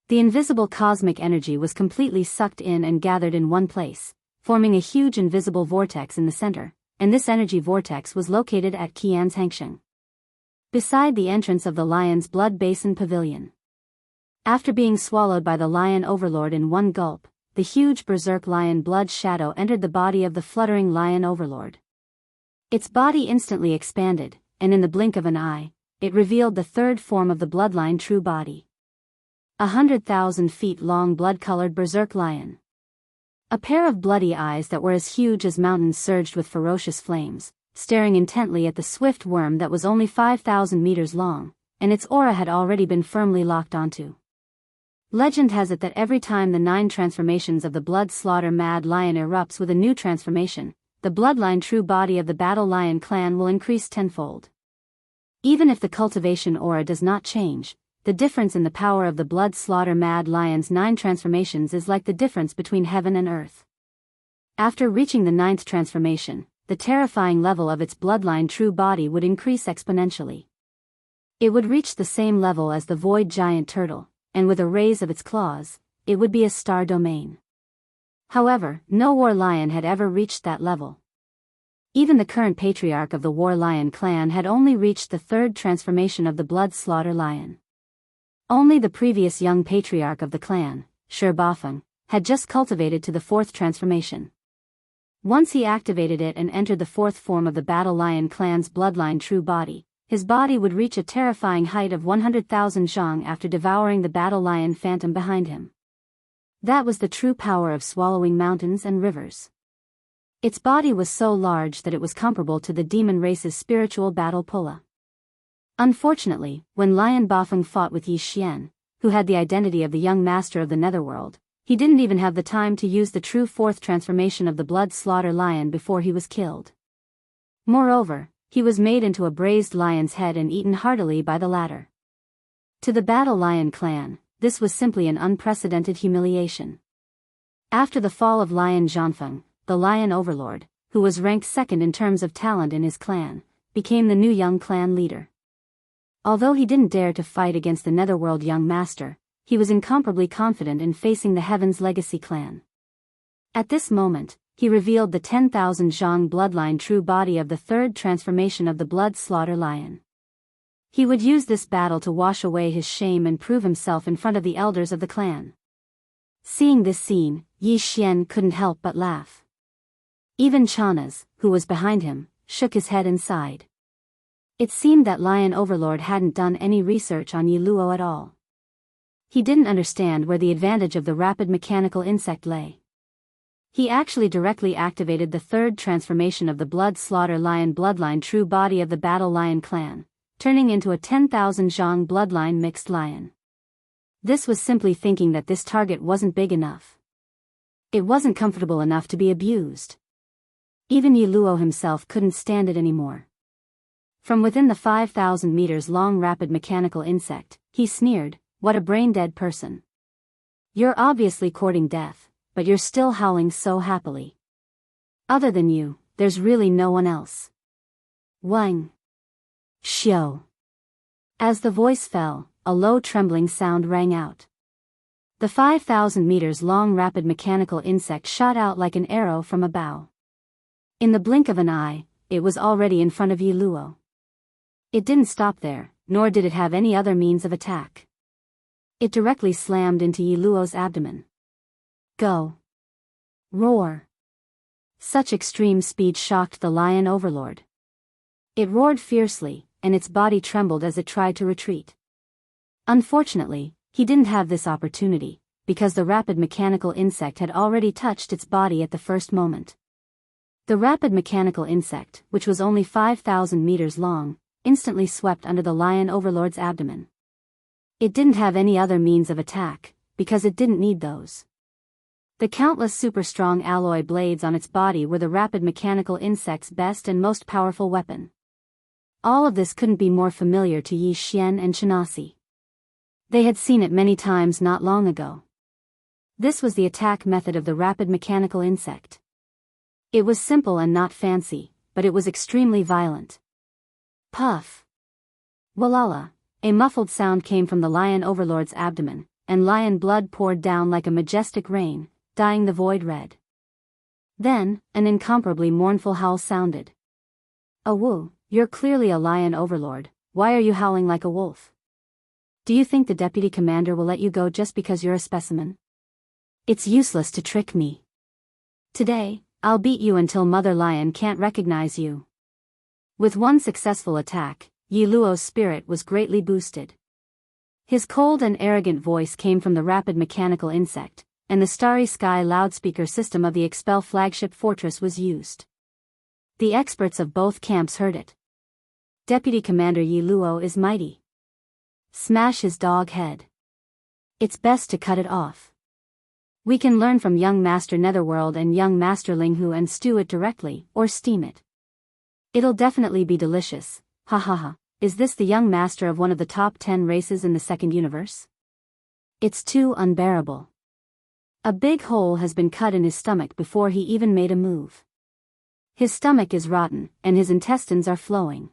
S1: The invisible cosmic energy was completely sucked in and gathered in one place, forming a huge invisible vortex in the center, and this energy vortex was located at Qian's Hangsheng, beside the entrance of the Lion's Blood Basin Pavilion. After being swallowed by the Lion Overlord in one gulp, the huge berserk lion blood shadow entered the body of the fluttering Lion Overlord. Its body instantly expanded, and in the blink of an eye, it revealed the third form of the bloodline true body. 100,000 feet long blood-colored berserk lion. A pair of bloody eyes that were as huge as mountains surged with ferocious flames, staring intently at the swift worm that was only 5,000 meters long, and its aura had already been firmly locked onto. Legend has it that every time the 9 transformations of the blood slaughter mad lion erupts with a new transformation, the bloodline true body of the Battle Lion clan will increase tenfold. Even if the cultivation aura does not change, the difference in the power of the blood slaughter mad lion's 9 transformations is like the difference between heaven and earth. After reaching the 9th transformation, the terrifying level of its bloodline true body would increase exponentially. It would reach the same level as the void giant turtle, and with a raise of its claws, it would be a star domain. However, no war lion had ever reached that level. Even the current patriarch of the war lion clan had only reached the 3rd transformation of the blood slaughter lion. Only the previous young patriarch of the clan, Shi Bafeng, had just cultivated to the 4th transformation. Once he activated it and entered the 4th form of the Battle Lion clan's bloodline true body, his body would reach a terrifying height of 100,000 zhang after devouring the Battle Lion phantom behind him. That was the true power of swallowing mountains and rivers. Its body was so large that it was comparable to the demon race's spiritual battle Pula. Unfortunately, when Lion Bafeng fought with Yi Xian, who had the identity of the young master of the netherworld, he didn't even have the time to use the true 4th transformation of the blood slaughter lion before he was killed. Moreover, he was made into a braised lion's head and eaten heartily by the latter. To the Battle Lion clan, this was simply an unprecedented humiliation. After the fall of Lion Zhanfeng, the Lion Overlord, who was ranked 2nd in terms of talent in his clan, became the new young clan leader. Although he didn't dare to fight against the Netherworld young master, he was incomparably confident in facing the Heaven's Legacy clan. At this moment, he revealed the 10,000 zhang bloodline true body of the 3rd transformation of the blood slaughter lion. He would use this battle to wash away his shame and prove himself in front of the elders of the clan. Seeing this scene, Yi Xian couldn't help but laugh. Even Chanaz, who was behind him, shook his head and sighed. It seemed that Lion Overlord hadn't done any research on Yi Luo at all. He didn't understand where the advantage of the rapid mechanical insect lay. He actually directly activated the third transformation of the Blood Slaughter Lion bloodline true body of the Battle Lion clan, turning into a 10,000 Zhang bloodline mixed lion. This was simply thinking that this target wasn't big enough. It wasn't comfortable enough to be abused. Even Yi Luo himself couldn't stand it anymore. From within the 5,000 meters long rapid mechanical insect, he sneered, "What a brain-dead person. You're obviously courting death, but you're still howling so happily. Other than you, there's really no one else." Wang. Xiao. As the voice fell, a low trembling sound rang out. The 5,000 meters long rapid mechanical insect shot out like an arrow from a bow. In the blink of an eye, it was already in front of Yi Luo. It didn't stop there, nor did it have any other means of attack. It directly slammed into Yi Luo's abdomen. Go. Roar. Such extreme speed shocked the Lion Overlord. It roared fiercely, and its body trembled as it tried to retreat. Unfortunately, he didn't have this opportunity, because the rapid mechanical insect had already touched its body at the first moment. The rapid mechanical insect, which was only 5,000 meters long, instantly swept under the Lion Overlord's abdomen. It didn't have any other means of attack, because it didn't need those. The countless super-strong alloy blades on its body were the rapid mechanical insect's best and most powerful weapon. All of this couldn't be more familiar to Yi Xian and Chenasi. They had seen it many times not long ago. This was the attack method of the rapid mechanical insect. It was simple and not fancy, but it was extremely violent. Puff. Walala. A muffled sound came from the Lion Overlord's abdomen, and lion blood poured down like a majestic rain, dyeing the void red. Then, an incomparably mournful howl sounded. "Awu, you're clearly a Lion Overlord, why are you howling like a wolf? Do you think the deputy commander will let you go just because you're a specimen? It's useless to trick me. Today, I'll beat you until Mother Lion can't recognize you." With one successful attack, Yi Luo's spirit was greatly boosted. His cold and arrogant voice came from the rapid mechanical insect, and the Starry Sky loudspeaker system of the Expel flagship fortress was used. The experts of both camps heard it. Deputy Commander Yi Luo is mighty. Smash his dog head. It's best to cut it off. We can learn from young Master Netherworld and young Master Linghu and stew it directly, or steam it. It'll definitely be delicious, ha ha ha. Is this the young master of one of the top 10 races in the second universe? It's too unbearable. A big hole has been cut in his stomach before he even made a move. His stomach is rotten, and his intestines are flowing.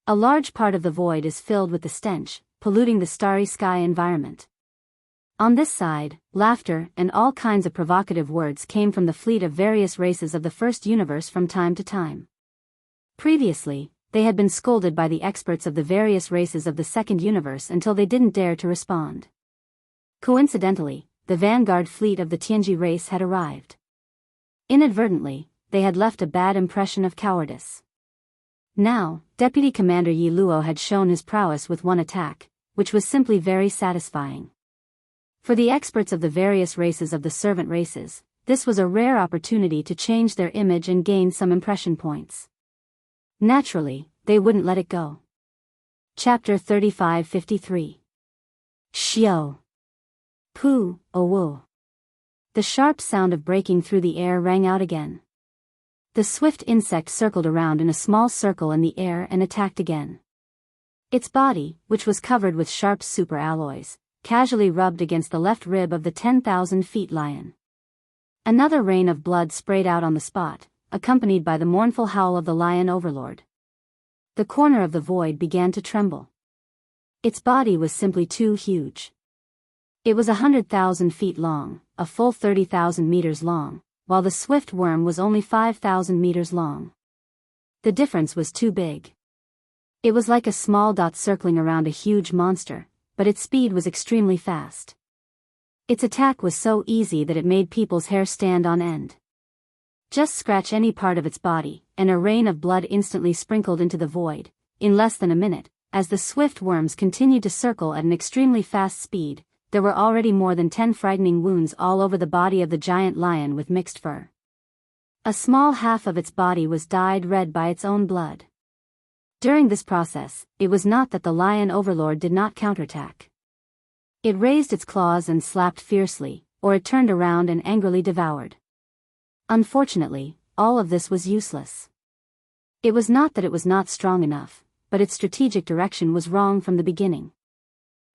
S1: A large part of the void is filled with the stench, polluting the Starry Sky environment. On this side, laughter and all kinds of provocative words came from the fleet of various races of the first universe from time to time. Previously, they had been scolded by the experts of the various races of the second universe until they didn't dare to respond. Coincidentally, the vanguard fleet of the Tianji race had arrived. Inadvertently, they had left a bad impression of cowardice. Now, Deputy Commander Yi Luo had shown his prowess with one attack, which was simply very satisfying. For the experts of the various races of the servant races, this was a rare opportunity to change their image and gain some impression points. Naturally, they wouldn't let it go. Chapter 3553. Xiao. Pu, Owo. The sharp sound of breaking through the air rang out again. The swift insect circled around in a small circle in the air and attacked again. Its body, which was covered with sharp superalloys, casually rubbed against the left rib of the 10,000 feet lion. Another rain of blood sprayed out on the spot, accompanied by the mournful howl of the Lion Overlord. The corner of the void began to tremble. Its body was simply too huge. It was 100,000 feet long, a full 30,000 meters long, while the swift worm was only 5,000 meters long. The difference was too big. It was like a small dot circling around a huge monster, but its speed was extremely fast. Its attack was so easy that it made people's hair stand on end. Just scratch any part of its body, and a rain of blood instantly sprinkled into the void. In less than a minute, as the swift worms continued to circle at an extremely fast speed, there were already more than 10 frightening wounds all over the body of the giant lion with mixed fur. A small half of its body was dyed red by its own blood. During this process, it was not that the lion overlord did not counterattack. It raised its claws and slapped fiercely, or it turned around and angrily devoured. Unfortunately, all of this was useless. It was not that it was not strong enough, but its strategic direction was wrong from the beginning.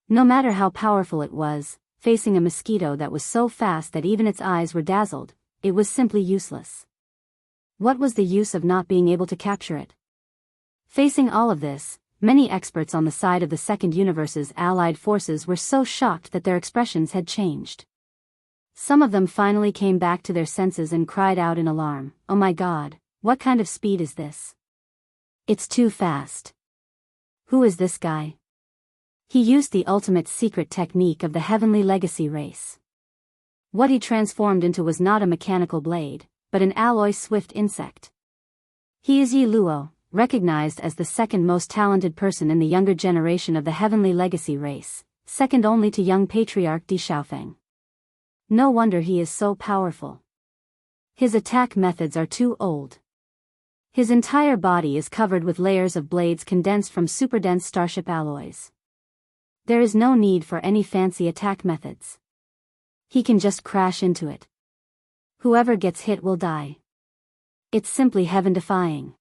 S1: No matter how powerful it was, facing a mosquito that was so fast that even its eyes were dazzled, it was simply useless. What was the use of not being able to capture it? Facing all of this, many experts on the side of the Second Universe's allied forces were so shocked that their expressions had changed. Some of them finally came back to their senses and cried out in alarm, "Oh my God, what kind of speed is this? It's too fast. Who is this guy? He used the ultimate secret technique of the Heavenly Legacy race." What he transformed into was not a mechanical blade, but an alloy swift insect. He is Yi Luo, recognized as the second most talented person in the younger generation of the Heavenly Legacy race, second only to young patriarch Di Xiaofeng. No wonder he is so powerful. His attack methods are too old. His entire body is covered with layers of blades condensed from superdense starship alloys. There is no need for any fancy attack methods. He can just crash into it. Whoever gets hit will die. It's simply heaven-defying.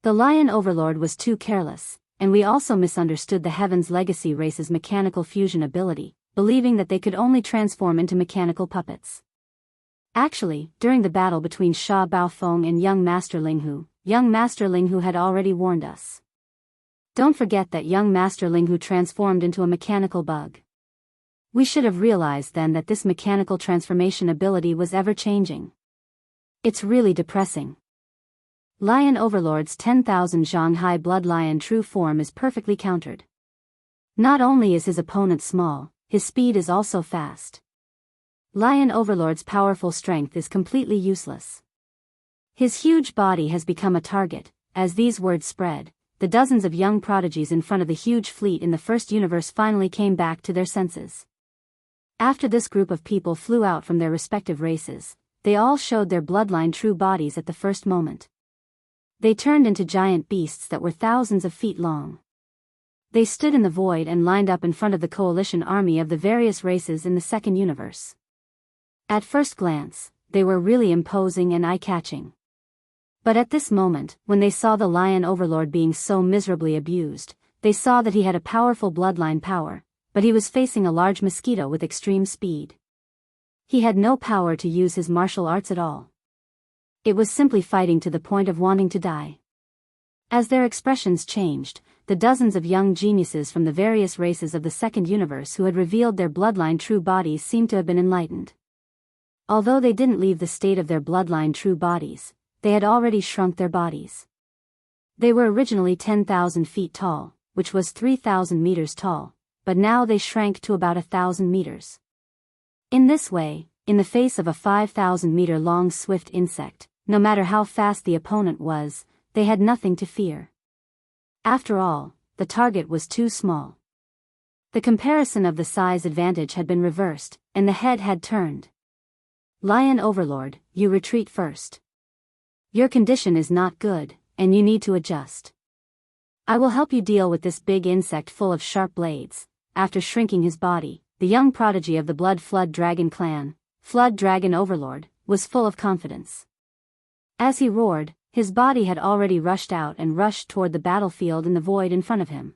S1: The Lion Overlord was too careless, and we also misunderstood the Heaven's Legacy race's mechanical fusion ability, believing that they could only transform into mechanical puppets. Actually, during the battle between Sha Baofeng and young Master Linghu had already warned us. Don't forget that young Master Linghu transformed into a mechanical bug. We should have realized then that this mechanical transformation ability was ever-changing. It's really depressing. Lion Overlord's 10,000 Zhanghai Blood Lion true form is perfectly countered. Not only is his opponent small, his speed is also fast. Lion Overlord's powerful strength is completely useless. His huge body has become a target. As these words spread, the dozens of young prodigies in front of the huge fleet in the First Universe finally came back to their senses. After this group of people flew out from their respective races, they all showed their bloodline true bodies at the first moment. They turned into giant beasts that were thousands of feet long. They stood in the void and lined up in front of the coalition army of the various races in the Second Universe. At first glance, they were really imposing and eye-catching. But at this moment, when they saw the Lion Overlord being so miserably abused, they saw that he had a powerful bloodline power, but he was facing a large mosquito with extreme speed. He had no power to use his martial arts at all. It was simply fighting to the point of wanting to die. As their expressions changed, the dozens of young geniuses from the various races of the Second Universe who had revealed their bloodline true bodies seemed to have been enlightened. Although they didn't leave the state of their bloodline true bodies, they had already shrunk their bodies. They were originally 10,000 feet tall, which was 3,000 meters tall, but now they shrank to about 1,000 meters. In this way, in the face of a 5,000-meter long swift insect, no matter how fast the opponent was, they had nothing to fear. After all, the target was too small. The comparison of the size advantage had been reversed, and the head had turned. Lion Overlord, you retreat first. Your condition is not good, and you need to adjust. I will help you deal with this big insect full of sharp blades. After shrinking his body, the young prodigy of the Blood Flood Dragon clan, Flood Dragon Overlord, was full of confidence. As he roared, his body had already rushed out and rushed toward the battlefield in the void in front of him.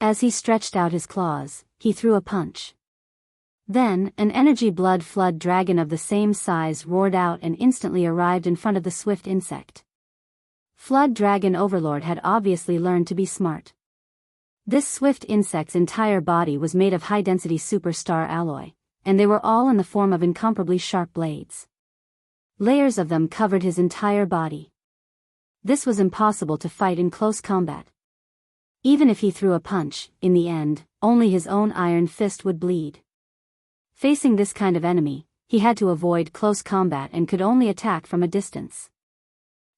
S1: As he stretched out his claws, he threw a punch. Then, an energy blood flood dragon of the same size roared out and instantly arrived in front of the swift insect. Flood Dragon Overlord had obviously learned to be smart. This swift insect's entire body was made of high-density superstar alloy, and they were all in the form of incomparably sharp blades. Layers of them covered his entire body. This was impossible to fight in close combat. Even if he threw a punch, in the end, only his own iron fist would bleed. Facing this kind of enemy, he had to avoid close combat and could only attack from a distance.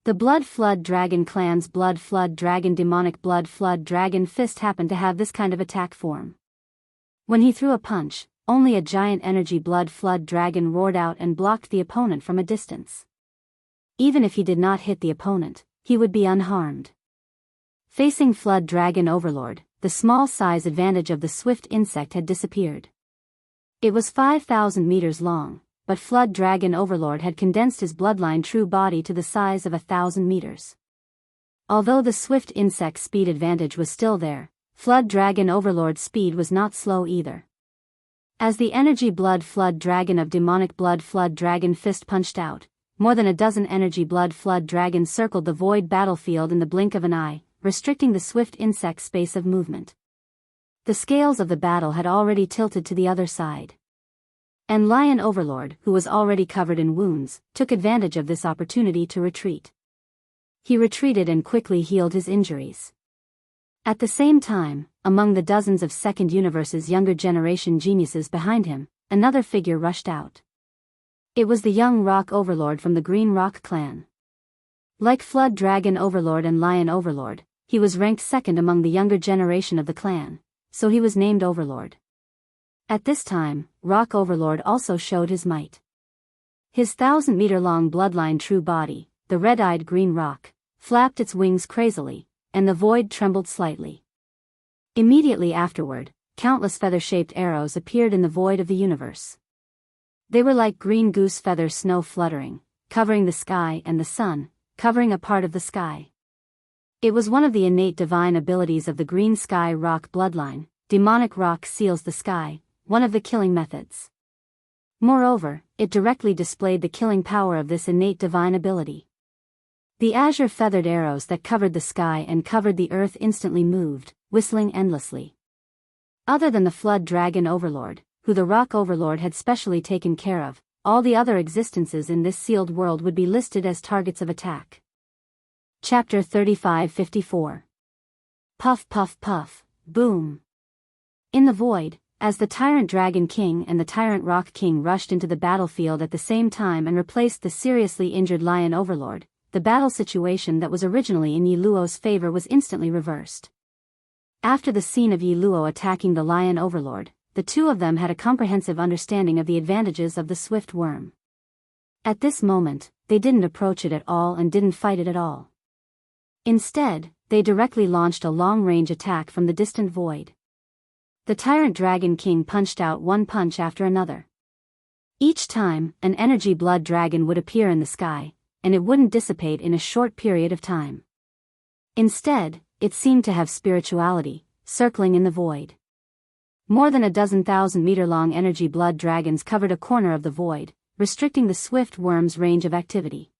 S1: The Blood Flood Dragon clan's Blood Flood Dragon demonic Blood Flood Dragon fist happened to have this kind of attack form. When he threw a punch, only a giant energy Blood Flood Dragon roared out and blocked the opponent from a distance. Even if he did not hit the opponent, he would be unharmed. Facing Flood Dragon Overlord, the small size advantage of the swift insect had disappeared. It was 5,000 meters long, but Flood Dragon Overlord had condensed his bloodline true body to the size of 1,000 meters. Although the swift insect's speed advantage was still there, Flood Dragon Overlord's speed was not slow either. As the energy Blood Flood Dragon of demonic Blood Flood Dragon fist punched out, more than a dozen energy Blood Flood Dragons circled the void battlefield in the blink of an eye, restricting the swift insect's space of movement. The scales of the battle had already tilted to the other side. And Lion Overlord, who was already covered in wounds, took advantage of this opportunity to retreat. He retreated and quickly healed his injuries. At the same time, among the dozens of Second Universe's younger generation geniuses behind him, another figure rushed out. It was the young Rock Overlord from the Green Rock clan. Like Flood Dragon Overlord and Lion Overlord, he was ranked second among the younger generation of the clan, so he was named Overlord. At this time, Rock Overlord also showed his might. His 1,000-meter-long bloodline true body, the red-eyed green rock, flapped its wings crazily, and the void trembled slightly. Immediately afterward, countless feather-shaped arrows appeared in the void of the universe. They were like green goose feather snow fluttering, covering the sky and the sun, covering a part of the sky. It was one of the innate divine abilities of the green sky rock bloodline. Demonic rock seals the sky, one of the killing methods. Moreover, it directly displayed the killing power of this innate divine ability. The azure feathered arrows that covered the sky and covered the earth instantly moved, whistling endlessly. Other than the Flood Dragon Overlord, who the Rock Overlord had specially taken care of, all the other existences in this sealed world would be listed as targets of attack. Chapter 3554. Puff puff puff, boom. In the void, as the Tyrant Dragon King and the Tyrant Rock King rushed into the battlefield at the same time and replaced the seriously injured Lion Overlord, the battle situation that was originally in Yi Luo's favor was instantly reversed. After the scene of Yi Luo attacking the Lion Overlord, the two of them had a comprehensive understanding of the advantages of the swift worm. At this moment, they didn't approach it at all and didn't fight it at all. Instead, they directly launched a long-range attack from the distant void. The Tyrant Dragon King punched out one punch after another. Each time, an energy blood dragon would appear in the sky, and it wouldn't dissipate in a short period of time. Instead, it seemed to have spirituality, circling in the void. More than a dozen 1,000-meter-long energy blood dragons covered a corner of the void, restricting the swift worm's range of activity.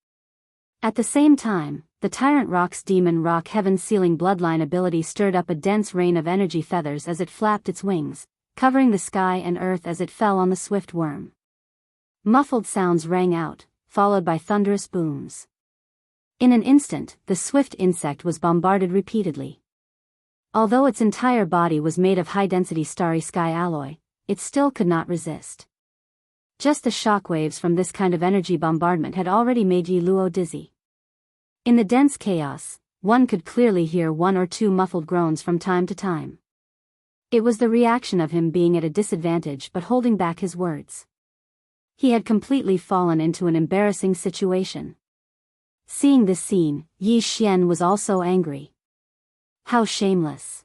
S1: At the same time, the Tyrant Rock's Demon Rock Heaven-Sealing Bloodline ability stirred up a dense rain of energy feathers as it flapped its wings, covering the sky and earth as it fell on the swift worm. Muffled sounds rang out, followed by thunderous booms. In an instant, the swift insect was bombarded repeatedly. Although its entire body was made of high-density starry sky alloy, it still could not resist. Just the shockwaves from this kind of energy bombardment had already made Yi Luo dizzy. In the dense chaos, one could clearly hear one or two muffled groans from time to time. It was the reaction of him being at a disadvantage but holding back his words. He had completely fallen into an embarrassing situation. Seeing this scene, Yi Xian was also angry. How shameless.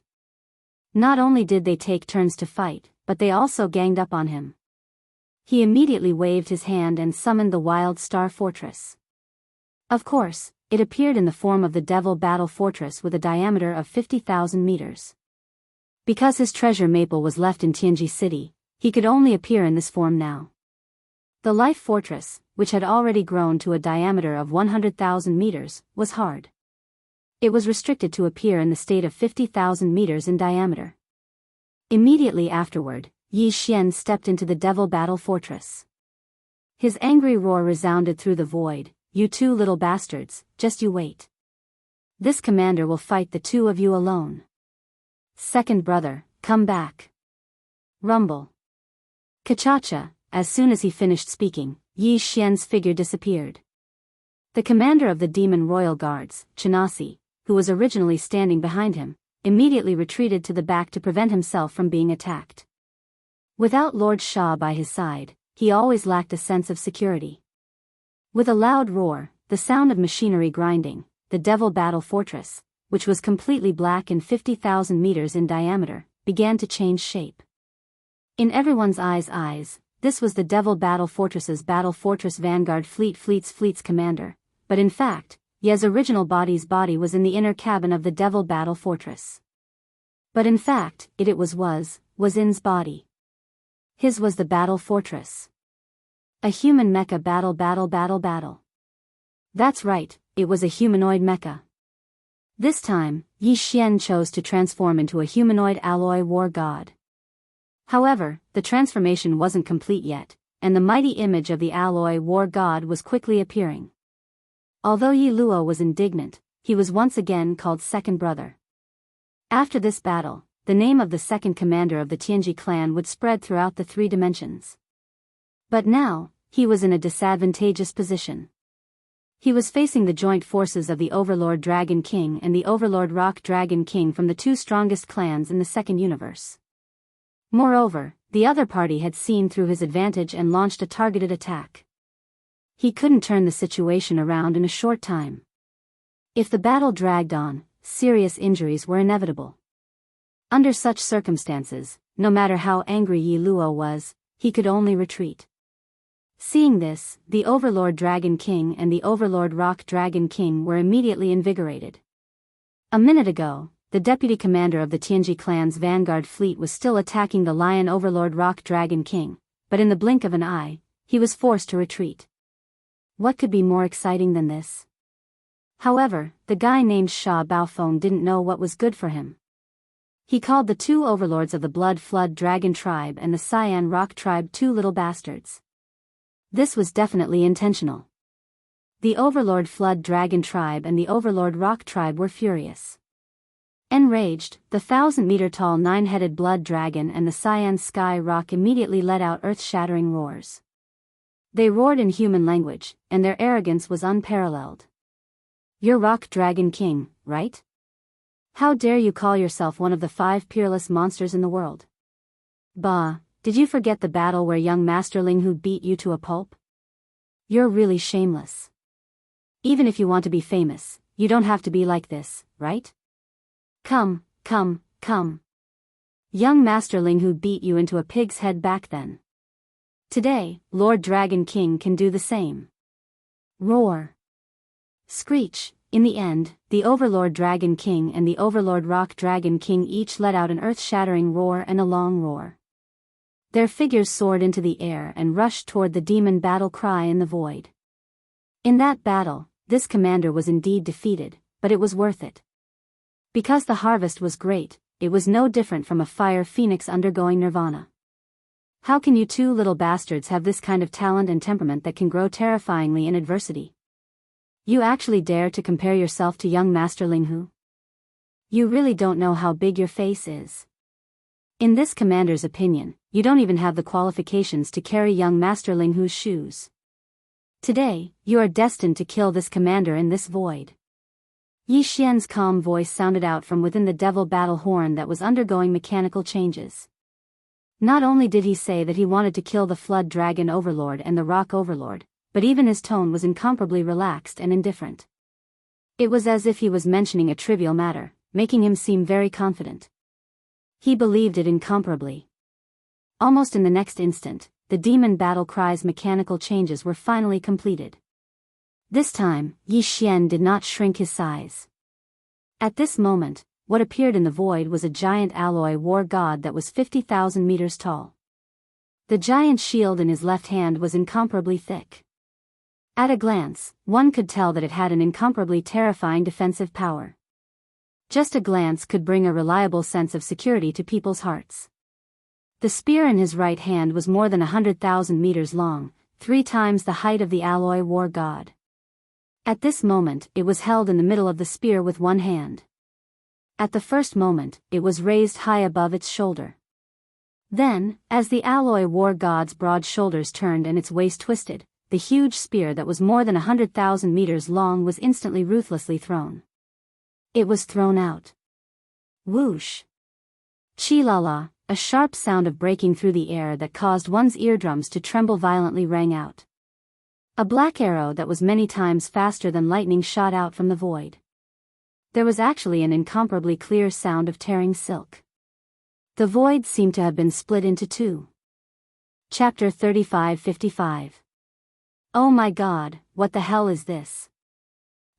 S1: Not only did they take turns to fight, but they also ganged up on him. He immediately waved his hand and summoned the Wild Star Fortress. Of course, it appeared in the form of the Devil Battle Fortress with a diameter of 50,000 meters. Because his treasure maple was left in Tianji City, he could only appear in this form now. The Life Fortress, which had already grown to a diameter of 100,000 meters, was hard. It was restricted to appear in the state of 50,000 meters in diameter. Immediately afterward, Yi Xian stepped into the Devil Battle Fortress. His angry roar resounded through the void. "You two little bastards, just you wait. This commander will fight the two of you alone." Second brother, come back. Rumble. Kachacha. As soon as he finished speaking, Yi Xian's figure disappeared. The commander of the demon royal guards, Chinasi, who was originally standing behind him, immediately retreated to the back to prevent himself from being attacked. Without Lord Sha by his side, he always lacked a sense of security. With a loud roar, the sound of machinery grinding, the Devil Battle Fortress, which was completely black and 50,000 meters in diameter, began to change shape. In everyone's eyes, this was the Devil Battle Fortress's Battle Fortress Vanguard Fleet's commander, but in fact, Ye's original body's body was in the inner cabin of the Devil Battle Fortress. But in fact, it was In's body. His was the Battle Fortress. A human mecha battle. That's right, it was a humanoid mecha. This time, Yi Xian chose to transform into a humanoid alloy war god. However, the transformation wasn't complete yet, and the mighty image of the alloy war god was quickly appearing. Although Yi Luo was indignant, he was once again called second brother. After this battle, the name of the second commander of the Tianji clan would spread throughout the 3 dimensions. But now, he was in a disadvantageous position. He was facing the joint forces of the Overlord Dragon King and the Overlord Rock Dragon King from the 2 strongest clans in the second universe. Moreover, the other party had seen through his advantage and launched a targeted attack. He couldn't turn the situation around in a short time. If the battle dragged on, serious injuries were inevitable. Under such circumstances, no matter how angry Yi Luo was, he could only retreat. Seeing this, the Overlord Dragon King and the Overlord Rock Dragon King were immediately invigorated. A minute ago, the deputy commander of the Tianji clan's vanguard fleet was still attacking the Lion Overlord Rock Dragon King, but in the blink of an eye, he was forced to retreat. What could be more exciting than this? However, the guy named Sha Baofeng didn't know what was good for him. He called the 2 overlords of the Blood Flood Dragon tribe and the Cyan Rock tribe 2 little bastards. This was definitely intentional. The Overlord Flood Dragon tribe and the Overlord Rock tribe were furious. Enraged, the 1,000-meter-tall 9-headed Blood Dragon and the Cyan Sky Rock immediately let out earth-shattering roars. They roared in human language, and their arrogance was unparalleled. You're Rock Dragon King, right? How dare you call yourself one of the 5 peerless monsters in the world? Bah, did you forget the battle where young Master Linghu beat you to a pulp? You're really shameless. Even if you want to be famous, you don't have to be like this, right? Come. Young Master Linghu beat you into a pig's head back then. Today, Lord Dragon King can do the same. Roar. Screech. In the end, the Overlord Dragon King and the Overlord Rock Dragon King each let out an earth-shattering roar and a long roar. Their figures soared into the air and rushed toward the demon battle cry in the void. In that battle, this commander was indeed defeated, but it was worth it. Because the harvest was great, it was no different from a fire phoenix undergoing nirvana. How can you 2 little bastards have this kind of talent and temperament that can grow terrifyingly in adversity? You actually dare to compare yourself to young Master Linghu? You really don't know how big your face is. In this commander's opinion, you don't even have the qualifications to carry young Master Linghu's shoes. Today, you are destined to kill this commander in this void. Yi Xian's calm voice sounded out from within the devil battle horn that was undergoing mechanical changes. Not only did he say that he wanted to kill the Flood Dragon Overlord and the Rock Overlord, but even his tone was incomparably relaxed and indifferent. It was as if he was mentioning a trivial matter, making him seem very confident. He believed it incomparably. Almost in the next instant, the demon battle cry's mechanical changes were finally completed. This time, Yi Xian did not shrink his size. At this moment, what appeared in the void was a giant alloy war god that was 50,000 meters tall. The giant shield in his left hand was incomparably thick. At a glance, one could tell that it had an incomparably terrifying defensive power. Just a glance could bring a reliable sense of security to people's hearts. The spear in his right hand was more than 100,000 meters long, 3 times the height of the alloy war god. At this moment, it was held in the middle of the spear with one hand. At the first moment, it was raised high above its shoulder. Then, as the alloy war god's broad shoulders turned and its waist twisted, the huge spear that was more than 100,000 meters long was instantly ruthlessly thrown. It was thrown out. Whoosh! Chi-la-la, a sharp sound of breaking through the air that caused one's eardrums to tremble violently rang out. A black arrow that was many times faster than lightning shot out from the void. There was actually an incomparably clear sound of tearing silk. The void seemed to have been split into two. Chapter 35-55. Oh my God, what the hell is this?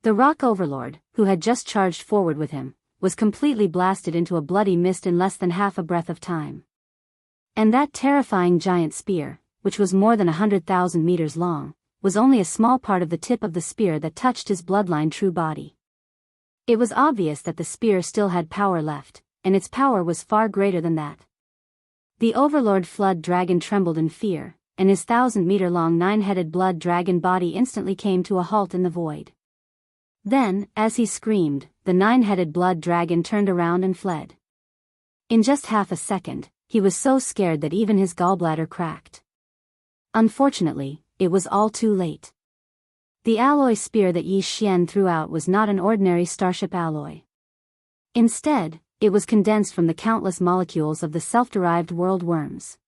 S1: The rock overlord, who had just charged forward with him, was completely blasted into a bloody mist in less than half a breath of time. And that terrifying giant spear, which was more than 100,000 meters long, was only a small part of the tip of the spear that touched his bloodline true body. It was obvious that the spear still had power left, and its power was far greater than that. The overlord flood dragon trembled in fear, and his 1,000-meter-long 9-headed blood dragon body instantly came to a halt in the void. Then, as he screamed, the 9-headed blood dragon turned around and fled. In just half a second, he was so scared that even his gallbladder cracked. Unfortunately, it was all too late. The alloy spear that Yi Xian threw out was not an ordinary starship alloy. Instead, it was condensed from the countless molecules of the self-derived world worms.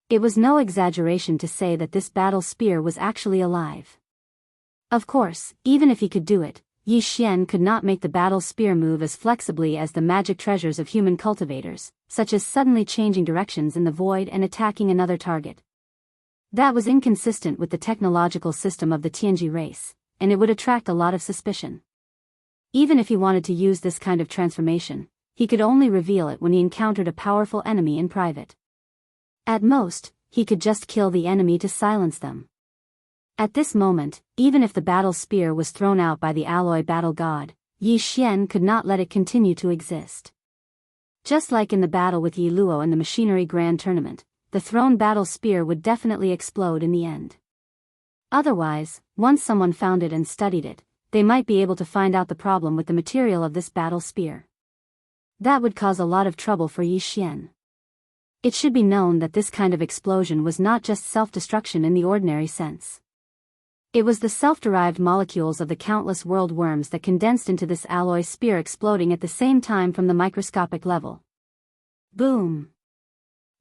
S1: It was no exaggeration to say that this battle spear was actually alive. Of course, even if he could do it, Yi Xian could not make the battle spear move as flexibly as the magic treasures of human cultivators, such as suddenly changing directions in the void and attacking another target. That was inconsistent with the technological system of the Tianji race, and it would attract a lot of suspicion. Even if he wanted to use this kind of transformation, he could only reveal it when he encountered a powerful enemy in private. At most, he could just kill the enemy to silence them. At this moment, even if the battle spear was thrown out by the alloy battle god, Yi Xian could not let it continue to exist. Just like in the battle with Yi Luo in the Machinery Grand Tournament, the thrown battle spear would definitely explode in the end. Otherwise, once someone found it and studied it, they might be able to find out the problem with the material of this battle spear. That would cause a lot of trouble for Yi Xian. It should be known that this kind of explosion was not just self-destruction in the ordinary sense. It was the self-derived molecules of the countless world worms that condensed into this alloy spear exploding at the same time from the microscopic level. Boom!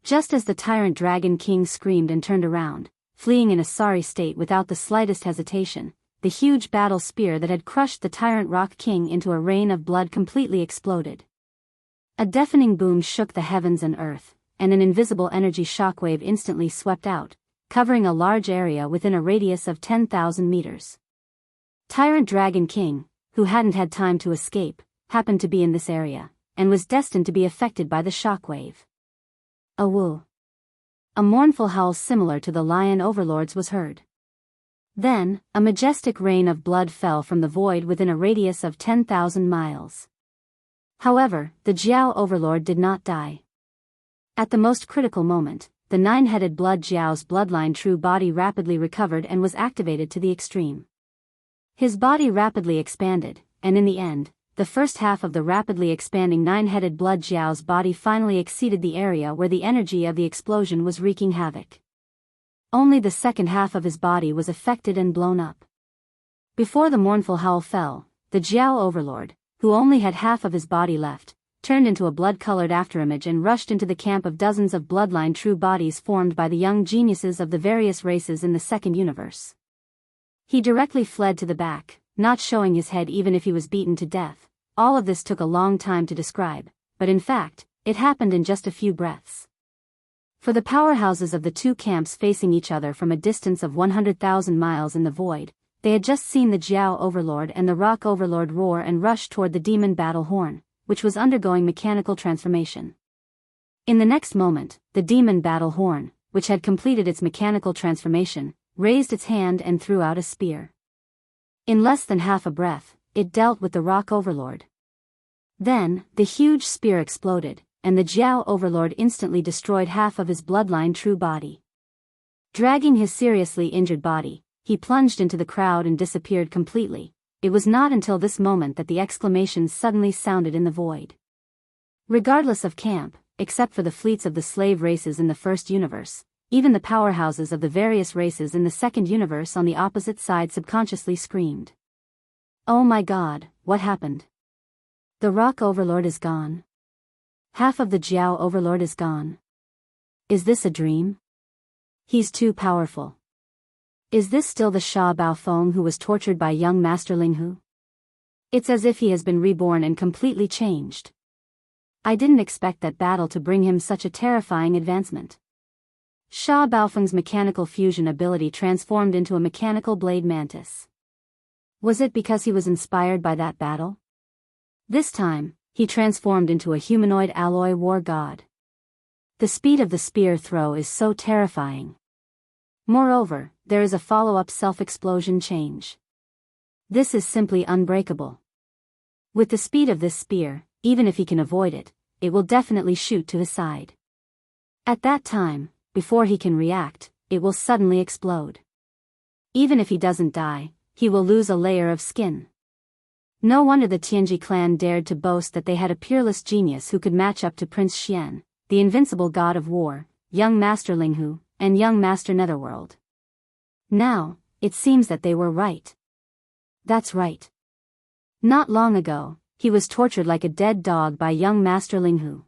S1: Just as the tyrant dragon king screamed and turned around, fleeing in a sorry state without the slightest hesitation, the huge battle spear that had crushed the tyrant rock king into a rain of blood completely exploded. A deafening boom shook the heavens and earth, and an invisible energy shockwave instantly swept out, covering a large area within a radius of 10,000 meters. Tyrant Dragon King, who hadn't had time to escape, happened to be in this area, and was destined to be affected by the shockwave. A woo. A mournful howl similar to the lion overlord's was heard. Then, a majestic rain of blood fell from the void within a radius of 10,000 miles. However, the Jiao overlord did not die. At the most critical moment, the 9-headed blood Jiao's bloodline true body rapidly recovered and was activated to the extreme. His body rapidly expanded, and in the end, the first half of the rapidly expanding 9-headed blood Jiao's body finally exceeded the area where the energy of the explosion was wreaking havoc. Only the second half of his body was affected and blown up. Before the mournful howl fell, the Jiao overlord, who only had half of his body left, turned into a blood-colored afterimage and rushed into the camp of dozens of bloodline true bodies formed by the young geniuses of the various races in the second universe. He directly fled to the back, not showing his head even if he was beaten to death. All of this took a long time to describe, but in fact, it happened in just a few breaths. For the powerhouses of the two camps facing each other from a distance of 100,000 miles in the void, they had just seen the Jiao Overlord and the Rock Overlord roar and rush toward the demon battle horn, which was undergoing mechanical transformation. In the next moment, the demon battle horn, which had completed its mechanical transformation, raised its hand and threw out a spear. In less than half a breath, it dealt with the Rock Overlord. Then, the huge spear exploded, and the Jiao Overlord instantly destroyed half of his bloodline true body. Dragging his seriously injured body, he plunged into the crowd and disappeared completely, it was not until this moment that the exclamations suddenly sounded in the void. Regardless of camp, except for the fleets of the slave races in the first universe, even the powerhouses of the various races in the second universe on the opposite side subconsciously screamed. Oh my god, what happened? The rock overlord is gone. Half of the Jiao overlord is gone. Is this a dream? He's too powerful. Is this still the Sha Baofeng who was tortured by young Master Linghu? It's as if he has been reborn and completely changed. I didn't expect that battle to bring him such a terrifying advancement. Sha Baofeng's mechanical fusion ability transformed into a mechanical blade mantis. Was it because he was inspired by that battle? This time, he transformed into a humanoid alloy war god. The speed of the spear throw is so terrifying. Moreover, there is a follow-up self-explosion change. This is simply unbreakable. With the speed of this spear, even if he can avoid it, it will definitely shoot to his side. At that time, before he can react, it will suddenly explode. Even if he doesn't die, he will lose a layer of skin. No wonder the Tianji clan dared to boast that they had a peerless genius who could match up to Prince Xian, the invincible god of war, young Master Linghu, and young Master Netherworld. Now, it seems that they were right. That's right. Not long ago, he was tortured like a dead dog by young Master Linghu.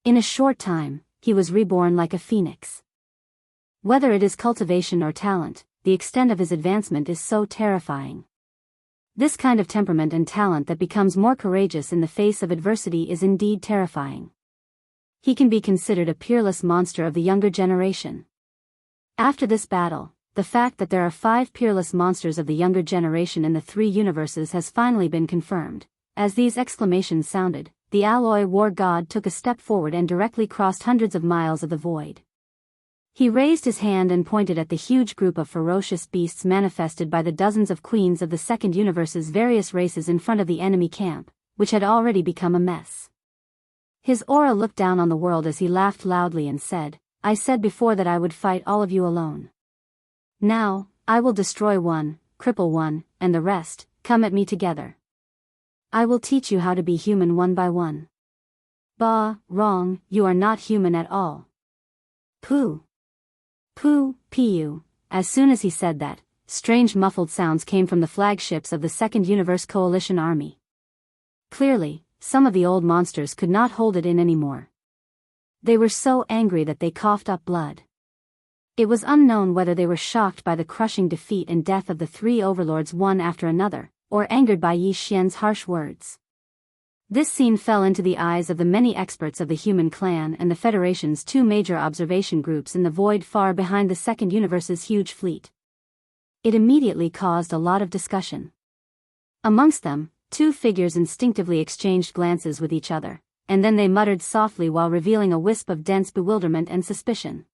S1: In a short time, he was reborn like a phoenix. Whether it is cultivation or talent, the extent of his advancement is so terrifying. This kind of temperament and talent that becomes more courageous in the face of adversity is indeed terrifying. He can be considered a peerless monster of the younger generation. After this battle, the fact that there are 5 peerless monsters of the younger generation in the 3 universes has finally been confirmed. As these exclamations sounded, the alloy war god took a step forward and directly crossed hundreds of miles of the void. He raised his hand and pointed at the huge group of ferocious beasts manifested by the dozens of queens of the second universe's various races in front of the enemy camp, which had already become a mess. His aura looked down on the world as he laughed loudly and said, I said before that I would fight all of you alone. Now, I will destroy one, cripple one, and the rest, come at me together. I will teach you how to be human one by one. Bah, wrong, you are not human at all. Pooh. Pooh, Pu. As soon as he said that, strange muffled sounds came from the flagships of the Second Universe Coalition Army. Clearly, some of the old monsters could not hold it in anymore. They were so angry that they coughed up blood. It was unknown whether they were shocked by the crushing defeat and death of the 3 overlords one after another, or angered by Yi Xian's harsh words. This scene fell into the eyes of the many experts of the human clan and the Federation's 2 major observation groups in the void far behind the Second Universe's huge fleet. It immediately caused a lot of discussion. Amongst them, 2 figures instinctively exchanged glances with each other, and then they muttered softly while revealing a wisp of dense bewilderment and suspicion.